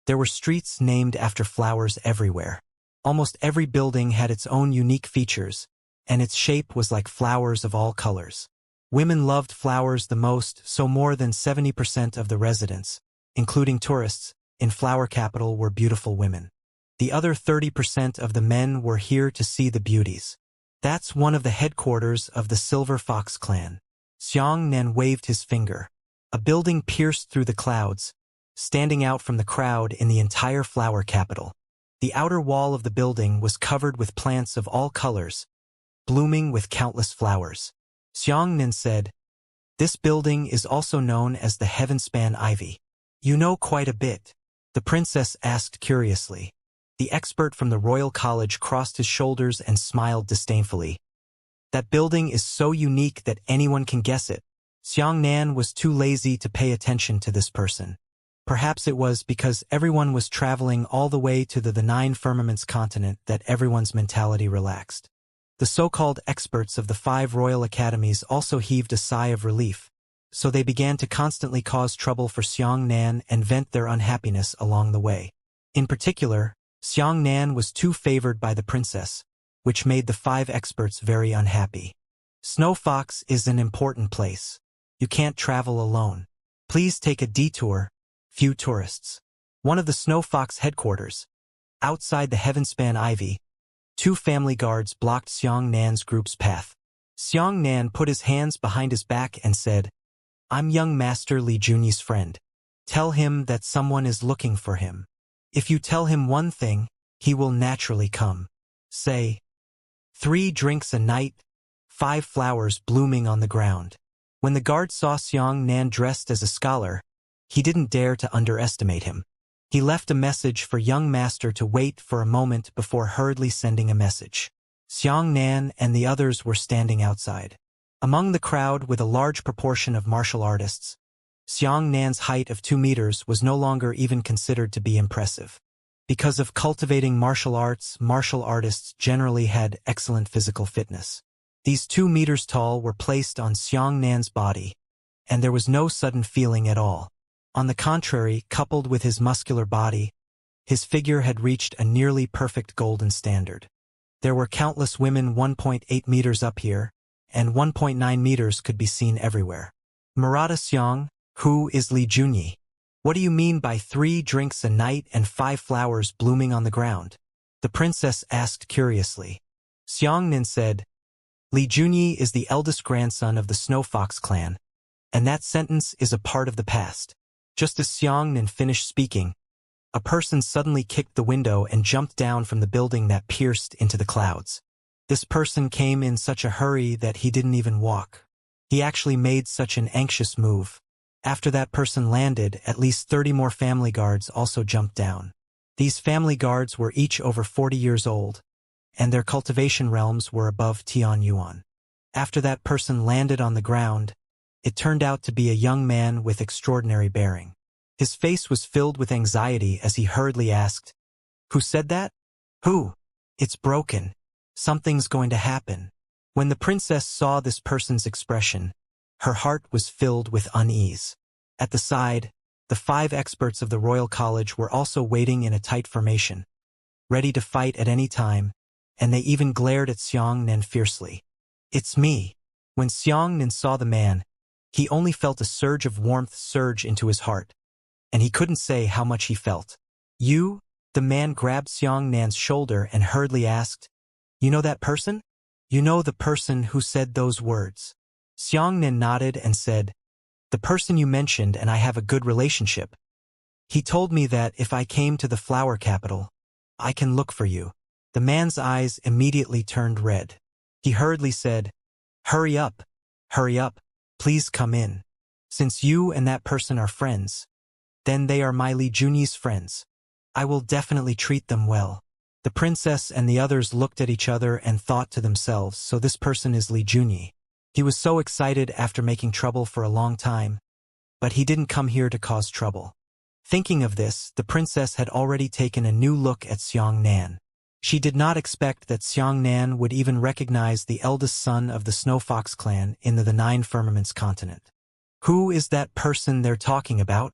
there were streets named after flowers everywhere. Almost every building had its own unique features, and its shape was like flowers of all colors. Women loved flowers the most, so more than 70% of the residents, including tourists, in Flower Capital were beautiful women. The other 30% of the men were here to see the beauties. That's one of the headquarters of the Silver Fox clan. Xianxia waved his finger. A building pierced through the clouds, standing out from the crowd in the entire Flower Capital. The outer wall of the building was covered with plants of all colors, blooming with countless flowers. Xianxia said, This building is also known as the Heavenspan Ivy. You know quite a bit. The princess asked curiously. The expert from the Royal College crossed his shoulders and smiled disdainfully. That building is so unique that anyone can guess it. Xianxia was too lazy to pay attention to this person. Perhaps it was because everyone was traveling all the way to the Nine Firmaments continent that everyone's mentality relaxed. The so-called experts of the 5 royal academies also heaved a sigh of relief, so they began to constantly cause trouble for Xianxia and vent their unhappiness along the way. In particular, Xianxia was too favored by the princess, which made the 5 experts very unhappy. Snow Fox is an important place. You can't travel alone. Please take a detour. Few tourists. One of the Snow Fox headquarters. Outside the Heavenspan Ivy, 2 family guards blocked Xianxia's group's path. Xianxia put his hands behind his back and said, "I'm young Master Li Junyi's friend. Tell him that someone is looking for him. If you tell him one thing, he will naturally come. Say, 3 drinks a night, 5 flowers blooming on the ground." When the guard saw Xianxia dressed as a scholar, he didn't dare to underestimate him. He left a message for young master to wait for a moment before hurriedly sending a message. Xianxia and the others were standing outside. Among the crowd with a large proportion of martial artists, Xianxia's height of 2 meters was no longer even considered to be impressive. Because of cultivating martial arts, martial artists generally had excellent physical fitness. These 2 meters tall were placed on Xianxia's body, and there was no sudden feeling at all. On the contrary, coupled with his muscular body, his figure had reached a nearly perfect golden standard. There were countless women 1.8 meters up here, and 1.9 meters could be seen everywhere. "Murata Xiang, who is Li Junyi? What do you mean by 3 drinks a night and 5 flowers blooming on the ground?" the princess asked curiously. Xianxia said, "Li Junyi is the eldest grandson of the Snow Fox clan, and that sentence is a part of the past." Just as Xianxia finished speaking, a person suddenly kicked the window and jumped down from the building that pierced into the clouds. This person came in such a hurry that he didn't even walk. He actually made such an anxious move. After that person landed, at least 30 more family guards also jumped down. These family guards were each over 40 years old, and their cultivation realms were above Tianyuan. After that person landed on the ground, it turned out to be a young man with extraordinary bearing. His face was filled with anxiety as he hurriedly asked, "Who said that?" "Who? It's broken. Something's going to happen." When the princess saw this person's expression, her heart was filled with unease. At the side, the 5 experts of the Royal College were also waiting in a tight formation, ready to fight at any time, and they even glared at Xianxia fiercely. "It's me." When Xianxia saw the man, he only felt a surge of warmth surge into his heart, and he couldn't say how much he felt. "You?" The man grabbed Xianxia's shoulder and hurriedly asked, "You know that person? You know the person who said those words?" Xianxia nodded and said, "The person you mentioned, and I have a good relationship. He told me that if I came to the flower capital, I can look for you." The man's eyes immediately turned red. He hurriedly said, "Hurry up, please come in. Since you and that person are friends, then they are my Li Junyi's friends. I will definitely treat them well." The princess and the others looked at each other and thought to themselves, so this person is Li Junyi. He was so excited after making trouble for a long time, but he didn't come here to cause trouble. Thinking of this, the princess had already taken a new look at Xianxia. She did not expect that Xianxia would even recognize the eldest son of the Snow Fox clan in the Nine Firmaments continent. "Who is that person they're talking about?"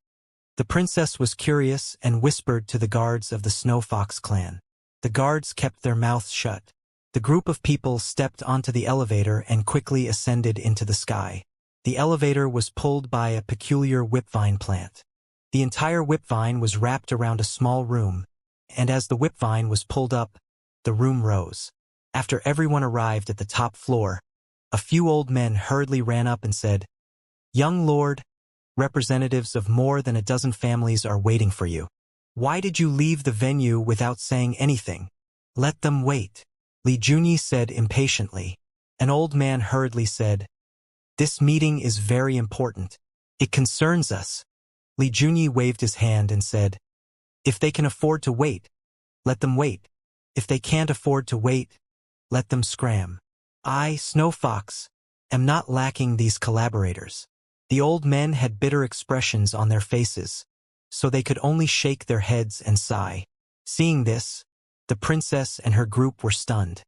The princess was curious and whispered to the guards of the Snow Fox clan. The guards kept their mouths shut. The group of people stepped onto the elevator and quickly ascended into the sky. The elevator was pulled by a peculiar whipvine plant. The entire whipvine was wrapped around a small room, and as the whipvine was pulled up, the room rose. After everyone arrived at the top floor, a few old men hurriedly ran up and said, "Young lord, representatives of more than a dozen families are waiting for you. Why did you leave the venue without saying anything?" "Let them wait," Li Junyi said impatiently. An old man hurriedly said, "This meeting is very important. It concerns us." Li Junyi waved his hand and said, "If they can afford to wait, let them wait. If they can't afford to wait, let them scram. I, Snow Fox, am not lacking these collaborators." The old men had bitter expressions on their faces, so they could only shake their heads and sigh. Seeing this, the princess and her group were stunned.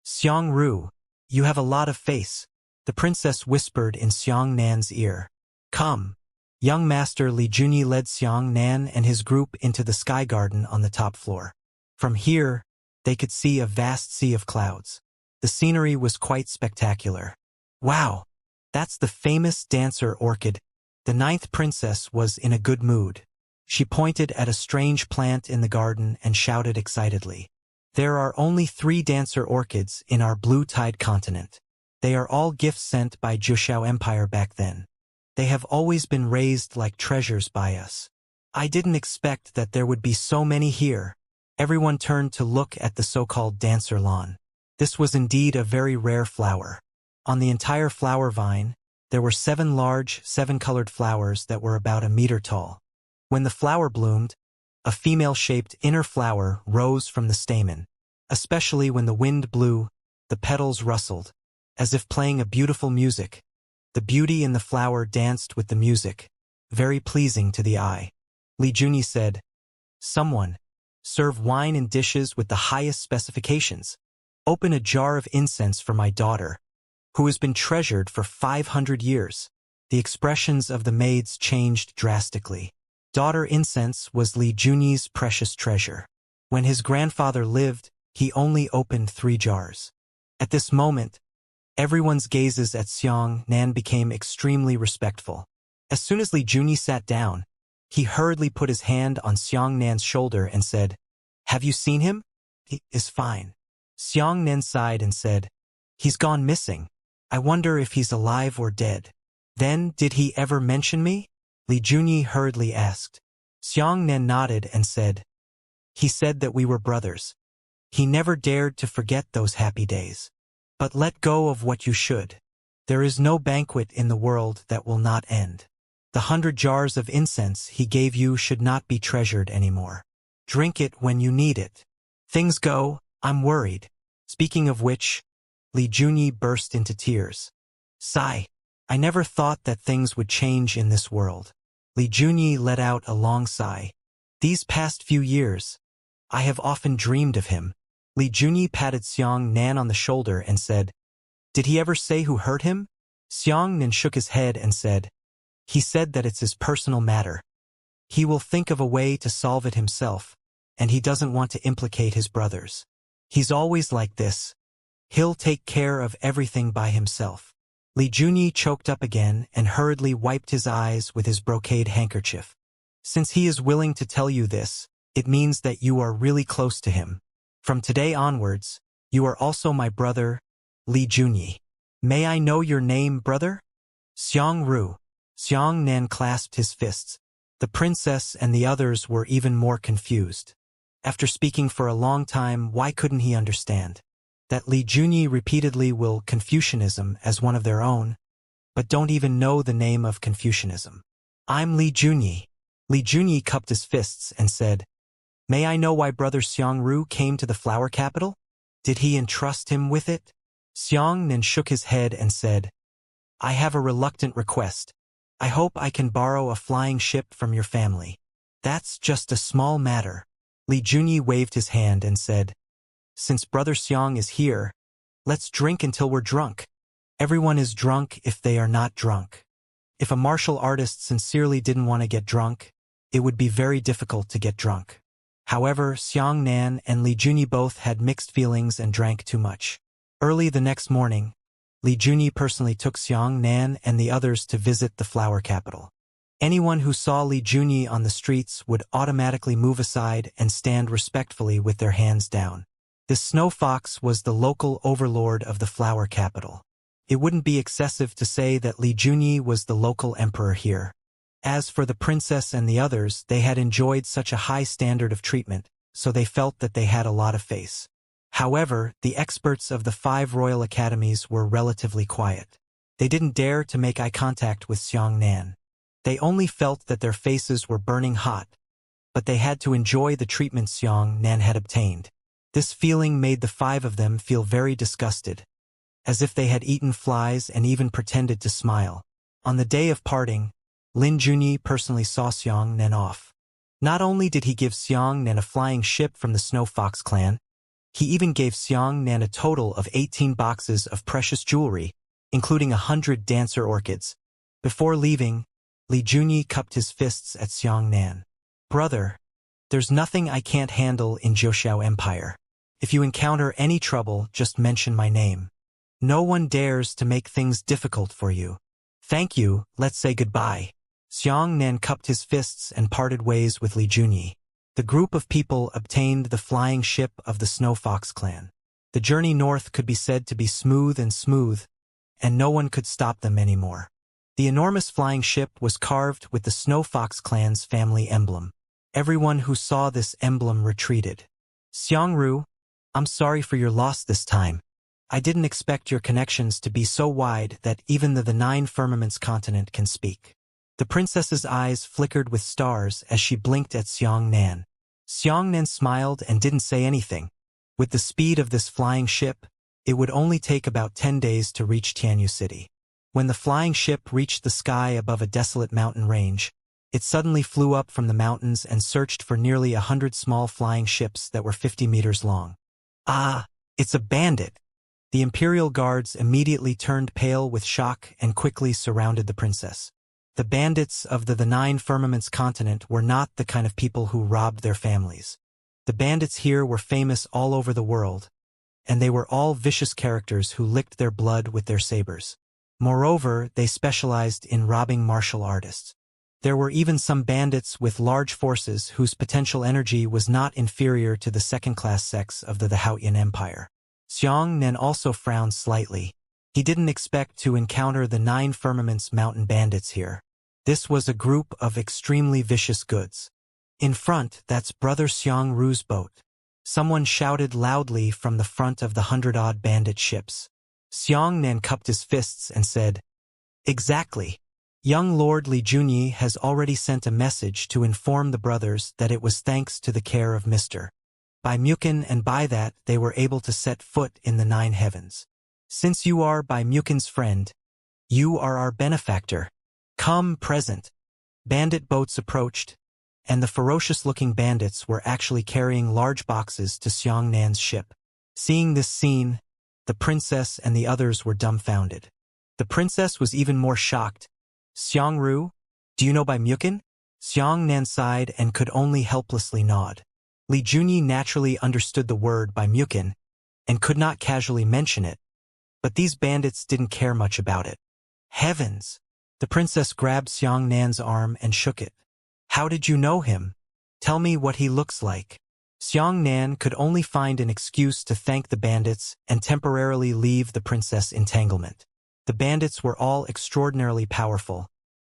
Xiang Ru, you have a lot of face, the princess whispered in Xiang Nan's ear. Come. Young Master Li Junyi led Xiang Nan and his group into the sky garden on the top floor. From here, they could see a vast sea of clouds. The scenery was quite spectacular. Wow! That's the famous dancer orchid. The 9th princess was in a good mood. She pointed at a strange plant in the garden and shouted excitedly. There are only 3 dancer orchids in our blue tide continent. They are all gifts sent by Juxiao Empire back then. They have always been raised like treasures by us. I didn't expect that there would be so many here. Everyone turned to look at the so-called dancer lawn. This was indeed a very rare flower. On the entire flower vine, there were 7 large, 7-colored flowers that were about a meter tall. When the flower bloomed, a female-shaped inner flower rose from the stamen. Especially when the wind blew, the petals rustled, as if playing a beautiful music. The beauty in the flower danced with the music, very pleasing to the eye. Li Junyi said, Someone, serve wine in dishes with the highest specifications. Open a jar of incense for my daughter, who has been treasured for 500 years. The expressions of the maids changed drastically. Daughter incense was Li Junyi's precious treasure. When his grandfather lived, he only opened 3 jars. At this moment, everyone's gazes at Xiang Nan became extremely respectful. As soon as Li Junyi sat down, he hurriedly put his hand on Xiang Nan's shoulder and said, Have you seen him? He is fine. Xiang Nan sighed and said, He's gone missing. I wonder if he's alive or dead. Then, did he ever mention me? Li Junyi hurriedly asked. Xiang Nan nodded and said, He said that we were brothers. He never dared to forget those happy days. But let go of what you should. There is no banquet in the world that will not end. The 100 jars of incense he gave you should not be treasured anymore. Drink it when you need it. Things go, I'm worried. Speaking of which, Li Junyi burst into tears. Sigh. I never thought that things would change in this world. Li Junyi let out a long sigh. These past few years, I have often dreamed of him. Li Junyi patted Xiang Nan on the shoulder and said, Did he ever say who hurt him? Xiang Nan shook his head and said, He said that it's his personal matter. He will think of a way to solve it himself, and he doesn't want to implicate his brothers. He's always like this. He'll take care of everything by himself. Li Junyi choked up again and hurriedly wiped his eyes with his brocade handkerchief. Since he is willing to tell you this, it means that you are really close to him. From today onwards, you are also my brother, Li Junyi. May I know your name, brother? Xiang Ru. Xiang Nan clasped his fists. The princess and the others were even more confused. After speaking for a long time, why couldn't he understand? That Li Junyi repeatedly will Confucianism as one of their own, but don't even know the name of Confucianism. I'm Li Junyi. Li Junyi cupped his fists and said, May I know why Brother Xiang Ru came to the flower capital? Did he entrust him with it? Xiang Nan shook his head and said, I have a reluctant request. I hope I can borrow a flying ship from your family. That's just a small matter. Li Junyi waved his hand and said, Since Brother Xiang is here, let's drink until we're drunk. Everyone is drunk if they are not drunk. If a martial artist sincerely didn't want to get drunk, it would be very difficult to get drunk. However, Xiang Nan and Li Junyi both had mixed feelings and drank too much. Early the next morning, Li Junyi personally took Xiang Nan and the others to visit the flower capital. Anyone who saw Li Junyi on the streets would automatically move aside and stand respectfully with their hands down. This snow fox was the local overlord of the flower capital. It wouldn't be excessive to say that Li Junyi was the local emperor here. As for the princess and the others, they had enjoyed such a high standard of treatment, so they felt that they had a lot of face. However, the experts of the 5 royal academies were relatively quiet. They didn't dare to make eye contact with Xiang Nan. They only felt that their faces were burning hot, but they had to enjoy the treatment Xiang Nan had obtained. This feeling made the 5 of them feel very disgusted, as if they had eaten flies and even pretended to smile. On the day of parting, Lin Junyi personally saw Xiang Nan off. Not only did he give Xianxia a flying ship from the Snow Fox clan, he even gave Xianxia a total of 18 boxes of precious jewelry, including 100 dancer orchids. Before leaving, Li Junyi cupped his fists at Xianxia. Brother, there's nothing I can't handle in Zhouxiao Empire. If you encounter any trouble, just mention my name. No one dares to make things difficult for you. Thank you, let's say goodbye. Xianxia cupped his fists and parted ways with Li Junyi. The group of people obtained the flying ship of the Snow Fox clan. The journey north could be said to be smooth, and no one could stop them anymore. The enormous flying ship was carved with the Snow Fox clan's family emblem. Everyone who saw this emblem retreated. Xiangru, I'm sorry for your loss this time. I didn't expect your connections to be so wide that even the Nine Firmaments continent can speak. The princess's eyes flickered with stars as she blinked at Xianxia. Xianxia smiled and didn't say anything. With the speed of this flying ship, it would only take about 10 days to reach Tianyu City. When the flying ship reached the sky above a desolate mountain range, it suddenly flew up from the mountains and searched for nearly 100 small flying ships that were 50 meters long. Ah, it's a bandit! The Imperial Guards immediately turned pale with shock and quickly surrounded the princess. The bandits of the Nine Firmaments continent were not the kind of people who robbed their families. The bandits here were famous all over the world, and they were all vicious characters who licked their blood with their sabers. Moreover, they specialized in robbing martial artists. There were even some bandits with large forces whose potential energy was not inferior to the second-class sects of the Haotian Empire. Xianxia also frowned slightly. He didn't expect to encounter the Nine Firmaments mountain bandits here. This was a group of extremely vicious goods. In front, that's Brother Xiangru's boat. Someone shouted loudly from the front of the 100-odd bandit ships. Xianxia cupped his fists and said, Exactly. Young Lord Li Junyi has already sent a message to inform the brothers that it was thanks to the care of Mr. Bai Mukin, and by that they were able to set foot in the 9 heavens. Since you are Bai Mukin's friend, you are our benefactor. Come present. Bandit boats approached, and the ferocious-looking bandits were actually carrying large boxes to Xianxia's ship. Seeing this scene, the princess and the others were dumbfounded. The princess was even more shocked. Xiangru, do you know Bai Mukin? Xianxia sighed and could only helplessly nod. Li Junyi naturally understood the word Bai Mukin and could not casually mention it, but these bandits didn't care much about it. Heavens! The princess grabbed Xianxia's arm and shook it. How did you know him? Tell me what he looks like. Xianxia could only find an excuse to thank the bandits and temporarily leave the princess entanglement. The bandits were all extraordinarily powerful,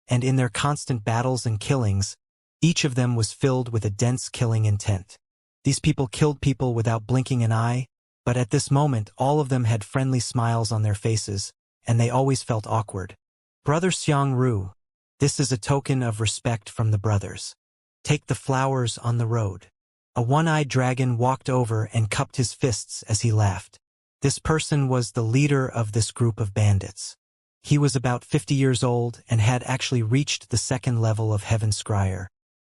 and in their constant battles and killings, each of them was filled with a dense killing intent. These people killed people without blinking an eye, but at this moment all of them had friendly smiles on their faces, and they always felt awkward. Brother Xiangru, this is a token of respect from the brothers. Take the flowers on the road. A one-eyed dragon walked over and cupped his fists as he laughed. This person was the leader of this group of bandits. He was about 50 years old and had actually reached the 2nd level of Heaven Scryer.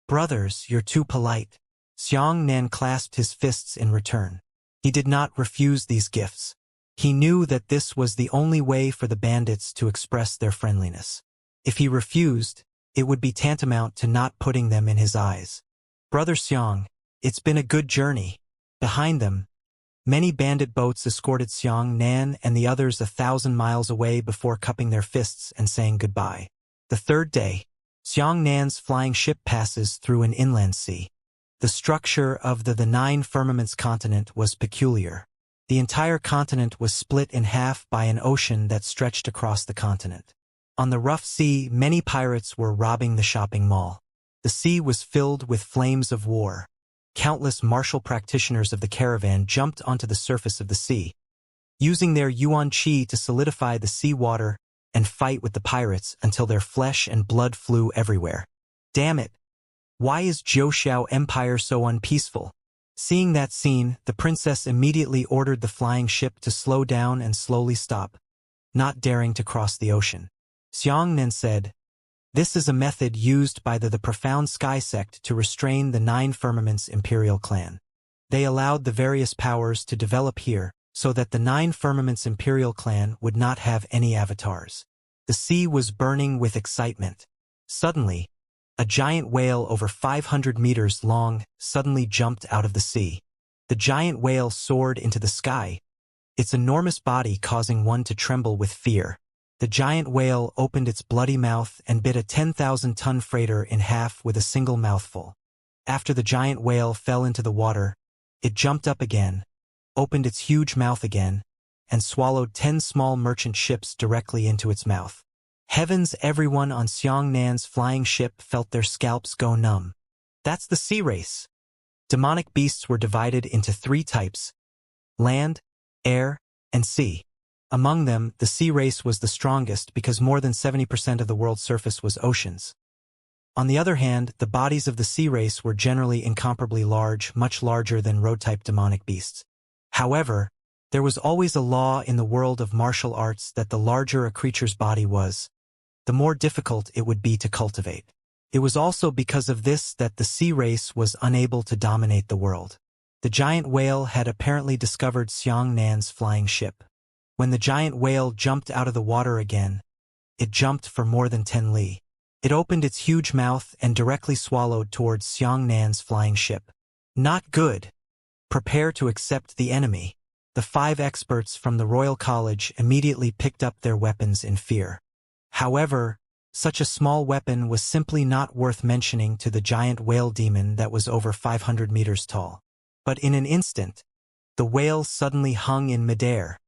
Brothers, you're too polite. Xianxia clasped his fists in return. He did not refuse these gifts. He knew that this was the only way for the bandits to express their friendliness. If he refused, it would be tantamount to not putting them in his eyes. Brother Xiang, it's been a good journey. Behind them, many bandit boats escorted Xianxia and the others 1,000 miles away before cupping their fists and saying goodbye. The 3rd day, Xianxia's flying ship passes through an inland sea. The structure of the 9 Firmaments continent was peculiar. The entire continent was split in half by an ocean that stretched across the continent. On the rough sea, many pirates were robbing the shopping mall. The sea was filled with flames of war. Countless martial practitioners of the caravan jumped onto the surface of the sea, using their yuan qi to solidify the sea water and fight with the pirates until their flesh and blood flew everywhere. Damn it! Why is Zhouxiao Empire so unpeaceful? Seeing that scene, the princess immediately ordered the flying ship to slow down and slowly stop, not daring to cross the ocean. Xianxia said, This is a method used by the Profound Sky sect to restrain the Nine Firmaments Imperial clan. They allowed the various powers to develop here, so that the Nine Firmaments Imperial clan would not have any avatars. The sea was burning with excitement. Suddenly, a giant whale over 500 meters long suddenly jumped out of the sea. The giant whale soared into the sky, its enormous body causing one to tremble with fear. The giant whale opened its bloody mouth and bit a 10,000-ton freighter in half with a single mouthful. After the giant whale fell into the water, it jumped up again, opened its huge mouth again, and swallowed 10 small merchant ships directly into its mouth. Heavens, everyone on Xianxia's flying ship felt their scalps go numb. That's the sea race. Demonic beasts were divided into 3 types: land, air, and sea. Among them, the sea race was the strongest because more than 70% of the world's surface was oceans. On the other hand, the bodies of the sea race were generally incomparably large, much larger than road-type demonic beasts. However, there was always a law in the world of martial arts that the larger a creature's body was, the more difficult it would be to cultivate. It was also because of this that the sea race was unable to dominate the world. The giant whale had apparently discovered Xianxia's flying ship. When the giant whale jumped out of the water again, it jumped for more than 10 li. It opened its huge mouth and directly swallowed towards Xianxia's flying ship. Not good. Prepare to accept the enemy. The 5 experts from the Royal College immediately picked up their weapons in fear. However, such a small weapon was simply not worth mentioning to the giant whale demon that was over 500 meters tall. But in an instant, the whale suddenly hung in midair.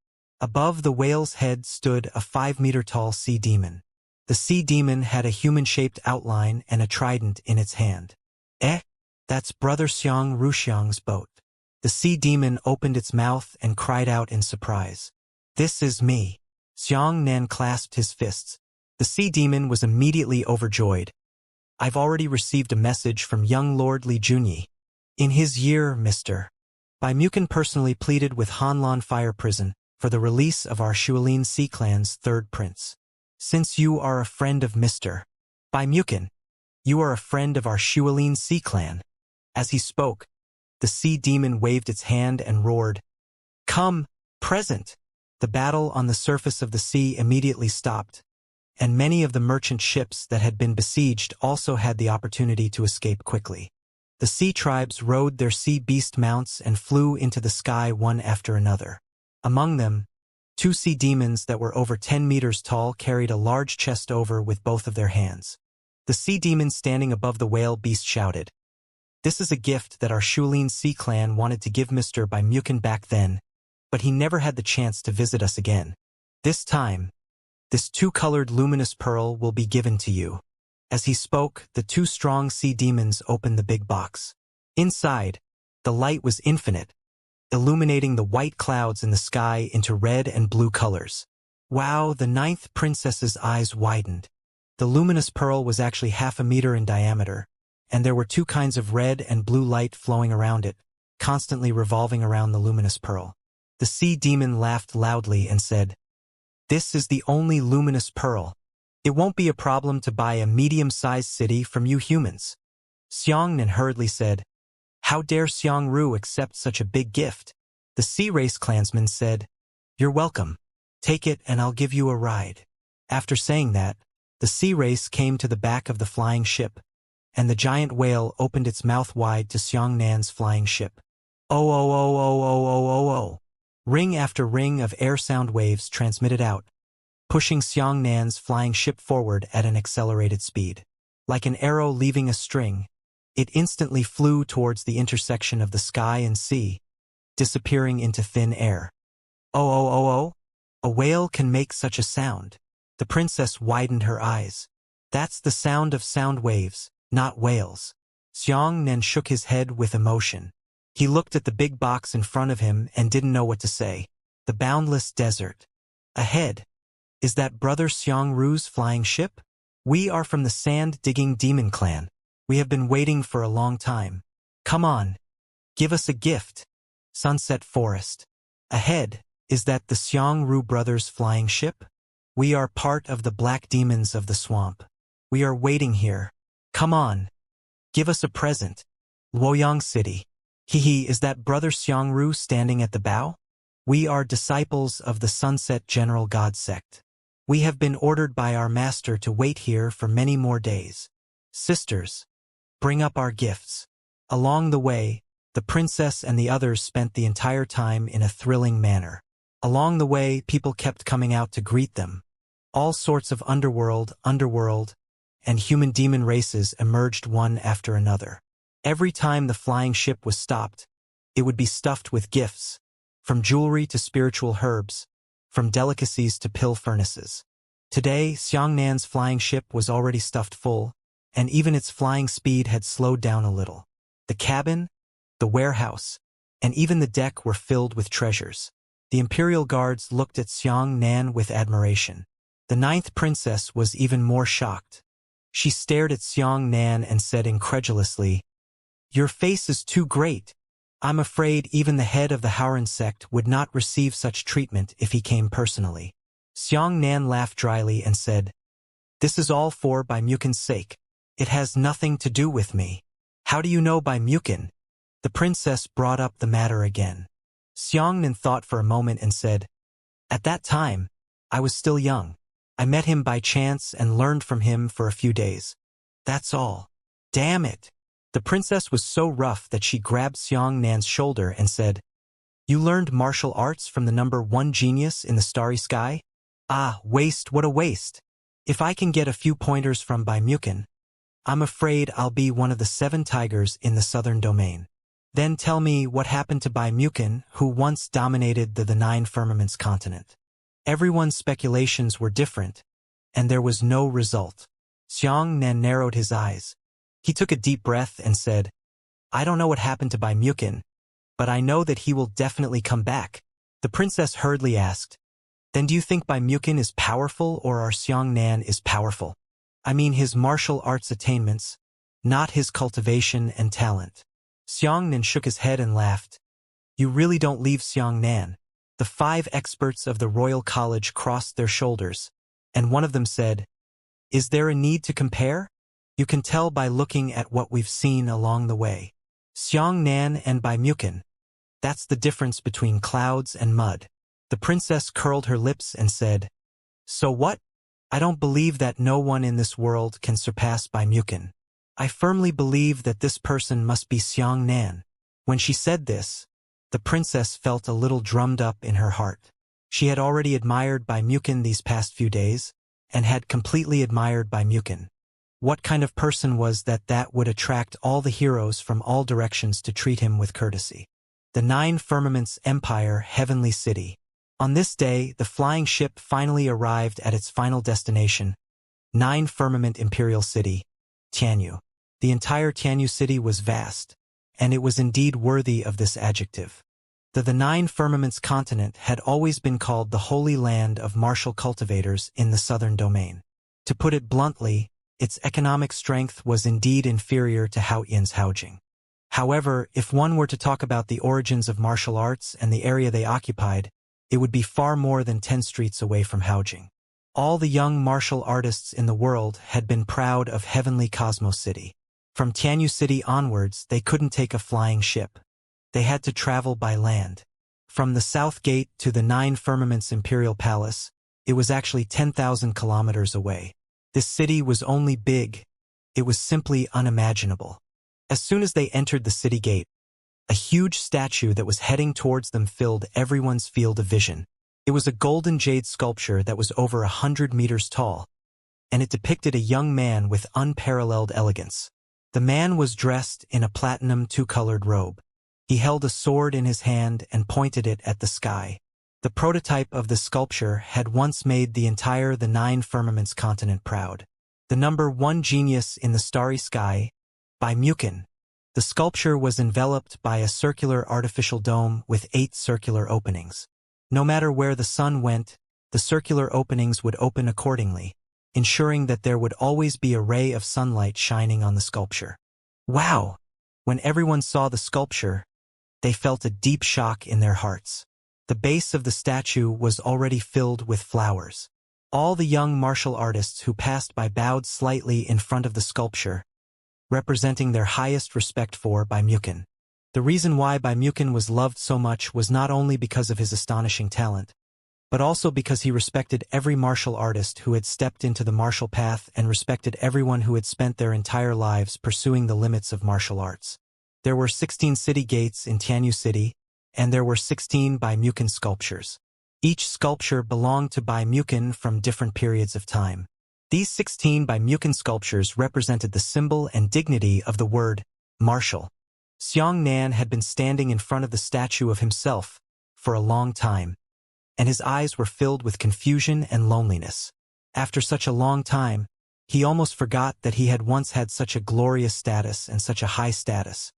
Above the whale's head stood a 5-meter-tall sea demon. The sea demon had a human-shaped outline and a trident in its hand. That's Brother Xiang Ruxiang's boat. The sea demon opened its mouth and cried out in surprise. This is me. Xianxian clasped his fists. The sea demon was immediately overjoyed. I've already received a message from young Lord Li Junyi. In his year, Mr. Bai Mukin personally pleaded with Hanlan Fire Prison for the release of our Shualin Sea Clan's 3rd prince. Since you are a friend of Mr. Bai Mukin, you are a friend of our Shualin Sea Clan. As he spoke, the sea demon waved its hand and roared, "Come, present!" The battle on the surface of the sea immediately stopped, and many of the merchant ships that had been besieged also had the opportunity to escape quickly. The sea tribes rode their sea beast mounts and flew into the sky one after another. Among them, 2 sea demons that were over 10 meters tall carried a large chest over with both of their hands. The sea demon standing above the whale beast shouted, "This is a gift that our Shualin Sea Clan wanted to give Mr. Bai Mukin back then, but he never had the chance to visit us again. This time, this 2-colored luminous pearl will be given to you." As he spoke, the 2 strong sea demons opened the big box. Inside, the light was infinite, illuminating the white clouds in the sky into red and blue colors. Wow, the 9th princess's eyes widened. The luminous pearl was actually 0.5 meter in diameter, and there were 2 kinds of red and blue light flowing around it, constantly revolving around the luminous pearl. The sea demon laughed loudly and said, "This is the only luminous pearl. It won't be a problem to buy a medium-sized city from you humans." Xianxian hurriedly said, "How dare Xiangru accept such a big gift?" The sea race clansman said, "You're welcome. Take it and I'll give you a ride." After saying that, the sea race came to the back of the flying ship, and the giant whale opened its mouth wide to Xianxia's flying ship. Oh, oh, oh, oh, oh, oh, oh, oh. Ring after ring of air sound waves transmitted out, pushing Xianxia's flying ship forward at an accelerated speed. Like an arrow leaving a string, it instantly flew towards the intersection of the sky and sea, disappearing into thin air. Oh, oh, oh, oh! A whale can make such a sound. The princess widened her eyes. That's the sound of sound waves, not whales. Xianxian shook his head with emotion. He looked at the big box in front of him and didn't know what to say. The boundless desert. Ahead. Is that Brother Xiangru's flying ship? We are from the sand-digging demon clan. We have been waiting for a long time. Come on. Give us a gift. Sunset Forest. Ahead. Is that the Xiangru brothers' flying ship? We are part of the black demons of the swamp. We are waiting here. Come on. Give us a present. Luoyang City. Hehe, is that Brother Xiangru standing at the bow? We are disciples of the Sunset General God sect. We have been ordered by our master to wait here for many more days. Sisters, bring up our gifts. Along the way, the princess and the others spent the entire time in a thrilling manner. Along the way, people kept coming out to greet them. All sorts of underworld, and human demon races emerged one after another. Every time the flying ship was stopped, it would be stuffed with gifts, from jewelry to spiritual herbs, from delicacies to pill furnaces. Today, Xiangnan's flying ship was already stuffed full, and even its flying speed had slowed down a little. The cabin, the warehouse, and even the deck were filled with treasures. The imperial guards looked at Xiangnan with admiration. The ninth princess was even more shocked. She stared at Xiangnan and said incredulously, "Your face is too great. I'm afraid even the head of the Howran sect would not receive such treatment if he came personally." Xiangnan laughed dryly and said, "This is all for Bai Mukin's sake. It has nothing to do with me." "How do you know Bai Mukin?" The princess brought up the matter again. Xiangnan thought for a moment and said, "At that time, I was still young. I met him by chance and learned from him for a few days. That's all." "Damn it!" The princess was so rough that she grabbed Xiangnan's shoulder and said, "You learned martial arts from the number 1 genius in the starry sky? Ah, waste, what a waste. If I can get a few pointers from Bai Mukin, I'm afraid I'll be one of the 7 tigers in the southern domain." "Then tell me what happened to Bai Mukin, who once dominated the 9 firmaments continent." Everyone's speculations were different, and there was no result. Xiangnan narrowed his eyes. He took a deep breath and said, "I don't know what happened to Bai Mukin, but I know that he will definitely come back." The princess hurriedly asked, "Then do you think Bai Mukin is powerful or our Xiangnan is powerful? I mean his martial arts attainments, not his cultivation and talent." Xiangnan shook his head and laughed. "You really don't leave Xiangnan." The 5 experts of the Royal College crossed their shoulders, and one of them said, "Is there a need to compare? You can tell by looking at what we've seen along the way. Xiangnan and Bai Mukin, that's the difference between clouds and mud." The princess curled her lips and said, "So what? I don't believe that no one in this world can surpass Bai Mukin. I firmly believe that this person must be Xiangnan." When she said this, the princess felt a little drummed up in her heart. She had already admired Bai Mukin these past few days, and had completely admired Bai Mukin. What kind of person was that would attract all the heroes from all directions to treat him with courtesy? The 9 Firmaments Empire Heavenly City. On this day, the flying ship finally arrived at its final destination, 9 Firmament Imperial City, Tianyu. The entire Tianyu city was vast, and it was indeed worthy of this adjective. The 9 Firmaments continent had always been called the Holy Land of Martial Cultivators in the southern domain. To put it bluntly, its economic strength was indeed inferior to Haoyin's Haojing. However, if one were to talk about the origins of martial arts and the area they occupied, it would be far more than 10 streets away from Haojing. All the young martial artists in the world had been proud of Heavenly Cosmos City. From Tianyu City onwards, they couldn't take a flying ship. They had to travel by land. From the South Gate to the 9 Firmaments Imperial Palace, it was actually 10,000 kilometers away. This city was only big. It was simply unimaginable. As soon as they entered the city gate, a huge statue that was heading towards them filled everyone's field of vision. It was a golden jade sculpture that was over 100 meters tall, and it depicted a young man with unparalleled elegance. The man was dressed in a platinum 2-colored robe. He held a sword in his hand and pointed it at the sky. The prototype of the sculpture had once made the 9 Firmaments continent proud. The number 1 genius in the starry sky, Bai Mukin. The sculpture was enveloped by a circular artificial dome with 8 circular openings. No matter where the sun went, the circular openings would open accordingly, ensuring that there would always be a ray of sunlight shining on the sculpture. Wow! When everyone saw the sculpture, they felt a deep shock in their hearts. The base of the statue was already filled with flowers. All the young martial artists who passed by bowed slightly in front of the sculpture, representing their highest respect for Baimukin. The reason why Baimukin was loved so much was not only because of his astonishing talent, but also because he respected every martial artist who had stepped into the martial path and respected everyone who had spent their entire lives pursuing the limits of martial arts. There were 16 city gates in Tianyu City, and there were 16 Baimukin sculptures. Each sculpture belonged to Baimukin from different periods of time. These 16 Baimukin sculptures represented the symbol and dignity of the word martial. Xianxia had been standing in front of the statue of himself for a long time, and his eyes were filled with confusion and loneliness. After such a long time, he almost forgot that he had once had such a glorious status and such a high status.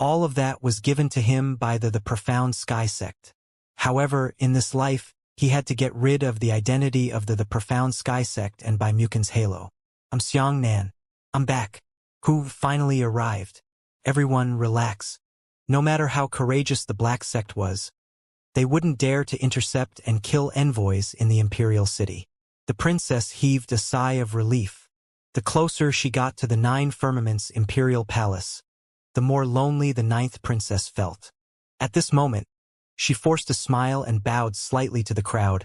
All of that was given to him by the profound sky sect. However, in this life, he had to get rid of the identity of the profound sky sect and Baimukin's halo. I'm Xianxia. I'm back. Who finally arrived? Everyone relax. No matter how courageous the black sect was, they wouldn't dare to intercept and kill envoys in the imperial city. The princess heaved a sigh of relief. The closer she got to the 9 firmaments imperial palace, the more lonely the 9th princess felt. At this moment, she forced a smile and bowed slightly to the crowd.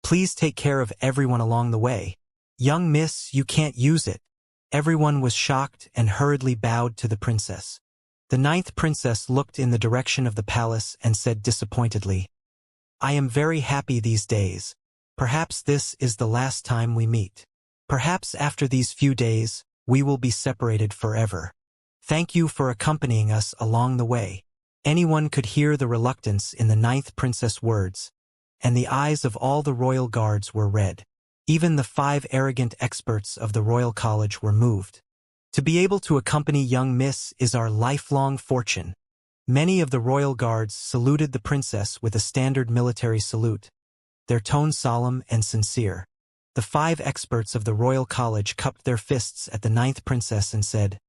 Please take care of everyone along the way. Young miss, you can't use it. Everyone was shocked and hurriedly bowed to the princess. The 9th princess looked in the direction of the palace and said disappointedly, I am very happy these days. Perhaps this is the last time we meet. Perhaps after these few days, we will be separated forever. Thank you for accompanying us along the way. Anyone could hear the reluctance in the 9th princess' words, and the eyes of all the royal guards were red. Even the 5 arrogant experts of the royal college were moved. To be able to accompany young miss is our lifelong fortune. Many of the royal guards saluted the princess with a standard military salute, their tone solemn and sincere. The 5 experts of the royal college cupped their fists at the 9th princess and said,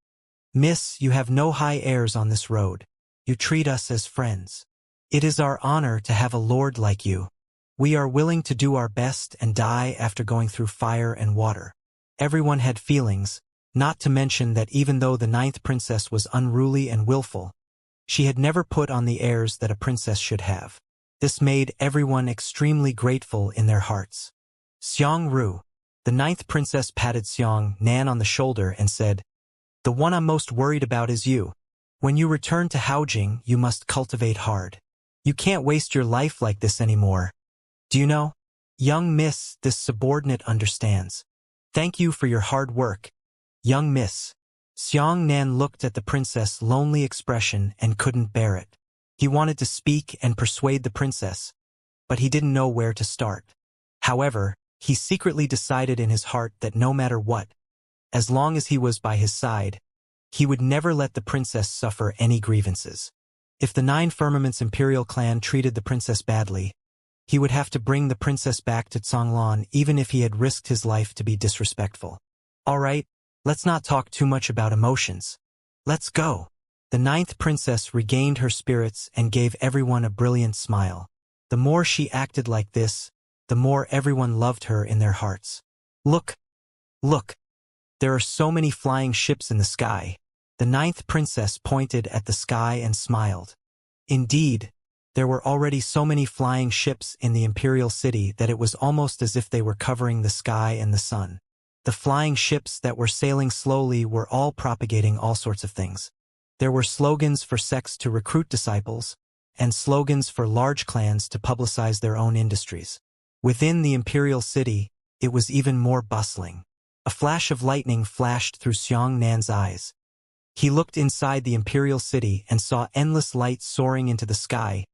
Miss, you have no high airs on this road. You treat us as friends. It is our honor to have a lord like you. We are willing to do our best and die after going through fire and water. Everyone had feelings, not to mention that even though the 9th princess was unruly and willful, she had never put on the airs that a princess should have. This made everyone extremely grateful in their hearts. Xiangru, the 9th princess patted Xianxia on the shoulder and said, The one I'm most worried about is you. When you return to Haojing, you must cultivate hard. You can't waste your life like this anymore. Do you know? Young miss, this subordinate understands. Thank you for your hard work. Young miss. Xianxia looked at the princess' lonely expression and couldn't bear it. He wanted to speak and persuade the princess, but he didn't know where to start. However, he secretly decided in his heart that no matter what, as long as he was by his side, he would never let the princess suffer any grievances. If the 9 firmaments imperial clan treated the princess badly, he would have to bring the princess back to Conglan even if he had risked his life to be disrespectful. All right, let's not talk too much about emotions. Let's go. The 9th princess regained her spirits and gave everyone a brilliant smile. The more she acted like this, the more everyone loved her in their hearts. Look! Look! There are so many flying ships in the sky. The 9th princess pointed at the sky and smiled. Indeed, there were already so many flying ships in the imperial city that it was almost as if they were covering the sky and the sun. The flying ships that were sailing slowly were all propagating all sorts of things. There were slogans for sects to recruit disciples, and slogans for large clans to publicize their own industries. Within the imperial city, it was even more bustling. A flash of lightning flashed through Xianxia's eyes. He looked inside the imperial city and saw endless light soaring into the sky,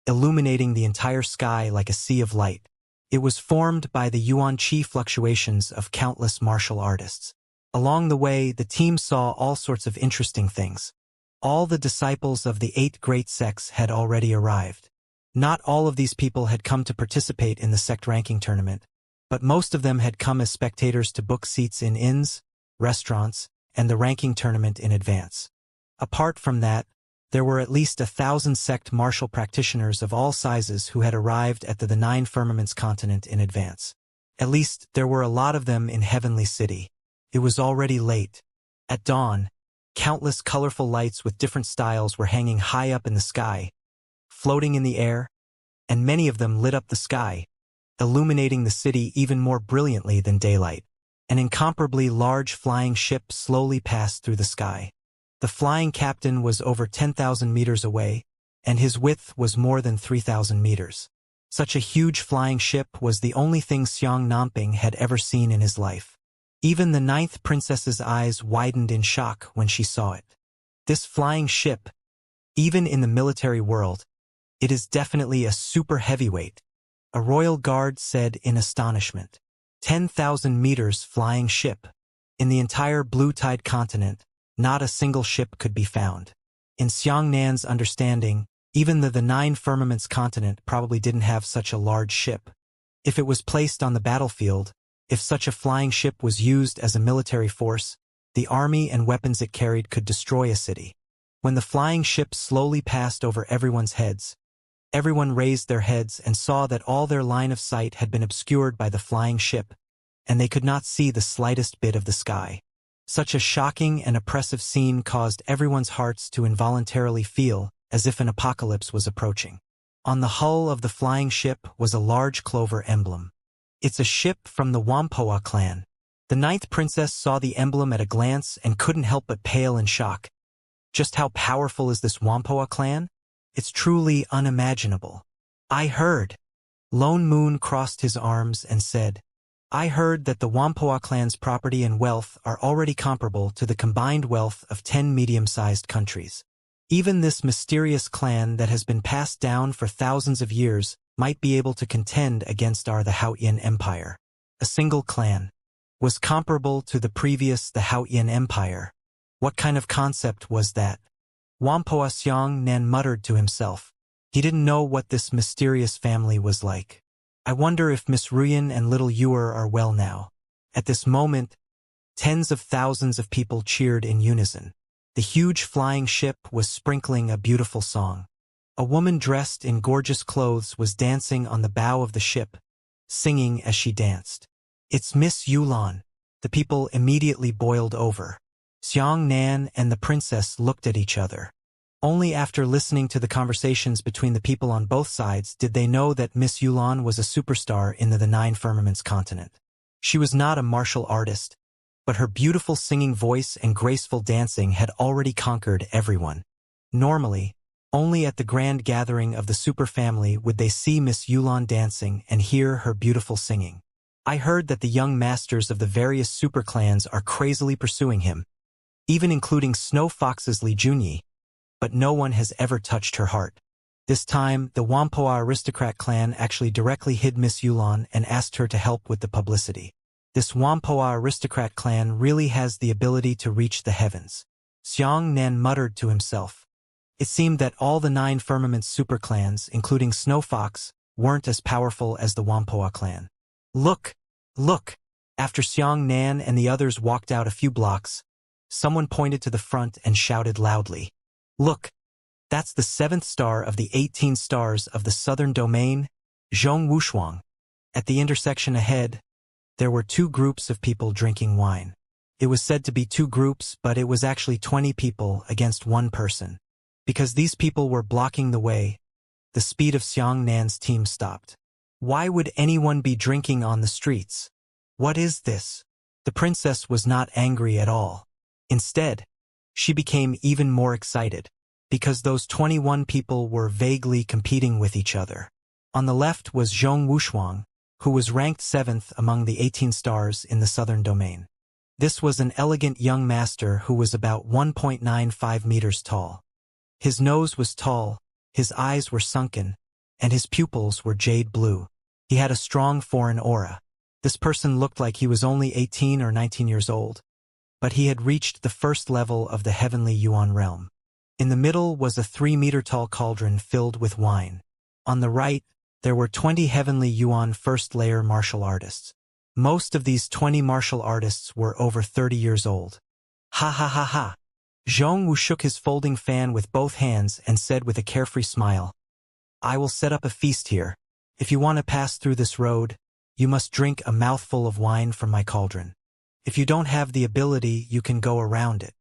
illuminating the entire sky like a sea of light. It was formed by the yuan qi fluctuations of countless martial artists. Along the way, the team saw all sorts of interesting things. All the disciples of the 8 great sects had already arrived. Not all of these people had come to participate in the sect ranking tournament, but most of them had come as spectators to book seats in inns, restaurants, and the ranking tournament in advance. Apart from that, there were at least 1,000 sect martial practitioners of all sizes who had arrived at the 9 firmaments continent in advance. At least, there were a lot of them in Heavenly City. It was already late. At dawn, countless colorful lights with different styles were hanging high up in the sky, floating in the air, and many of them lit up the sky, illuminating the city even more brilliantly than daylight. An incomparably large flying ship slowly passed through the sky. The flying captain was over 10,000 meters away, and his width was more than 3,000 meters. Such a huge flying ship was the only thing Xiang Namping had ever seen in his life. Even the 9th princess's eyes widened in shock when she saw it. This flying ship, even in the military world, it is definitely a super heavyweight, a royal guard said in astonishment. 10,000 meters flying ship. In the entire Blue Tide continent, not a single ship could be found. In Xiang Nan's understanding, even the 9 firmaments continent probably didn't have such a large ship. If it was placed on the battlefield, if such a flying ship was used as a military force, the army and weapons it carried could destroy a city. When the flying ship slowly passed over everyone's heads, everyone raised their heads and saw that all their line of sight had been obscured by the flying ship, and they could not see the slightest bit of the sky. Such a shocking and oppressive scene caused everyone's hearts to involuntarily feel as if an apocalypse was approaching. On the hull of the flying ship was a large clover emblem. It's a ship from the Wampoa clan. The 9th princess saw the emblem at a glance and couldn't help but pale in shock. Just how powerful is this Wampoa clan? It's truly unimaginable. I heard. Lone Moon crossed his arms and said, I heard that the Wampoa clan's property and wealth are already comparable to the combined wealth of 10 medium-sized countries. Even this mysterious clan that has been passed down for thousands of years might be able to contend against the Haoyan Empire. A single clan was comparable to the Haoyan Empire. What kind of concept was that? Wampoa Xiang Nan muttered to himself. He didn't know what this mysterious family was like. I wonder if Miss Ruyan and little Yuer are well now. At this moment, tens of thousands of people cheered in unison. The huge flying ship was sprinkling a beautiful song. A woman dressed in gorgeous clothes was dancing on the bow of the ship, singing as she danced. It's Miss Yulan. The people immediately boiled over. Xiang Nan and the princess looked at each other. Only after listening to the conversations between the people on both sides did they know that Miss Yulan was a superstar in the 9 firmaments continent. She was not a martial artist, but her beautiful singing voice and graceful dancing had already conquered everyone. Normally, only at the grand gathering of the super family would they see Miss Yulan dancing and hear her beautiful singing. I heard that the young masters of the various super clans are crazily pursuing him, even including Snow Fox's Li Junyi, but no one has ever touched her heart. This time, the Wampoa aristocrat clan actually directly hid Miss Yulan and asked her to help with the publicity. This Wampoa aristocrat clan really has the ability to reach the heavens. Xiang Nan muttered to himself. It seemed that all the 9 firmament super clans, including Snow Fox, weren't as powerful as the Wampoa clan. Look! Look! After Xiang Nan and the others walked out a few blocks, someone pointed to the front and shouted loudly. Look! That's the 7th star of the 18 stars of the southern domain, Zhong Wushuang. At the intersection ahead, there were 2 groups of people drinking wine. It was said to be 2 groups, but it was actually 20 people against 1 person. Because these people were blocking the way, the speed of Xiang Nan's team stopped. Why would anyone be drinking on the streets? What is this? The princess was not angry at all. Instead, she became even more excited, because those 21 people were vaguely competing with each other. On the left was Zhong Wushuang, who was ranked 7th among the 18 stars in the southern domain. This was an elegant young master who was about 1.95 meters tall. His nose was tall, his eyes were sunken, and his pupils were jade blue. He had a strong foreign aura. This person looked like he was only 18 or 19 years old, but he had reached the first level of the heavenly Yuan realm. In the middle was a 3-meter-tall cauldron filled with wine. On the right, there were 20 heavenly Yuan first-layer martial artists. Most of these 20 martial artists were over 30 years old. Ha ha ha ha! Zhong Wu shook his folding fan with both hands and said with a carefree smile, I will set up a feast here. If you want to pass through this road, You must drink a mouthful of wine from my cauldron. If you don't have the ability, you can go around it.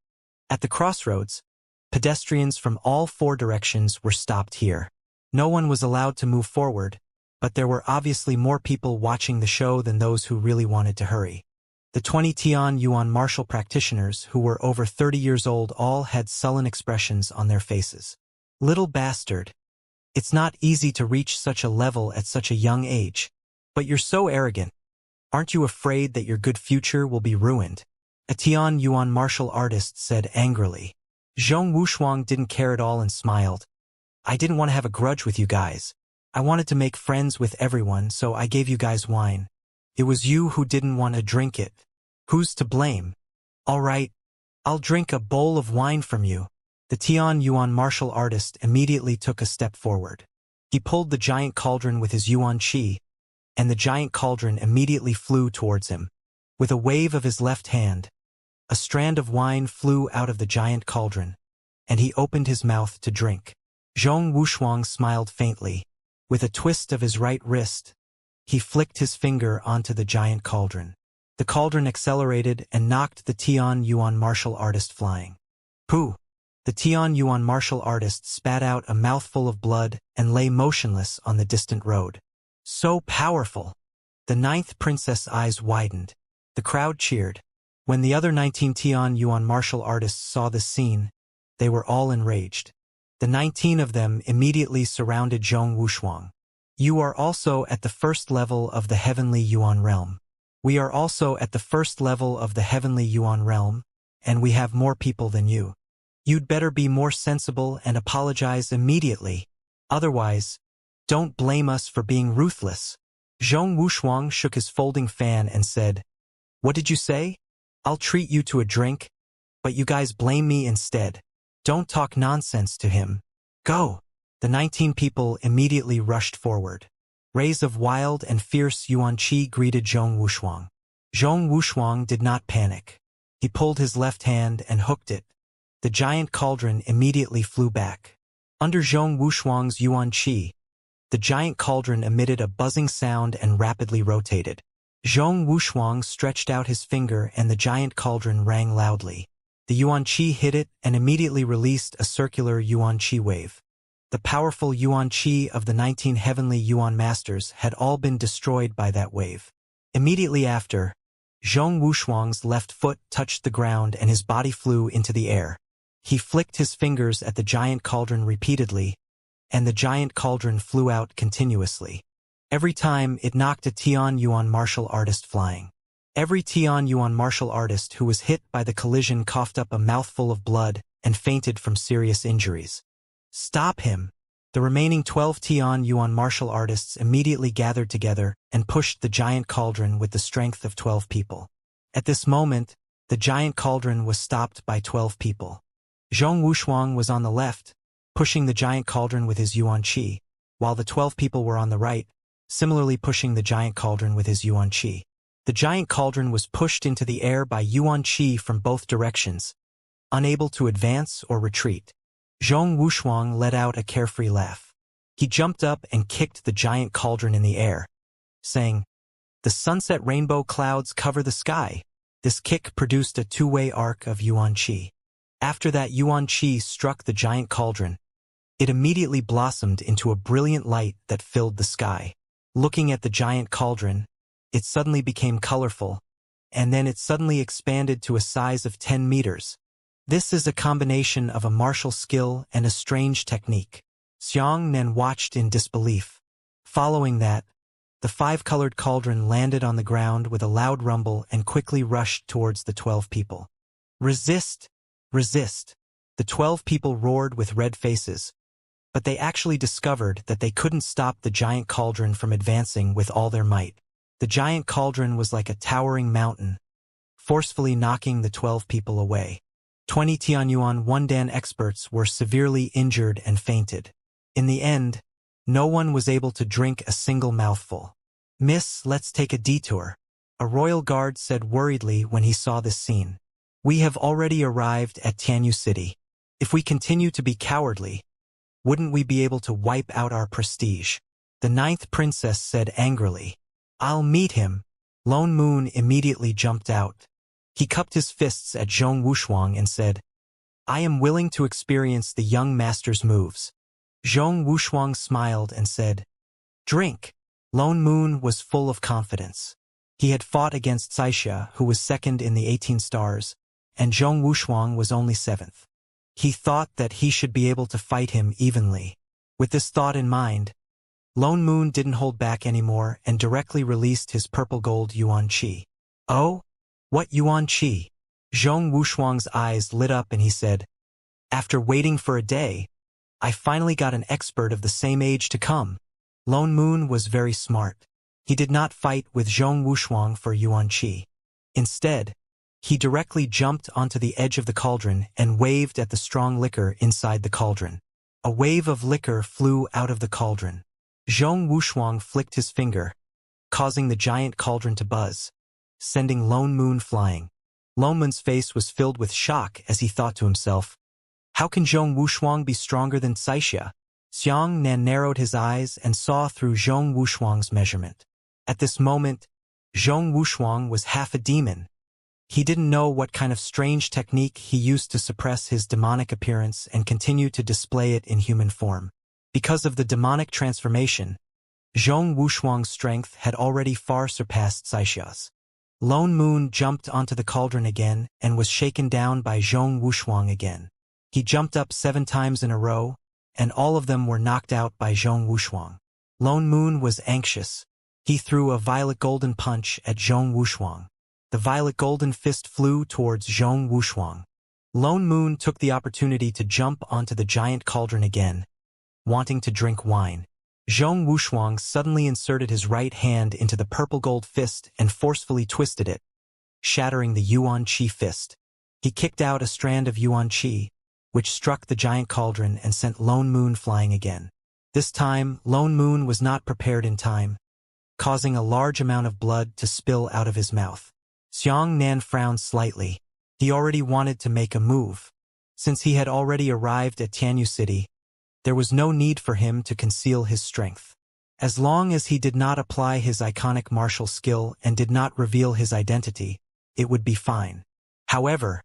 At the crossroads, pedestrians from all 4 directions were stopped here. No one was allowed to move forward, but there were obviously more people watching the show than those who really wanted to hurry. The 20 Tian Yuan martial practitioners who were over 30 years old all had sullen expressions on their faces. Little bastard. It's not easy to reach such a level at such a young age. But you're so arrogant. Aren't you afraid that your good future will be ruined? A Tian Yuan martial artist said angrily. Zhong Wushuang didn't care at all and smiled. I didn't want to have a grudge with you guys. I wanted to make friends with everyone, so I gave you guys wine. It was you who didn't want to drink it. Who's to blame? All right, I'll drink a bowl of wine from you. The Tian Yuan martial artist immediately took a step forward. He pulled the giant cauldron with his Yuan Qi, and the giant cauldron immediately flew towards him. With a wave of his left hand, a strand of wine flew out of the giant cauldron, and he opened his mouth to drink. Zhong Wushuang smiled faintly. With a twist of his right wrist, he flicked his finger onto the giant cauldron. The cauldron accelerated and knocked the Tian Yuan martial artist flying. Pooh! The Tian Yuan martial artist spat out a mouthful of blood and lay motionless on the distant road. So powerful! The 9th princess' eyes widened. The crowd cheered. When the other 19 Tian Yuan martial artists saw this scene, they were all enraged. The 19 of them immediately surrounded Zhong Wushuang. You are also at the first level of the heavenly Yuan realm. We are also at the first level of the heavenly Yuan realm, and we have more people than you. You'd better be more sensible and apologize immediately. Otherwise, don't blame us for being ruthless. Zhong Wushuang shook his folding fan and said, What did you say? I'll treat you to a drink, but you guys blame me instead. Don't talk nonsense to him. Go! The 19 people immediately rushed forward. Rays of wild and fierce Yuan Qi greeted Zhong Wushuang. Zhong Wushuang did not panic. He pulled his left hand and hooked it. The giant cauldron immediately flew back. Under Zhong Wushuang's Yuan Qi, the giant cauldron emitted a buzzing sound and rapidly rotated. Zhong Wushuang stretched out his finger and the giant cauldron rang loudly. The Yuan Qi hit it and immediately released a circular Yuan Qi wave. The powerful Yuan Qi of the 19 heavenly Yuan masters had all been destroyed by that wave. Immediately after, Zhong Wushuang's left foot touched the ground and his body flew into the air. He flicked his fingers at the giant cauldron repeatedly, and the giant cauldron flew out continuously. Every time it knocked a Tian Yuan martial artist flying. Every Tian Yuan martial artist who was hit by the collision coughed up a mouthful of blood and fainted from serious injuries. Stop him! The remaining 12 Tian Yuan martial artists immediately gathered together and pushed the giant cauldron with the strength of 12 people. At this moment, the giant cauldron was stopped by 12 people. Zhong Wushuang was on the left, pushing the giant cauldron with his Yuan Qi, while the 12 people were on the right, similarly pushing the giant cauldron with his Yuan Qi. The giant cauldron was pushed into the air by Yuan Qi from both directions, unable to advance or retreat. Zhong Wushuang let out a carefree laugh. He jumped up and kicked the giant cauldron in the air, saying, The sunset rainbow clouds cover the sky. This kick produced a two-way arc of Yuan Qi. After that Yuan Qi struck the giant cauldron, it immediately blossomed into a brilliant light that filled the sky. Looking at the giant cauldron, it suddenly became colorful, and then it suddenly expanded to a size of 10 meters. This is a combination of a martial skill and a strange technique. Xianxia watched in disbelief. Following that, the 5-colored cauldron landed on the ground with a loud rumble and quickly rushed towards the 12 people. Resist! Resist! The 12 people roared with red faces, but they actually discovered that they couldn't stop the giant cauldron from advancing with all their might. The giant cauldron was like a towering mountain, forcefully knocking the 12 people away. 20 Tianyuan Wundan experts were severely injured and fainted. In the end, no one was able to drink a single mouthful. Miss, let's take a detour, a royal guard said worriedly when he saw this scene. We have already arrived at Tianyu City. If we continue to be cowardly, wouldn't we be able to wipe out our prestige? The 9th princess said angrily. I'll meet him. Lone Moon immediately jumped out. He cupped his fists at Zhong Wushuang and said, I am willing to experience the young master's moves. Zhong Wushuang smiled and said, Drink. Lone Moon was full of confidence. He had fought against Xianxia, who was second in the 18 stars, and Zhong Wushuang was only seventh. He thought that he should be able to fight him evenly. With this thought in mind, Lone Moon didn't hold back anymore and directly released his purple gold yuan qi. Oh? What yuan qi? Zhong Wushuang's eyes lit up and he said, After waiting for a day, I finally got an expert of the same age to come. Lone Moon was very smart. He did not fight with Zhong Wushuang for yuan qi. Instead, he directly jumped onto the edge of the cauldron and waved at the strong liquor inside the cauldron. A wave of liquor flew out of the cauldron. Zhong Wushuang flicked his finger, causing the giant cauldron to buzz, sending Lone Moon flying. Lone Moon's face was filled with shock as he thought to himself, how can Zhong Wushuang be stronger than Xianxia? Xianxia narrowed his eyes and saw through Zhong Wushuang's measurement. At this moment, Zhong Wushuang was half a demon. He didn't know what kind of strange technique he used to suppress his demonic appearance and continue to display it in human form. Because of the demonic transformation, Zhong Wushuang's strength had already far surpassed Xianxia's. Lone Moon jumped onto the cauldron again and was shaken down by Zhong Wushuang again. He jumped up 7 times in a row, and all of them were knocked out by Zhong Wushuang. Lone Moon was anxious. He threw a violet golden punch at Zhong Wushuang. The violet golden fist flew towards Zhong Wushuang. Lone Moon took the opportunity to jump onto the giant cauldron again, wanting to drink wine. Zhong Wushuang suddenly inserted his right hand into the purple gold fist and forcefully twisted it, shattering the yuan qi fist. He kicked out a strand of yuan qi, which struck the giant cauldron and sent Lone Moon flying again. This time, Lone Moon was not prepared in time, causing a large amount of blood to spill out of his mouth. Xianxia frowned slightly. He already wanted to make a move. Since he had already arrived at Tianyu City, there was no need for him to conceal his strength. As long as he did not apply his iconic martial skill and did not reveal his identity, it would be fine. However,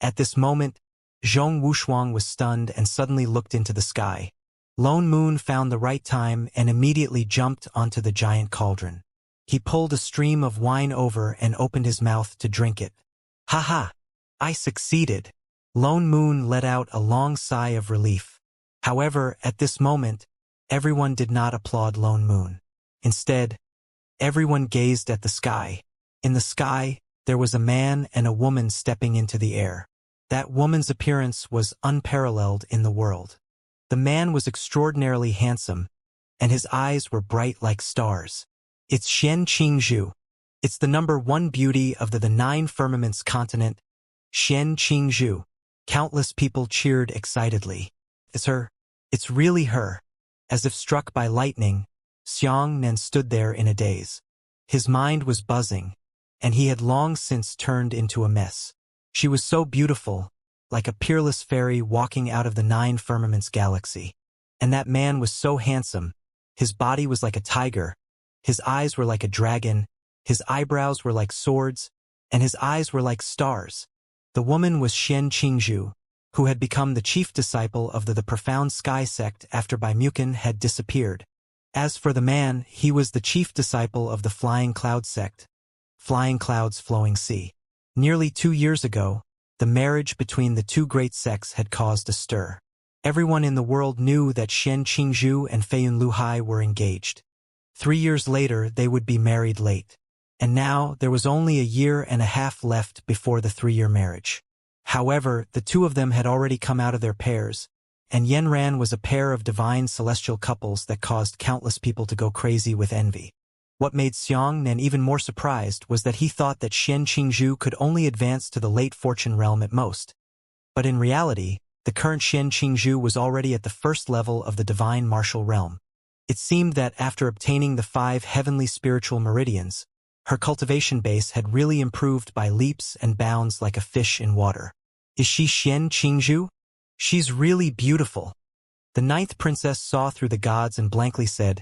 at this moment, Zhong Wushuang was stunned and suddenly looked into the sky. Lone Moon found the right time and immediately jumped onto the giant cauldron. He pulled a stream of wine over and opened his mouth to drink it. Ha! I succeeded. Lone Moon let out a long sigh of relief. However, at this moment, everyone did not applaud Lone Moon. Instead, everyone gazed at the sky. In the sky, there was a man and a woman stepping into the air. That woman's appearance was unparalleled in the world. The man was extraordinarily handsome, and his eyes were bright like stars. It's Xianxia. It's the number 1 beauty of the 9 firmaments continent, Xianxia. Countless people cheered excitedly. It's her. It's really her. As if struck by lightning, Xianxia stood there in a daze. His mind was buzzing, and he had long since turned into a mess. She was so beautiful, like a peerless fairy walking out of the 9 firmaments galaxy. And that man was so handsome. His body was like a tiger, his eyes were like a dragon, his eyebrows were like swords, and his eyes were like stars. The woman was Xianxia, who had become the chief disciple of the Profound Sky sect after Baimukan had disappeared. As for the man, he was the chief disciple of the Flying Cloud sect, Flying Cloud's Flowing Sea. Nearly 2 years ago, the marriage between the 2 great sects had caused a stir. Everyone in the world knew that Xianxia and Feiyun Luhai were engaged. 3 years later, they would be married late. And now, there was only a year and a half left before the 3-year marriage. However, the 2 of them had already come out of their pairs, and Yanran was a pair of divine celestial couples that caused countless people to go crazy with envy. What made Xianxia even more surprised was that he thought that Xianxia could only advance to the late fortune realm at most. But in reality, the current Xianxia was already at the first level of the divine martial realm. It seemed that after obtaining the 5 heavenly spiritual meridians, her cultivation base had really improved by leaps and bounds like a fish in water. Is she Xianxia? She's really beautiful. The 9th princess saw through the gods and blankly said,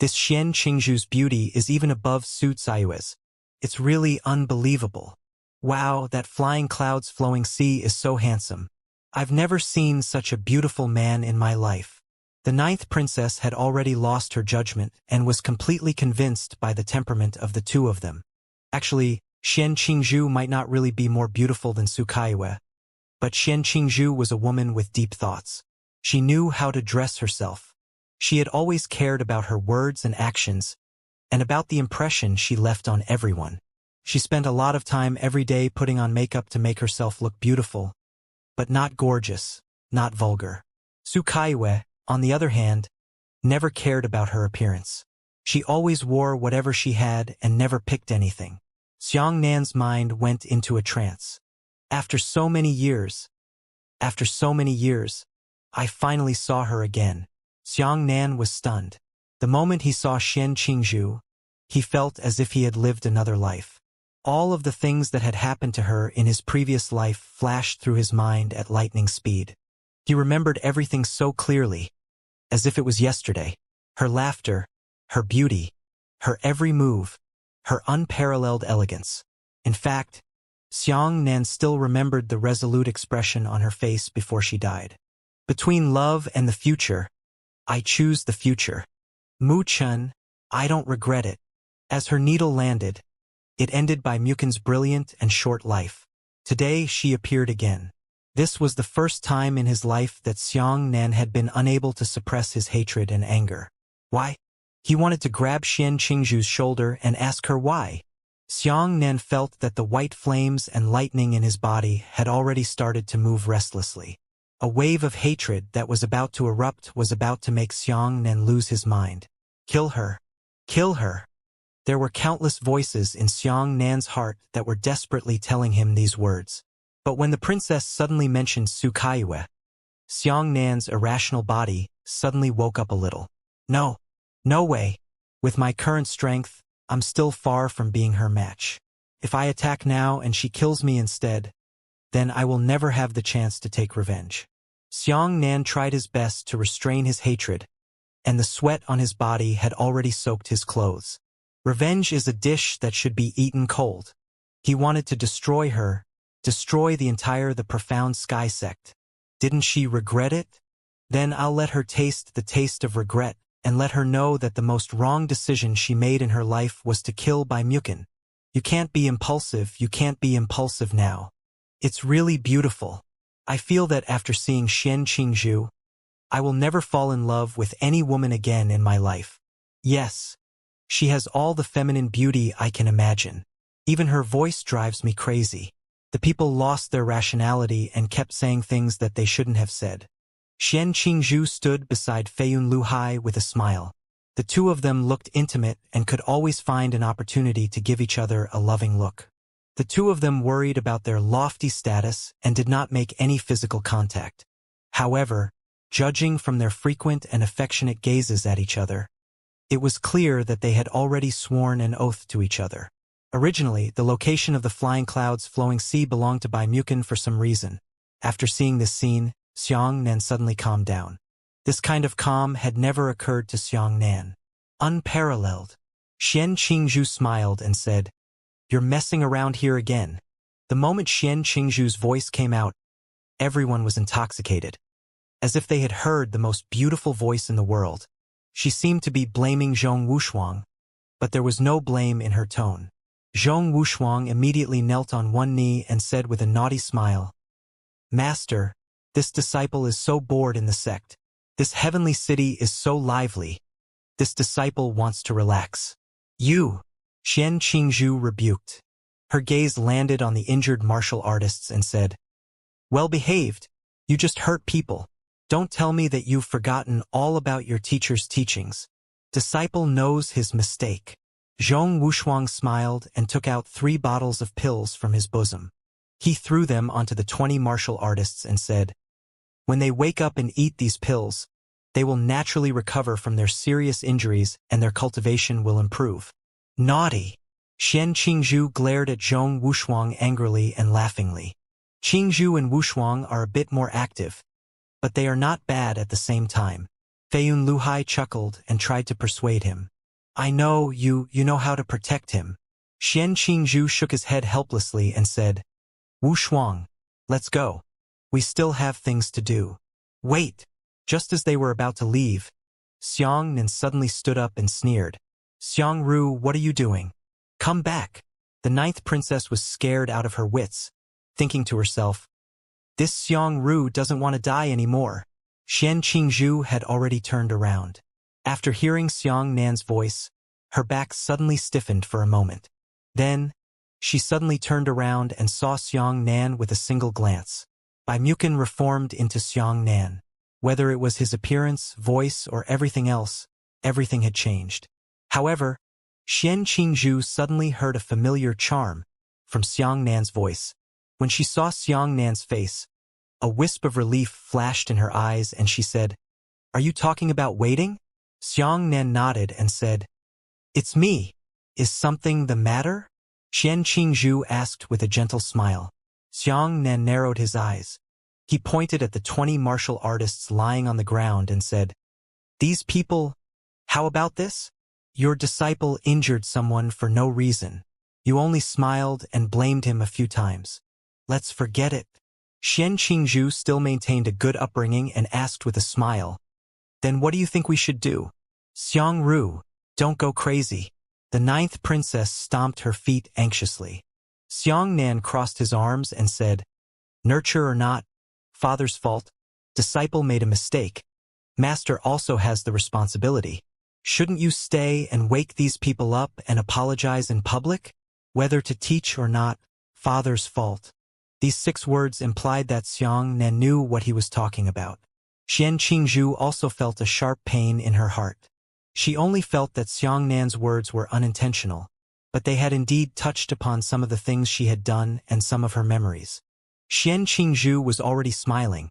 This Xian Qingzhu's beauty is even above Su Caiyue's. It's really unbelievable. Wow, that flying clouds flowing sea is so handsome. I've never seen such a beautiful man in my life. The ninth princess had already lost her judgment and was completely convinced by the temperament of the two of them. Actually, Xian Qingzhu might not really be more beautiful than Su Caiyue, but Xian Qingzhu was a woman with deep thoughts. She knew how to dress herself. She had always cared about her words and actions, and about the impression she left on everyone. She spent a lot of time every day putting on makeup to make herself look beautiful, but not gorgeous, not vulgar. Su Caiyue, on the other hand, never cared about her appearance. She always wore whatever she had and never picked anything. Xiangnan's mind went into a trance. After so many years, I finally saw her again. Xiangnan was stunned. The moment he saw Xian Qingzhu, he felt as if he had lived another life. All of the things that had happened to her in his previous life flashed through his mind at lightning speed. He remembered everything so clearly, as if it was yesterday. Her laughter, her beauty, her every move, her unparalleled elegance. In fact, Xiangnan still remembered the resolute expression on her face before she died. Between love and the future, I choose the future. Mu Chun, I don't regret it. As her needle landed, it ended by Mukin's brilliant and short life. Today she appeared again. This was the first time in his life that Xiangnan had been unable to suppress his hatred and anger. Why? He wanted to grab Xian Qingzhu's shoulder and ask her why. Xiangnan felt that the white flames and lightning in his body had already started to move restlessly. A wave of hatred that was about to erupt was about to make Xiangnan lose his mind. Kill her. Kill her. There were countless voices in Xiangnan's heart that were desperately telling him these words. But when the princess suddenly mentioned Su Caiyue, Xiangnan's irrational body suddenly woke up a little. No. No way. With my current strength, I'm still far from being her match. If I attack now and she kills me instead, then I will never have the chance to take revenge. Xiangnan tried his best to restrain his hatred, and the sweat on his body had already soaked his clothes. Revenge is a dish that should be eaten cold. He wanted to destroy her, destroy the profound sky sect. Didn't she regret it? Then I'll let her taste the taste of regret, and let her know that the most wrong decision she made in her life was to kill by Mukin. You can't be impulsive now. It's really beautiful. I feel that after seeing Xian Qingzhu, I will never fall in love with any woman again in my life. Yes, she has all the feminine beauty I can imagine. Even her voice drives me crazy. The people lost their rationality and kept saying things that they shouldn't have said. Xian Qingzhu stood beside Feiyun Luhai with a smile. The two of them looked intimate and could always find an opportunity to give each other a loving look. The two of them worried about their lofty status and did not make any physical contact. However, judging from their frequent and affectionate gazes at each other, it was clear that they had already sworn an oath to each other. Originally, the location of the flying clouds flowing sea belonged to Bai Mukin for some reason. After seeing this scene, Xiangnan suddenly calmed down. This kind of calm had never occurred to Xiangnan. Unparalleled. Xian Qingzhu smiled and said, "You're messing around here again." The moment Xian Qingzhu's voice came out, everyone was intoxicated, as if they had heard the most beautiful voice in the world. She seemed to be blaming Zhong Wushuang, but there was no blame in her tone. Zhong Wushuang immediately knelt on one knee and said with a naughty smile, "Master, this disciple is so bored in the sect. This heavenly city is so lively. This disciple wants to relax." "You!" Xian Qingzhu rebuked. Her gaze landed on the injured martial artists and said, "Well behaved. You just hurt people. Don't tell me that you've forgotten all about your teacher's teachings. Disciple knows his mistake." Zhong Wushuang smiled and took out 3 bottles of pills from his bosom. He threw them onto the 20 martial artists and said, "When they wake up and eat these pills, they will naturally recover from their serious injuries and their cultivation will improve." Naughty! Xian Qingzhu glared at Zhong Wushuang angrily and laughingly. Qingzhu and Wushuang are a bit more active, but they are not bad at the same time. Feiyun Luhai chuckled and tried to persuade him. I know you know how to protect him. Xianxia shook his head helplessly and said, Wu Shuang, let's go. We still have things to do. Wait. Just as they were about to leave, Xiang suddenly stood up and sneered. Xiang Ru, what are you doing? Come back. The ninth princess was scared out of her wits, thinking to herself, this Xiang Ru doesn't want to die anymore. Xianxia had already turned around. After hearing Xiang Nan's voice, her back suddenly stiffened for a moment. Then, she suddenly turned around and saw Xiang Nan with a single glance. Bai Mukin reformed into Xiang Nan. Whether it was his appearance, voice, or everything else, everything had changed. However, Xianxia suddenly heard a familiar charm from Xiang Nan's voice. When she saw Xiang Nan's face, a wisp of relief flashed in her eyes and she said, Are you talking about waiting? Xiang Nan nodded and said, It's me. Is something the matter? Xianxia asked with a gentle smile. Xiang Nan narrowed his eyes. He pointed at the 20 martial artists lying on the ground and said, These people, how about this? Your disciple injured someone for no reason. You only smiled and blamed him a few times. Let's forget it. Xianxia still maintained a good upbringing and asked with a smile, Then what do you think we should do? Xiang Ru, don't go crazy. The ninth princess stomped her feet anxiously. Xiang Nan crossed his arms and said, Nurture or not, father's fault. Disciple made a mistake. Master also has the responsibility. Shouldn't you stay and wake these people up and apologize in public? Whether to teach or not, father's fault. These 6 words implied that Xiang Nan knew what he was talking about. Xianxia also felt a sharp pain in her heart. She only felt that Xiang Nan's words were unintentional, but they had indeed touched upon some of the things she had done and some of her memories. Xianxia was already smiling,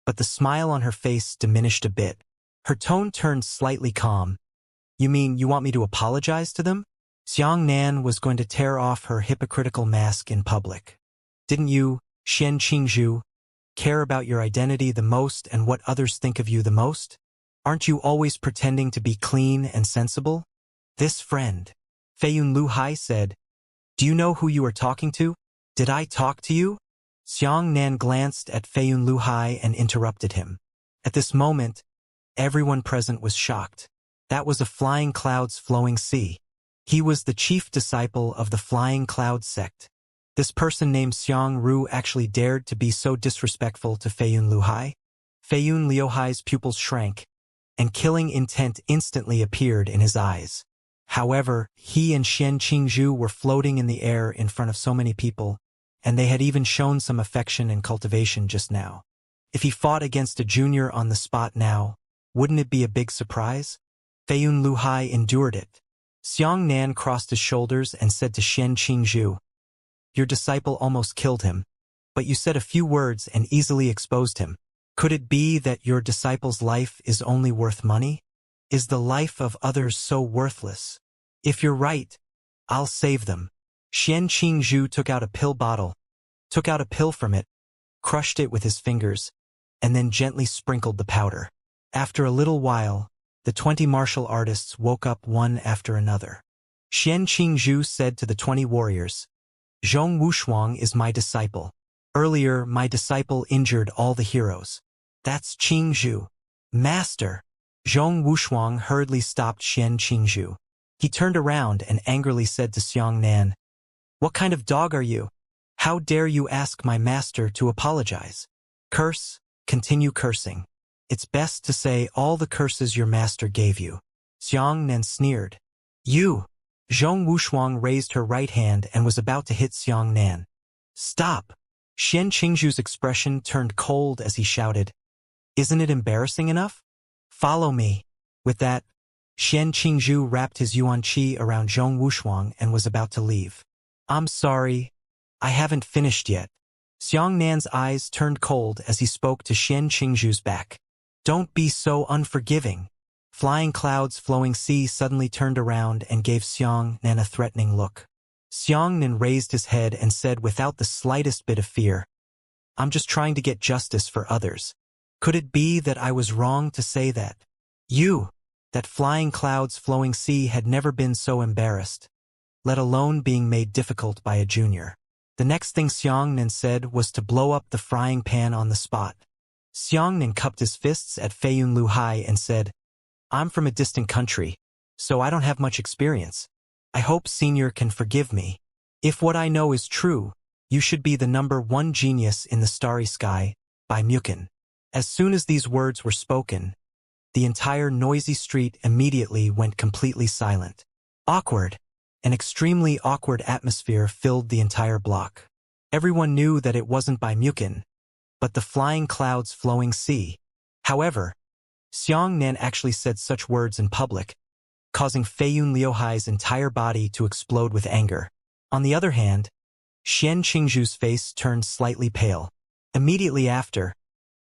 but the smile on her face diminished a bit. Her tone turned slightly calm. You mean you want me to apologize to them? Xiang Nan was going to tear off her hypocritical mask in public. Didn't you, Xianxia, care about your identity the most and what others think of you the most? Aren't you always pretending to be clean and sensible? This friend, Feiyun Luhai said, Do you know who you are talking to? Did I talk to you? Xiang Nan glanced at Feiyun Luhai and interrupted him. At this moment, everyone present was shocked. That was a Flying Clouds flowing sea. He was the chief disciple of the Flying Cloud sect. This person named Xiang Ru actually dared to be so disrespectful to Feiyun Luhai. Feiyun Luhai's pupils shrank, and killing intent instantly appeared in his eyes. However, he and Xianxia were floating in the air in front of so many people, and they had even shown some affection and cultivation just now. If he fought against a junior on the spot now, wouldn't it be a big surprise? Feiyun Luhai endured it. Xiang Nan crossed his shoulders and said to Xianxia, Your disciple almost killed him, but you said a few words and easily exposed him. Could it be that your disciple's life is only worth money? Is the life of others so worthless? If you're right, I'll save them. Xianxia took out a pill bottle, took out a pill from it, crushed it with his fingers, and then gently sprinkled the powder. After a little while, the 20 martial artists woke up one after another. Xianxia said to the 20 warriors, Zhong Wushuang is my disciple. Earlier, my disciple injured all the heroes. That's Qingzhu. Master! Zhong Wushuang hurriedly stopped Xianxia. He turned around and angrily said to Xiang Nan, What kind of dog are you? How dare you ask my master to apologize? Curse, continue cursing. It's best to say all the curses your master gave you. Xiang Nan sneered. You! Zhong Wushuang raised her right hand and was about to hit Xiang Nan. Stop! Xianxingzhu's expression turned cold as he shouted, Isn't it embarrassing enough? Follow me. With that, Xianxingzhu wrapped his yuan qi around Zhong Wushuang and was about to leave. I'm sorry. I haven't finished yet. Xiang Nan's eyes turned cold as he spoke to Xianxingzhu's back. Don't be so unforgiving. Flying Clouds flowing sea suddenly turned around and gave Xiang Nan a threatening look. Xiang Nan raised his head and said without the slightest bit of fear, I'm just trying to get justice for others. Could it be that I was wrong to say that? that flying clouds flowing sea had never been so embarrassed, let alone being made difficult by a junior. The next thing Xianxia said was to blow up the frying pan on the spot. Xianxia cupped his fists at Fei Yunluhai and said, "I'm from a distant country, so I don't have much experience. I hope Senior can forgive me. If what I know is true, you should be the #1 genius in the starry sky, by Mukin." As soon as these words were spoken, the entire noisy street immediately went completely silent. Awkward. An extremely awkward atmosphere filled the entire block. Everyone knew that it wasn't by Mukin, but the flying clouds flowing sea. However, Xianxia actually said such words in public, causing Fei Yunluohai's entire body to explode with anger. On the other hand, Xian Qingzhu's face turned slightly pale. Immediately after,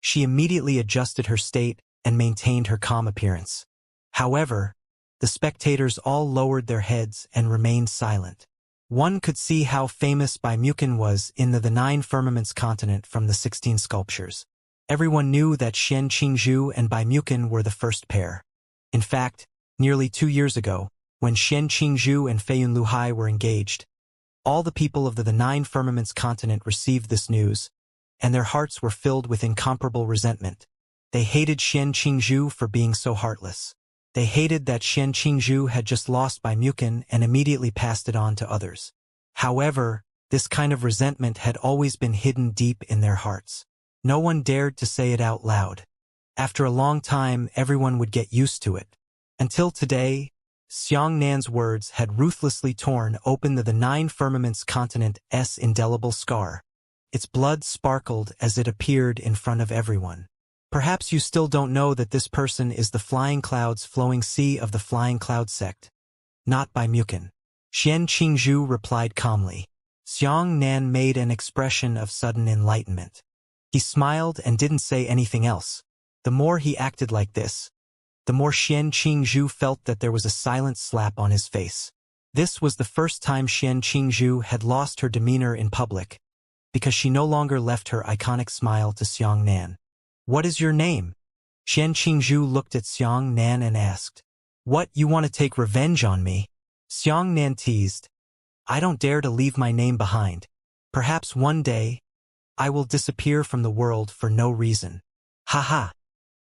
she immediately adjusted her state and maintained her calm appearance. However, the spectators all lowered their heads and remained silent. One could see how famous Bai Mukin was in the Nine Firmaments continent from the 16 sculptures. Everyone knew that Xian Qingzhu and Bai Mukin were the first pair. In fact, nearly 2 years ago, when Xian Qingzhu and Fei Yunluhai were engaged, all the people of the Nine Firmaments continent received this news, and their hearts were filled with incomparable resentment. They hated Xian Qingzhu for being so heartless. They hated that Xian Qingzhu had just lost Bai Mukin and immediately passed it on to others. However, this kind of resentment had always been hidden deep in their hearts. No one dared to say it out loud. After a long time, everyone would get used to it. Until today, Xianxia's words had ruthlessly torn open the Nine Firmaments continent's indelible scar. Its blood sparkled as it appeared in front of everyone. Perhaps you still don't know that this person is the flying clouds flowing sea of the flying cloud sect. Not by Mukin. Xian Qingzhu replied calmly. Xianxia made an expression of sudden enlightenment. He smiled and didn't say anything else. The more he acted like this, the more Xian Qingzhu felt that there was a silent slap on his face. This was the first time Xian Qingzhu had lost her demeanor in public, because she no longer left her iconic smile to Xianxia. "What is your name?" Xian Qingzhu looked at Xianxia and asked. "What, you want to take revenge on me?" Xianxia teased. "I don't dare to leave my name behind. Perhaps one day, I will disappear from the world for no reason." "Ha ha."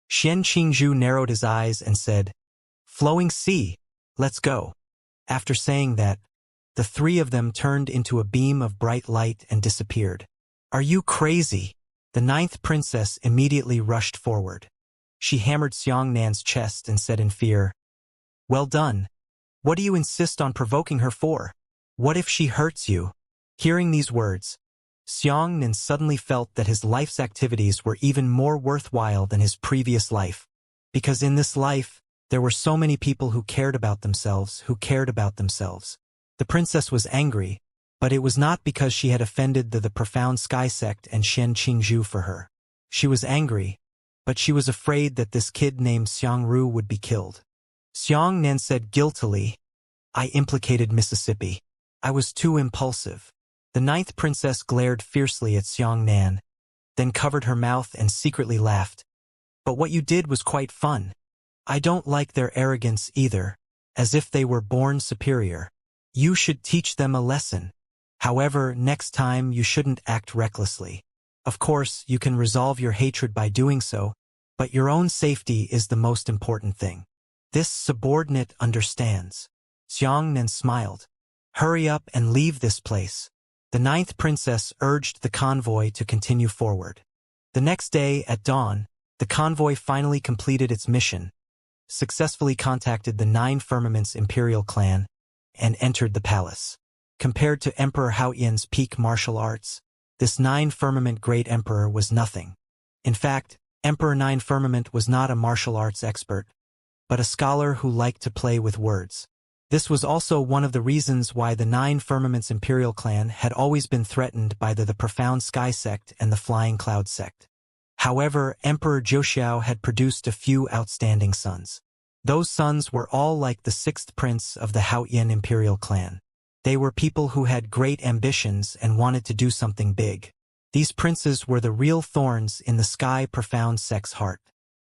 Xian Qingzhu narrowed his eyes and said, "Flowing sea, let's go." After saying that, the three of them turned into a beam of bright light and disappeared. "Are you crazy?" The 9th princess immediately rushed forward. She hammered Xianxia's chest and said in fear, "Well done. What do you insist on provoking her for? What if she hurts you?" Hearing these words, Xianxia suddenly felt that his life's activities were even more worthwhile than his previous life. Because in this life, there were so many people who cared about themselves. The princess was angry, but it was not because she had offended the profound sky sect and Xian Qingzhu for her. She was angry, but she was afraid that this kid named Xiangru would be killed. Xianxia said guiltily, "I implicated Mississippi. I was too impulsive." The 9th princess glared fiercely at Xianxia, then covered her mouth and secretly laughed. "But what you did was quite fun. I don't like their arrogance either, as if they were born superior. You should teach them a lesson. However, next time you shouldn't act recklessly. Of course, you can resolve your hatred by doing so, but your own safety is the most important thing. This subordinate understands." Xianxia smiled. "Hurry up and leave this place." The 9th princess urged the convoy to continue forward. The next day, at dawn, the convoy finally completed its mission, successfully contacted the 9 Firmaments imperial clan, and entered the palace. Compared to Emperor Haoyan's peak martial arts, this 9 Firmament Great Emperor was nothing. In fact, Emperor 9 Firmament was not a martial arts expert, but a scholar who liked to play with words. This was also one of the reasons why the 9 Firmaments imperial clan had always been threatened by the profound sky sect and the flying cloud sect. However, Emperor Zhouxiao had produced a few outstanding sons. Those sons were all like the 6th prince of the Haoyan imperial clan. They were people who had great ambitions and wanted to do something big. These princes were the real thorns in the sky profound sect's heart.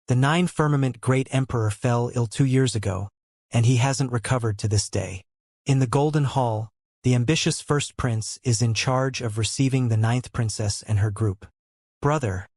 The nine-firmament great emperor fell ill 2 years ago, and he hasn't recovered to this day. In the Golden Hall, the ambitious first prince is in charge of receiving the ninth princess and her group. Brother,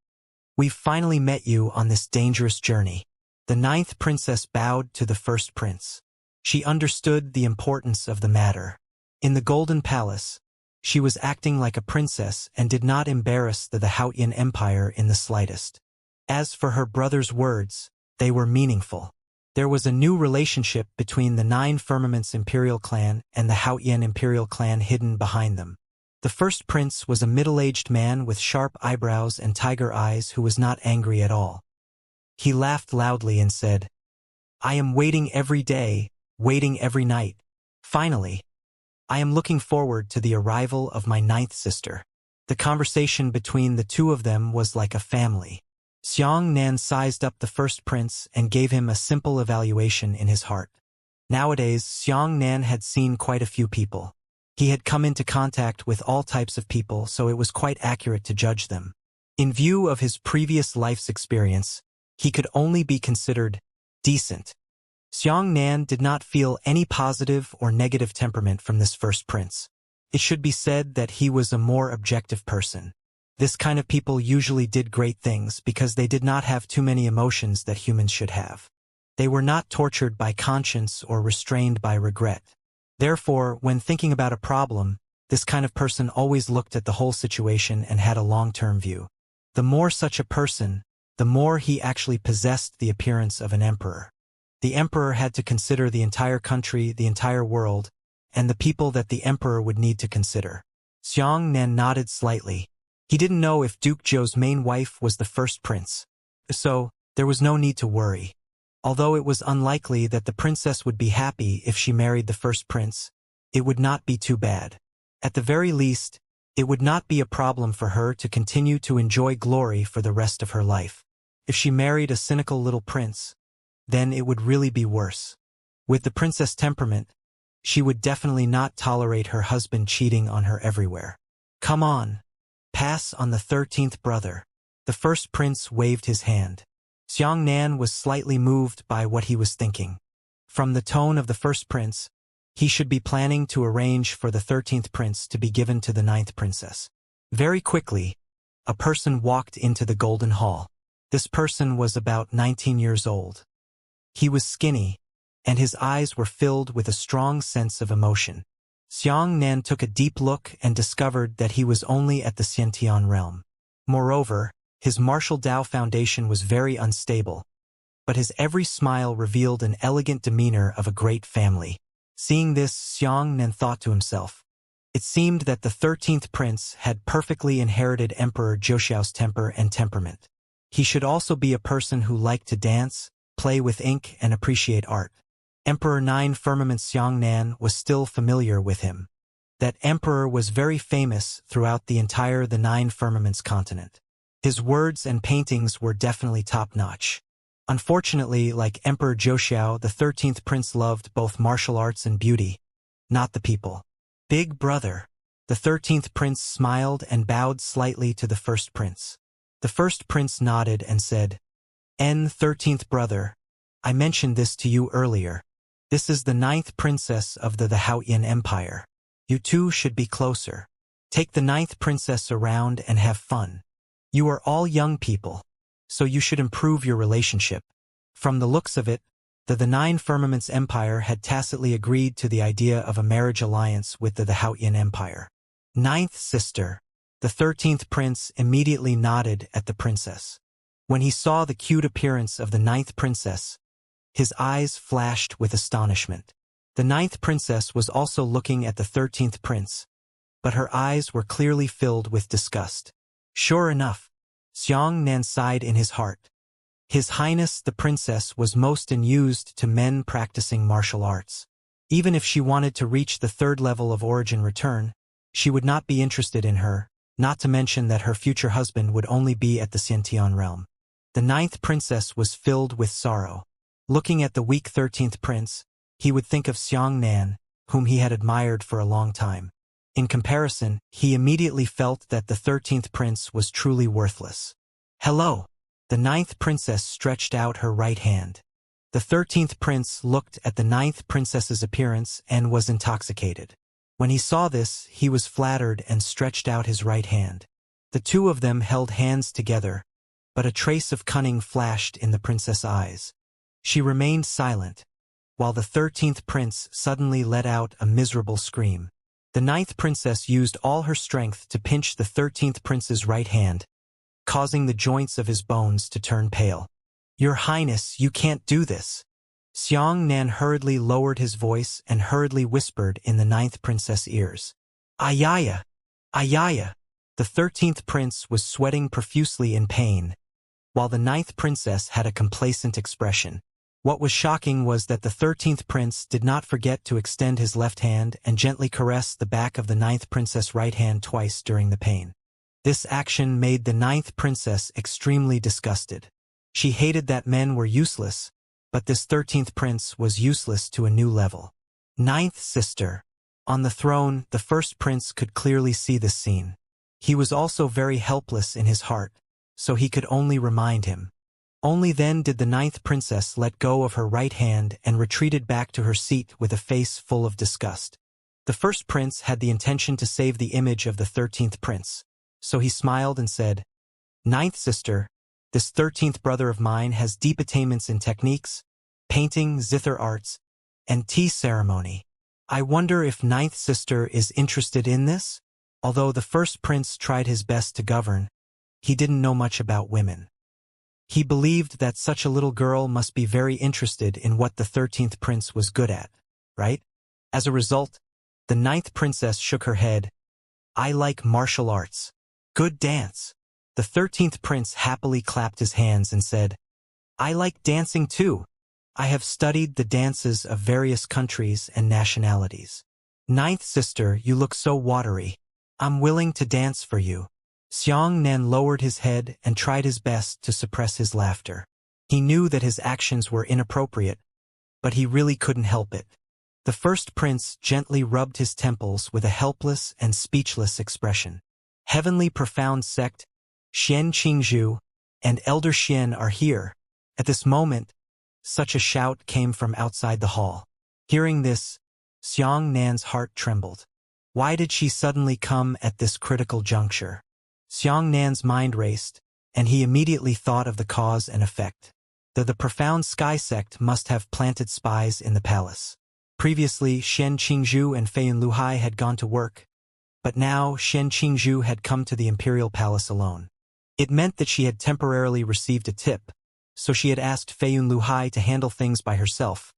we've finally met you on this dangerous journey. The ninth princess bowed to the first prince. She understood the importance of the matter. In the Golden Palace, she was acting like a princess and did not embarrass the Haotian Empire in the slightest. As for her brother's words, they were meaningful. There was a new relationship between the Nine Firmaments Imperial clan and the Haotian Imperial clan hidden behind them. The first prince was a middle-aged man with sharp eyebrows and tiger eyes who was not angry at all. He laughed loudly and said, "I am waiting every day, waiting every night. Finally, I am looking forward to the arrival of my ninth sister." The conversation between the two of them was like a family. Xianxia sized up the first prince and gave him a simple evaluation in his heart. Nowadays, Xianxia had seen quite a few people. He had come into contact with all types of people, so it was quite accurate to judge them. In view of his previous life's experience, he could only be considered decent. Xianxia did not feel any positive or negative temperament from this first prince. It should be said that he was a more objective person. This kind of people usually did great things because they did not have too many emotions that humans should have. They were not tortured by conscience or restrained by regret. Therefore, when thinking about a problem, this kind of person always looked at the whole situation and had a long-term view. The more such a person, the more he actually possessed the appearance of an emperor. The emperor had to consider the entire country, the entire world, and the people that the emperor would need to consider. Xianxia nodded slightly. He didn't know if Duke Zhou's main wife was the first prince. So, there was no need to worry. Although it was unlikely that the princess would be happy if she married the first prince, it would not be too bad. At the very least, it would not be a problem for her to continue to enjoy glory for the rest of her life. If she married a cynical little prince, then it would really be worse. With the princess temperament, she would definitely not tolerate her husband cheating on her everywhere. "Come on. Pass on the 13th brother." The first prince waved his hand. Xianxia was slightly moved by what he was thinking. From the tone of the first prince, he should be planning to arrange for the 13th prince to be given to the 9th princess. Very quickly, a person walked into the Golden Hall. This person was about 19 years old. He was skinny, and his eyes were filled with a strong sense of emotion. Xianxia took a deep look and discovered that he was only at the Xiantian realm. Moreover, his martial Dao foundation was very unstable, but his every smile revealed an elegant demeanor of a great family. Seeing this, Xianxia thought to himself, it seemed that the 13th prince had perfectly inherited Emperor Zhouxiao's temper and temperament. He should also be a person who liked to dance, play with ink, and appreciate art. Emperor Nine Firmament Xianxia was still familiar with him. That emperor was very famous throughout the entire the Nine Firmaments continent. His words and paintings were definitely top-notch. Unfortunately, like Emperor Zhouxiao, the 13th prince loved both martial arts and beauty, not the people. "Big brother." The 13th prince smiled and bowed slightly to the first prince. The first prince nodded and said, "13th brother, I mentioned this to you earlier. This is the 9th princess of the Haotian Empire. You two should be closer. Take the 9th princess around and have fun. You are all young people, so you should improve your relationship." From the looks of it, the Nine Firmaments Empire had tacitly agreed to the idea of a marriage alliance with the Haotian Empire. "Ninth sister." The 13th prince immediately nodded at the princess. When he saw the cute appearance of the 9th princess, his eyes flashed with astonishment. The 9th princess was also looking at the 13th prince, but her eyes were clearly filled with disgust. Sure enough, Xianxia sighed in his heart. His Highness the princess was most unused to men practicing martial arts. Even if she wanted to reach the 3rd level of origin return, she would not be interested in her, not to mention that her future husband would only be at the Xiantian realm. The 9th princess was filled with sorrow. Looking at the weak 13th prince, he would think of Xianxia, whom he had admired for a long time. In comparison, he immediately felt that the 13th prince was truly worthless. "Hello." The ninth princess stretched out her right hand. The 13th prince looked at the ninth princess's appearance and was intoxicated. When he saw this, he was flattered and stretched out his right hand. The two of them held hands together, but a trace of cunning flashed in the princess' eyes. She remained silent, while the 13th prince suddenly let out a miserable scream. The ninth princess used all her strength to pinch the 13th prince's right hand, causing the joints of his bones to turn pale. "Your Highness, you can't do this." Xianxia hurriedly lowered his voice and hurriedly whispered in the ninth princess' ears. "Ayaya! Ayaya!" The 13th prince was sweating profusely in pain, while the ninth princess had a complacent expression. What was shocking was that the 13th prince did not forget to extend his left hand and gently caress the back of the ninth princess' right hand twice during the pain. This action made the ninth princess extremely disgusted. She hated that men were useless, but this 13th prince was useless to a new level. Ninth sister. On the throne, the first prince could clearly see this scene. He was also very helpless in his heart, so he could only remind him. Only then did the ninth princess let go of her right hand and retreated back to her seat with a face full of disgust. The first prince had the intention to save the image of the 13th prince, so he smiled and said, "Ninth sister, this 13th brother of mine has deep attainments in techniques, painting, zither arts, and tea ceremony. I wonder if ninth sister is interested in this?" Although the first prince tried his best to govern, he didn't know much about women. He believed that such a little girl must be very interested in what the 13th prince was good at, right? As a result, the ninth princess shook her head. "I like martial arts. Good dance." The 13th prince happily clapped his hands and said, "I like dancing too. I have studied the dances of various countries and nationalities." "Ninth sister, you look so watery. I'm willing to dance for you." Xianxia lowered his head and tried his best to suppress his laughter. He knew that his actions were inappropriate, but he really couldn't help it. The first prince gently rubbed his temples with a helpless and speechless expression. "Heavenly profound sect, Xianxia, and Elder Xian are here." At this moment, such a shout came from outside the hall. Hearing this, Xianxia's heart trembled. Why did she suddenly come at this critical juncture? Xianxia's mind raced, and he immediately thought of the cause and effect. The profound sky sect must have planted spies in the palace. Previously, Shen Qingzhu and Feiyun Luhai had gone to work, but now Shen Qingzhu had come to the imperial palace alone. It meant that she had temporarily received a tip, so she had asked Feiyun Luhai to handle things by herself,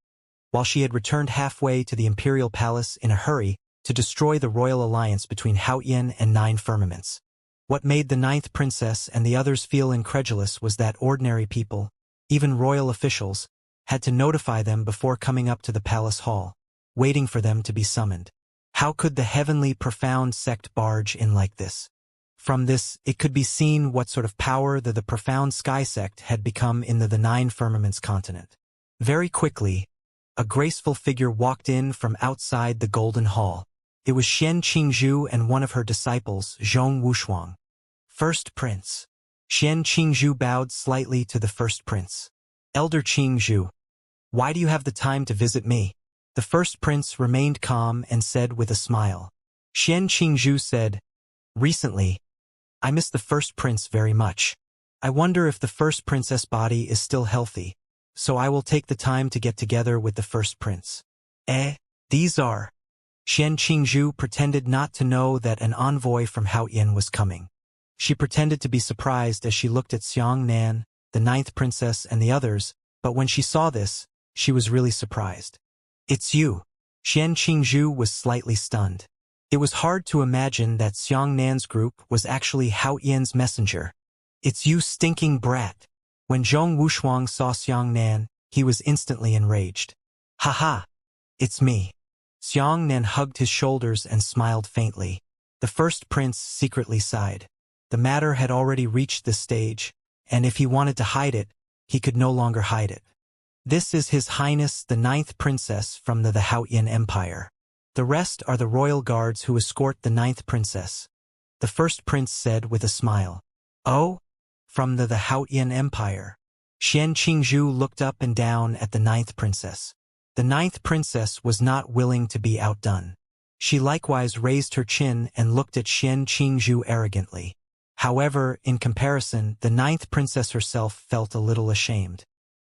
while she had returned halfway to the imperial palace in a hurry to destroy the royal alliance between Haotian and Nine Firmaments. What made the ninth princess and the others feel incredulous was that ordinary people, even royal officials, had to notify them before coming up to the palace hall, waiting for them to be summoned. How could the heavenly profound sect barge in like this? From this, it could be seen what sort of power the profound sky sect had become in the Nine Firmaments continent. Very quickly, a graceful figure walked in from outside the Golden Hall. It was Shen Qingzhu and one of her disciples, Zhong Wushuang. First Prince. Shen Qingzhu bowed slightly to the first prince. "Elder Qingzhu, why do you have the time to visit me?" The first prince remained calm and said with a smile. Shen Qingzhu said, "Recently, I miss the first prince very much. I wonder if the first princess body is still healthy, so I will take the time to get together with the first prince." These are... Shen Qingzhu pretended not to know that an envoy from Haotian was coming. She pretended to be surprised as she looked at Xianxia, the ninth princess, and the others, but when she saw this, she was really surprised. "It's you." Shen Qingzhu was slightly stunned. It was hard to imagine that Xianxia's group was actually Haotian's messenger. "It's you, stinking brat." When Zhong Wushuang saw Xianxia, he was instantly enraged. "Haha, it's me." Xianxia hugged his shoulders and smiled faintly. The first prince secretly sighed. The matter had already reached this stage, and if he wanted to hide it, he could no longer hide it. "This is His Highness the ninth princess from the Haotian Empire. The rest are the royal guards who escort the ninth princess," the first prince said with a smile. "Oh? from the Haotian Empire. Xian Qingzhu looked up and down at the ninth princess. The ninth princess was not willing to be outdone. She likewise raised her chin and looked at Xian Qingzhu arrogantly. However, in comparison, the ninth princess herself felt a little ashamed.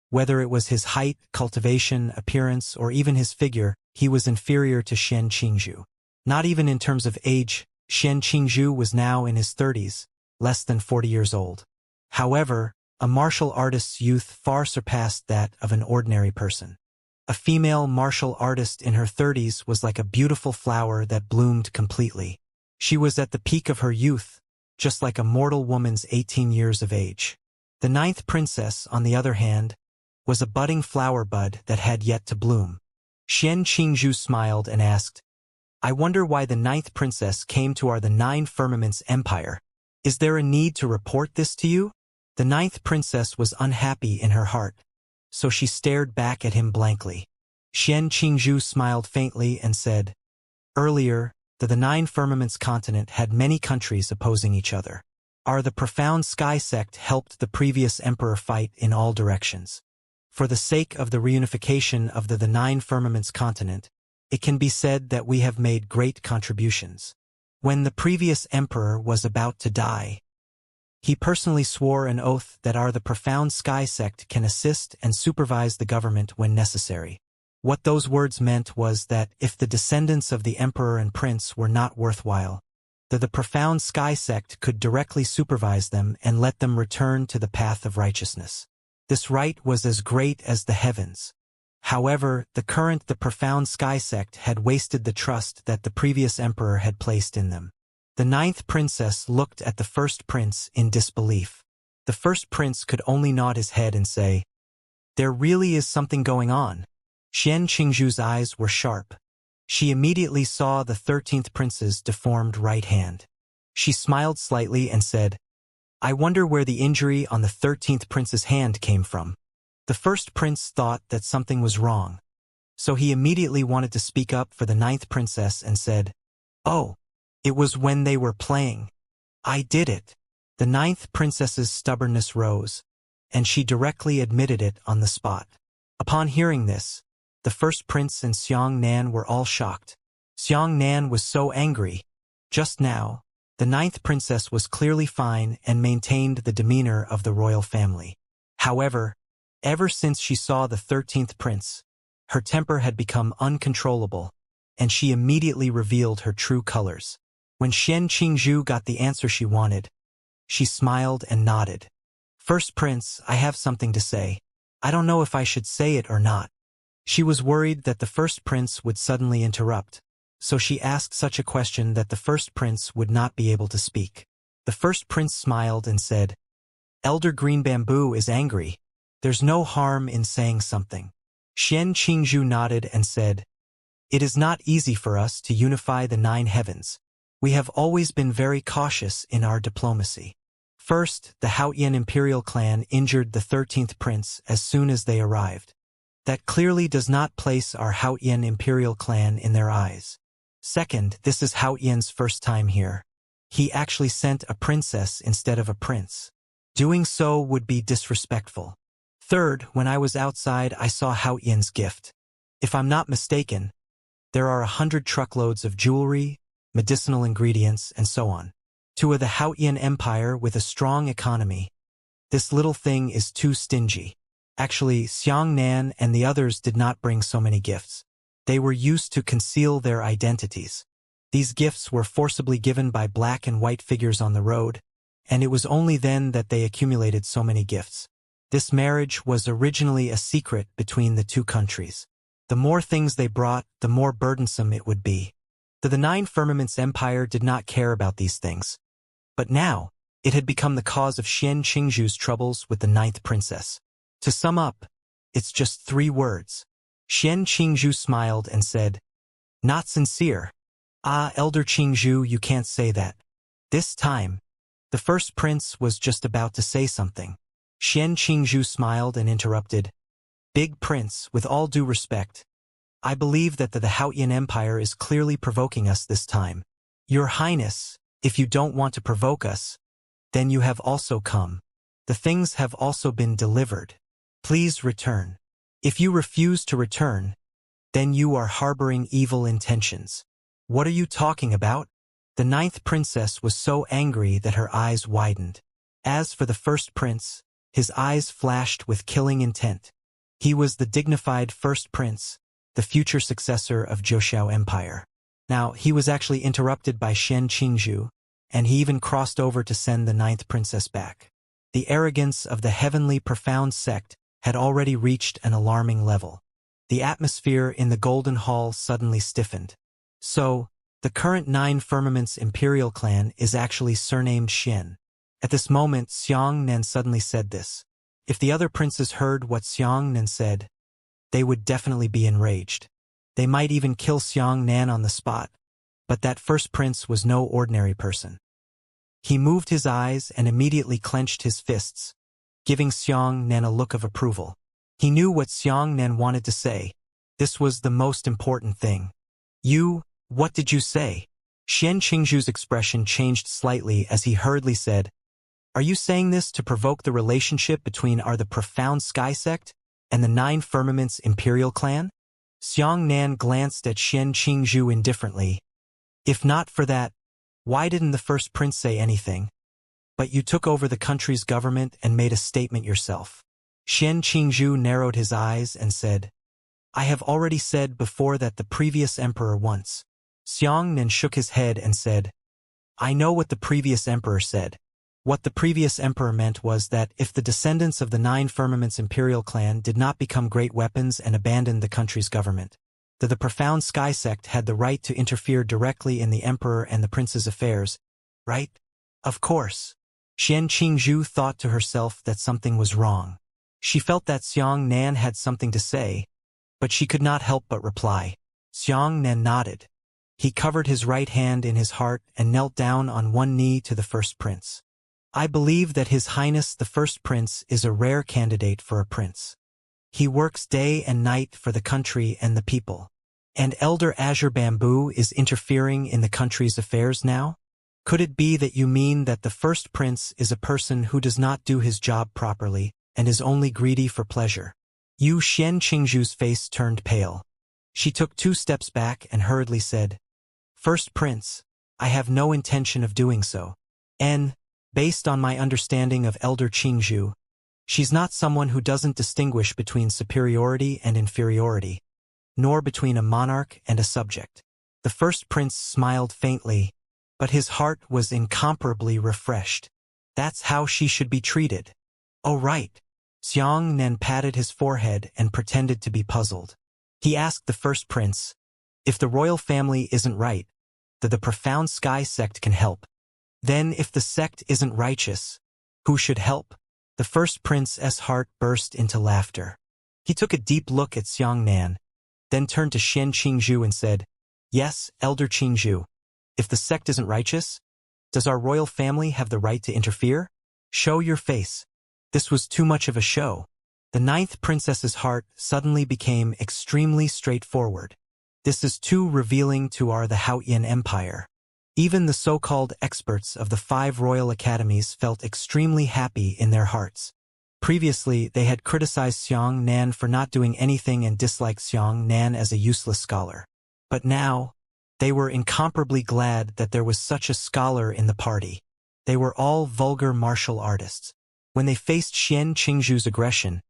Whether it was his height, cultivation, appearance, or even his figure, he was inferior to Xian Qingzhu. Not even in terms of age, Xian Qingzhu was now in his 30s, less than 40 years old. However, a martial artist's youth far surpassed that of an ordinary person. A female martial artist in her 30s was like a beautiful flower that bloomed completely. She was at the peak of her youth, just like a mortal woman's 18 years of age. The ninth princess, on the other hand, was a budding flower bud that had yet to bloom. Xian Qingzhu smiled and asked, "I wonder why the ninth princess came to our the Nine Firmaments Empire. Is there a need to report this to you?" The ninth princess was unhappy in her heart, so she stared back at him blankly. Xian Qingzhu smiled faintly and said, "Earlier, the Nine Firmaments continent had many countries opposing each other. The profound sky sect helped the previous emperor fight in all directions. For the sake of the reunification of the Nine Firmaments continent, it can be said that we have made great contributions. When the previous emperor was about to die, he personally swore an oath that the profound sky sect can assist and supervise the government when necessary. What those words meant was that if the descendants of the emperor and prince were not worthwhile, the profound sky sect could directly supervise them and let them return to the path of righteousness. This right was as great as the heavens. However, the profound sky sect had wasted the trust that the previous emperor had placed in them. The ninth princess looked at the first prince in disbelief. The first prince could only nod his head and say, "There really is something going on." Xian Qingzhu's eyes were sharp. She immediately saw the 13th prince's deformed right hand. She smiled slightly and said, "I wonder where the injury on the 13th prince's hand came from." The first prince thought that something was wrong, so he immediately wanted to speak up for the ninth princess and said, "Oh, it was when they were playing. I did it." The ninth princess's stubbornness rose, and she directly admitted it on the spot. Upon hearing this, the first prince and Xianxia were all shocked. Xianxia was so angry. Just now, the ninth princess was clearly fine and maintained the demeanor of the royal family. However, ever since she saw the 13th prince, her temper had become uncontrollable, and she immediately revealed her true colors. When Xian Qingzhu got the answer she wanted, she smiled and nodded. "First prince, I have something to say. I don't know if I should say it or not." She was worried that the first prince would suddenly interrupt, so she asked such a question that the first prince would not be able to speak. The first prince smiled and said, "Elder Green Bamboo is angry. There's no harm in saying something." Xian Qingzhu nodded and said, "It is not easy for us to unify the 9 heavens. We have always been very cautious in our diplomacy. First, the Haotian imperial clan injured the 13th prince as soon as they arrived. That clearly does not place our Haotian imperial clan in their eyes. Second, this is Haotian's first time here. He actually sent a princess instead of a prince. Doing so would be disrespectful. Third, when I was outside, I saw Haotian's gift. If I'm not mistaken, there are 100 truckloads of jewelry, medicinal ingredients, and so on. To the Haotian Empire with a strong economy, this little thing is too stingy. Actually, Xianxia and the others did not bring so many gifts. They were used to conceal their identities. These gifts were forcibly given by black and white figures on the road, and it was only then that they accumulated so many gifts. This marriage was originally a secret between the two countries. The more things they brought, the more burdensome it would be. The 9 Firmaments Empire did not care about these things. But now, it had become the cause of Xian Qingzhu's troubles with the 9th princess. To sum up, it's just 3 words. Xian Qingzhu smiled and said, "Not sincere." "Ah, Elder Qingzhu, you can't say that." This time, the first prince was just about to say something. Xian Qingzhu smiled and interrupted, "Big prince, with all due respect, I believe that the Haotian Empire is clearly provoking us this time. Your Highness, if you don't want to provoke us, then you have also come. The things have also been delivered. Please return. If you refuse to return, then you are harboring evil intentions. What are you talking about? The ninth princess was so angry that her eyes widened. As for the first prince, his eyes flashed with killing intent. He was the dignified first prince, the future successor of Zhoushan Empire. Now, he was actually interrupted by Xianxia, and he even crossed over to send the ninth princess back. The arrogance of the heavenly profound sect had already reached an alarming level. The atmosphere in the Golden Hall suddenly stiffened. So, the current 9 Firmaments Imperial clan is actually surnamed Xian. At this moment, Xianxia suddenly said this. If the other princes heard what Xianxia said, they would definitely be enraged. They might even kill Xianxia on the spot. But that first prince was no ordinary person. He moved his eyes and immediately clenched his fists, giving Xianxia a look of approval. He knew what Xianxia wanted to say. This was the most important thing. What did you say? Xianxingzhu's expression changed slightly as he hurriedly said, Are you saying this to provoke the relationship between the profound sky sect and the 9 Firmaments Imperial clan? Xianxia glanced at Xianxingzhu indifferently. If not for that, why didn't the first prince say anything? But you took over the country's government and made a statement yourself. Xianxingzhu narrowed his eyes and said, I have already said before that the previous emperor once. Xianxia shook his head and said, I know what the previous emperor said. What the previous emperor meant was that if the descendants of the 9 Firmaments Imperial clan did not become great weapons and abandon the country's government, that the profound sky sect had the right to interfere directly in the emperor and the prince's affairs, right? Of course. Xianxingzhu thought to herself that something was wrong. She felt that Xianxia had something to say, but she could not help but reply. Xianxia nodded. He covered his right hand in his heart and knelt down on one knee to the first prince. I believe that His Highness the First Prince is a rare candidate for a prince. He works day and night for the country and the people. And Elder Azure Bamboo is interfering in the country's affairs now? Could it be that you mean that the first prince is a person who does not do his job properly and is only greedy for pleasure? Xianxingzhu's face turned pale. She took 2 steps back and hurriedly said, First Prince, I have no intention of doing so. And, based on my understanding of Elder Qingzhu, she's not someone who doesn't distinguish between superiority and inferiority, nor between a monarch and a subject. The first prince smiled faintly, but his heart was incomparably refreshed. That's how she should be treated. Oh right. Xianxia patted his forehead and pretended to be puzzled. He asked the first prince, if the royal family isn't right, that the profound sky sect can help. Then if the sect isn't righteous, who should help? The first prince's heart burst into laughter. He took a deep look at Xianxia, then turned to Xianxingzhu and said, Yes, Elder Qingzhu. If the sect isn't righteous, does our royal family have the right to interfere? Show your face. This was too much of a show. The 9th princess's heart suddenly became extremely straightforward. This is too revealing to the Haotian Empire. Even the so-called experts of the 5 royal academies felt extremely happy in their hearts. Previously, they had criticized Xianxia for not doing anything and disliked Xianxia as a useless scholar. But now, they were incomparably glad that there was such a scholar in the party. They were all vulgar martial artists. When they faced Xianxingzhu's aggression,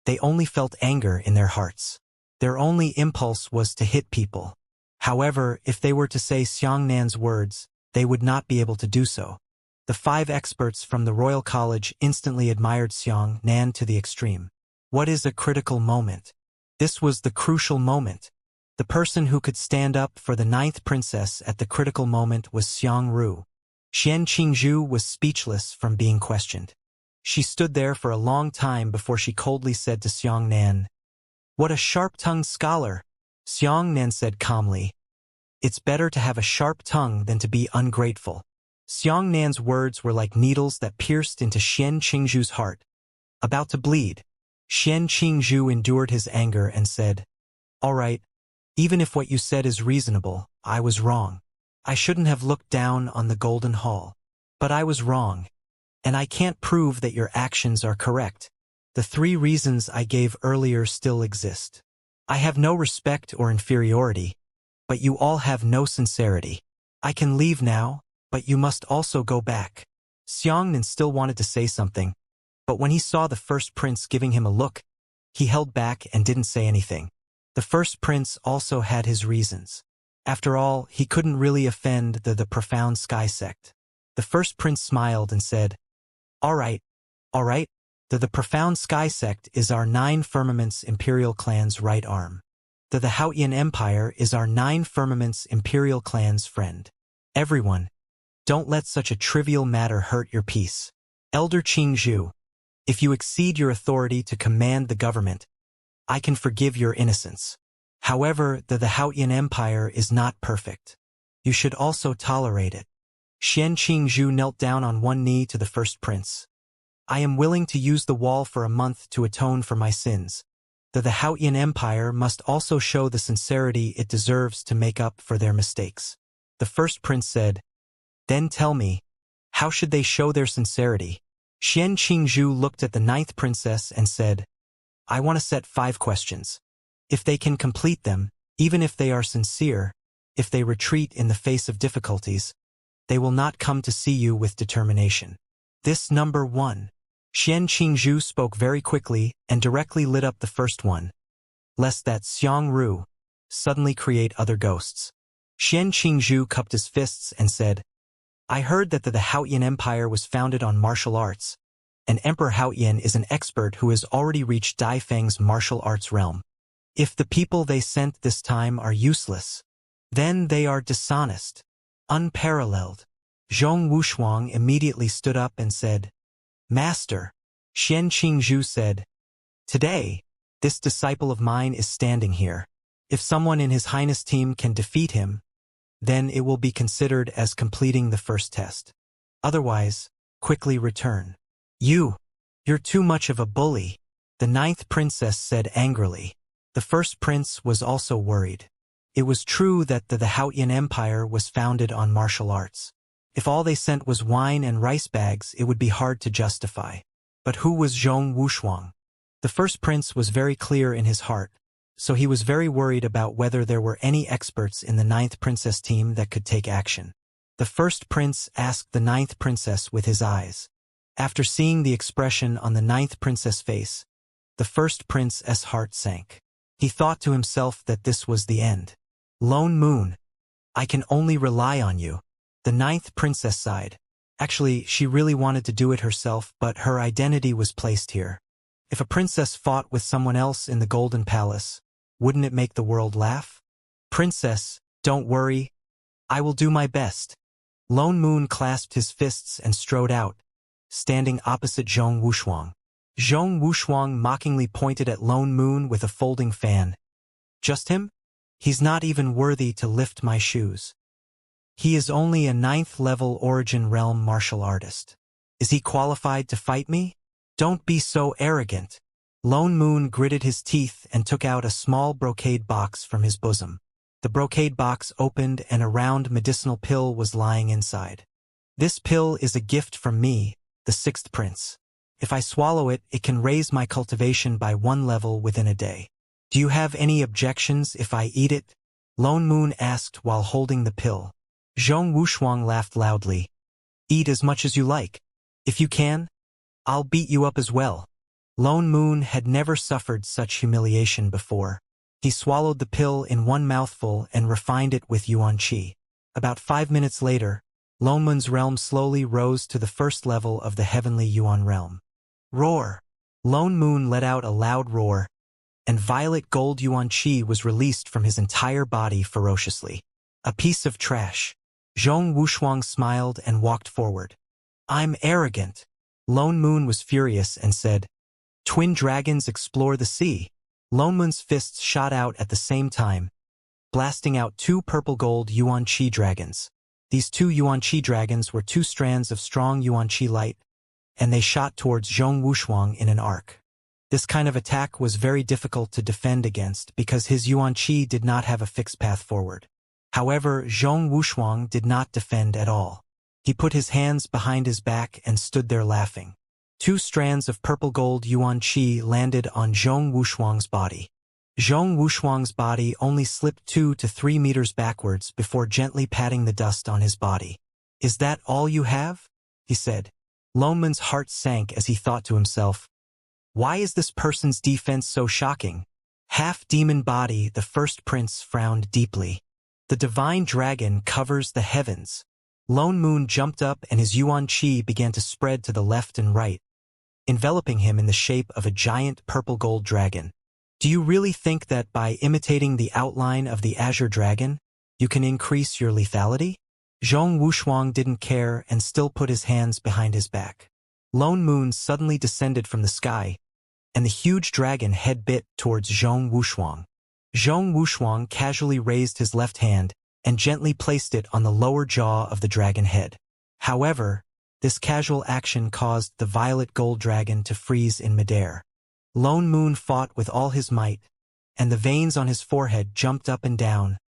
they only felt anger in their hearts. Their only impulse was to hit people. However, if they were to say Xianxia's words, they would not be able to do so. The 5 experts from the Royal College instantly admired Xianxia to the extreme. What is a critical moment? This was the crucial moment. The person who could stand up for the 9th princess at the critical moment was Xiangru. Xianxingzhu was speechless from being questioned. She stood there for a long time before she coldly said to Xianxia, What a sharp-tongued scholar! Xianxia said calmly, It's better to have a sharp tongue than to be ungrateful. Xiangxia's words were like needles that pierced into Xianxingzhu's heart. About to bleed, Xianxingzhu endured his anger and said, All right, even if what you said is reasonable, I was wrong. I shouldn't have looked down on the Golden Hall. But I was wrong. and I can't prove that your actions are correct. The 3 reasons I gave earlier still exist. I have no respect or inferiority, but you all have no sincerity. I can leave now, but you must also go back. Xianxia still wanted to say something, but when he saw the first prince giving him a look, he held back and didn't say anything. The first prince also had his reasons. After all, he couldn't really offend the profound sky sect. The first prince smiled and said, all right. The profound sky sect is our 9 firmaments imperial clan's right arm. The Haotian Empire is our 9 firmaments imperial clan's friend. Everyone, don't let such a trivial matter hurt your peace. Elder Qingzhu, if you exceed your authority to command the government, I can forgive your innocence. However, the Haotian Empire is not perfect. You should also tolerate it. Qingzhu knelt down on one knee to the first prince. I am willing to use the wall for a month to atone for my sins. The Haotian Empire must also show the sincerity it deserves to make up for their mistakes. The first prince said, then tell me, how should they show their sincerity? Qingzhu looked at the 9th princess and said, I want to set 5 questions. If they can complete them, even if they are sincere, if they retreat in the face of difficulties, they will not come to see you with determination. This number 1. Qingzhu spoke very quickly and directly lit up the first one, lest that Xianxia suddenly create other ghosts. Qingzhu cupped his fists and said, I heard that the Haotian Empire was founded on martial arts, and Emperor Haotian is an expert who has already reached Dai Feng's martial arts realm. If the people they sent this time are useless, then they are dishonest, unparalleled. Zhong Wushuang immediately stood up and said, Master, Qingzhu said, today, this disciple of mine is standing here. If someone in His Highness team can defeat him, then it will be considered as completing the first test. Otherwise, quickly return. You're too much of a bully, the 9th princess said angrily. The first prince was also worried. It was true that the Haotian Empire was founded on martial arts. If all they sent was wine and rice bags, it would be hard to justify. But who was Zhong Wushuang? The first prince was very clear in his heart, so he was very worried about whether there were any experts in the 9th princess team that could take action. The first prince asked the 9th princess with his eyes. After seeing the expression on the 9th princess' face, the first prince's heart sank. He thought to himself that this was the end. Lone Moon, I can only rely on you. The 9th princess sighed. Actually, she really wanted to do it herself, but her identity was placed here. If a princess fought with someone else in the Golden Palace, wouldn't it make the world laugh? Princess, don't worry. I will do my best. Lone Moon clasped his fists and strode out, standing opposite Zhong Wushuang. Zhong Wushuang mockingly pointed at Lone Moon with a folding fan. Just him? He's not even worthy to lift my shoes. He is only a 9th-level Origin Realm martial artist. Is he qualified to fight me? Don't be so arrogant. Lone Moon gritted his teeth and took out a small brocade box from his bosom. The brocade box opened and a round medicinal pill was lying inside. This pill is a gift from me, the 6th prince. If I swallow it, it can raise my cultivation by 1 level within a day. Do you have any objections if I eat it? Lone Moon asked while holding the pill. Zhong Wushuang laughed loudly. Eat as much as you like. If you can, I'll beat you up as well. Lone Moon had never suffered such humiliation before. He swallowed the pill in 1 mouthful and refined it with Yuan Qi. About 5 minutes later, Lone Moon's realm slowly rose to the 1st level of the heavenly Yuan realm. Roar! Lone Moon let out a loud roar, and violet gold Yuan Qi was released from his entire body ferociously. A piece of trash. Zhong Wushuang smiled and walked forward. I'm arrogant. Lone Moon was furious and said, Twin dragons explore the sea. Lone Moon's fists shot out at the same time, blasting out 2 purple gold Yuan Qi dragons. These 2 Yuan Qi dragons were 2 strands of strong Yuan Qi light, and they shot towards Zhong Wushuang in an arc. This kind of attack was very difficult to defend against because his Yuan Qi did not have a fixed path forward. However, Zhong Wushuang did not defend at all. He put his hands behind his back and stood there laughing. 2 strands of purple gold yuan qi landed on Zhong Wushuang's body. Zhong Wushuang's body only slipped 2 to 3 meters backwards before gently patting the dust on his body. "Is that all you have?" he said. Loneman's heart sank as he thought to himself, "Why is this person's defense so shocking?" Half-demon body, the first prince frowned deeply. "The divine dragon covers the heavens." Lone Moon jumped up and his yuan qi began to spread to the left and right, enveloping him in the shape of a giant purple gold dragon. "Do you really think that by imitating the outline of the azure dragon, you can increase your lethality?" Zhong Wushuang didn't care and still put his hands behind his back. Lone Moon suddenly descended from the sky, and the huge dragon head bit towards Zhong Wushuang. Zhong Wushuang casually raised his left hand and gently placed it on the lower jaw of the dragon head. However, this casual action caused the violet gold dragon to freeze in midair. Lone Moon fought with all his might, and the veins on his forehead jumped up and down,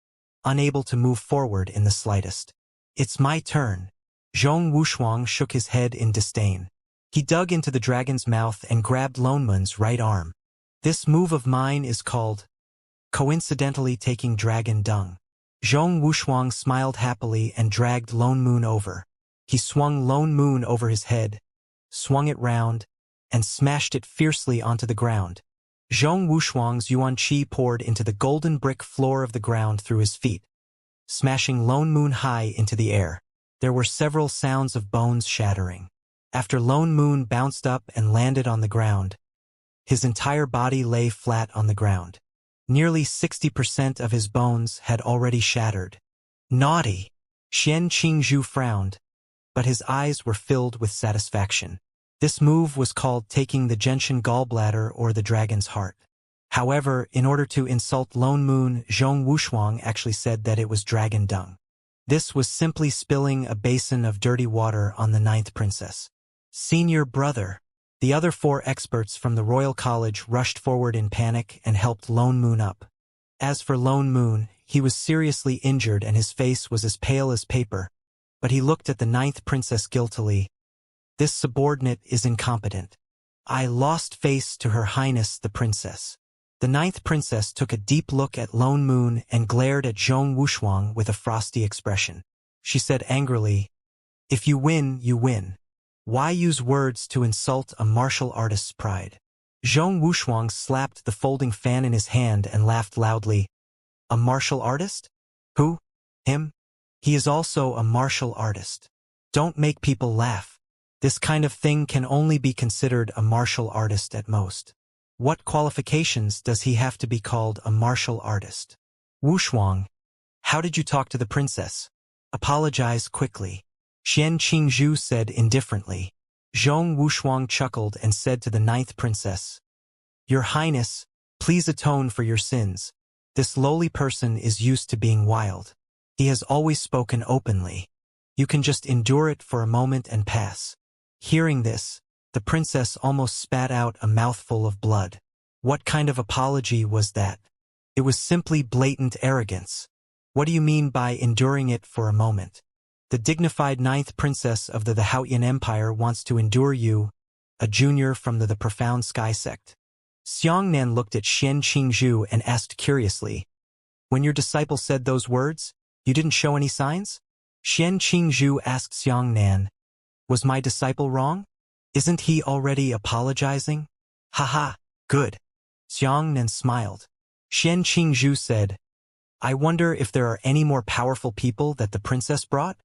unable to move forward in the slightest. "It's my turn." Zhong Wushuang shook his head in disdain. He dug into the dragon's mouth and grabbed Lone Moon's right arm. "This move of mine is called coincidentally taking dragon dung." Zhong Wushuang smiled happily and dragged Lone Moon over. He swung Lone Moon over his head, swung it round, and smashed it fiercely onto the ground. Zhong Wushuang's yuan qi poured into the golden brick floor of the ground through his feet, smashing Lone Moon high into the air. There were several sounds of bones shattering. After Lone Moon bounced up and landed on the ground, his entire body lay flat on the ground. Nearly 60% of his bones had already shattered. "Naughty!" Xian Qingzhu frowned, but his eyes were filled with satisfaction. This move was called taking the gentian gallbladder or the dragon's heart. However, in order to insult Lone Moon, Zhong Wushuang actually said that it was dragon dung. This was simply spilling a basin of dirty water on the 9th princess. "Senior brother." The other 4 experts from the Royal College rushed forward in panic and helped Lone Moon up. As for Lone Moon, he was seriously injured and his face was as pale as paper, but he looked at the 9th princess guiltily. "This subordinate is incompetent. I lost face to Her Highness the Princess." The 9th princess took a deep look at Lone Moon and glared at Zhong Wushuang with a frosty expression. She said angrily, "If you win, you win. Why use words to insult a martial artist's pride?" Zhong Wushuang slapped the folding fan in his hand and laughed loudly. "A martial artist? Who? Him? He is also a martial artist. Don't make people laugh. This kind of thing can only be considered a martial artist at most. What qualifications does he have to be called a martial artist?" "Wushuang, how did you talk to the princess?" "Apologize quickly," Xian Qingzhu said indifferently. Zhong Wushuang chuckled and said to the 9th princess, "Your Highness, please atone for your sins. This lowly person is used to being wild. He has always spoken openly. You can just endure it for a moment and pass." Hearing this, the princess almost spat out a mouthful of blood. What kind of apology was that? It was simply blatant arrogance. What do you mean by enduring it for a moment? The dignified 9th princess of the Haotian Empire wants to endure you, a junior from the Profound Sky sect. Xianxia looked at Xian Qingzhu and asked curiously, "When your disciple said those words, you didn't show any signs?" Xian Qingzhu asked Xianxia, "Was my disciple wrong? Isn't he already apologizing?" "Haha, good." Xianxia smiled. Xian Qingzhu said, "I wonder if there are any more powerful people that the princess brought?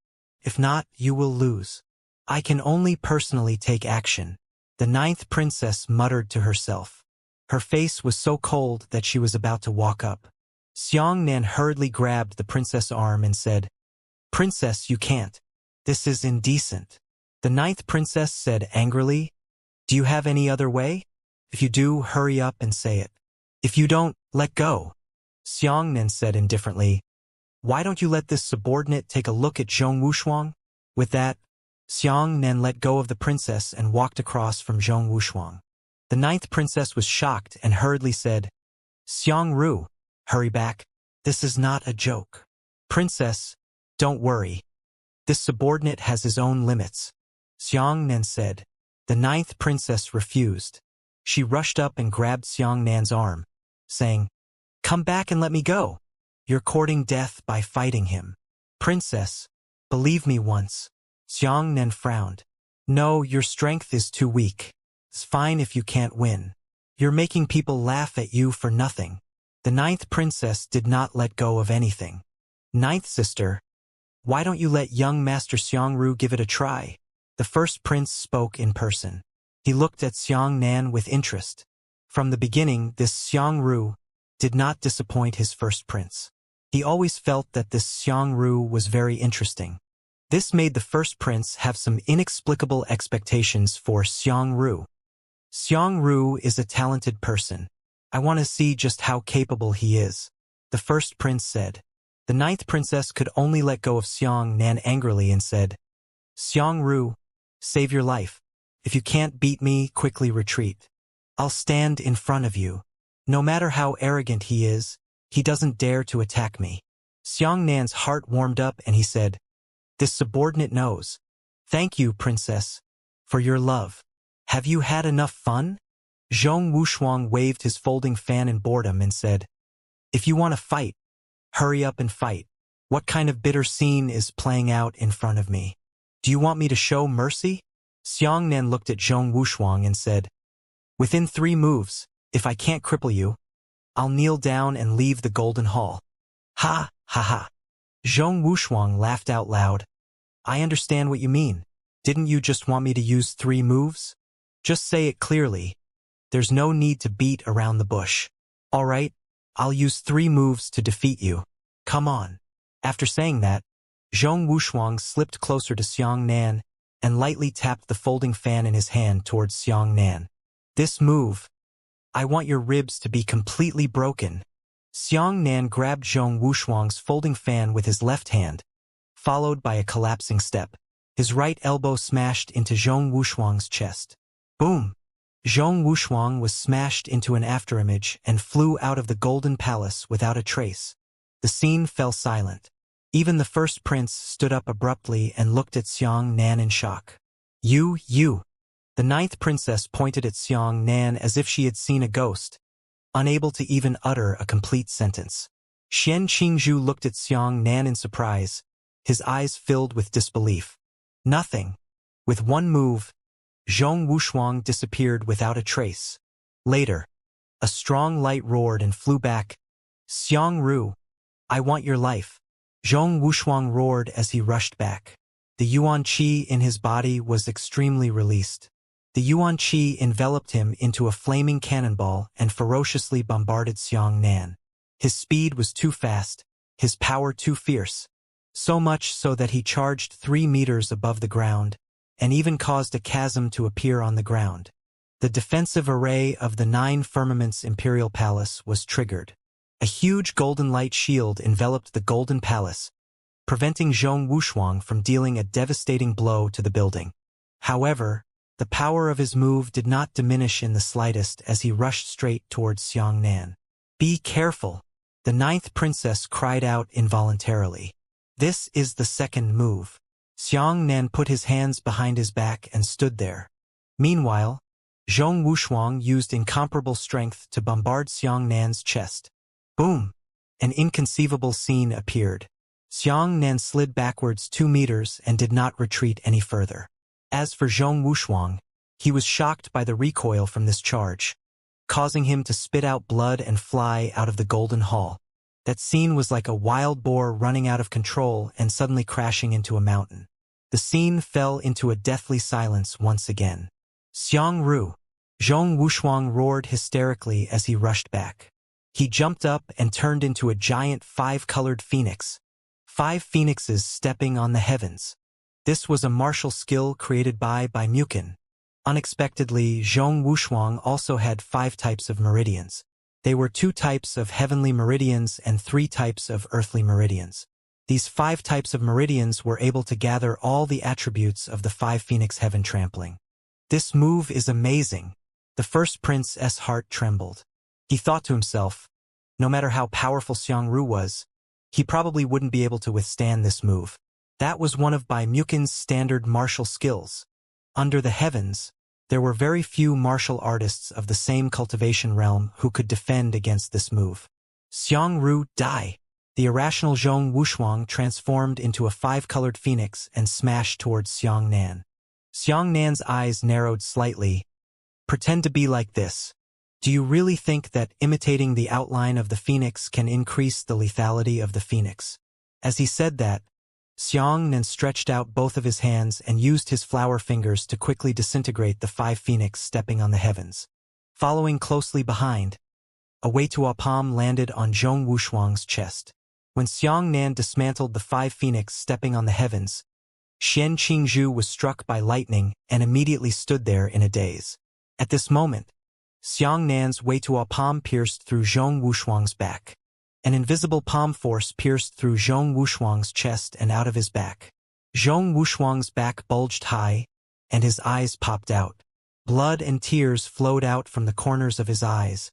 If not, you will lose. I can only personally take action." The 9th princess muttered to herself. Her face was so cold that she was about to walk up. Xianxia hurriedly grabbed the princess' arm and said, "Princess, you can't. This is indecent." The 9th princess said angrily, "Do you have any other way? If you do, hurry up and say it. If you don't, let go." Xianxia said indifferently, "Why don't you let this subordinate take a look at Zhong Wushuang?" With that, Xianxia let go of the princess and walked across from Zhong Wushuang. The 9th princess was shocked and hurriedly said, "Xiangru, hurry back. This is not a joke." "Princess, don't worry. This subordinate has his own limits. Xiangnan said. The ninth princess refused. She rushed up and grabbed Xiangnan's arm, saying, "Come back and let me go. You're courting death by fighting him." "Princess, believe me once." Xiangnan frowned. "No, your strength is too weak. It's fine if you can't win. You're making people laugh at you for nothing." The ninth princess did not let go of anything. "Ninth sister, why don't you let young Master Xiangru give it a try?" The first prince spoke in person. He looked at Xiangnan with interest. From the beginning, this Xiangru did not disappoint his first prince. He always felt that this Xiangru was very interesting. This made the first prince have some inexplicable expectations for Xiangru. "Xiangru is a talented person. I want to see just how capable he is," the first prince said. The ninth princess could only let go of Xiangnan angrily and said, "Xiangru, save your life. If you can't beat me, quickly retreat. I'll stand in front of you. No matter how arrogant he is, he doesn't dare to attack me." Xiangnan's heart warmed up and he said, "This subordinate knows. Thank you, princess, for your love. Have you had enough fun?" Zhong Wushuang waved his folding fan in boredom and said, "If you want to fight, hurry up and fight. What kind of bitter scene is playing out in front of me? Do you want me to show mercy?" Xiangnan looked at Zhong Wushuang and said, "Within 3 moves, if I can't cripple you, I'll kneel down and leave the Golden Hall." "Ha, ha, ha." Zhong Wushuang laughed out loud. "I understand what you mean. Didn't you just want me to use 3 moves? Just say it clearly. There's no need to beat around the bush. All right, I'll use 3 moves to defeat you. Come on." After saying that, Zhong Wushuang slipped closer to Xiangnan and lightly tapped the folding fan in his hand towards Xiangnan. "This move, I want your ribs to be completely broken." Xiangnan grabbed Zhong Wushuang's folding fan with his left hand, followed by a collapsing step. His right elbow smashed into Zhong Wushuang's chest. Boom! Zhong Wushuang was smashed into an afterimage and flew out of the Golden Palace without a trace. The scene fell silent. Even the first prince stood up abruptly and looked at Xiangnan in shock. You. The ninth princess pointed at Xiangnan as if she had seen a ghost, unable to even utter a complete sentence. Xian Qingzhu looked at Xiangnan in surprise, his eyes filled with disbelief. Nothing. With one move, Zhong Wushuang disappeared without a trace. Later, a strong light roared and flew back. "Xiangru, I want your life." Zhong Wushuang roared as he rushed back. The Yuan Qi in his body was extremely released. The Yuan Qi enveloped him into a flaming cannonball and ferociously bombarded Xiangnan. His speed was too fast, his power too fierce, so much so that he charged 3 meters above the ground, and even caused a chasm to appear on the ground. The defensive array of the 9 firmaments Imperial Palace was triggered. A huge golden light shield enveloped the Golden Palace, preventing Zhong Wushuang from dealing a devastating blow to the building. However, the power of his move did not diminish in the slightest as he rushed straight towards Xiangnan. "Be careful!" The ninth princess cried out involuntarily. "This is the second move." Xiangnan put his hands behind his back and stood there. Meanwhile, Zhong Wushuang used incomparable strength to bombard Xiangnan's chest. Boom! An inconceivable scene appeared. Xiangnan slid backwards 2 meters and did not retreat any further. As for Zhong Wushuang, he was shocked by the recoil from this charge, causing him to spit out blood and fly out of the Golden Hall. That scene was like a wild boar running out of control and suddenly crashing into a mountain. The scene fell into a deathly silence once again. "Xiangru!" Zhong Wushuang roared hysterically as he rushed back. He jumped up and turned into a giant 5-colored phoenix. 5 phoenixes stepping on the heavens. This was a martial skill created by Mukin. Unexpectedly, Zhong Wushuang also had 5 types of meridians. They were 2 types of heavenly meridians and 3 types of earthly meridians. These 5 types of meridians were able to gather all the attributes of the 5 phoenix heaven trampling. "This move is amazing." The first prince's heart trembled. He thought to himself, no matter how powerful Xiangru was, he probably wouldn't be able to withstand this move. That was one of Bai Mukin's standard martial skills. Under the heavens, there were very few martial artists of the same cultivation realm who could defend against this move. Xiangru die. The irrational Zhong Wushuang transformed into a 5-colored phoenix and smashed towards Xiang Nan. Xiang Nan's eyes narrowed slightly. Pretend to be like this. Do you really think that imitating the outline of the phoenix can increase the lethality of the phoenix? As he said that, Xiang Nan stretched out both of his hands and used his flower fingers to quickly disintegrate the 5 phoenix stepping on the heavens. Following closely behind, a Weitua palm landed on Zhong Wushuang's chest. When Xiang Nan dismantled the 5 phoenix stepping on the heavens, Xian Qingzhu was struck by lightning and immediately stood there in a daze. At this moment, Xiang Nan's Weitua palm pierced through Zhong Wushuang's back. An invisible palm force pierced through Zhong Wushuang's chest and out of his back. Zhong Wushuang's back bulged high, and his eyes popped out. Blood and tears flowed out from the corners of his eyes,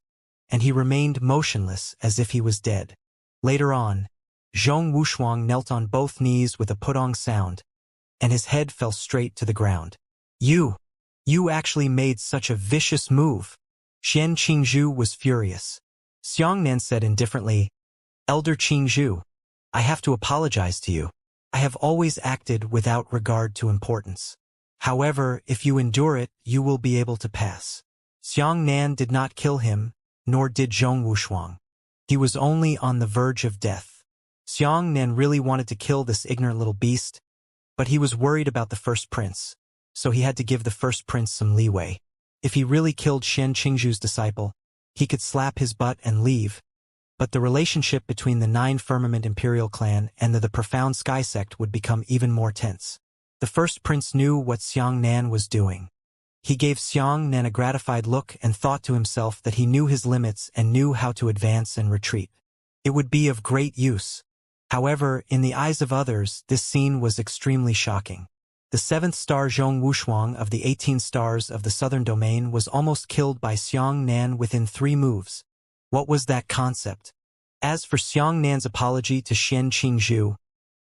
and he remained motionless as if he was dead. Later on, Zhong Wushuang knelt on both knees with a putong sound, and his head fell straight to the ground. You actually made such a vicious move. Xian Qingzhu was furious. Xiang Nan said indifferently, Elder Qingzhu, I have to apologize to you. I have always acted without regard to importance. However, if you endure it, you will be able to pass. Xiang Nan did not kill him, nor did Zhong Wushuang. He was only on the verge of death. Xiang Nan really wanted to kill this ignorant little beast, but he was worried about the first prince, so he had to give the first prince some leeway. If he really killed Xian Qingzhu's disciple, he could slap his butt and leave, but the relationship between the 9 Firmament Imperial clan and the Profound Sky sect would become even more tense. The first prince knew what Xiang Nan was doing. He gave Xiang Nan a gratified look and thought to himself that he knew his limits and knew how to advance and retreat. It would be of great use. However, in the eyes of others, this scene was extremely shocking. The 7th star Zhong Wushuang of the 18 stars of the southern domain was almost killed by Xiang Nan within 3 moves. What was that concept? As for Xiang Nan's apology to Xian Qingzhu,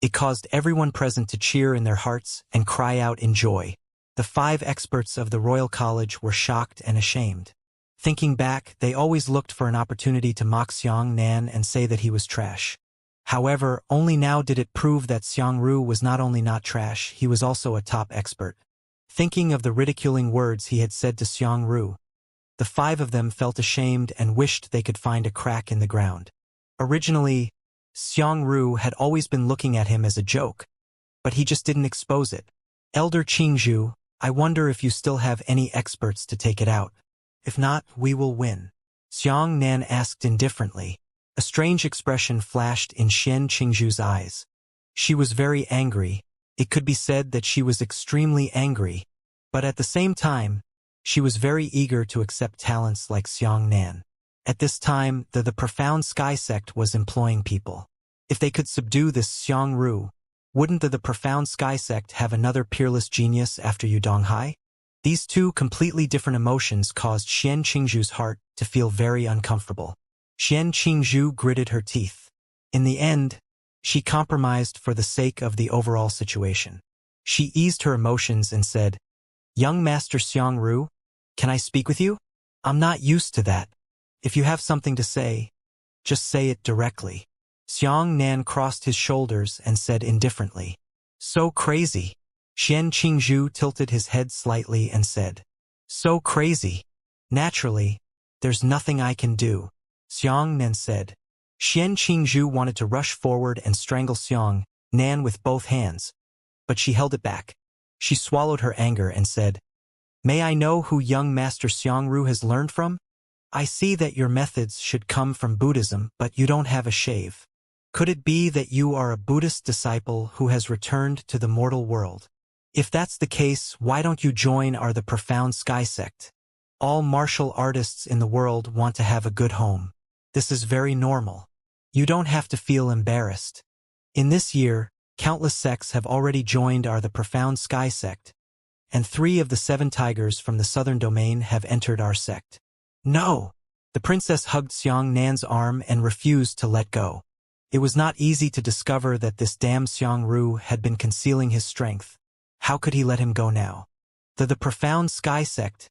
it caused everyone present to cheer in their hearts and cry out in joy. The 5 experts of the Royal College were shocked and ashamed. Thinking back, they always looked for an opportunity to mock Xiang Nan and say that he was trash. However, only now did it prove that Xiangru was not only not trash, he was also a top expert. Thinking of the ridiculing words he had said to Xiangru, the 5 of them felt ashamed and wished they could find a crack in the ground. Originally, Xiangru had always been looking at him as a joke, but he just didn't expose it. Elder Qingzhu, I wonder if you still have any experts to take it out. If not, we will win. Xiang Nan asked indifferently. A strange expression flashed in Xian Qingzhu's eyes. She was very angry. It could be said that she was extremely angry, but at the same time, she was very eager to accept talents like Xiang Nan. At this time, the Profound Sky sect was employing people. If they could subdue this Xiangru, wouldn't the Profound Sky sect have another peerless genius after Yu Donghai? These 2 completely different emotions caused Xian Qingzhu's heart to feel very uncomfortable. Xian Qingzhu gritted her teeth. In the end, she compromised for the sake of the overall situation. She eased her emotions and said, Young Master Xiangru, can I speak with you? I'm not used to that. If you have something to say, just say it directly. Xiang Nan crossed his shoulders and said indifferently, So crazy. Xian Qingzhu tilted his head slightly and said, So crazy. Naturally, there's nothing I can do. Xiang Nan said. Xian Qingzhu wanted to rush forward and strangle Xiang Nan with both hands, but she held it back. She swallowed her anger and said, May I know who young Master Xiangru has learned from? I see that your methods should come from Buddhism, but you don't have a shave. Could it be that you are a Buddhist disciple who has returned to the mortal world? If that's the case, why don't you join the Profound Sky sect? All martial artists in the world want to have a good home. This is very normal. You don't have to feel embarrassed. In this year, countless sects have already joined the Profound Sky sect, and 3 of the 7 tigers from the southern domain have entered our sect. No! The princess hugged Xiang Nan's arm and refused to let go. It was not easy to discover that this damn Xiangru had been concealing his strength. How could he let him go now? The profound sky sect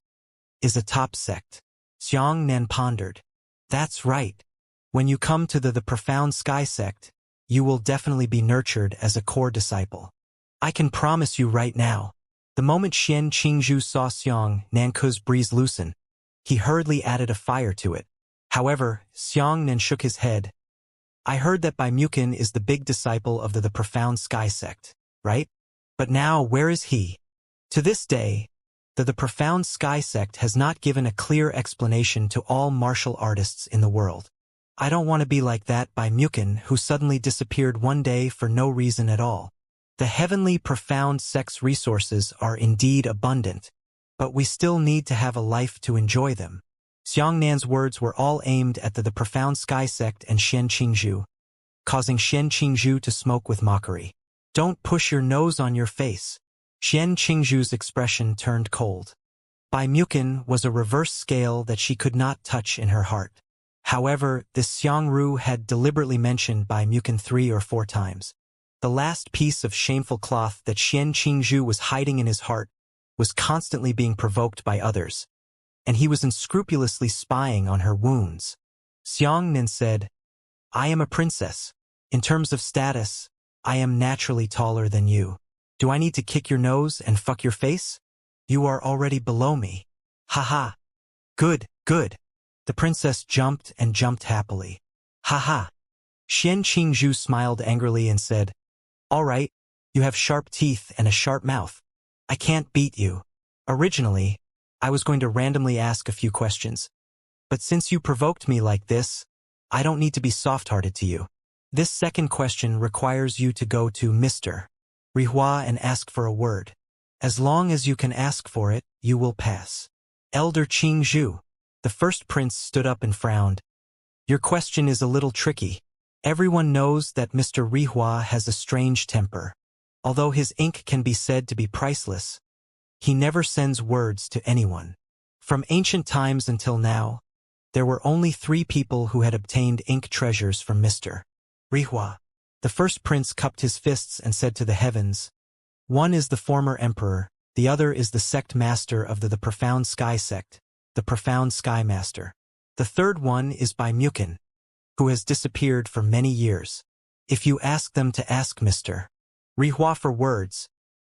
is a top sect. Xiang Nan pondered. That's right. When you come to the profound sky sect, you will definitely be nurtured as a core disciple. I can promise you right now. The moment Xian Qingzhu saw Xiang Nanku's breeze loosen, he hurriedly added a fire to it. However, Xiang Nan shook his head. I heard that Bai Mukin is the big disciple of the profound sky sect, right? But now, where is he? To this day, the profound sky sect has not given a clear explanation to all martial artists in the world. I don't want to be like that Bai Mukin who suddenly disappeared one day for no reason at all. The heavenly profound sect's resources are indeed abundant, but we still need to have a life to enjoy them. Xiang Nan's words were all aimed at the profound sky sect and Xian Qingzhu, causing Xian Qingzhu to smoke with mockery. Don't push your nose on your face. Xian Qingzhu's expression turned cold. Bai Mukin was a reverse scale that she could not touch in her heart. However, this Xiangru had deliberately mentioned Bai Mukin 3 or 4 times. The last piece of shameful cloth that Xian Qingzhu was hiding in his heart was constantly being provoked by others, and he was unscrupulously spying on her wounds. Xiang Nan said, I am a princess. In terms of status, I am naturally taller than you. Do I need to kick your nose and fuck your face? You are already below me. Haha. Good, good. The princess jumped and jumped happily. Haha. Xian Qingzhu smiled angrily and said, All right, you have sharp teeth and a sharp mouth. I can't beat you. Originally, I was going to randomly ask a few questions. But since you provoked me like this, I don't need to be soft-hearted to you. This second question requires you to go to Mr. Rihua and ask for a word. As long as you can ask for it, you will pass. Elder Qingzhu. The first prince stood up and frowned. Your question is a little tricky. Everyone knows that Mr. Rihua has a strange temper. Although his ink can be said to be priceless, he never sends words to anyone. From ancient times until now, there were only 3 people who had obtained ink treasures from Mr. Rihua. The first prince cupped his fists and said to the heavens, One is the former emperor, the other is the sect master of the profound sky sect, the profound sky master. The third one is Bai Mukin, who has disappeared for many years. If you ask them to ask Mr. Rihua for words,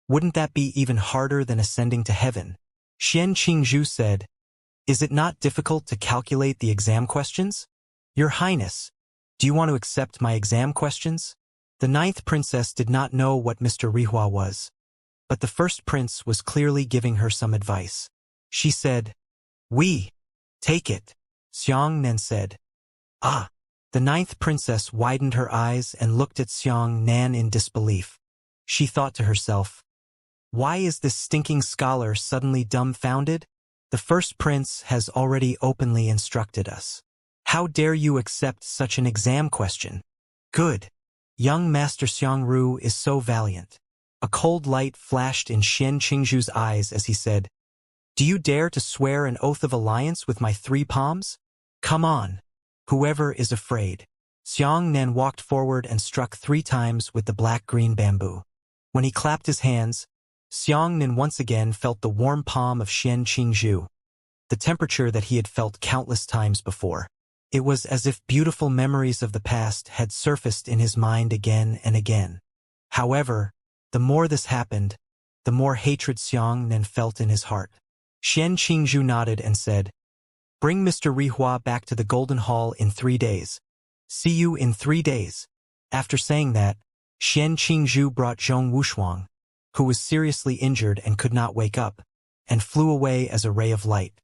wouldn't that be even harder than ascending to heaven? Xian Qingzhu said, Is it not difficult to calculate the exam questions? Your Highness, do you want to accept my exam questions? The 9th princess did not know what Mr. Rihua was, but the first prince was clearly giving her some advice. She said, We. Take it. Xiang Nan said. Ah. The 9th princess widened her eyes and looked at Xiang Nan in disbelief. She thought to herself, Why is this stinking scholar suddenly dumbfounded? The first prince has already openly instructed us. How dare you accept such an exam question? Good. Young Master Xiangru is so valiant. A cold light flashed in Xian Qingzhu's eyes as he said, Do you dare to swear an oath of alliance with my 3 palms? Come on. Whoever is afraid. Xiang Nan walked forward and struck 3 times with the black-green bamboo. When he clapped his hands, Xiang Nan once again felt the warm palm of Xian Qingzhu, the temperature that he had felt countless times before. It was as if beautiful memories of the past had surfaced in his mind again and again. However, the more this happened, the more hatred Xiang Nan felt in his heart. Xian Qingzhu nodded and said, Bring Mr. Rihua back to the Golden Hall in 3 days. See you in 3 days. After saying that, Xian Qingzhu brought Zhong Wushuang, who was seriously injured and could not wake up, and flew away as a ray of light.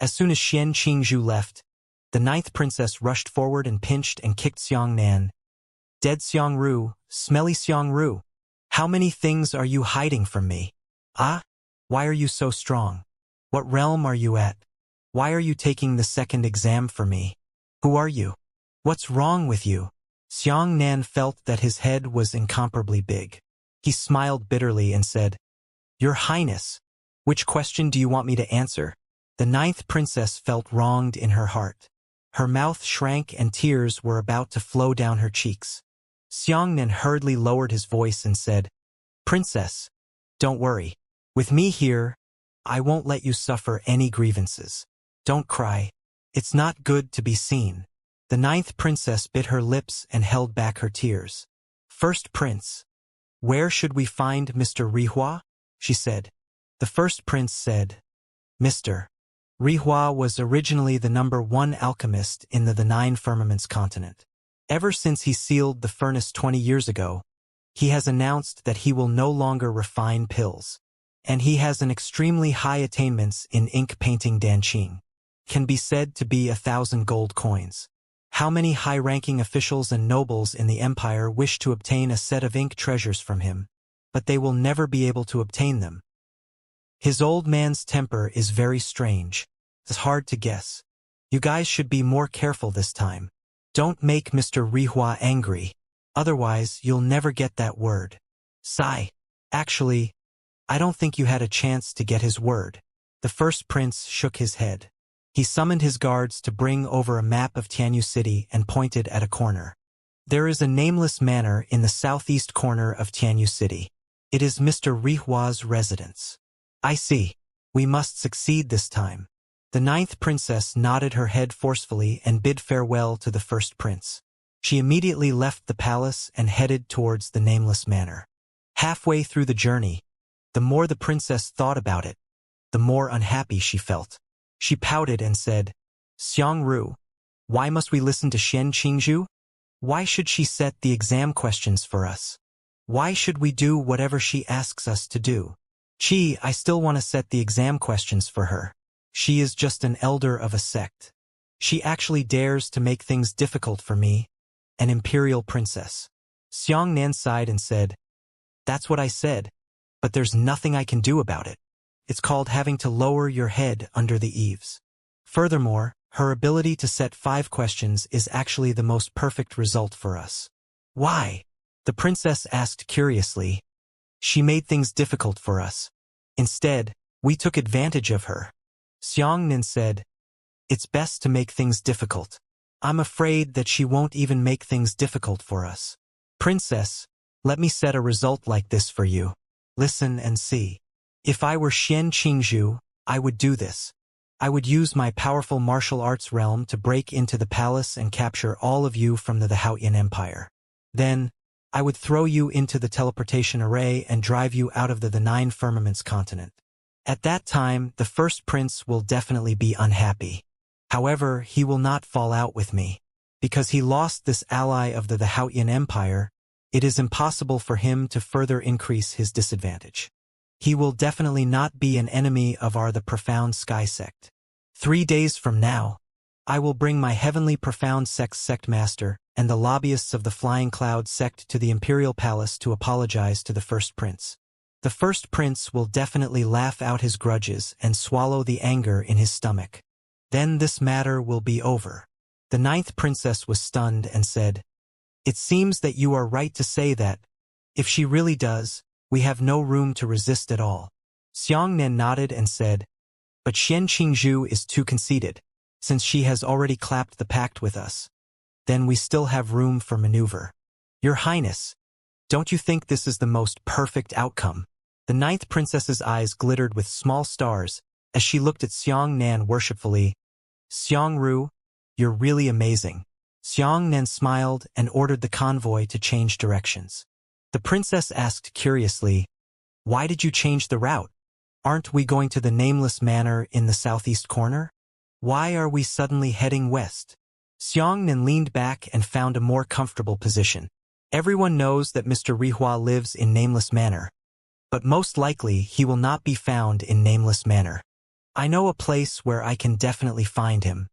As soon as Xian Qingzhu left, the 9th princess rushed forward and pinched and kicked Xiang Nan. Dead Xiangru, smelly Xiangru. How many things are you hiding from me? Ah? Why are you so strong? What realm are you at? Why are you taking the second exam for me? Who are you? What's wrong with you? Xiang Nan felt that his head was incomparably big. He smiled bitterly and said, Your Highness, which question do you want me to answer? The 9th princess felt wronged in her heart. Her mouth shrank and tears were about to flow down her cheeks. Xiangnan hurriedly lowered his voice and said, Princess, don't worry. With me here, I won't let you suffer any grievances. Don't cry. It's not good to be seen. The ninth princess bit her lips and held back her tears. First prince, where should we find Mr. Rihua? She said. The first prince said, Mr. Rihua was originally the #1 alchemist in the Nine Firmaments continent. Ever since he sealed the furnace 20 years ago, he has announced that he will no longer refine pills. And he has an extremely high attainments in ink painting Danqing. Can be said to be 1,000 gold coins. How many high-ranking officials and nobles in the empire wish to obtain a set of ink treasures from him, but they will never be able to obtain them. His old man's temper is very strange. It's hard to guess. You guys should be more careful this time. Don't make Mr. Rihua angry, otherwise you'll never get that word. Sigh. Actually, I don't think you had a chance to get his word. The first prince shook his head. He summoned his guards to bring over a map of Tianyu City and pointed at a corner. There is a nameless manor in the southeast corner of Tianyu City. It is Mr. Rihua's residence. I see. We must succeed this time. The ninth princess nodded her head forcefully and bid farewell to the first prince. She immediately left the palace and headed towards the nameless manor. Halfway through the journey, the more the princess thought about it, the more unhappy she felt. She pouted and said, Xiangru, why must we listen to Shen Qingzhu? Why should she set the exam questions for us? Why should we do whatever she asks us to do? I still want to set the exam questions for her. She is just an elder of a sect. She actually dares to make things difficult for me, an imperial princess. Xiangnan sighed and said, That's what I said, but there's nothing I can do about it. It's called having to lower your head under the eaves. Furthermore, her ability to set 5 questions is actually the most perfect result for us. Why? The princess asked curiously. She made things difficult for us. Instead, we took advantage of her. Xiangnan said, It's best to make things difficult. I'm afraid that she won't even make things difficult for us. Princess, let me set a result like this for you. Listen and see. If I were Shen Qingzhu, I would do this. I would use my powerful martial arts realm to break into the palace and capture all of you from the Haoyan Empire. Then, I would throw you into the teleportation array and drive you out of the Nine Firmaments continent. At that time, the first prince will definitely be unhappy. However, he will not fall out with me. Because he lost this ally of the Haoyan Empire, it is impossible for him to further increase his disadvantage. He will definitely not be an enemy of the Profound Sky sect. 3 days from now, I will bring my Heavenly Profound Sect master and the lobbyists of the Flying Cloud sect to the Imperial Palace to apologize to the first prince. The first prince will definitely laugh out his grudges and swallow the anger in his stomach. Then this matter will be over. The ninth princess was stunned and said, It seems that you are right to say that. If she really does, we have no room to resist at all. Xiangnan nodded and said, But Shen Qingzhu is too conceited, since she has already clapped the pact with us. Then we still have room for maneuver. Your Highness, don't you think this is the most perfect outcome? The ninth princess's eyes glittered with small stars as she looked at Xiangnan worshipfully. Xiangru, you're really amazing. Xiangnan smiled and ordered the convoy to change directions. The princess asked curiously, Why did you change the route? Aren't we going to the nameless manor in the southeast corner? Why are we suddenly heading west? Xiangnan leaned back and found a more comfortable position. Everyone knows that Mr. Rihua lives in Nameless Manor, but most likely he will not be found in Nameless Manor. I know a place where I can definitely find him.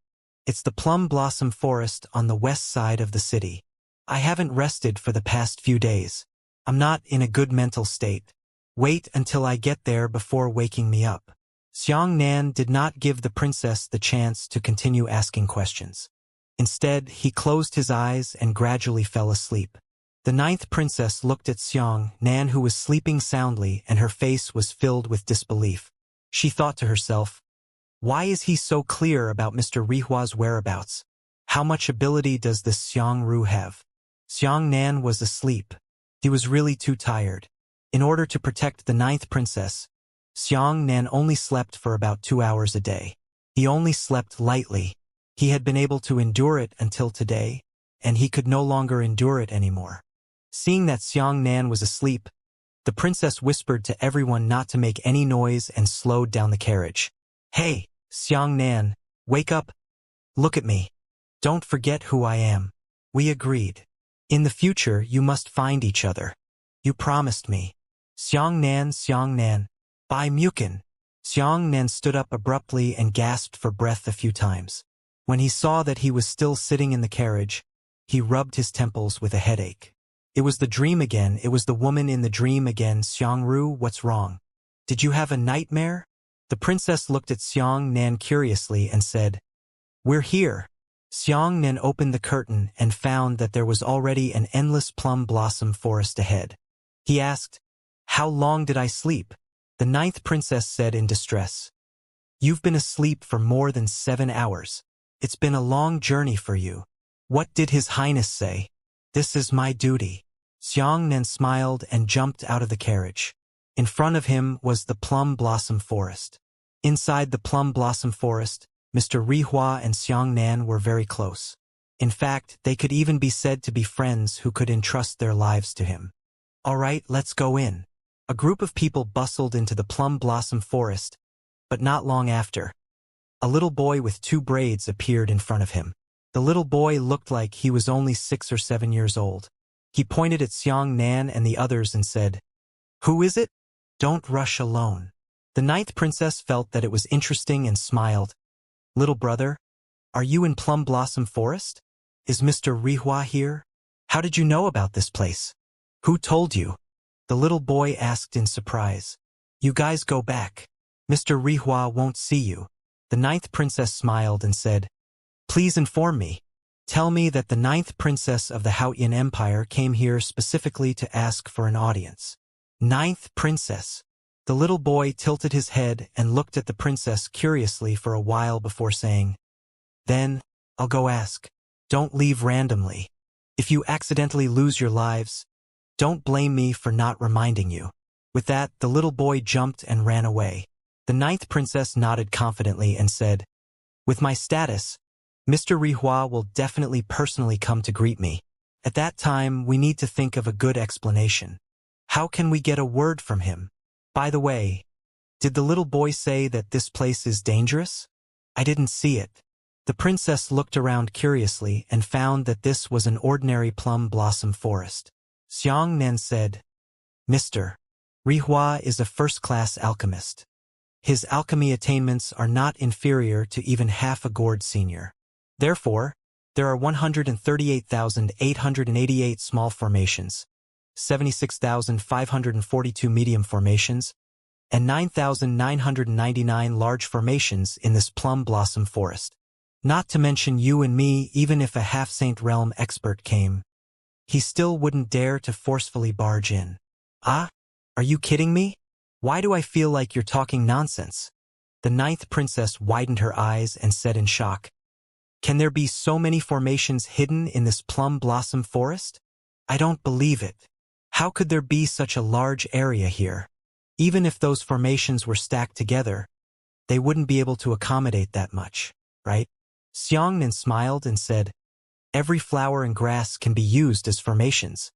It's the Plum Blossom Forest on the west side of the city. I haven't rested for the past few days. I'm not in a good mental state. Wait until I get there before waking me up. Xiangnan did not give the princess the chance to continue asking questions. Instead, he closed his eyes and gradually fell asleep. The ninth princess looked at Xiangnan, who was sleeping soundly, and her face was filled with disbelief. She thought to herself, Why is he so clear about Mr. Rihua's whereabouts? How much ability does this Xiangru have? Xianxia was asleep. He was really too tired. In order to protect the ninth princess, Xianxia only slept for about 2 hours a day. He only slept lightly. He had been able to endure it until today, and he could no longer endure it anymore. Seeing that Xianxia was asleep, the princess whispered to everyone not to make any noise and slowed down the carriage. "Hey, Xianxia, wake up. Look at me. Don't forget who I am." We agreed. "In the future you must find each other. You promised me." Xianxia, Bai Mukin. Xianxia stood up abruptly and gasped for breath a few times. When he saw that he was still sitting in the carriage, he rubbed his temples with a headache. It was the dream again. It was the woman in the dream again. "Xiangru, what's wrong? Did you have a nightmare?" The princess looked at Xianxia curiously and said, "We're here." Xianxia opened the curtain and found that there was already an endless plum blossom forest ahead. He asked, "How long did I sleep?" The ninth princess said in distress, "You've been asleep for more than 7 hours. It's been a long journey for you." "What did His Highness say?" "This is my duty." Xianxia smiled and jumped out of the carriage. In front of him was the plum blossom forest. Inside the plum blossom forest, Mr. Rihua and Xianxia were very close. In fact, they could even be said to be friends who could entrust their lives to him. "All right, let's go in." A group of people bustled into the plum blossom forest, but not long after, a little boy with 2 braids appeared in front of him. The little boy looked like he was only 6 or 7 years old. He pointed at Xianxia and the others and said, "Who is it? Don't rush alone." The ninth princess felt that it was interesting and smiled. "Little brother, are you in Plum Blossom Forest? Is Mr. Rihua here? How did you know about this place? Who told you?" The little boy asked in surprise. "You guys go back. Mr. Rihua won't see you." The ninth princess smiled and said, "Please inform me. Tell me that the ninth princess of the Haotian Empire came here specifically to ask for an audience." Ninth princess. The little boy tilted his head and looked at the princess curiously for a while before saying, "Then, I'll go ask. Don't leave randomly. If you accidentally lose your lives, don't blame me for not reminding you." With that, the little boy jumped and ran away. The ninth princess nodded confidently and said, "With my status, Mr. Rihua will definitely personally come to greet me. At that time, we need to think of a good explanation. How can we get a word from him? By the way, did the little boy say that this place is dangerous? I didn't see it." The princess looked around curiously and found that this was an ordinary plum blossom forest. Xianxia said, "Mr. Rihua is a first-class alchemist. His alchemy attainments are not inferior to even half a gourd senior. Therefore, there are 138,888 small formations, 76,542 medium formations, and 9,999 large formations in this plum blossom forest. Not to mention you and me. Even if a half-saint realm expert came, he still wouldn't dare to forcefully barge in." "Ah? Are you kidding me? Why do I feel like you're talking nonsense?" The ninth princess widened her eyes and said in shock, "Can there be so many formations hidden in this plum blossom forest? I don't believe it. How could there be such a large area here? Even if those formations were stacked together, they wouldn't be able to accommodate that much, right?" Xianxia smiled and said, "Every flower and grass can be used as formations.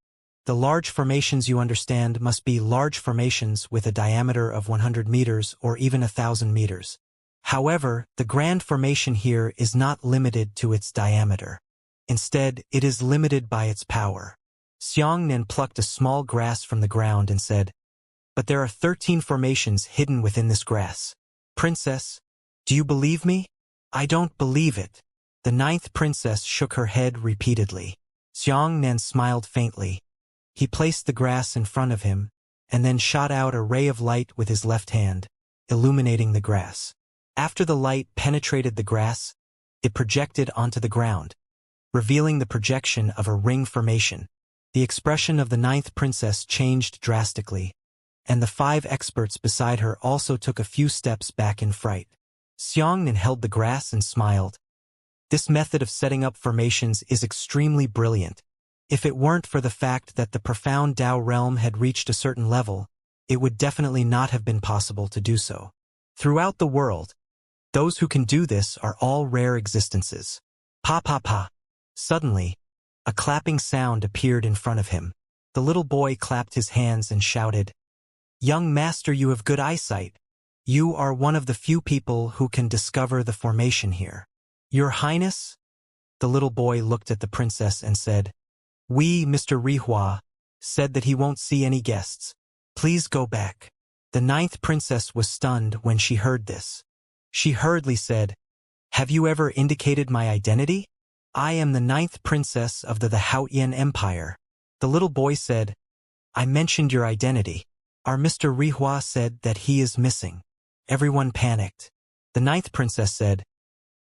The large formations you understand must be large formations with a diameter of 100 meters or even 1,000 meters. However, the grand formation here is not limited to its diameter. Instead, it is limited by its power." Xianxia plucked a small grass from the ground and said, "But there are 13 formations hidden within this grass. Princess, do you believe me?" "I don't believe it." The ninth princess shook her head repeatedly. Xianxia smiled faintly. He placed the grass in front of him, and then shot out a ray of light with his left hand, illuminating the grass. After the light penetrated the grass, it projected onto the ground, revealing the projection of a ring formation. The expression of the ninth princess changed drastically, and the 5 experts beside her also took a few steps back in fright. Xianxia held the grass and smiled. "This method of setting up formations is extremely brilliant. If it weren't for the fact that the profound Tao realm had reached a certain level, it would definitely not have been possible to do so. Throughout the world, those who can do this are all rare existences. Pa pa pa. Suddenly, a clapping sound appeared in front of him. The little boy clapped his hands and shouted, "Young master, you have good eyesight. You are one of the few people who can discover the formation here." "Your Highness?" The little boy looked at the princess and said, "We, Mr. Rihua, said that he won't see any guests. Please go back." The ninth princess was stunned when she heard this. She hurriedly said, "Have you ever indicated my identity? I am the ninth princess of the Haotian Empire." The little boy said, "I mentioned your identity. Our Mr. Rihua said that he is missing." Everyone panicked. The ninth princess said,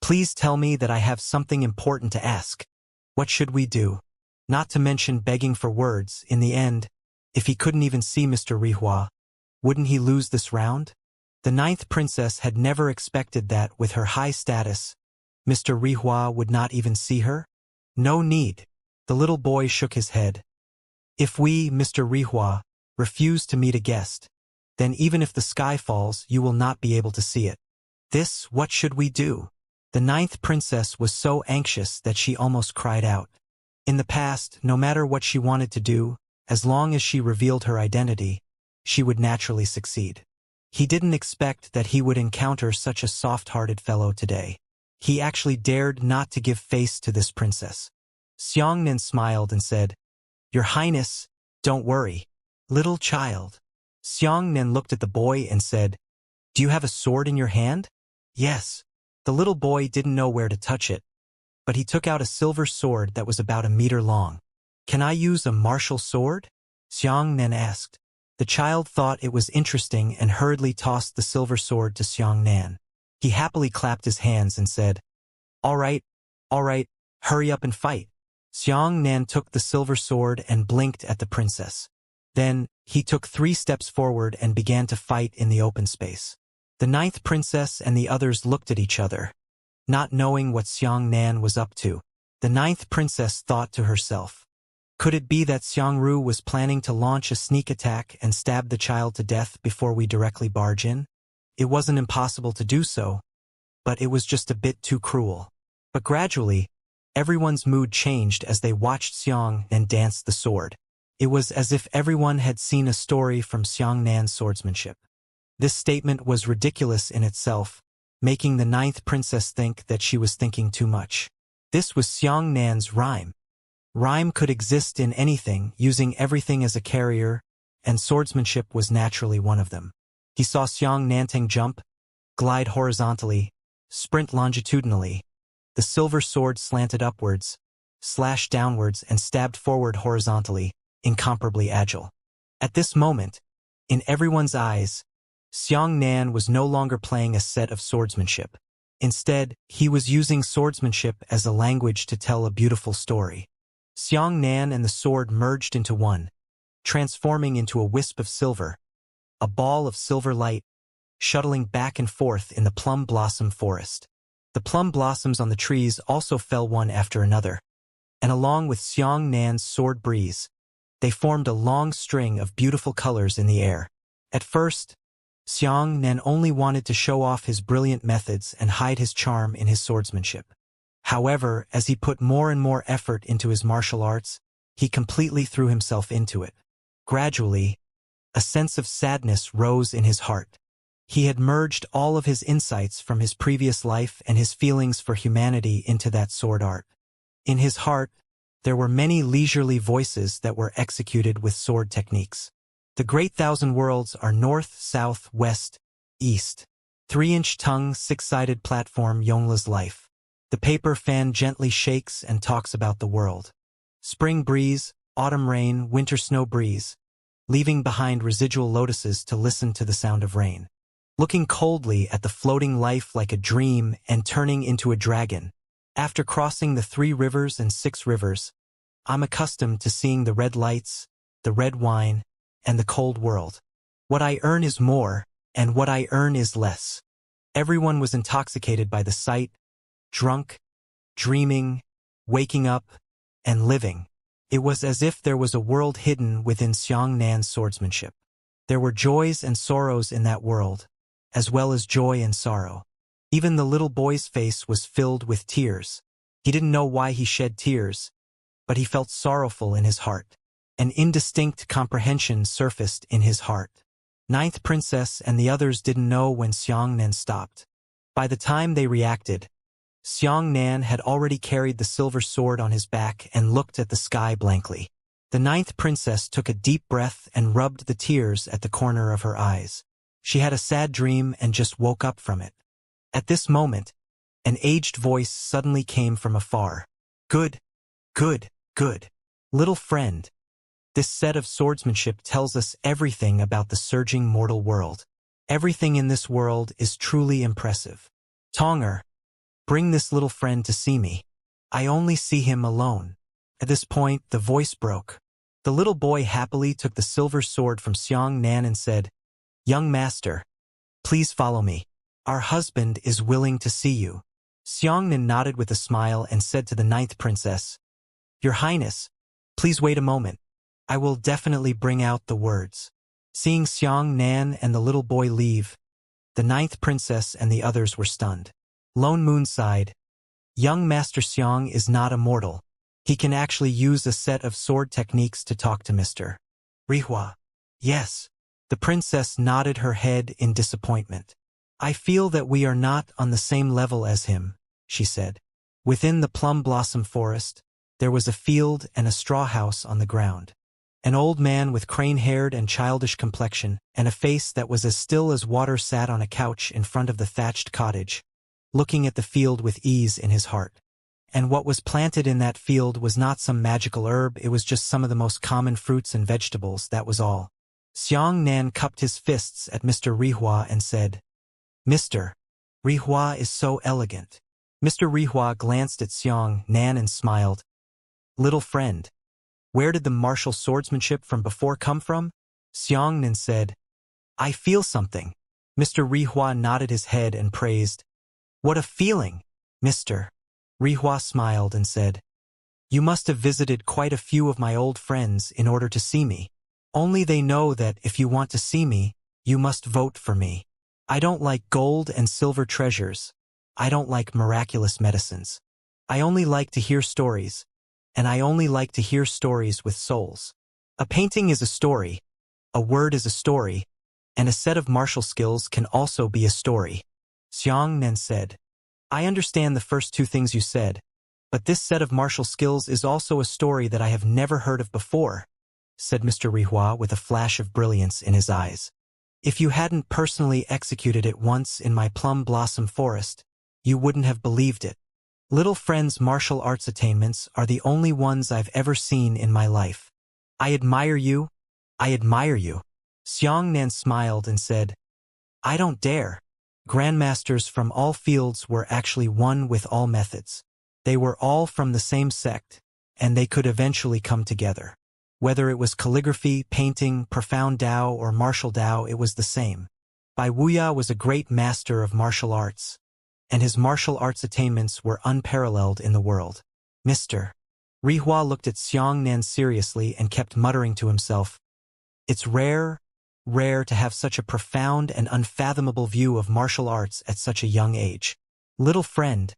"Please tell me that I have something important to ask. What should we do?" Not to mention begging for words. In the end, if he couldn't even see Mr. Rihua, wouldn't he lose this round? The ninth princess had never expected that, with her high status, Mr. Rihua would not even see her. "No need." The little boy shook his head. "If we, Mr. Rihua, refuse to meet a guest, then even if the sky falls, you will not be able to see it. What should we do?" The ninth princess was so anxious that she almost cried out. In the past, no matter what she wanted to do, as long as she revealed her identity, she would naturally succeed. He didn't expect that he would encounter such a soft-hearted fellow today. He actually dared not to give face to this princess. Xianxia smiled and said, "Your Highness, don't worry. Little child." Xianxia looked at the boy and said, "Do you have a sword in your hand?" "Yes." The little boy didn't know where to touch it, but he took out a silver sword that was about a meter long. "Can I use a martial sword?" Xianxia asked. The child thought it was interesting and hurriedly tossed the silver sword to Xianxia. He happily clapped his hands and said, all right, hurry up and fight." Xianxia took the silver sword and blinked at the princess. Then, he took 3 steps forward and began to fight in the open space. The ninth princess and the others looked at each other, not knowing what Xianxia was up to. The ninth princess thought to herself, could it be that Xiangru was planning to launch a sneak attack and stab the child to death before we directly barge in? It wasn't impossible to do so, but it was just a bit too cruel. But gradually, everyone's mood changed as they watched Xianxia dance the sword. It was as if everyone had seen a story from Xianxia's swordsmanship. This statement was ridiculous in itself, making the ninth princess think that she was thinking too much. This was Xianxia's rhyme. Rhyme could exist in anything, using everything as a carrier, and swordsmanship was naturally one of them. He saw Xianxia jump, glide horizontally, sprint longitudinally. The silver sword slanted upwards, slashed downwards, and stabbed forward horizontally, incomparably agile. At this moment, in everyone's eyes, Xianxia was no longer playing a set of swordsmanship. Instead, he was using swordsmanship as a language to tell a beautiful story. Xianxia and the sword merged into one, transforming into a wisp of silver, a ball of silver light, shuttling back and forth in the plum blossom forest. The plum blossoms on the trees also fell one after another, and along with Xianxia's sword breeze, they formed a long string of beautiful colors in the air. At first, Xianxia only wanted to show off his brilliant methods and hide his charm in his swordsmanship. However, as he put more and more effort into his martial arts, he completely threw himself into it. Gradually, a sense of sadness rose in his heart. He had merged all of his insights from his previous life and his feelings for humanity into that sword art. In his heart, there were many leisurely voices that were executed with sword techniques. The great 1,000 worlds are north, south, west, east. 3-inch tongue, 6-sided platform, Yongla's life. The paper fan gently shakes and talks about the world. Spring breeze, autumn rain, winter snow breeze, leaving behind residual lotuses to listen to the sound of rain. Looking coldly at the floating life like a dream and turning into a dragon. After crossing the 3 rivers and 6 rivers, I'm accustomed to seeing the red lights, the red wine, and the cold world. What I earn is more, and what I earn is less. Everyone was intoxicated by the sight, drunk, dreaming, waking up, and living. It was as if there was a world hidden within Xiang Nan's swordsmanship. There were joys and sorrows in that world, as well as joy and sorrow. Even the little boy's face was filled with tears. He didn't know why he shed tears, but he felt sorrowful in his heart. An indistinct comprehension surfaced in his heart. Ninth Princess and the others didn't know when Xiang Nan stopped. By the time they reacted, Xiang Nan had already carried the silver sword on his back and looked at the sky blankly. The ninth princess took a deep breath and rubbed the tears at the corner of her eyes. She had a sad dream and just woke up from it. At this moment, an aged voice suddenly came from afar. Good, good, good. Little friend. This set of swordsmanship tells us everything about the surging mortal world. Everything in this world is truly impressive. Tonger, bring this little friend to see me. I only see him alone. At this point, the voice broke. The little boy happily took the silver sword from Xiang Nan and said, Young master, please follow me. Our husband is willing to see you. Xiang Nan nodded with a smile and said to the ninth princess, Your Highness, please wait a moment. I will definitely bring out the words. Seeing Xiang Nan and the little boy leave, the ninth princess and the others were stunned. Lone Moon sighed. Young Master Xiang is not immortal. He can actually use a set of sword techniques to talk to Mr. Rihua. Yes. The princess nodded her head in disappointment. I feel that we are not on the same level as him, she said. Within the plum blossom forest, there was a field and a straw house on the ground. An old man with crane-haired and childish complexion and a face that was as still as water sat on a couch in front of the thatched cottage, looking at the field with ease in his heart. And what was planted in that field was not some magical herb, it was just some of the most common fruits and vegetables, that was all. Xiang Nan cupped his fists at Mr. Rihua and said, Mr. Rihua is so elegant. Mr. Rihua glanced at Xiang Nan and smiled. Little friend, where did the martial swordsmanship from before come from? Xiang Nan said, I feel something. Mr. Rihua nodded his head and praised. What a feeling, Mr. Rihua smiled and said, You must have visited quite a few of my old friends in order to see me. Only they know that if you want to see me, you must vote for me. I don't like gold and silver treasures. I don't like miraculous medicines. I only like to hear stories, and I only like to hear stories with souls. A painting is a story, a word is a story, and a set of martial skills can also be a story. Xiang Nan said, I understand the first two things you said, but this set of martial skills is also a story that I have never heard of before, said Mr. Rihua with a flash of brilliance in his eyes. If you hadn't personally executed it once in my plum blossom forest, you wouldn't have believed it. Little friend's martial arts attainments are the only ones I've ever seen in my life. I admire you. I admire you. Xiang Nan smiled and said, I don't dare. Grandmasters from all fields were actually one with all methods. They were all from the same sect, and they could eventually come together. Whether it was calligraphy, painting, profound Tao, or martial Tao, it was the same. Bai Wuya was a great master of martial arts, and his martial arts attainments were unparalleled in the world. Mr. Rihua looked at Xiang Nan seriously and kept muttering to himself, It's rare to have such a profound and unfathomable view of martial arts at such a young age. Little friend,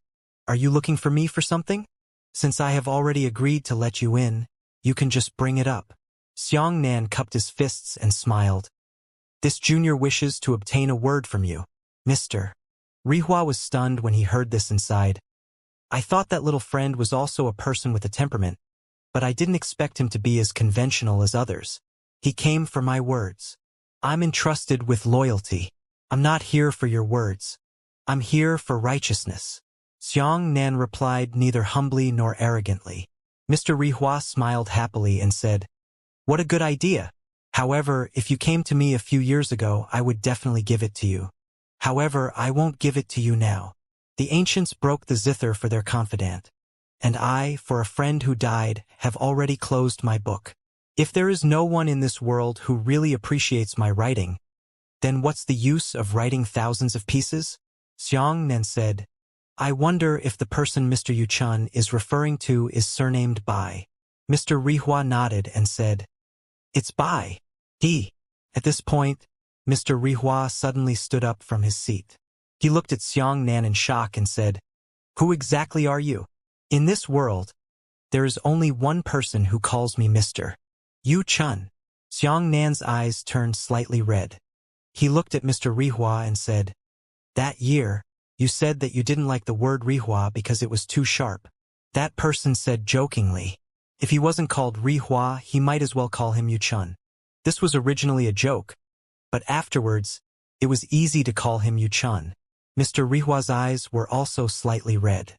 are you looking for me for something? Since I have already agreed to let you in, you can just bring it up. Xiang Nan cupped his fists and smiled. This junior wishes to obtain a word from you, Mr. Rihua was stunned when he heard this and sighed. I thought that little friend was also a person with a temperament, but I didn't expect him to be as conventional as others. He came for my words. I'm entrusted with loyalty. I'm not here for your words. I'm here for righteousness. Xiang Nan replied neither humbly nor arrogantly. Mr. Rihua smiled happily and said, What a good idea. However, if you came to me a few years ago, I would definitely give it to you. However, I won't give it to you now. The ancients broke the zither for their confidant, and I, for a friend who died, have already closed my book. If there is no one in this world who really appreciates my writing, then what's the use of writing thousands of pieces? Xiang Nan said, I wonder if the person Mr. Yu Chun is referring to is surnamed Bai. Mr. Rihua nodded and said, "It's Bai. He." At this point, Mr. Rihua suddenly stood up from his seat. He looked at Xianxia in shock and said, "Who exactly are you? In this world, there is only one person who calls me Mr. Yu Chun." Xianxia's eyes turned slightly red. He looked at Mr. Rihua and said, "That year, you said that you didn't like the word Rihua because it was too sharp." That person said jokingly, "If he wasn't called Rihua, he might as well call him Yu Chun." This was originally a joke, but afterwards, it was easy to call him Yu Chun. Mr. Rihua's eyes were also slightly red.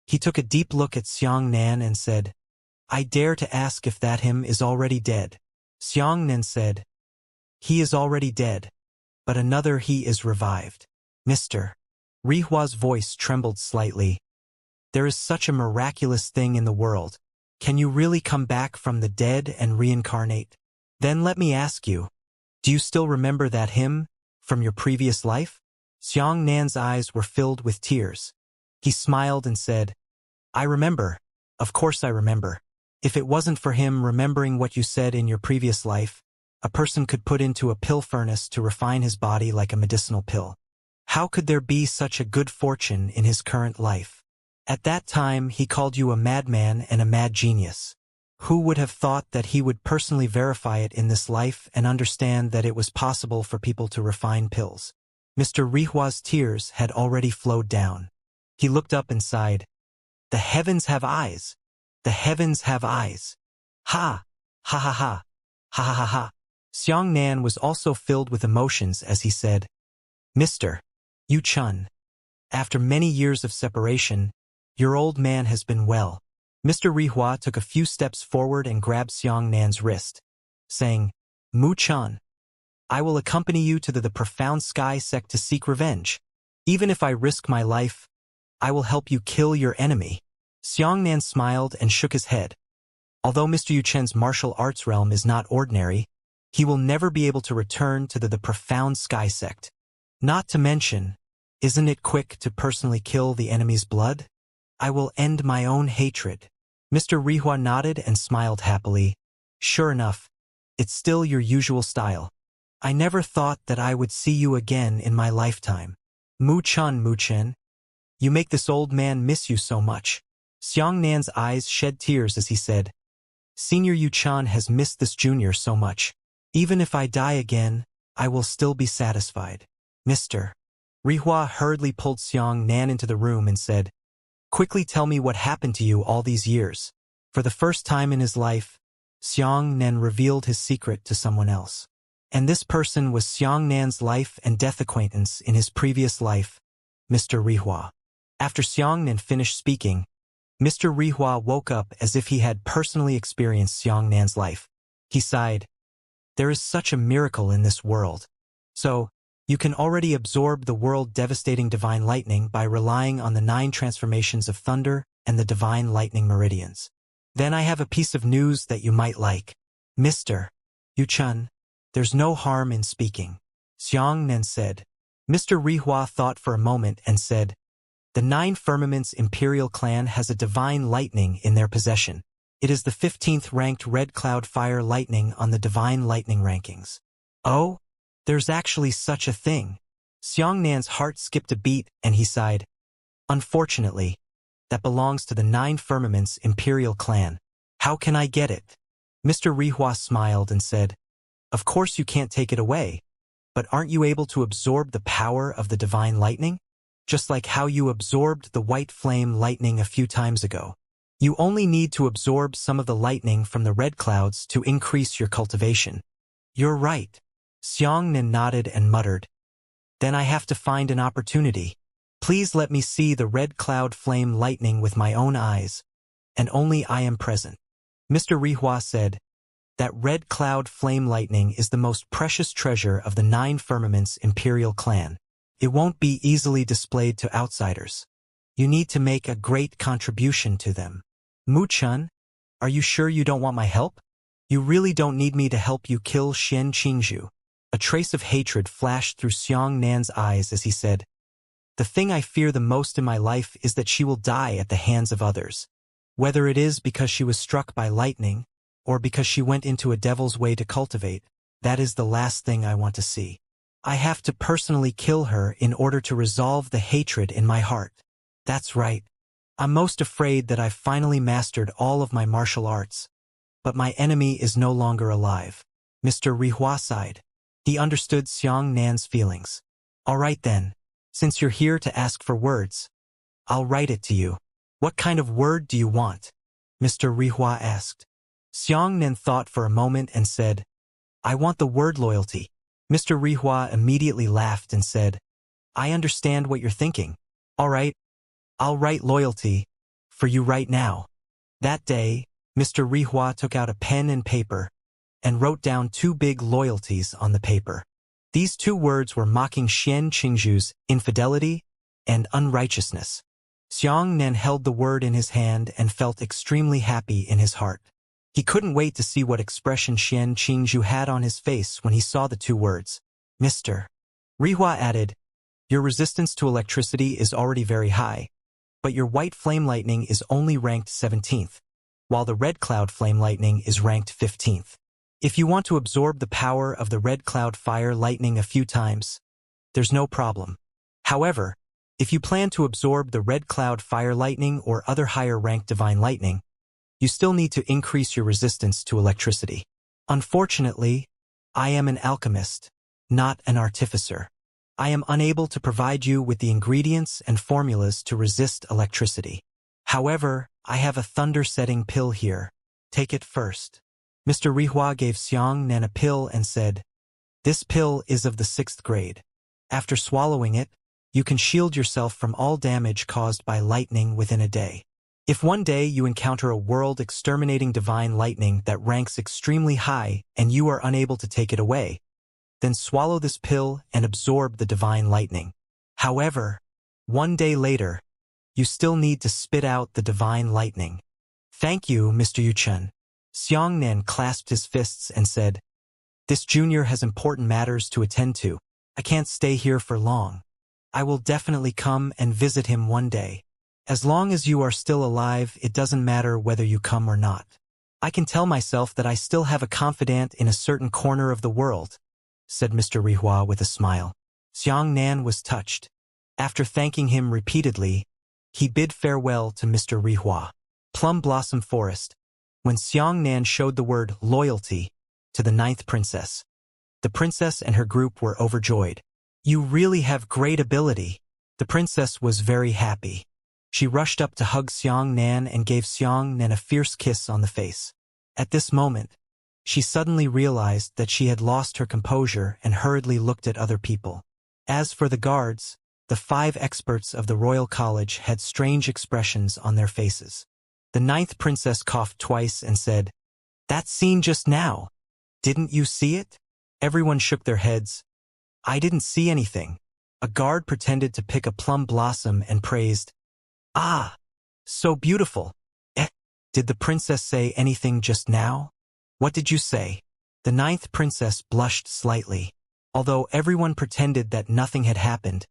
He took a deep look at Xianxia and said, "I dare to ask if that him is already dead." Xianxia said, "He is already dead, but another he is revived." Mr. Rihua's voice trembled slightly. "There is such a miraculous thing in the world. Can you really come back from the dead and reincarnate? Then let me ask you, do you still remember that him from your previous life?" Xianxia's eyes were filled with tears. He smiled and said, "I remember. Of course I remember. If it wasn't for him remembering what you said in your previous life, a person could put into a pill furnace to refine his body like a medicinal pill. How could there be such a good fortune in his current life? At that time he called you a madman and a mad genius. Who would have thought that he would personally verify it in this life and understand that it was possible for people to refine pills?" Mr. Rihua's tears had already flowed down. He looked up and sighed, "The heavens have eyes! The heavens have eyes! Ha! Ha ha ha! Ha ha ha ha!" Xianxia was also filled with emotions as he said, "Mr. Yu Chun, after many years of separation, your old man has been well." Mr. Rihua took a few steps forward and grabbed Xianxia's wrist, saying, "Mu Chun, I will accompany you to the profound sky sect to seek revenge. Even if I risk my life, I will help you kill your enemy." Xianxia smiled and shook his head. Although Mr. Yu Chen's martial arts realm is not ordinary, he will never be able to return to the profound sky sect. Not to mention, isn't it quick to personally kill the enemy's blood? I will end my own hatred. Mr. Rihua nodded and smiled happily. "Sure enough, it's still your usual style. I never thought that I would see you again in my lifetime. Mu Chen, you make this old man miss you so much." Xianxia's eyes shed tears as he said, "Senior Yu Chan has missed this junior so much. Even if I die again, I will still be satisfied." Mr. Rihua hurriedly pulled Xianxia into the room and said, "Quickly tell me what happened to you all these years." For the first time in his life, Xianxia revealed his secret to someone else. And this person was Xianxia's life and death acquaintance in his previous life, Mr. Rihua. After Xianxia finished speaking, Mr. Rihua woke up as if he had personally experienced Xianxia's life. He sighed, "There is such a miracle in this world. So, you can already absorb the world-devastating divine lightning by relying on the 9 transformations of thunder and the divine lightning meridians. Then I have a piece of news that you might like. Mr. Yu Chun, there's no harm in speaking." Xianxia said. Mr. Rihua thought for a moment and said, "The 9 Firmaments Imperial Clan has a divine lightning in their possession. It is the 15th ranked Red Cloud Fire Lightning on the Divine Lightning rankings." "Oh, there's actually such a thing." Xianxia's heart skipped a beat and he sighed. "Unfortunately, that belongs to the 9 Firmaments Imperial Clan. How can I get it?" Mr. Rihua smiled and said, "Of course you can't take it away, but aren't you able to absorb the power of the divine lightning? Just like how you absorbed the white flame lightning a few times ago. You only need to absorb some of the lightning from the red clouds to increase your cultivation." "You're right." Xianxia nodded and muttered, "Then I have to find an opportunity. Please let me see the red cloud flame lightning with my own eyes, and only I am present." Mr. Rihua said, "That red cloud flame lightning is the most precious treasure of the 9 Firmaments Imperial Clan. It won't be easily displayed to outsiders. You need to make a great contribution to them." "Mu Chun, are you sure you don't want my help? You really don't need me to help you kill Xian Qingzhu." A trace of hatred flashed through Xianxia's eyes as he said, "The thing I fear the most in my life is that she will die at the hands of others. Whether it is because she was struck by lightning, or because she went into a devil's way to cultivate, that is the last thing I want to see. I have to personally kill her in order to resolve the hatred in my heart. That's right. I'm most afraid that I've finally mastered all of my martial arts. But my enemy is no longer alive. Mr. Rihua sighed. He understood Xiang Nan's feelings. All right then. Since you're here to ask for words, I'll write it to you. What kind of word do you want? Mr. Rihua asked. Xiang Nan thought for a moment and said, I want the word loyalty. Mr. Rihua immediately laughed and said, I understand what you're thinking. All right, I'll write loyalty for you right now. That day, Mr. Rihua took out a pen and paper and wrote down 2 big loyalties on the paper. These 2 words were mocking Xian Qingzhu's infidelity and unrighteousness. Xiang Nan held the word in his hand and felt extremely happy in his heart. He couldn't wait to see what expression Xian Qingzhu had on his face when he saw the 2 words. Mr. Rihua added, your resistance to electricity is already very high, but your white flame lightning is only ranked 17th, while the red cloud flame lightning is ranked 15th. If you want to absorb the power of the red cloud fire lightning a few times, there's no problem. However, if you plan to absorb the red cloud fire lightning or other higher ranked divine lightning, you still need to increase your resistance to electricity. Unfortunately, I am an alchemist, not an artificer. I am unable to provide you with the ingredients and formulas to resist electricity. However, I have a thunder-setting pill here. Take it first. Mr. Rihua gave Xiang Nan a pill and said, this pill is of the 6th grade. After swallowing it, you can shield yourself from all damage caused by lightning within a day. If one day you encounter a world-exterminating divine lightning that ranks extremely high and you are unable to take it away, then swallow this pill and absorb the divine lightning. However, one day later, you still need to spit out the divine lightning. Thank you, Mr. Yuchen. Xiang Nan clasped his fists and said, this junior has important matters to attend to. I can't stay here for long. I will definitely come and visit him one day. As long as you are still alive, it doesn't matter whether you come or not. I can tell myself that I still have a confidant in a certain corner of the world, said Mr. Rihua with a smile. Xiang Nan was touched. After thanking him repeatedly, he bid farewell to Mr. Rihua. Plum Blossom Forest. When Xiang Nan showed the word loyalty to the 9th princess, the princess and her group were overjoyed. You really have great ability. The princess was very happy. She rushed up to hug Xiang Nan and gave Xiang Nan a fierce kiss on the face. At this moment, she suddenly realized that she had lost her composure and hurriedly looked at other people. As for the guards, the 5 experts of the Royal College had strange expressions on their faces. The 9th princess coughed twice and said, that scene just now. Didn't you see it? Everyone shook their heads. I didn't see anything. A guard pretended to pick a plum blossom and praised, ah, so beautiful. Did the princess say anything just now? What did you say? The 9th princess blushed slightly. Although everyone pretended that nothing had happened,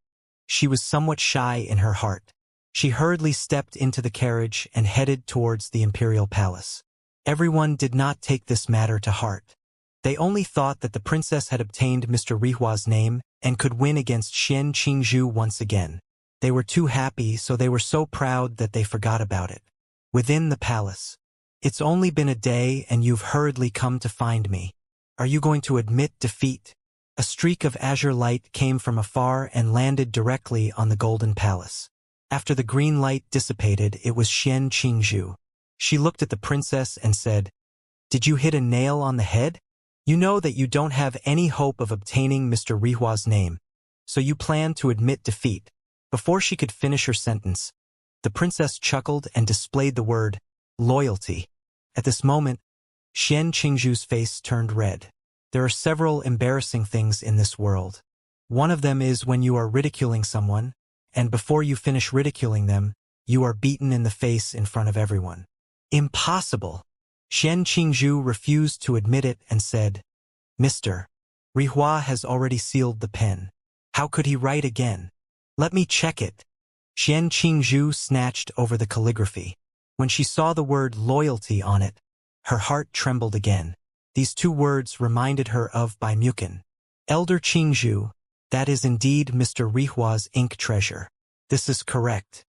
she was somewhat shy in her heart. She hurriedly stepped into the carriage and headed towards the imperial palace. Everyone did not take this matter to heart. They only thought that the princess had obtained Mr. Rihua's name and could win against Xian Qingzhu once again. They were too happy, so they were so proud that they forgot about it. Within the palace. It's only been a day and you've hurriedly come to find me. Are you going to admit defeat? A streak of azure light came from afar and landed directly on the golden palace. After the green light dissipated, it was Xian Qingzhu. She looked at the princess and said, did you hit a nail on the head? You know that you don't have any hope of obtaining Mr. Rihua's name, so you plan to admit defeat. Before she could finish her sentence, the princess chuckled and displayed the word, loyalty. At this moment, Xian Qingzhu's face turned red. There are several embarrassing things in this world. One of them is when you are ridiculing someone, and before you finish ridiculing them, you are beaten in the face in front of everyone. Impossible! Xian Qingzhu refused to admit it and said, Mr. Rihua has already sealed the pen. How could he write again? Let me check it. Xian Qingzhu snatched over the calligraphy. When she saw the word loyalty on it, her heart trembled again. These two words reminded her of Bai Mukin. Elder Qingzhu, that is indeed Mr. Rihua's ink treasure. This is correct,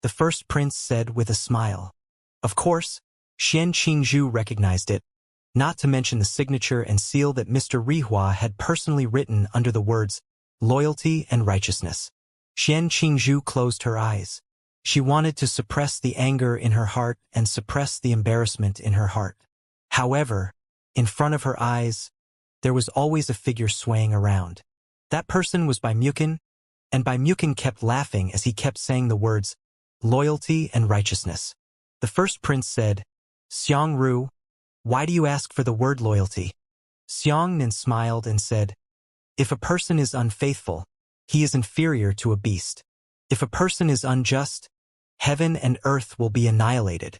the first prince said with a smile. Of course, Qingzhu recognized it, not to mention the signature and seal that Mr. Rihua had personally written under the words loyalty and righteousness. Qingzhu closed her eyes. She wanted to suppress the anger in her heart and suppress the embarrassment in her heart. However, in front of her eyes, there was always a figure swaying around. That person was Bai Mukin, and Bai Mukin kept laughing as he kept saying the words loyalty and righteousness. The first prince said, Xiang Ru, why do you ask for the word loyalty? Xiang Nan smiled and said, if a person is unfaithful, he is inferior to a beast. If a person is unjust, heaven and earth will be annihilated.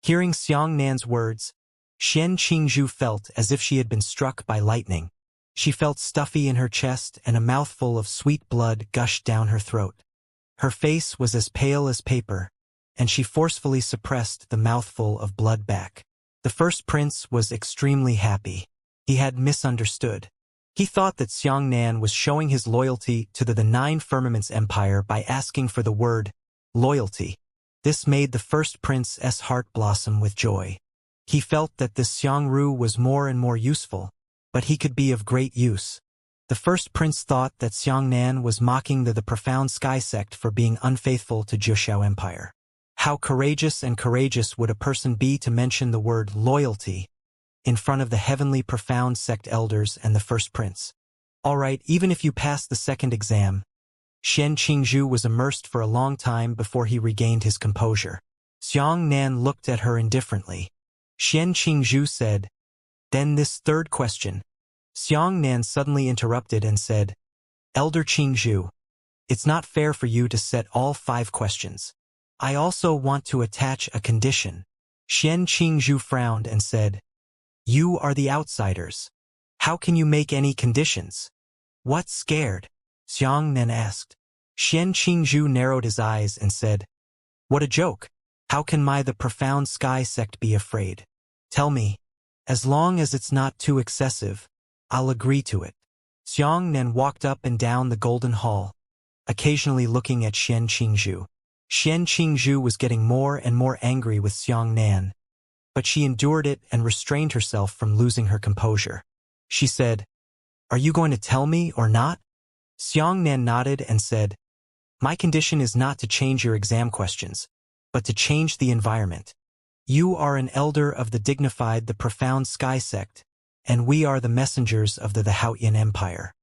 Hearing Xiang Nan's words, Qingzhu felt as if she had been struck by lightning. She felt stuffy in her chest and a mouthful of sweet blood gushed down her throat. Her face was as pale as paper, and she forcefully suppressed the mouthful of blood back. The first prince was extremely happy. He had misunderstood. He thought that Xiang Nan was showing his loyalty to the Nine Firmaments Empire by asking for the word loyalty. This made the first prince's heart blossom with joy. He felt that this Xiang Ru was more and more useful, but he could be of great use. The first prince thought that Xiang Nan was mocking the profound sky sect for being unfaithful to Zhuxiao Empire. How courageous and courageous would a person be to mention the word loyalty in front of the heavenly profound sect elders and the first prince? All right, even if you pass the second exam. Qingzhu was immersed for a long time before he regained his composure. Xiang Nan looked at her indifferently. Qingzhu said, then this third question. Xiang Nan suddenly interrupted and said, Elder Qingzhu, it's not fair for you to set all 5 questions. I also want to attach a condition. Qingzhu frowned and said, you are the outsiders. How can you make any conditions? What scared? Xiang Nan asked. Qingzhu narrowed his eyes and said, what a joke. How can the profound sky sect be afraid? Tell me, as long as it's not too excessive, I'll agree to it. Xiang Nan walked up and down the golden hall, occasionally looking at Qingzhu. Qingzhu was getting more and more angry with Xiang Nan, but she endured it and restrained herself from losing her composure. She said, are you going to tell me or not? Xiang Nan nodded and said, my condition is not to change your exam questions, but to change the environment. You are an elder of the dignified, the profound sky sect, and we are the messengers of the Haotian Empire.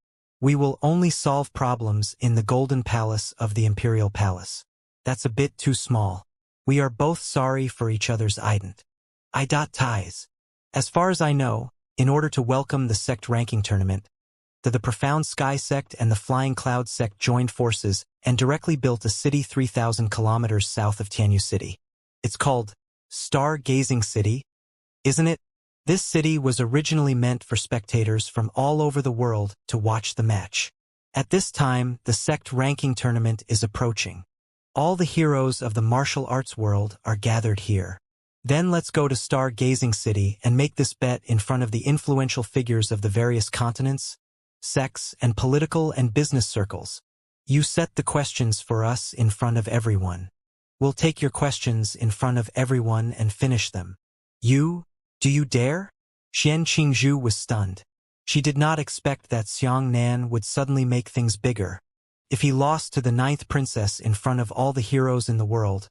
We will only solve problems in the Golden Palace of the Imperial Palace. That's a bit too small. We are both sorry for each other's ident. Ties. As far as I know, in order to welcome the sect ranking tournament, the profound sky sect and the flying cloud sect joined forces and directly built a city 3,000 kilometers south of Tianyu City. It's called Star-Gazing City, isn't it? This city was originally meant for spectators from all over the world to watch the match. At this time, the sect ranking tournament is approaching. All the heroes of the martial arts world are gathered here. Then let's go to Star-Gazing City and make this bet in front of the influential figures of the various continents, sects, and political and business circles. You set the questions for us in front of everyone. We'll take your questions in front of everyone and finish them. Do you dare? Qingzhu was stunned. She did not expect that Xiang Nan would suddenly make things bigger. If he lost to the 9th princess in front of all the heroes in the world,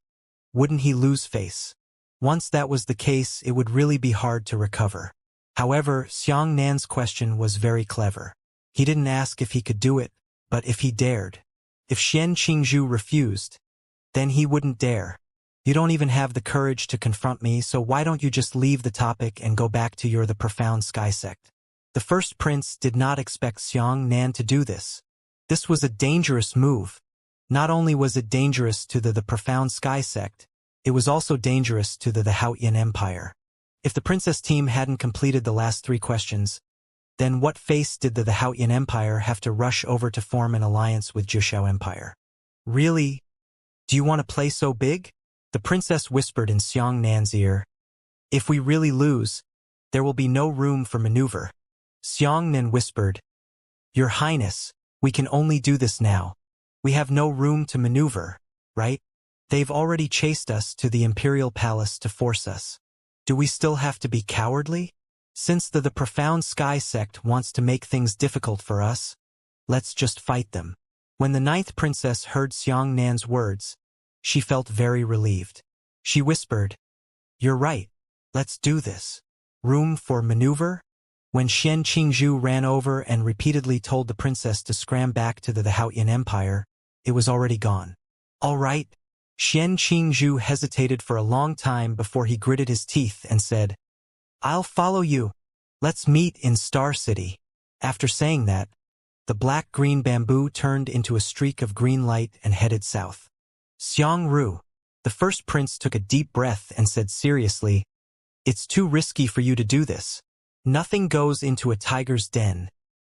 wouldn't he lose face? Once that was the case, it would really be hard to recover. However, Xiang Nan's question was very clever. He didn't ask if he could do it, but if he dared. If Qingzhu refused, then he wouldn't dare. You don't even have the courage to confront me, so why don't you just leave the topic and go back to the profound sky sect? The first prince did not expect Xiang Nan to do this. This was a dangerous move. Not only was it dangerous to the profound sky sect, it was also dangerous to the Haotian Empire. If the princess team hadn't completed the last 3 questions, then what face did the Haotian Empire have to rush over to form an alliance with Zhuxiao Empire? Really? Do you want to play so big? The princess whispered in Xiang Nan's ear, "If we really lose, there will be no room for maneuver." Xiang Nan whispered, "Your Highness, we can only do this now. We have no room to maneuver, right? They've already chased us to the imperial palace to force us. Do we still have to be cowardly? Since the profound sky sect wants to make things difficult for us, let's just fight them." When the ninth princess heard Xiang Nan's words, she felt very relieved. She whispered, "You're right. Let's do this. Room for maneuver?" When Xian Qingzhu ran over and repeatedly told the princess to scram back to the Haoyan Empire, it was already gone. "All right." Xian Qingzhu hesitated for a long time before he gritted his teeth and said, "I'll follow you. Let's meet in Star City." After saying that, the black-green bamboo turned into a streak of green light and headed south. Xiang Ru, the first prince, took a deep breath and said seriously, "It's too risky for you to do this. Nothing goes into a tiger's den.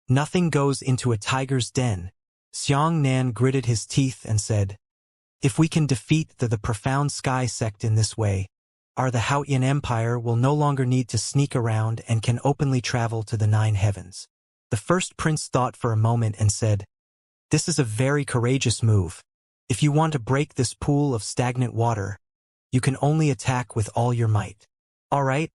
Nothing goes into a tiger's den." Xiang Nan gritted his teeth and said, "If we can defeat the profound sky sect in this way, the Haoyan Empire will no longer need to sneak around and can openly travel to the 9 heavens." The first prince thought for a moment and said, "This is a very courageous move. If you want to break this pool of stagnant water, you can only attack with all your might. All right?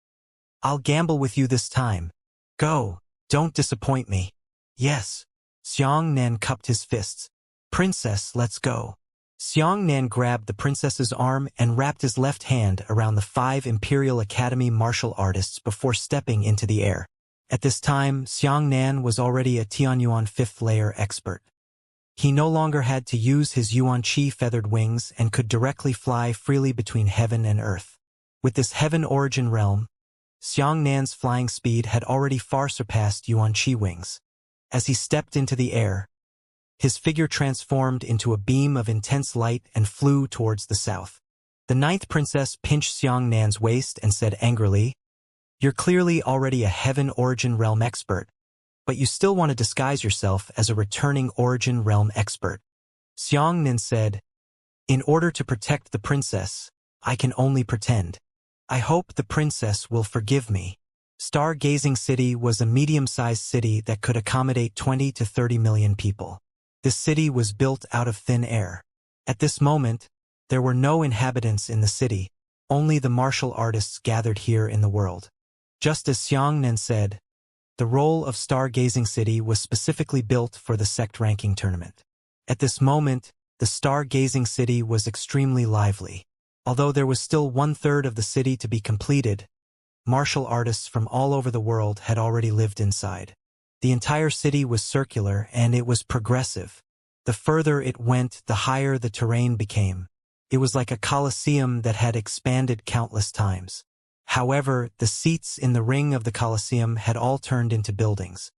I'll gamble with you this time. Go, don't disappoint me." "Yes." Xiang Nan cupped his fists. "Princess, let's go." Xiang Nan grabbed the princess's arm and wrapped his left hand around the 5 Imperial Academy martial artists before stepping into the air. At this time, Xiang Nan was already a Tianyuan 5th layer expert. He no longer had to use his Yuan Qi feathered wings and could directly fly freely between heaven and earth. With this heaven origin realm, Xiang Nan's flying speed had already far surpassed Yuan Qi wings. As he stepped into the air, his figure transformed into a beam of intense light and flew towards the south. The 9th princess pinched Xiang Nan's waist and said angrily, "You're clearly already a heaven origin realm expert, but you still want to disguise yourself as a returning origin realm expert." Xiang Nan said, "In order to protect the princess, I can only pretend. I hope the princess will forgive me." Stargazing City was a medium-sized city that could accommodate 20 to 30 million people. This city was built out of thin air. At this moment, there were no inhabitants in the city, only the martial artists gathered here in the world. Just as Xiang Nan said, the role of Stargazing City was specifically built for the sect ranking tournament. At this moment, the Stargazing City was extremely lively. Although there was still 1/3 of the city to be completed, martial artists from all over the world had already lived inside. The entire city was circular and it was progressive. The further it went, the higher the terrain became. It was like a coliseum that had expanded countless times. However, the seats in the ring of the coliseum had all turned into buildings.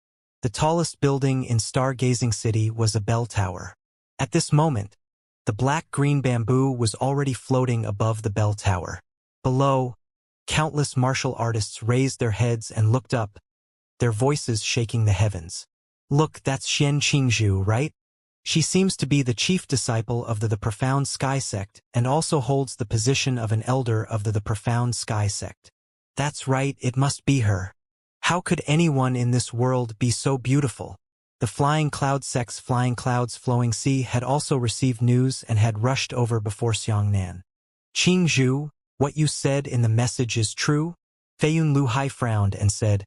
The tallest building in Stargazing City was a bell tower. At this moment, the black-green bamboo was already floating above the bell tower. Below, countless martial artists raised their heads and looked up, their voices shaking the heavens. "Look, that's Xian Qingzhu, right? She seems to be the chief disciple of the Profound Sky Sect and also holds the position of an elder of the Profound Sky Sect. That's right, it must be her. How could anyone in this world be so beautiful?" The Flying Cloud Sect's Flying Clouds Flowing Sea had also received news and had rushed over before Xiang Nan. "Qingzhu, what you said in the message is true?" Feiyun Luhai frowned and said,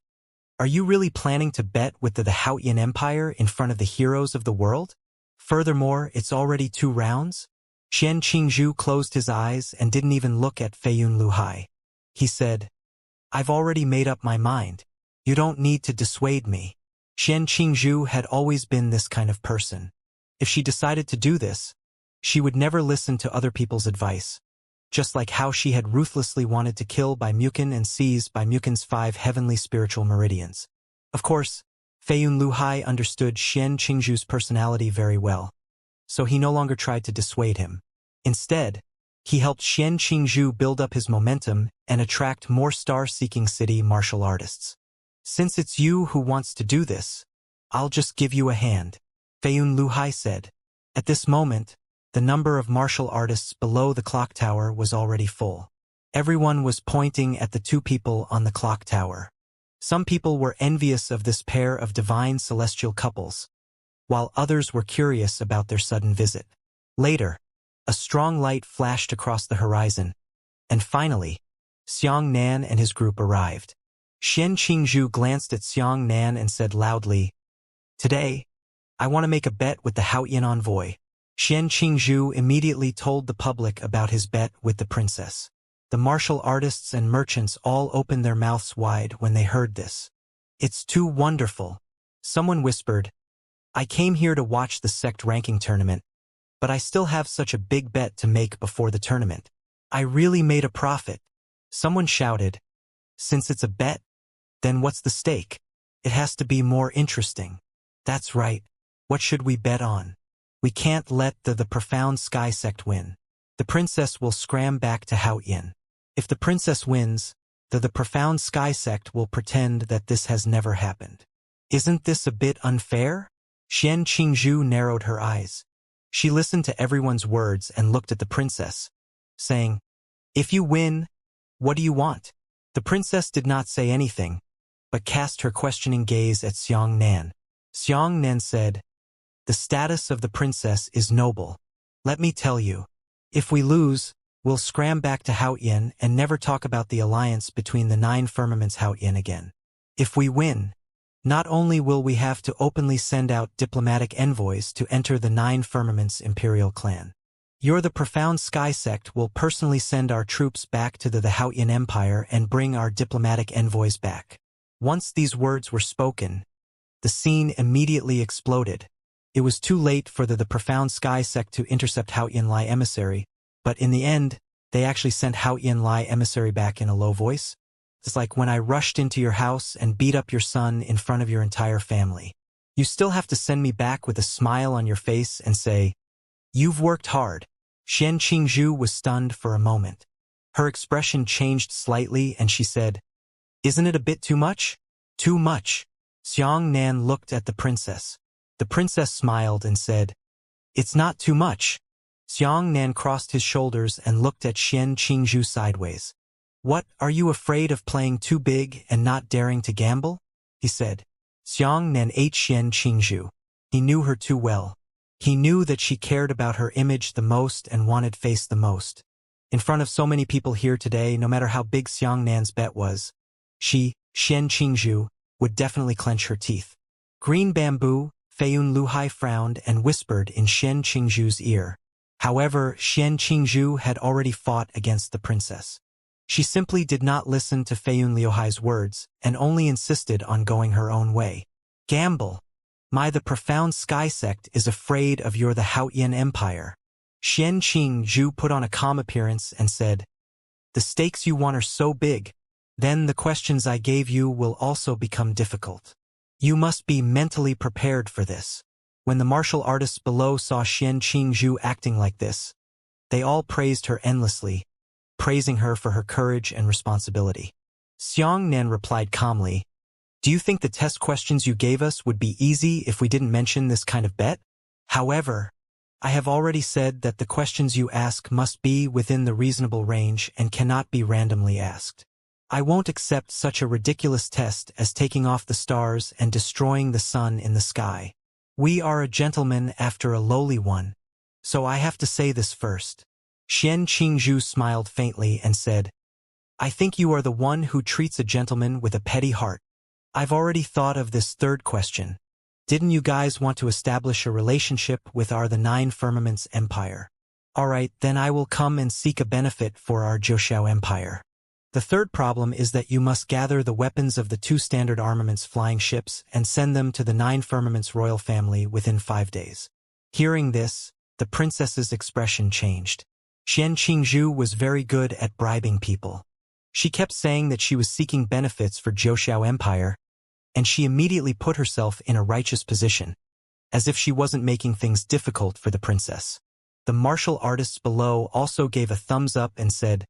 "Are you really planning to bet with the Haoyan Empire in front of the heroes of the world? Furthermore, it's already 2 rounds?" Xian Qingzhu closed his eyes and didn't even look at Feiyun Luhai. He said, "I've already made up my mind. You don't need to dissuade me." Xian Qingzhu had always been this kind of person. If she decided to do this, she would never listen to other people's advice. Just like how she had ruthlessly wanted to kill Bai Mukin and seize Bai Mukin's 5 heavenly spiritual meridians. Of course, Feiyun Luhai understood Xian Qingzhu's personality very well, so he no longer tried to dissuade him. Instead, he helped Xian Qingzhu build up his momentum and attract more star-seeking city martial artists. "Since it's you who wants to do this, I'll just give you a hand," Feiyun Luhai said. At this moment, The number of martial artists below the clock tower was already full. Everyone was pointing at the two people on the clock tower. Some people were envious of this pair of divine celestial couples, while others were curious about their sudden visit. Later, a strong light flashed across the horizon, and finally, Xiang Nan and his group arrived. Xian Qingzhu glanced at Xiang Nan and said loudly, "Today, I want to make a bet with the Haoyan envoy." Xian Qingzhu immediately told the public about his bet with the princess. The martial artists and merchants all opened their mouths wide when they heard this. "It's too wonderful." Someone whispered, "I came here to watch the sect ranking tournament, but I still have such a big bet to make before the tournament. I really made a profit." Someone shouted, "Since it's a bet, then what's the stake? It has to be more interesting." "That's right. What should we bet on? We can't let the profound sky sect win. The princess will scram back to Haoyan. If the princess wins, the profound sky sect will pretend that this has never happened. Isn't this a bit unfair?" Xian Qingzhu narrowed her eyes. She listened to everyone's words and looked at the princess, saying, "If you win, what do you want?" The princess did not say anything, but cast her questioning gaze at Xiang Nan. Xiang Nan said, "The status of the princess is noble. Let me tell you, if we lose, we'll scram back to Haoyan and never talk about the alliance between the 9 firmaments Haoyan again. If we win, not only will we have to openly send out diplomatic envoys to enter the 9 firmaments imperial clan. The profound sky sect will personally send our troops back to the Haoyan Empire and bring our diplomatic envoys back." Once these words were spoken, the scene immediately exploded. It was too late for the profound sky sect to intercept Haoyan Lai emissary, but in the end, they actually sent Haoyan Lai emissary back in a low voice. "It's like when I rushed into your house and beat up your son in front of your entire family. You still have to send me back with a smile on your face and say, 'You've worked hard.'" Xian Qingzhu was stunned for a moment. Her expression changed slightly and she said, "Isn't it a bit too much?" "Too much." Xiang Nan looked at the princess. The princess smiled and said, "It's not too much." Xiang Nan crossed his shoulders and looked at Xian Qingzhu sideways. "What, are you afraid of playing too big and not daring to gamble?" he said. Xiang Nan ate Xian Qingzhu. He knew her too well. He knew that she cared about her image the most and wanted face the most. In front of so many people here today, no matter how big Xiang Nan's bet was, she, Xian Qingzhu, would definitely clench her teeth. Green Bamboo, Feiyun Luhai frowned and whispered in Xian Qingzhu's ear. However, Xian Qingzhu had already fought against the princess. She simply did not listen to Feiyun Luhai's words and only insisted on going her own way. "Gamble. The profound sky sect is afraid of the Haoyan Empire." Xian Qingzhu put on a calm appearance and said, "The stakes you want are so big, then the questions I gave you will also become difficult. You must be mentally prepared for this." When the martial artists below saw Xian Qingzhu acting like this, they all praised her endlessly, praising her for her courage and responsibility. Xiang Nan replied calmly, "Do you think the test questions you gave us would be easy if we didn't mention this kind of bet? However, I have already said that the questions you ask must be within the reasonable range and cannot be randomly asked. I won't accept such a ridiculous test as taking off the stars and destroying the sun in the sky. We are a gentleman after a lowly one, so I have to say this first." Xian Qingzhu smiled faintly and said, "I think you are the one who treats a gentleman with a petty heart. I've already thought of this third question. Didn't you guys want to establish a relationship with the 9 firmaments empire? Alright, then I will come and seek a benefit for our Zhouxiao empire. The third problem is that you must gather the weapons of the 2 standard armaments flying ships and send them to the 9 firmaments royal family within 5 days." Hearing this, the princess's expression changed. Xian Qingzhu was very good at bribing people. She kept saying that she was seeking benefits for Zhouxiao empire, and she immediately put herself in a righteous position, as if she wasn't making things difficult for the princess. The martial artists below also gave a thumbs up and said,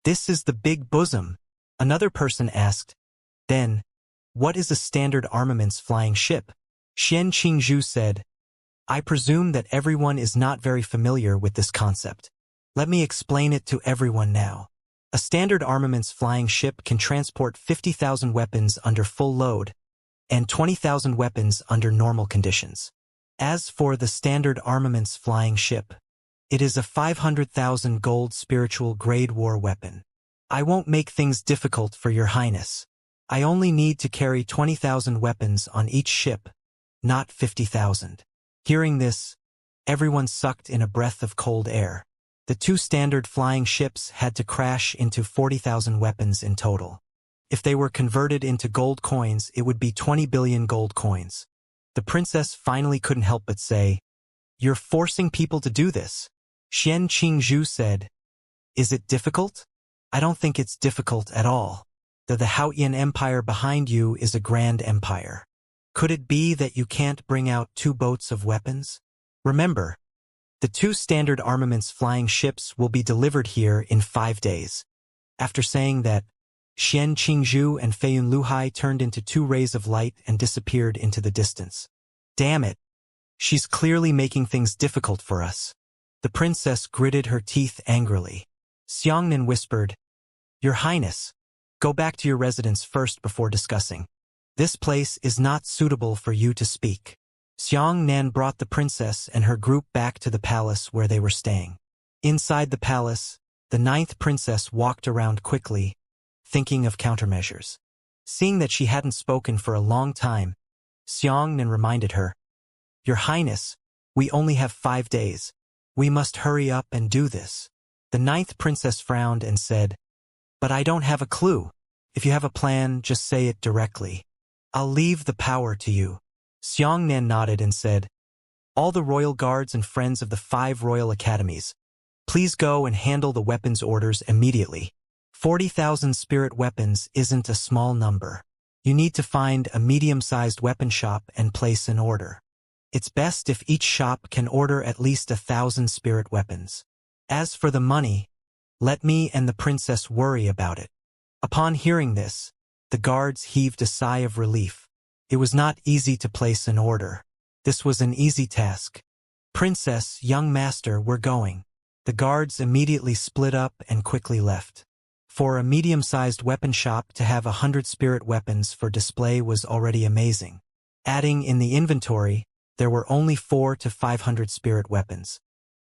"This is the big bosom." Another person asked, "Then, what is a standard armaments flying ship?" Xian Qingzhu said, I presume that everyone is not very familiar with this concept. Let me explain it to everyone now. A standard armaments flying ship can transport 50,000 weapons under full load and 20,000 weapons under normal conditions. As for the standard armaments flying ship, it is a 500,000 gold spiritual grade war weapon. I won't make things difficult for your highness. I only need to carry 20,000 weapons on each ship, not 50,000. Hearing this, everyone sucked in a breath of cold air. The two standard flying ships had to crash into 40,000 weapons in total. If they were converted into gold coins, it would be 20 billion gold coins. The princess finally couldn't help but say, "You're forcing people to do this." Xianxia said, "Is it difficult? I don't think it's difficult at all. The Haotian Empire behind you is a grand empire. Could it be that you can't bring out 2 boats of weapons? Remember, the 2 standard armaments flying ships will be delivered here in 5 days." After saying that, Xian Qingzhu and Feiyun Luhai turned into 2 rays of light and disappeared into the distance. Damn it! She's clearly making things difficult for us. The princess gritted her teeth angrily. Xiangnan whispered, "Your Highness, go back to your residence first before discussing. This place is not suitable for you to speak." Xiangnan brought the princess and her group back to the palace where they were staying. Inside the palace, the 9th princess walked around quickly, thinking of countermeasures. Seeing that she hadn't spoken for a long time, Xiangnan reminded her, "Your Highness, we only have 5 days. We must hurry up and do this." The 9th princess frowned and said, "But I don't have a clue. If you have a plan, just say it directly. I'll leave the power to you." Xiangnan nodded and said, "All the royal guards and friends of the 5 royal academies, please go and handle the weapons orders immediately. 40,000 spirit weapons isn't a small number. You need to find a medium-sized weapon shop and place an order. It's best if each shop can order at least 1,000 spirit weapons. As for the money, let me and the princess worry about it." Upon hearing this, the guards heaved a sigh of relief. It was not easy to place an order. This was an easy task. "Princess, young master, we're going." The guards immediately split up and quickly left. For a medium-sized weapon shop to have 100 spirit weapons for display was already amazing. Adding in the inventory, there were only 400 to 500 spirit weapons.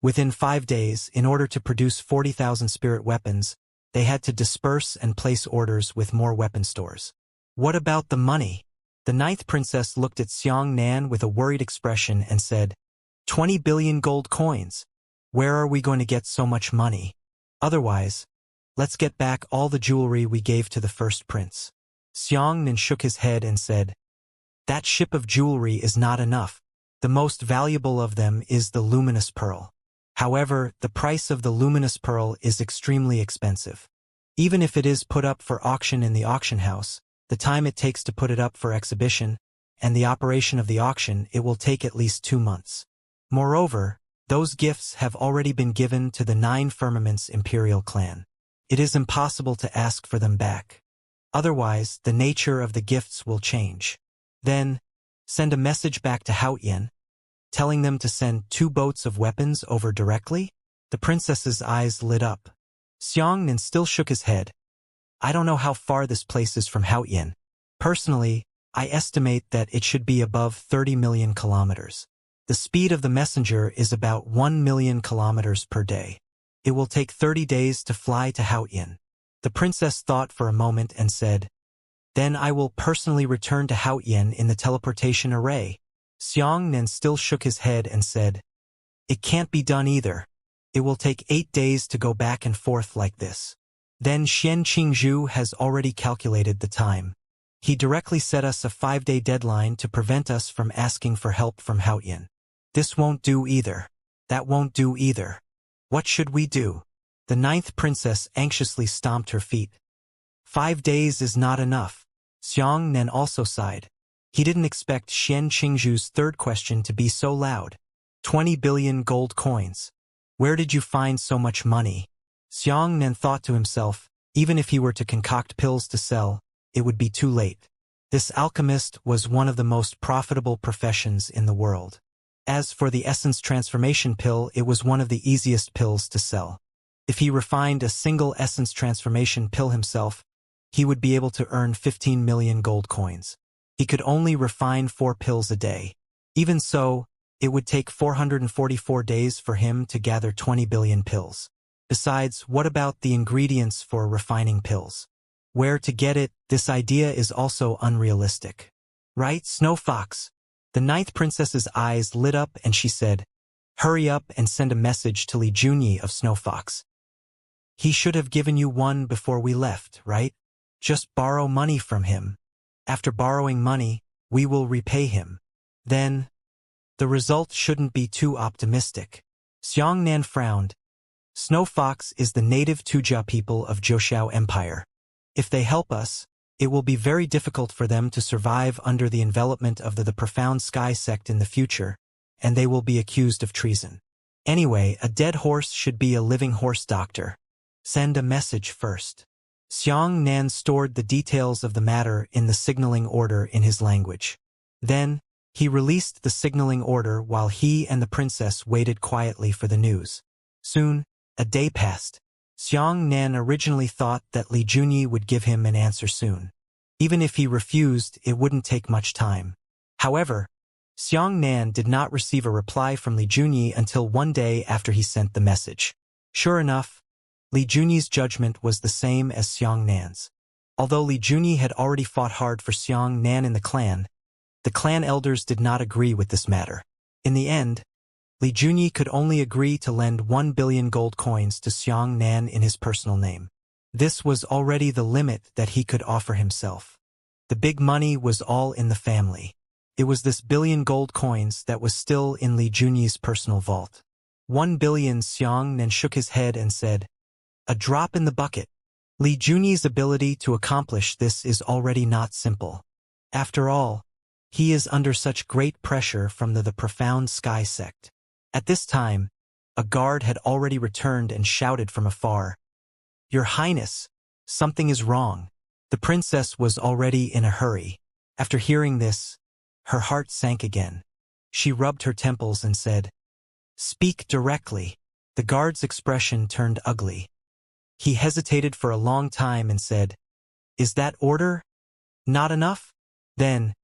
Within 5 days, in order to produce 40,000 spirit weapons, they had to disperse and place orders with more weapon stores. "What about the money?" The 9th princess looked at Xiangnan with a worried expression and said, 20 billion gold coins. Where are we going to get so much money? Otherwise, let's get back all the jewelry we gave to the first prince." Xiangnan shook his head and said, "That ship of jewelry is not enough. The most valuable of them is the luminous pearl. However, the price of the luminous pearl is extremely expensive. Even if it is put up for auction in the auction house, the time it takes to put it up for exhibition, and the operation of the auction, it will take at least 2 months. Moreover, those gifts have already been given to the 9 Firmaments Imperial clan. It is impossible to ask for them back. Otherwise, the nature of the gifts will change. Then, send a message back to Haotian, telling them to send 2 boats of weapons over directly?" The princess's eyes lit up. Xiangnan still shook his head. "I don't know how far this place is from Haotian. Personally, I estimate that it should be above 30 million kilometers. The speed of the messenger is about 1 million kilometers per day. It will take 30 days to fly to Haotian." The princess thought for a moment and said, "Then I will personally return to Haotian in the teleportation array." Xiangnan still shook his head and said, "It can't be done either. It will take 8 days to go back and forth like this." Then Xian Qingzhu has already calculated the time. He directly set us a 5-day deadline to prevent us from asking for help from Haotian. This won't do either. That won't do either. What should we do? The 9th princess anxiously stomped her feet. 5 days is not enough. Xiangnan also sighed. He didn't expect Xian Qingzhu's third question to be so loud. 20 billion gold coins. Where did you find so much money? Xiangnan thought to himself, even if he were to concoct pills to sell, it would be too late. This alchemist was one of the most profitable professions in the world. As for the essence transformation pill, it was one of the easiest pills to sell. If he refined a single essence transformation pill himself, he would be able to earn 15 million gold coins. He could only refine 4 pills a day. Even so, it would take 444 days for him to gather 20 billion pills. Besides, what about the ingredients for refining pills? Where to get it? This idea is also unrealistic. Right, Snow Fox? The 9th princess's eyes lit up and she said, "Hurry up and send a message to Li Junyi of Snow Fox. He should have given you one before we left, right? Just borrow money from him. After borrowing money, we will repay him. Then, the result shouldn't be too optimistic." Xianxia frowned. Snow Fox is the native Tujia people of Zhouxiao Empire. If they help us, it will be very difficult for them to survive under the envelopment of the profound sky sect in the future, and they will be accused of treason. Anyway, a dead horse should be a living horse doctor. Send a message first. Xianxia stored the details of the matter in the signaling order in his language. Then, he released the signaling order while he and the princess waited quietly for the news. Soon, a day passed. Xianxia originally thought that Li Junyi would give him an answer soon. Even if he refused, it wouldn't take much time. However, Xianxia did not receive a reply from Li Junyi until one day after he sent the message. Sure enough, Li Junyi's judgment was the same as Xianxia's. Although Li Junyi had already fought hard for Xianxia in the clan elders did not agree with this matter. In the end, Li Junyi could only agree to lend 1 billion gold coins to Xianxia in his personal name. This was already the limit that he could offer himself. The big money was all in the family. It was this billion gold coins that was still in Li Junyi's personal vault. 1 billion. Xianxia shook his head and said, "A drop in the bucket." Li Junyi's ability to accomplish this is already not simple. After all, he is under such great pressure from the profound sky sect. At this time, a guard had already returned and shouted from afar, "Your Highness, something is wrong." The princess was already in a hurry. After hearing this, her heart sank again. She rubbed her temples and said, "Speak directly." The guard's expression turned ugly. He hesitated for a long time and said, "Is that order not enough? Then,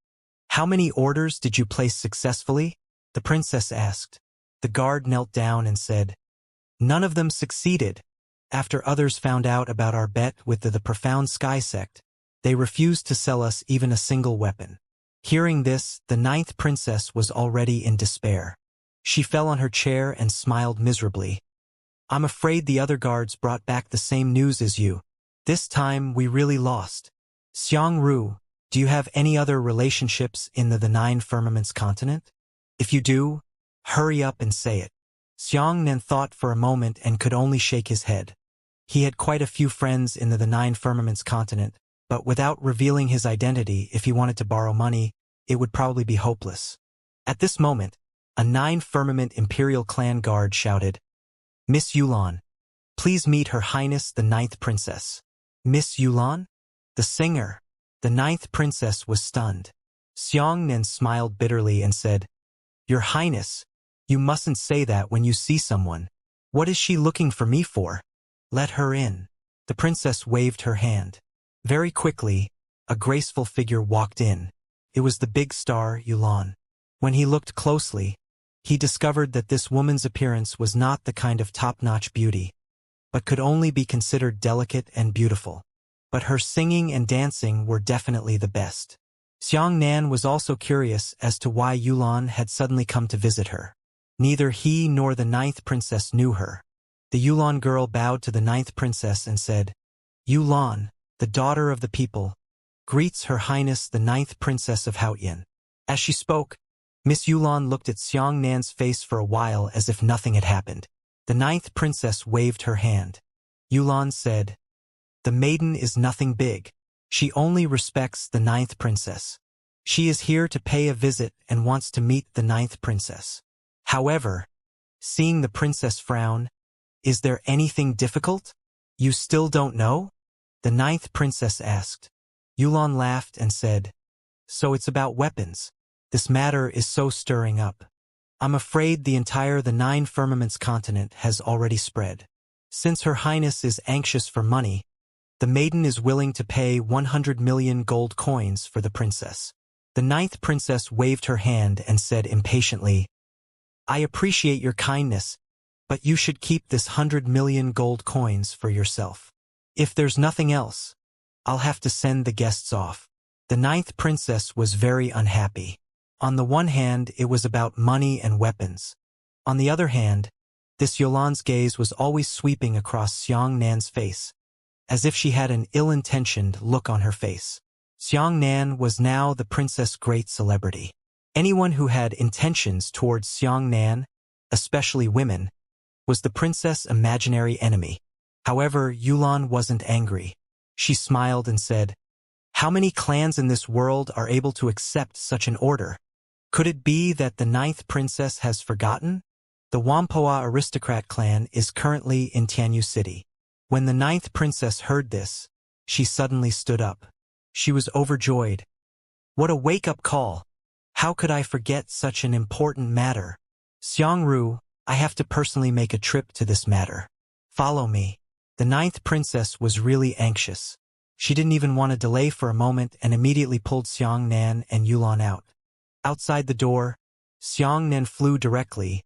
how many orders did you place successfully?" The princess asked. The guard knelt down and said, "None of them succeeded. After others found out about our bet with the profound sky sect, they refused to sell us even a single weapon." Hearing this, the 9th princess was already in despair. She fell on her chair and smiled miserably. "I'm afraid the other guards brought back the same news as you. This time we really lost. Xiangru, do you have any other relationships in the 9 firmaments continent? If you do, hurry up and say it." Xianxia thought for a moment and could only shake his head. He had quite a few friends in the 9 firmaments continent, but without revealing his identity, if he wanted to borrow money, it would probably be hopeless. At this moment, a 9 firmament imperial clan guard shouted, "Miss Yulan, please meet Her Highness the 9th princess." Miss Yulan? The singer? The 9th princess was stunned. Xianxia smiled bitterly and said, "Your Highness, you mustn't say that when you see someone. What is she looking for me for? Let her in." The princess waved her hand. Very quickly, a graceful figure walked in. It was the big star, Yulan. When he looked closely, he discovered that this woman's appearance was not the kind of top-notch beauty, but could only be considered delicate and beautiful. But her singing and dancing were definitely the best. Xianxia was also curious as to why Yulan had suddenly come to visit her. Neither he nor the 9th princess knew her. The Yulan girl bowed to the 9th princess and said, "Yulan, the daughter of the people, greets Her Highness the 9th princess of Haotian." As she spoke, Miss Yulan looked at Xianxia's face for a while as if nothing had happened. The 9th princess waved her hand. Yulan said, "The maiden is nothing big. She only respects the 9th princess. She is here to pay a visit and wants to meet the 9th princess." However, seeing the princess frown, "Is there anything difficult? You still don't know?" the 9th princess asked. Yulan laughed and said, "So it's about weapons. This matter is so stirring up. I'm afraid the 9 firmaments continent has already spread. Since Her Highness is anxious for money, the maiden is willing to pay 100 million gold coins for the princess. The 9th princess waved her hand and said impatiently, I appreciate your kindness, but you should keep this 100 million gold coins for yourself. If there's nothing else, I'll have to send the guests off. The 9th princess was very unhappy. On the one hand, it was about money and weapons. On the other hand, this Yolan's gaze was always sweeping across Xiangnan's face, as if she had an ill-intentioned look on her face. Xiangnan was now the princess' great celebrity. Anyone who had intentions towards Xiangnan, especially women, was the princess' imaginary enemy. However, Yulan wasn't angry. She smiled and said, How many clans in this world are able to accept such an order? Could it be that the 9th princess has forgotten? The Wampoa aristocrat clan is currently in Tianyu City. When the 9th princess heard this, she suddenly stood up. She was overjoyed. What a wake-up call! How could I forget such an important matter? Xiangru, I have to personally make a trip to this matter. Follow me. The 9th princess was really anxious. She didn't even want to delay for a moment and immediately pulled Xiangnan and Yulan out. Outside the door, Xiangnan flew directly,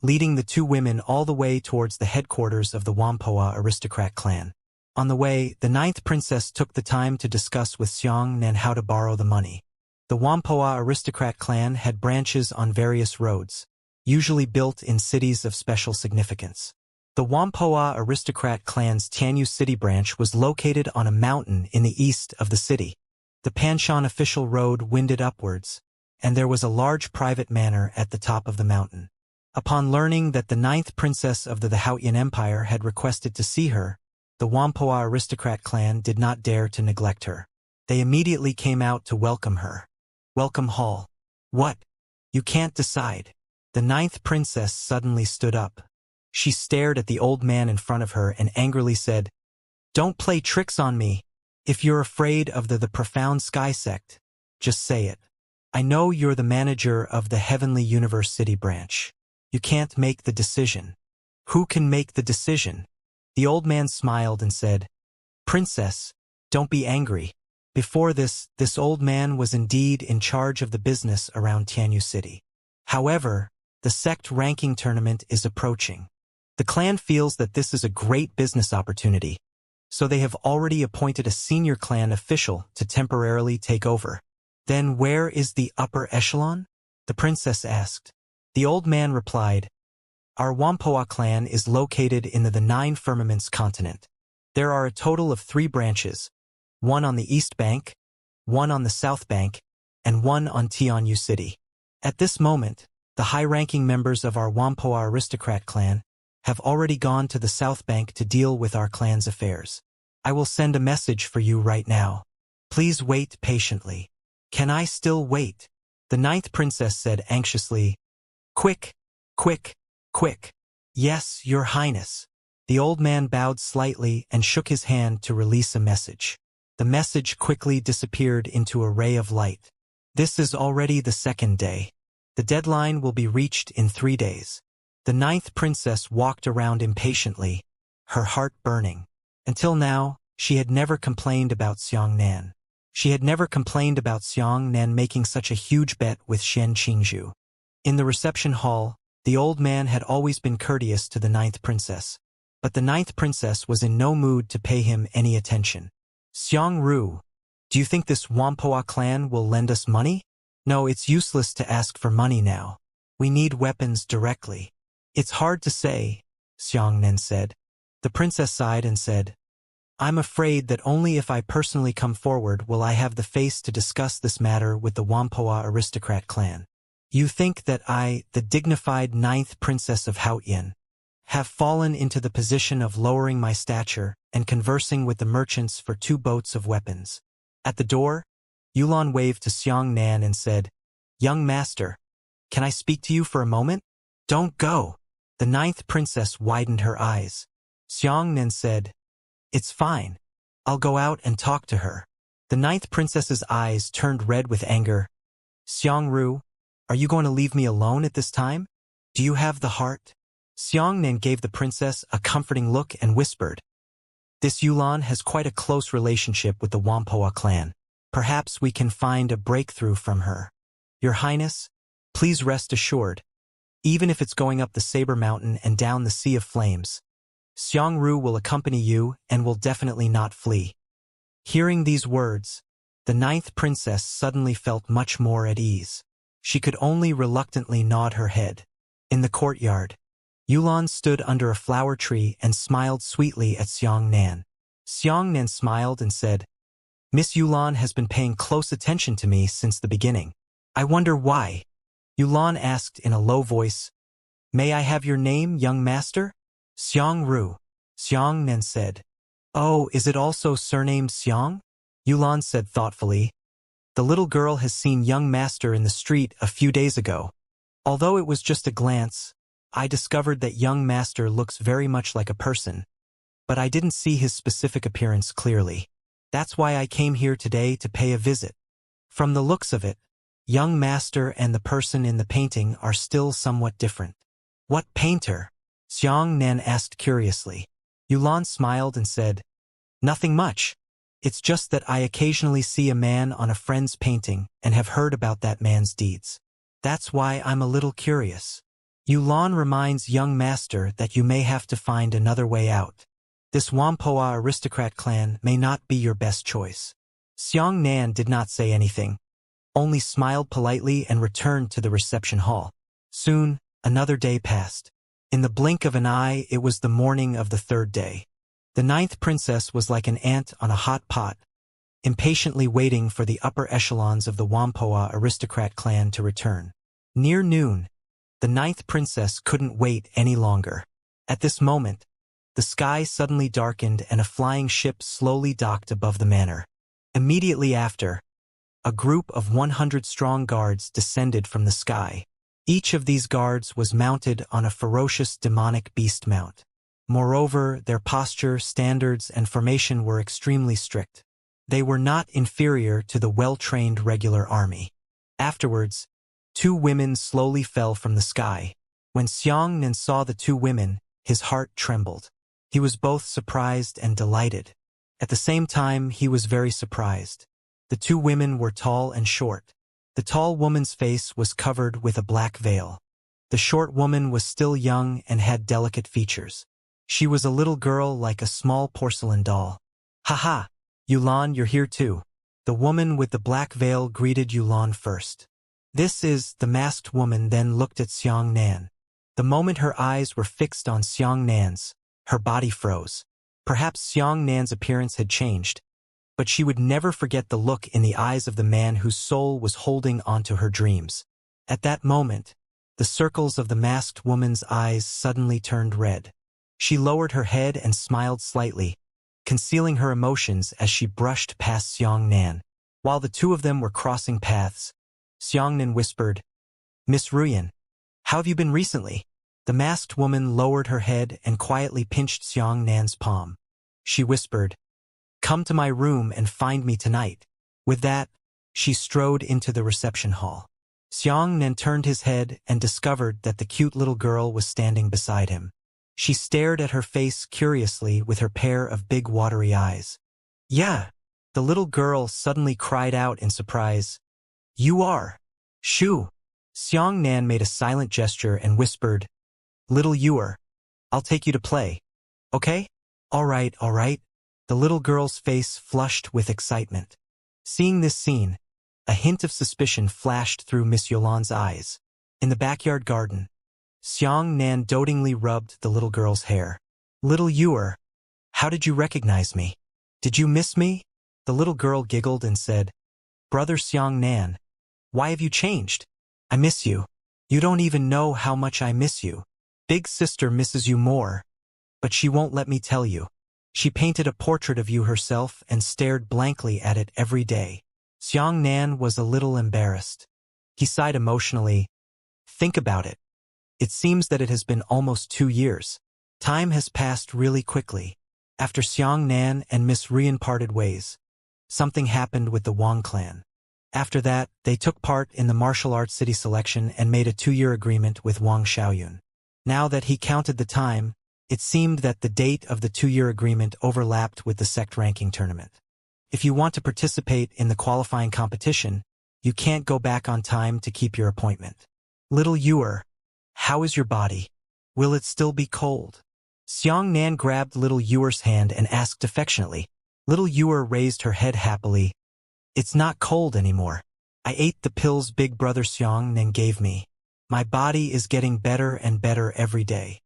leading the 2 women all the way towards the headquarters of the Wampoa aristocrat clan. On the way, the 9th princess took the time to discuss with Xiangnan how to borrow the money. The Wampoa aristocrat clan had branches on various roads, usually built in cities of special significance. The Wampoa aristocrat clan's Tianyu City branch was located on a mountain in the east of the city. The Panshan official road winded upwards, and there was a large private manor at the top of the mountain. Upon learning that the 9th princess of the Haotian Empire had requested to see her, the Wampoa aristocrat clan did not dare to neglect her. They immediately came out to welcome her. Welcome hall. What? You can't decide. The 9th princess suddenly stood up. She stared at the old man in front of her and angrily said, Don't play tricks on me. If you're afraid of the profound sky sect, just say it. I know you're the manager of the Heavenly Universe City branch. You can't make the decision. Who can make the decision? The old man smiled and said, Princess, don't be angry. Before this old man was indeed in charge of the business around Tianyu City. However, the sect ranking tournament is approaching. The clan feels that this is a great business opportunity, so they have already appointed a senior clan official to temporarily take over. Then where is the upper echelon? The princess asked. The old man replied, Our Wampoa clan is located in the 9 firmaments continent. There are a total of 3 branches, one on the east bank, one on the south bank, and one on Tianyu City. At this moment, the high-ranking members of our Wampoa aristocrat clan have already gone to the south bank to deal with our clan's affairs. I will send a message for you right now. Please wait patiently. Can I still wait? The 9th princess said anxiously, Quick, quick, quick. Yes, your highness. The old man bowed slightly and shook his hand to release a message. The message quickly disappeared into a ray of light. This is already the 2nd day. The deadline will be reached in 3 days. The 9th princess walked around impatiently, her heart burning. Until now, she had never complained about Xiangnan. She had never complained about Xiangnan making such a huge bet with Shen Qingzhu. In the reception hall, the old man had always been courteous to the 9th princess, but the 9th princess was in no mood to pay him any attention. Xiangru, do you think this Wampoa clan will lend us money? No, it's useless to ask for money now. We need weapons directly. It's hard to say, Xiangnan said. The princess sighed and said, I'm afraid that only if I personally come forward will I have the face to discuss this matter with the Wampoa aristocrat clan. You think that I, the dignified 9th princess of Haotian, have fallen into the position of lowering my stature and conversing with the merchants for 2 boats of weapons. At the door, Yulan waved to Xiangnan and said, Young master, can I speak to you for a moment? Don't go. The 9th princess widened her eyes. Xiangnan said, It's fine. I'll go out and talk to her. The 9th princess's eyes turned red with anger. Xiangru, Are you going to leave me alone at this time? Do you have the heart? Xianxia gave the princess a comforting look and whispered, "This Yulan has quite a close relationship with the Wampoa clan. Perhaps we can find a breakthrough from her. Your Highness, please rest assured, even if it's going up the Saber Mountain and down the Sea of Flames, Xiangru will accompany you and will definitely not flee." Hearing these words, the ninth princess suddenly felt much more at ease. She could only reluctantly nod her head. In the courtyard, Yulan stood under a flower tree and smiled sweetly at Xianxia. Xianxia smiled and said, "Miss Yulan has been paying close attention to me since the beginning. I wonder why?" Yulan asked in a low voice, "May I have your name, young master?" "Xiangru," Xianxia said. "Oh, is it also surnamed Xiang?" Yulan said thoughtfully. "The little girl has seen young master in the street a few days ago. Although it was just a glance, I discovered that young master looks very much like a person, but I didn't see his specific appearance clearly. That's why I came here today to pay a visit. From the looks of it, young master and the person in the painting are still somewhat different." "What painter?" Xianxia asked curiously. Yulan smiled and said, "Nothing much. It's just that I occasionally see a man on a friend's painting and have heard about that man's deeds. That's why I'm a little curious. Yulan reminds young master that you may have to find another way out. This Wampoa aristocrat clan may not be your best choice." Xianxia did not say anything, only smiled politely and returned to the reception hall. Soon, another day passed. In the blink of an eye, it was the morning of the third day. The ninth princess was like an ant on a hot pot, impatiently waiting for the upper echelons of the Wampoa aristocrat clan to return. Near noon, the ninth princess couldn't wait any longer. At this moment, the sky suddenly darkened and a flying ship slowly docked above the manor. Immediately after, a group of 100-strong guards descended from the sky. Each of these guards was mounted on a ferocious demonic beast mount. Moreover, their posture, standards, and formation were extremely strict. They were not inferior to the well-trained regular army. Afterwards, 2 women slowly fell from the sky. When Xianxia saw the 2 women, his heart trembled. He was both surprised and delighted. At the same time, he was very surprised. The 2 women were tall and short. The tall woman's face was covered with a black veil. The short woman was still young and had delicate features. She was a little girl like a small porcelain doll. "Haha, Yulan, you're here too." The woman with the black veil greeted Yulan first. "This is," the masked woman then looked at Xianxia. The moment her eyes were fixed on Xianxia's, her body froze. Perhaps Xianxia's appearance had changed, but she would never forget the look in the eyes of the man whose soul was holding onto her dreams. At that moment, the circles of the masked woman's eyes suddenly turned red. She lowered her head and smiled slightly, concealing her emotions as she brushed past Xianxia. While the 2 of them were crossing paths, Xianxia whispered, "Miss Ruyan, how have you been recently?" The masked woman lowered her head and quietly pinched Xianxia's palm. She whispered, "Come to my room and find me tonight." With that, she strode into the reception hall. Xianxia turned his head and discovered that the cute little girl was standing beside him. She stared at her face curiously with her pair of big watery eyes. "Yeah," the little girl suddenly cried out in surprise. "You are Shu." Xianxia made a silent gesture and whispered, "Little Yuer, I'll take you to play. Okay?" All right. The little girl's face flushed with excitement. Seeing this scene, a hint of suspicion flashed through Miss Yolan's eyes. In the backyard garden, Xianxia dotingly rubbed the little girl's hair. "Little Yuer, how did you recognize me? Did you miss me?" The little girl giggled and said, "Brother Xianxia, why have you changed? I miss you. You don't even know how much I miss you. Big sister misses you more, but she won't let me tell you. She painted a portrait of you herself and stared blankly at it every day." Xianxia was a little embarrassed. He sighed emotionally. "Think about it. It seems that it has been almost 2 years. Time has passed really quickly." After Xianxia and Miss Ruyan parted ways, something happened with the Wang clan. After that, they took part in the martial arts city selection and made a 2-year agreement with Wang Xiaoyun. Now that he counted the time, it seemed that the date of the 2-year agreement overlapped with the sect ranking tournament. If you want to participate in the qualifying competition, you can't go back on time to keep your appointment. Little Yuer, how is your body? Will it still be cold? Xiang Nan grabbed little Yuer's hand and asked affectionately. Little Yuer raised her head happily. It's not cold anymore. I ate the pills big brother Xiang Nan gave me. My body is getting better and better every day.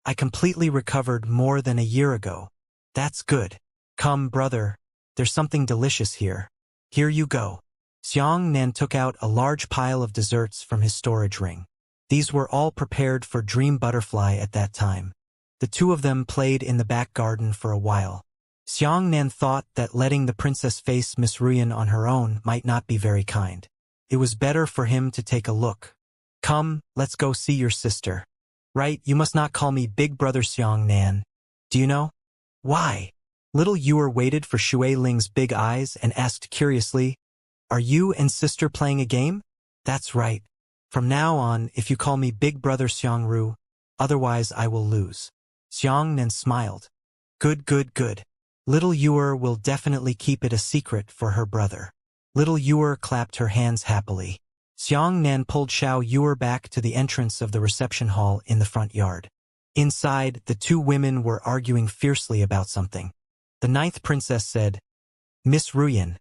I completely recovered more than a year ago. That's good. Come, brother. There's something delicious here. Here you go. Xiang Nan took out a large pile of desserts from his storage ring. These were all prepared for Dream Butterfly at that time. The two of them played in the back garden for a while. Xiang Nan thought that letting the princess face Miss Ruyan on her own might not be very kind. It was better for him to take a look. Come, let's go see your sister. Right, you must not call me Big Brother Xiang Nan. Do you know? Why? Little Yuer waited for Shui Ling's big eyes and asked curiously, Are you and sister playing a game? That's right. From now on, if you call me Big Brother Xiang Ru, otherwise I will lose. Xiang Nan smiled. Good, good, good. Little Yuer will definitely keep it a secret for her brother. Little Yuer clapped her hands happily. Xiang Nan pulled Xiao Yuer back to the entrance of the reception hall in the front yard. Inside, the two women were arguing fiercely about something. The 9th princess said, Miss Ruyan,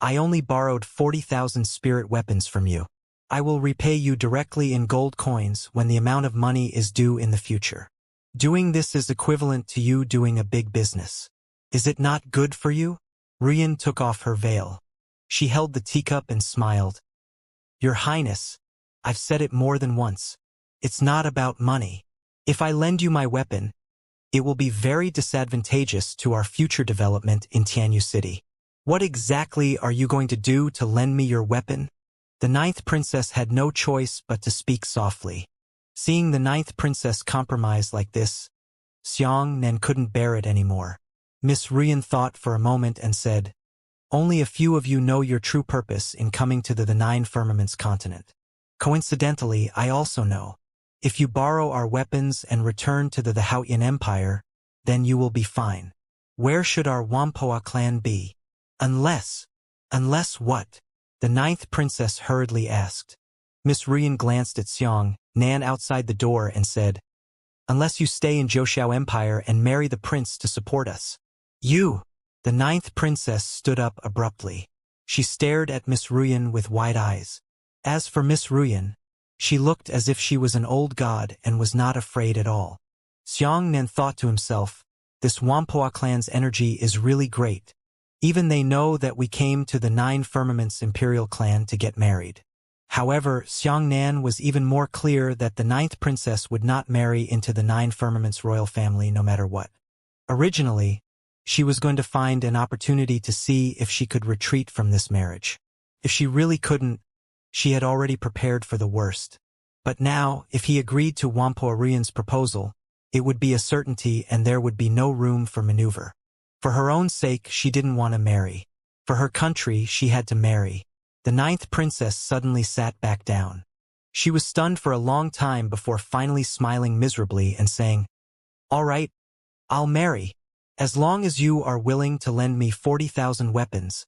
I only borrowed 40,000 spirit weapons from you. I will repay you directly in gold coins when the amount of money is due in the future. Doing this is equivalent to you doing a big business. Is it not good for you? Ruyan took off her veil. She held the teacup and smiled. Your Highness, I've said it more than once. It's not about money. If I lend you my weapon, it will be very disadvantageous to our future development in Tianyu City. What exactly are you going to do to lend me your weapon? The 9th princess had no choice but to speak softly. Seeing the 9th princess compromise like this, Xiang Nan couldn't bear it anymore. Miss Ruyan thought for a moment and said, Only a few of you know your true purpose in coming to the 9 Firmaments continent. Coincidentally, I also know. If you borrow our weapons and return to the Haoyan Empire, then you will be fine. Where should our Wampoa clan be? Unless what? The 9th princess hurriedly asked. Miss Ruyan glanced at Xiang Nan outside the door and said, Unless you stay in Zhouxiao Empire and marry the prince to support us. You! The 9th princess stood up abruptly. She stared at Miss Ruyan with wide eyes. As for Miss Ruyan, she looked as if she was an old god and was not afraid at all. Xiang Nan thought to himself, this Wampoa clan's energy is really great. Even they know that we came to the 9 Firmaments Imperial clan to get married. However, Xiang Nan was even more clear that the 9th princess would not marry into the 9 Firmaments royal family no matter what. Originally, she was going to find an opportunity to see if she could retreat from this marriage. If she really couldn't, she had already prepared for the worst. But now, if he agreed to Wampoa Ruyan's proposal, it would be a certainty and there would be no room for maneuver. For her own sake, she didn't want to marry. For her country, she had to marry. The 9th princess suddenly sat back down. She was stunned for a long time before finally smiling miserably and saying, All right, I'll marry. As long as you are willing to lend me 40,000 weapons,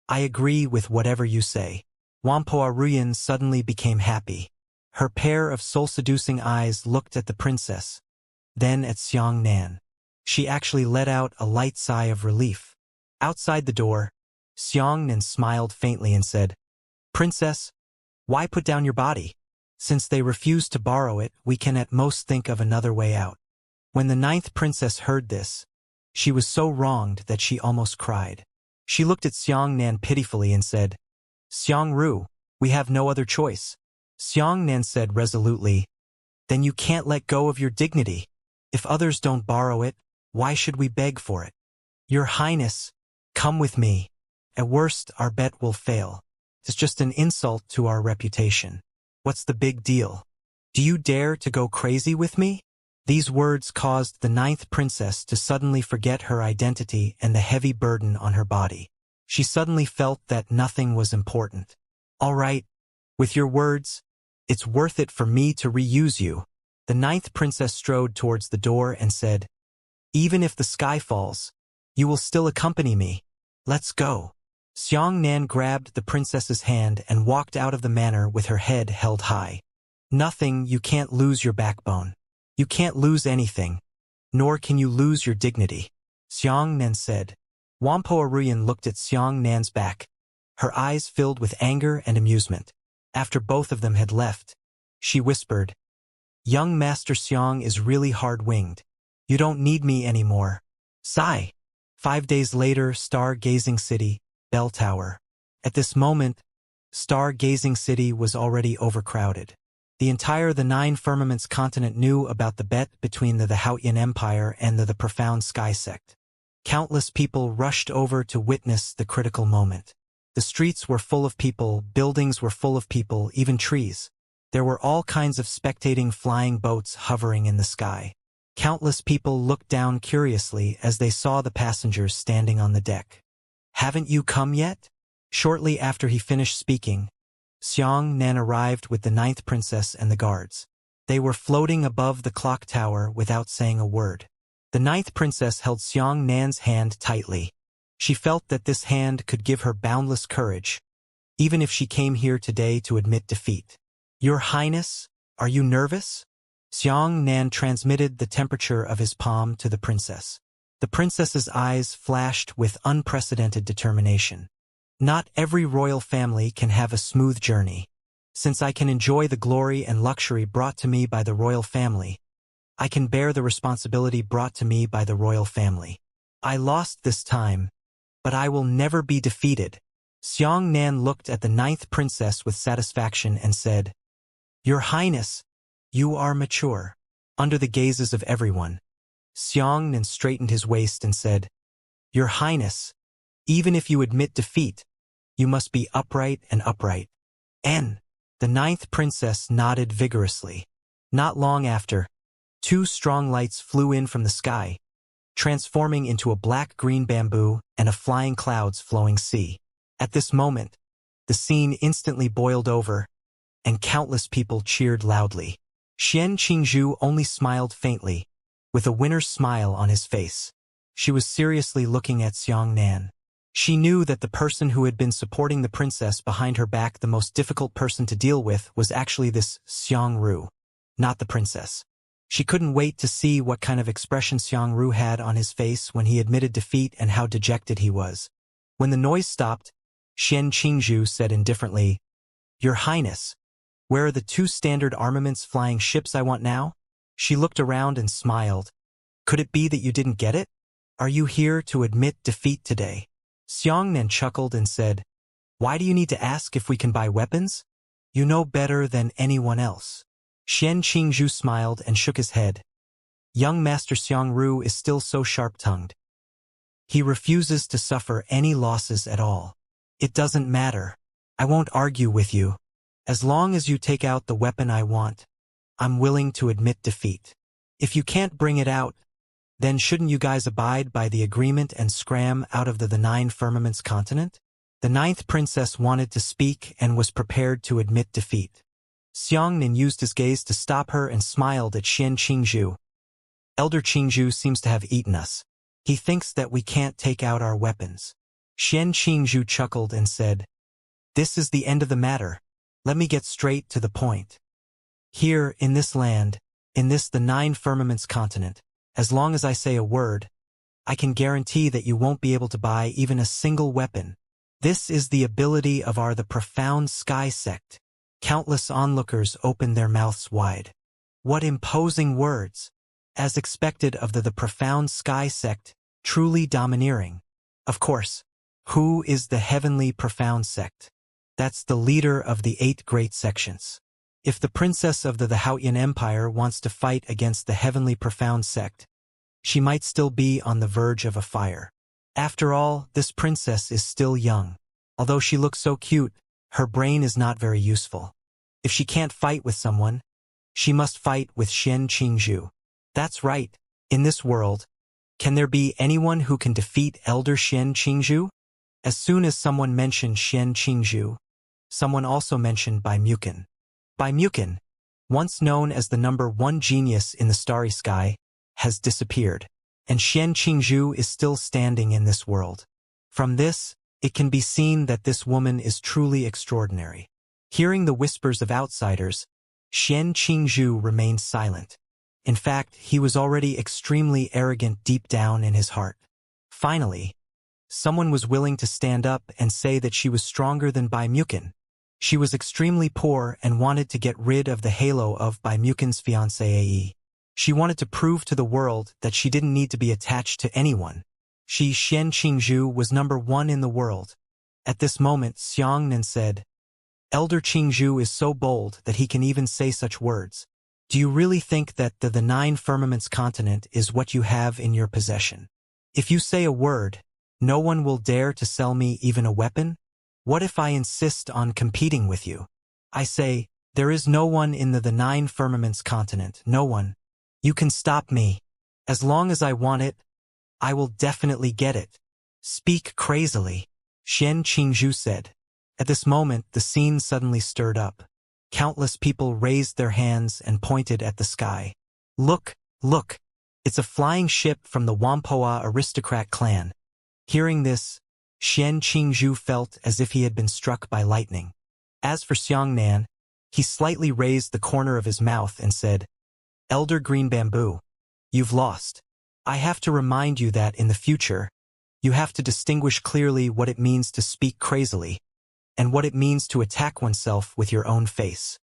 I agree with whatever you say. Wampoa Ruyan suddenly became happy. Her pair of soul-seducing eyes looked at the princess, then at Xiang Nan. She actually let out a light sigh of relief. Outside the door, Xiang Nan smiled faintly and said, Princess, why put down your body? Since they refused to borrow it, we can at most think of another way out. When the 9th princess heard this, she was so wronged that she almost cried. She looked at Xiang Nan pitifully and said, Xiang Ru, we have no other choice. Xiang Nan said resolutely, Then you can't let go of your dignity. If others don't borrow it, why should we beg for it? Your Highness, come with me. At worst, our bet will fail. It's just an insult to our reputation. What's the big deal? Do you dare to go crazy with me? These words caused the 9th princess to suddenly forget her identity and the heavy burden on her body. She suddenly felt that nothing was important. All right, with your words, it's worth it for me to reuse you. The ninth princess strode towards the door and said, even if the sky falls, you will still accompany me. Let's go. Xianxia grabbed the princess's hand and walked out of the manor with her head held high. Nothing, you can't lose your backbone. You can't lose anything, nor can you lose your dignity, Xianxia said. Wampo Aruyan looked at Xianxia's back. Her eyes filled with anger and amusement. After both of them had left, she whispered, young Master Xiang is really hard-winged. You don't need me anymore. Sigh. 5 days later, Star-Gazing City, Bell Tower. At this moment, Star-Gazing City was already overcrowded. The 9 firmaments continent knew about the bet between the Haotian Empire and the Profound Sky Sect. Countless people rushed over to witness the critical moment. The streets were full of people, buildings were full of people, even trees. There were all kinds of spectating flying boats hovering in the sky. Countless people looked down curiously as they saw the passengers standing on the deck. Haven't you come yet? Shortly after he finished speaking, Xianxia arrived with the 9th princess and the guards. They were floating above the clock tower without saying a word. The 9th princess held Xianxia's hand tightly. She felt that this hand could give her boundless courage, even if she came here today to admit defeat. Your Highness, are you nervous? Xianxia transmitted the temperature of his palm to the princess. The princess's eyes flashed with unprecedented determination. Not every royal family can have a smooth journey. Since I can enjoy the glory and luxury brought to me by the royal family, I can bear the responsibility brought to me by the royal family. I lost this time, but I will never be defeated. Xianxia looked at the 9th princess with satisfaction and said, Your Highness, you are mature. Under the gazes of everyone, Xianxia straightened his waist and said, Your Highness, even if you admit defeat, you must be upright and upright. The 9th princess nodded vigorously. Not long after, 2 strong lights flew in from the sky, transforming into a black-green bamboo and a flying clouds flowing sea. At this moment, the scene instantly boiled over, and countless people cheered loudly. Xianxia only smiled faintly, with a winner's smile on his face. She was seriously looking at Xianxia. She knew that the person who had been supporting the princess behind her back, the most difficult person to deal with, was actually this Xiangru, not the princess. She couldn't wait to see what kind of expression Xiangru had on his face when he admitted defeat and how dejected he was. When the noise stopped, Xianxia said indifferently, Your Highness, where are the 2 standard armaments flying ships I want now? She looked around and smiled. Could it be that you didn't get it? Are you here to admit defeat today? Xianxia chuckled and said, Why do you need to ask if we can buy weapons? You know better than anyone else. Xianxia smiled and shook his head. Young Master Xiangru is still so sharp-tongued. He refuses to suffer any losses at all. It doesn't matter. I won't argue with you. As long as you take out the weapon I want, I'm willing to admit defeat. If you can't bring it out, then shouldn't you guys abide by the agreement and scram out of the 9 firmaments continent? The 9th princess wanted to speak and was prepared to admit defeat. Xianxia used his gaze to stop her and smiled at Xianxia. Elder Qingzhu seems to have eaten us. He thinks that we can't take out our weapons. Xianxia chuckled and said, This is the end of the matter. Let me get straight to the point. Here, in this land, in this the 9 firmaments continent, as long as I say a word, I can guarantee that you won't be able to buy even a single weapon. This is the ability of the Profound Sky Sect. Countless onlookers opened their mouths wide. What imposing words! As expected of the Profound Sky Sect, truly domineering. Of course, who is the Heavenly Profound Sect? That's the leader of the 8 great sections. If the princess of the Haotian Empire wants to fight against the Heavenly Profound Sect, she might still be on the verge of a fire. After all, this princess is still young. Although she looks so cute, her brain is not very useful. If she can't fight with someone, she must fight with Xianxia. That's right. In this world, can there be anyone who can defeat Elder Xianxia? As soon as someone mentioned Xianxia, Someone also mentioned Bai Mukin. Bai Mukin, once known as the number one genius in the starry sky, has disappeared, and Xian Qingzhu is still standing in this world. From this, it can be seen that this woman is truly extraordinary. Hearing the whispers of outsiders, Xian Qingzhu remained silent. In fact, he was already extremely arrogant deep down in his heart. Finally, someone was willing to stand up and say that she was stronger than Bai Mukin. She was extremely poor and wanted to get rid of the halo of Bai Mukin's fiancé. She wanted to prove to the world that she didn't need to be attached to anyone. She, Xian Qingzhu, was number one in the world. At this moment, Xianxia said, "Elder Qingzhu is so bold that he can even say such words. Do you really think that the nine firmaments continent is what you have in your possession? If you say a word, no one will dare to sell me even a weapon? What if I insist on competing with you? I say, there is no one in the nine firmaments continent, no one. You can stop me. As long as I want it, I will definitely get it. Speak crazily," Xian Qingzhu said. At this moment, the scene suddenly stirred up. Countless people raised their hands and pointed at the sky. Look, look! It's a flying ship from the Wampoa aristocrat clan. Hearing this, Xian Qingzhu felt as if he had been struck by lightning. As for Xianxia, he slightly raised the corner of his mouth and said, "Elder Green Bamboo, you've lost. I have to remind you that in the future, you have to distinguish clearly what it means to speak crazily, and what it means to attack oneself with your own face.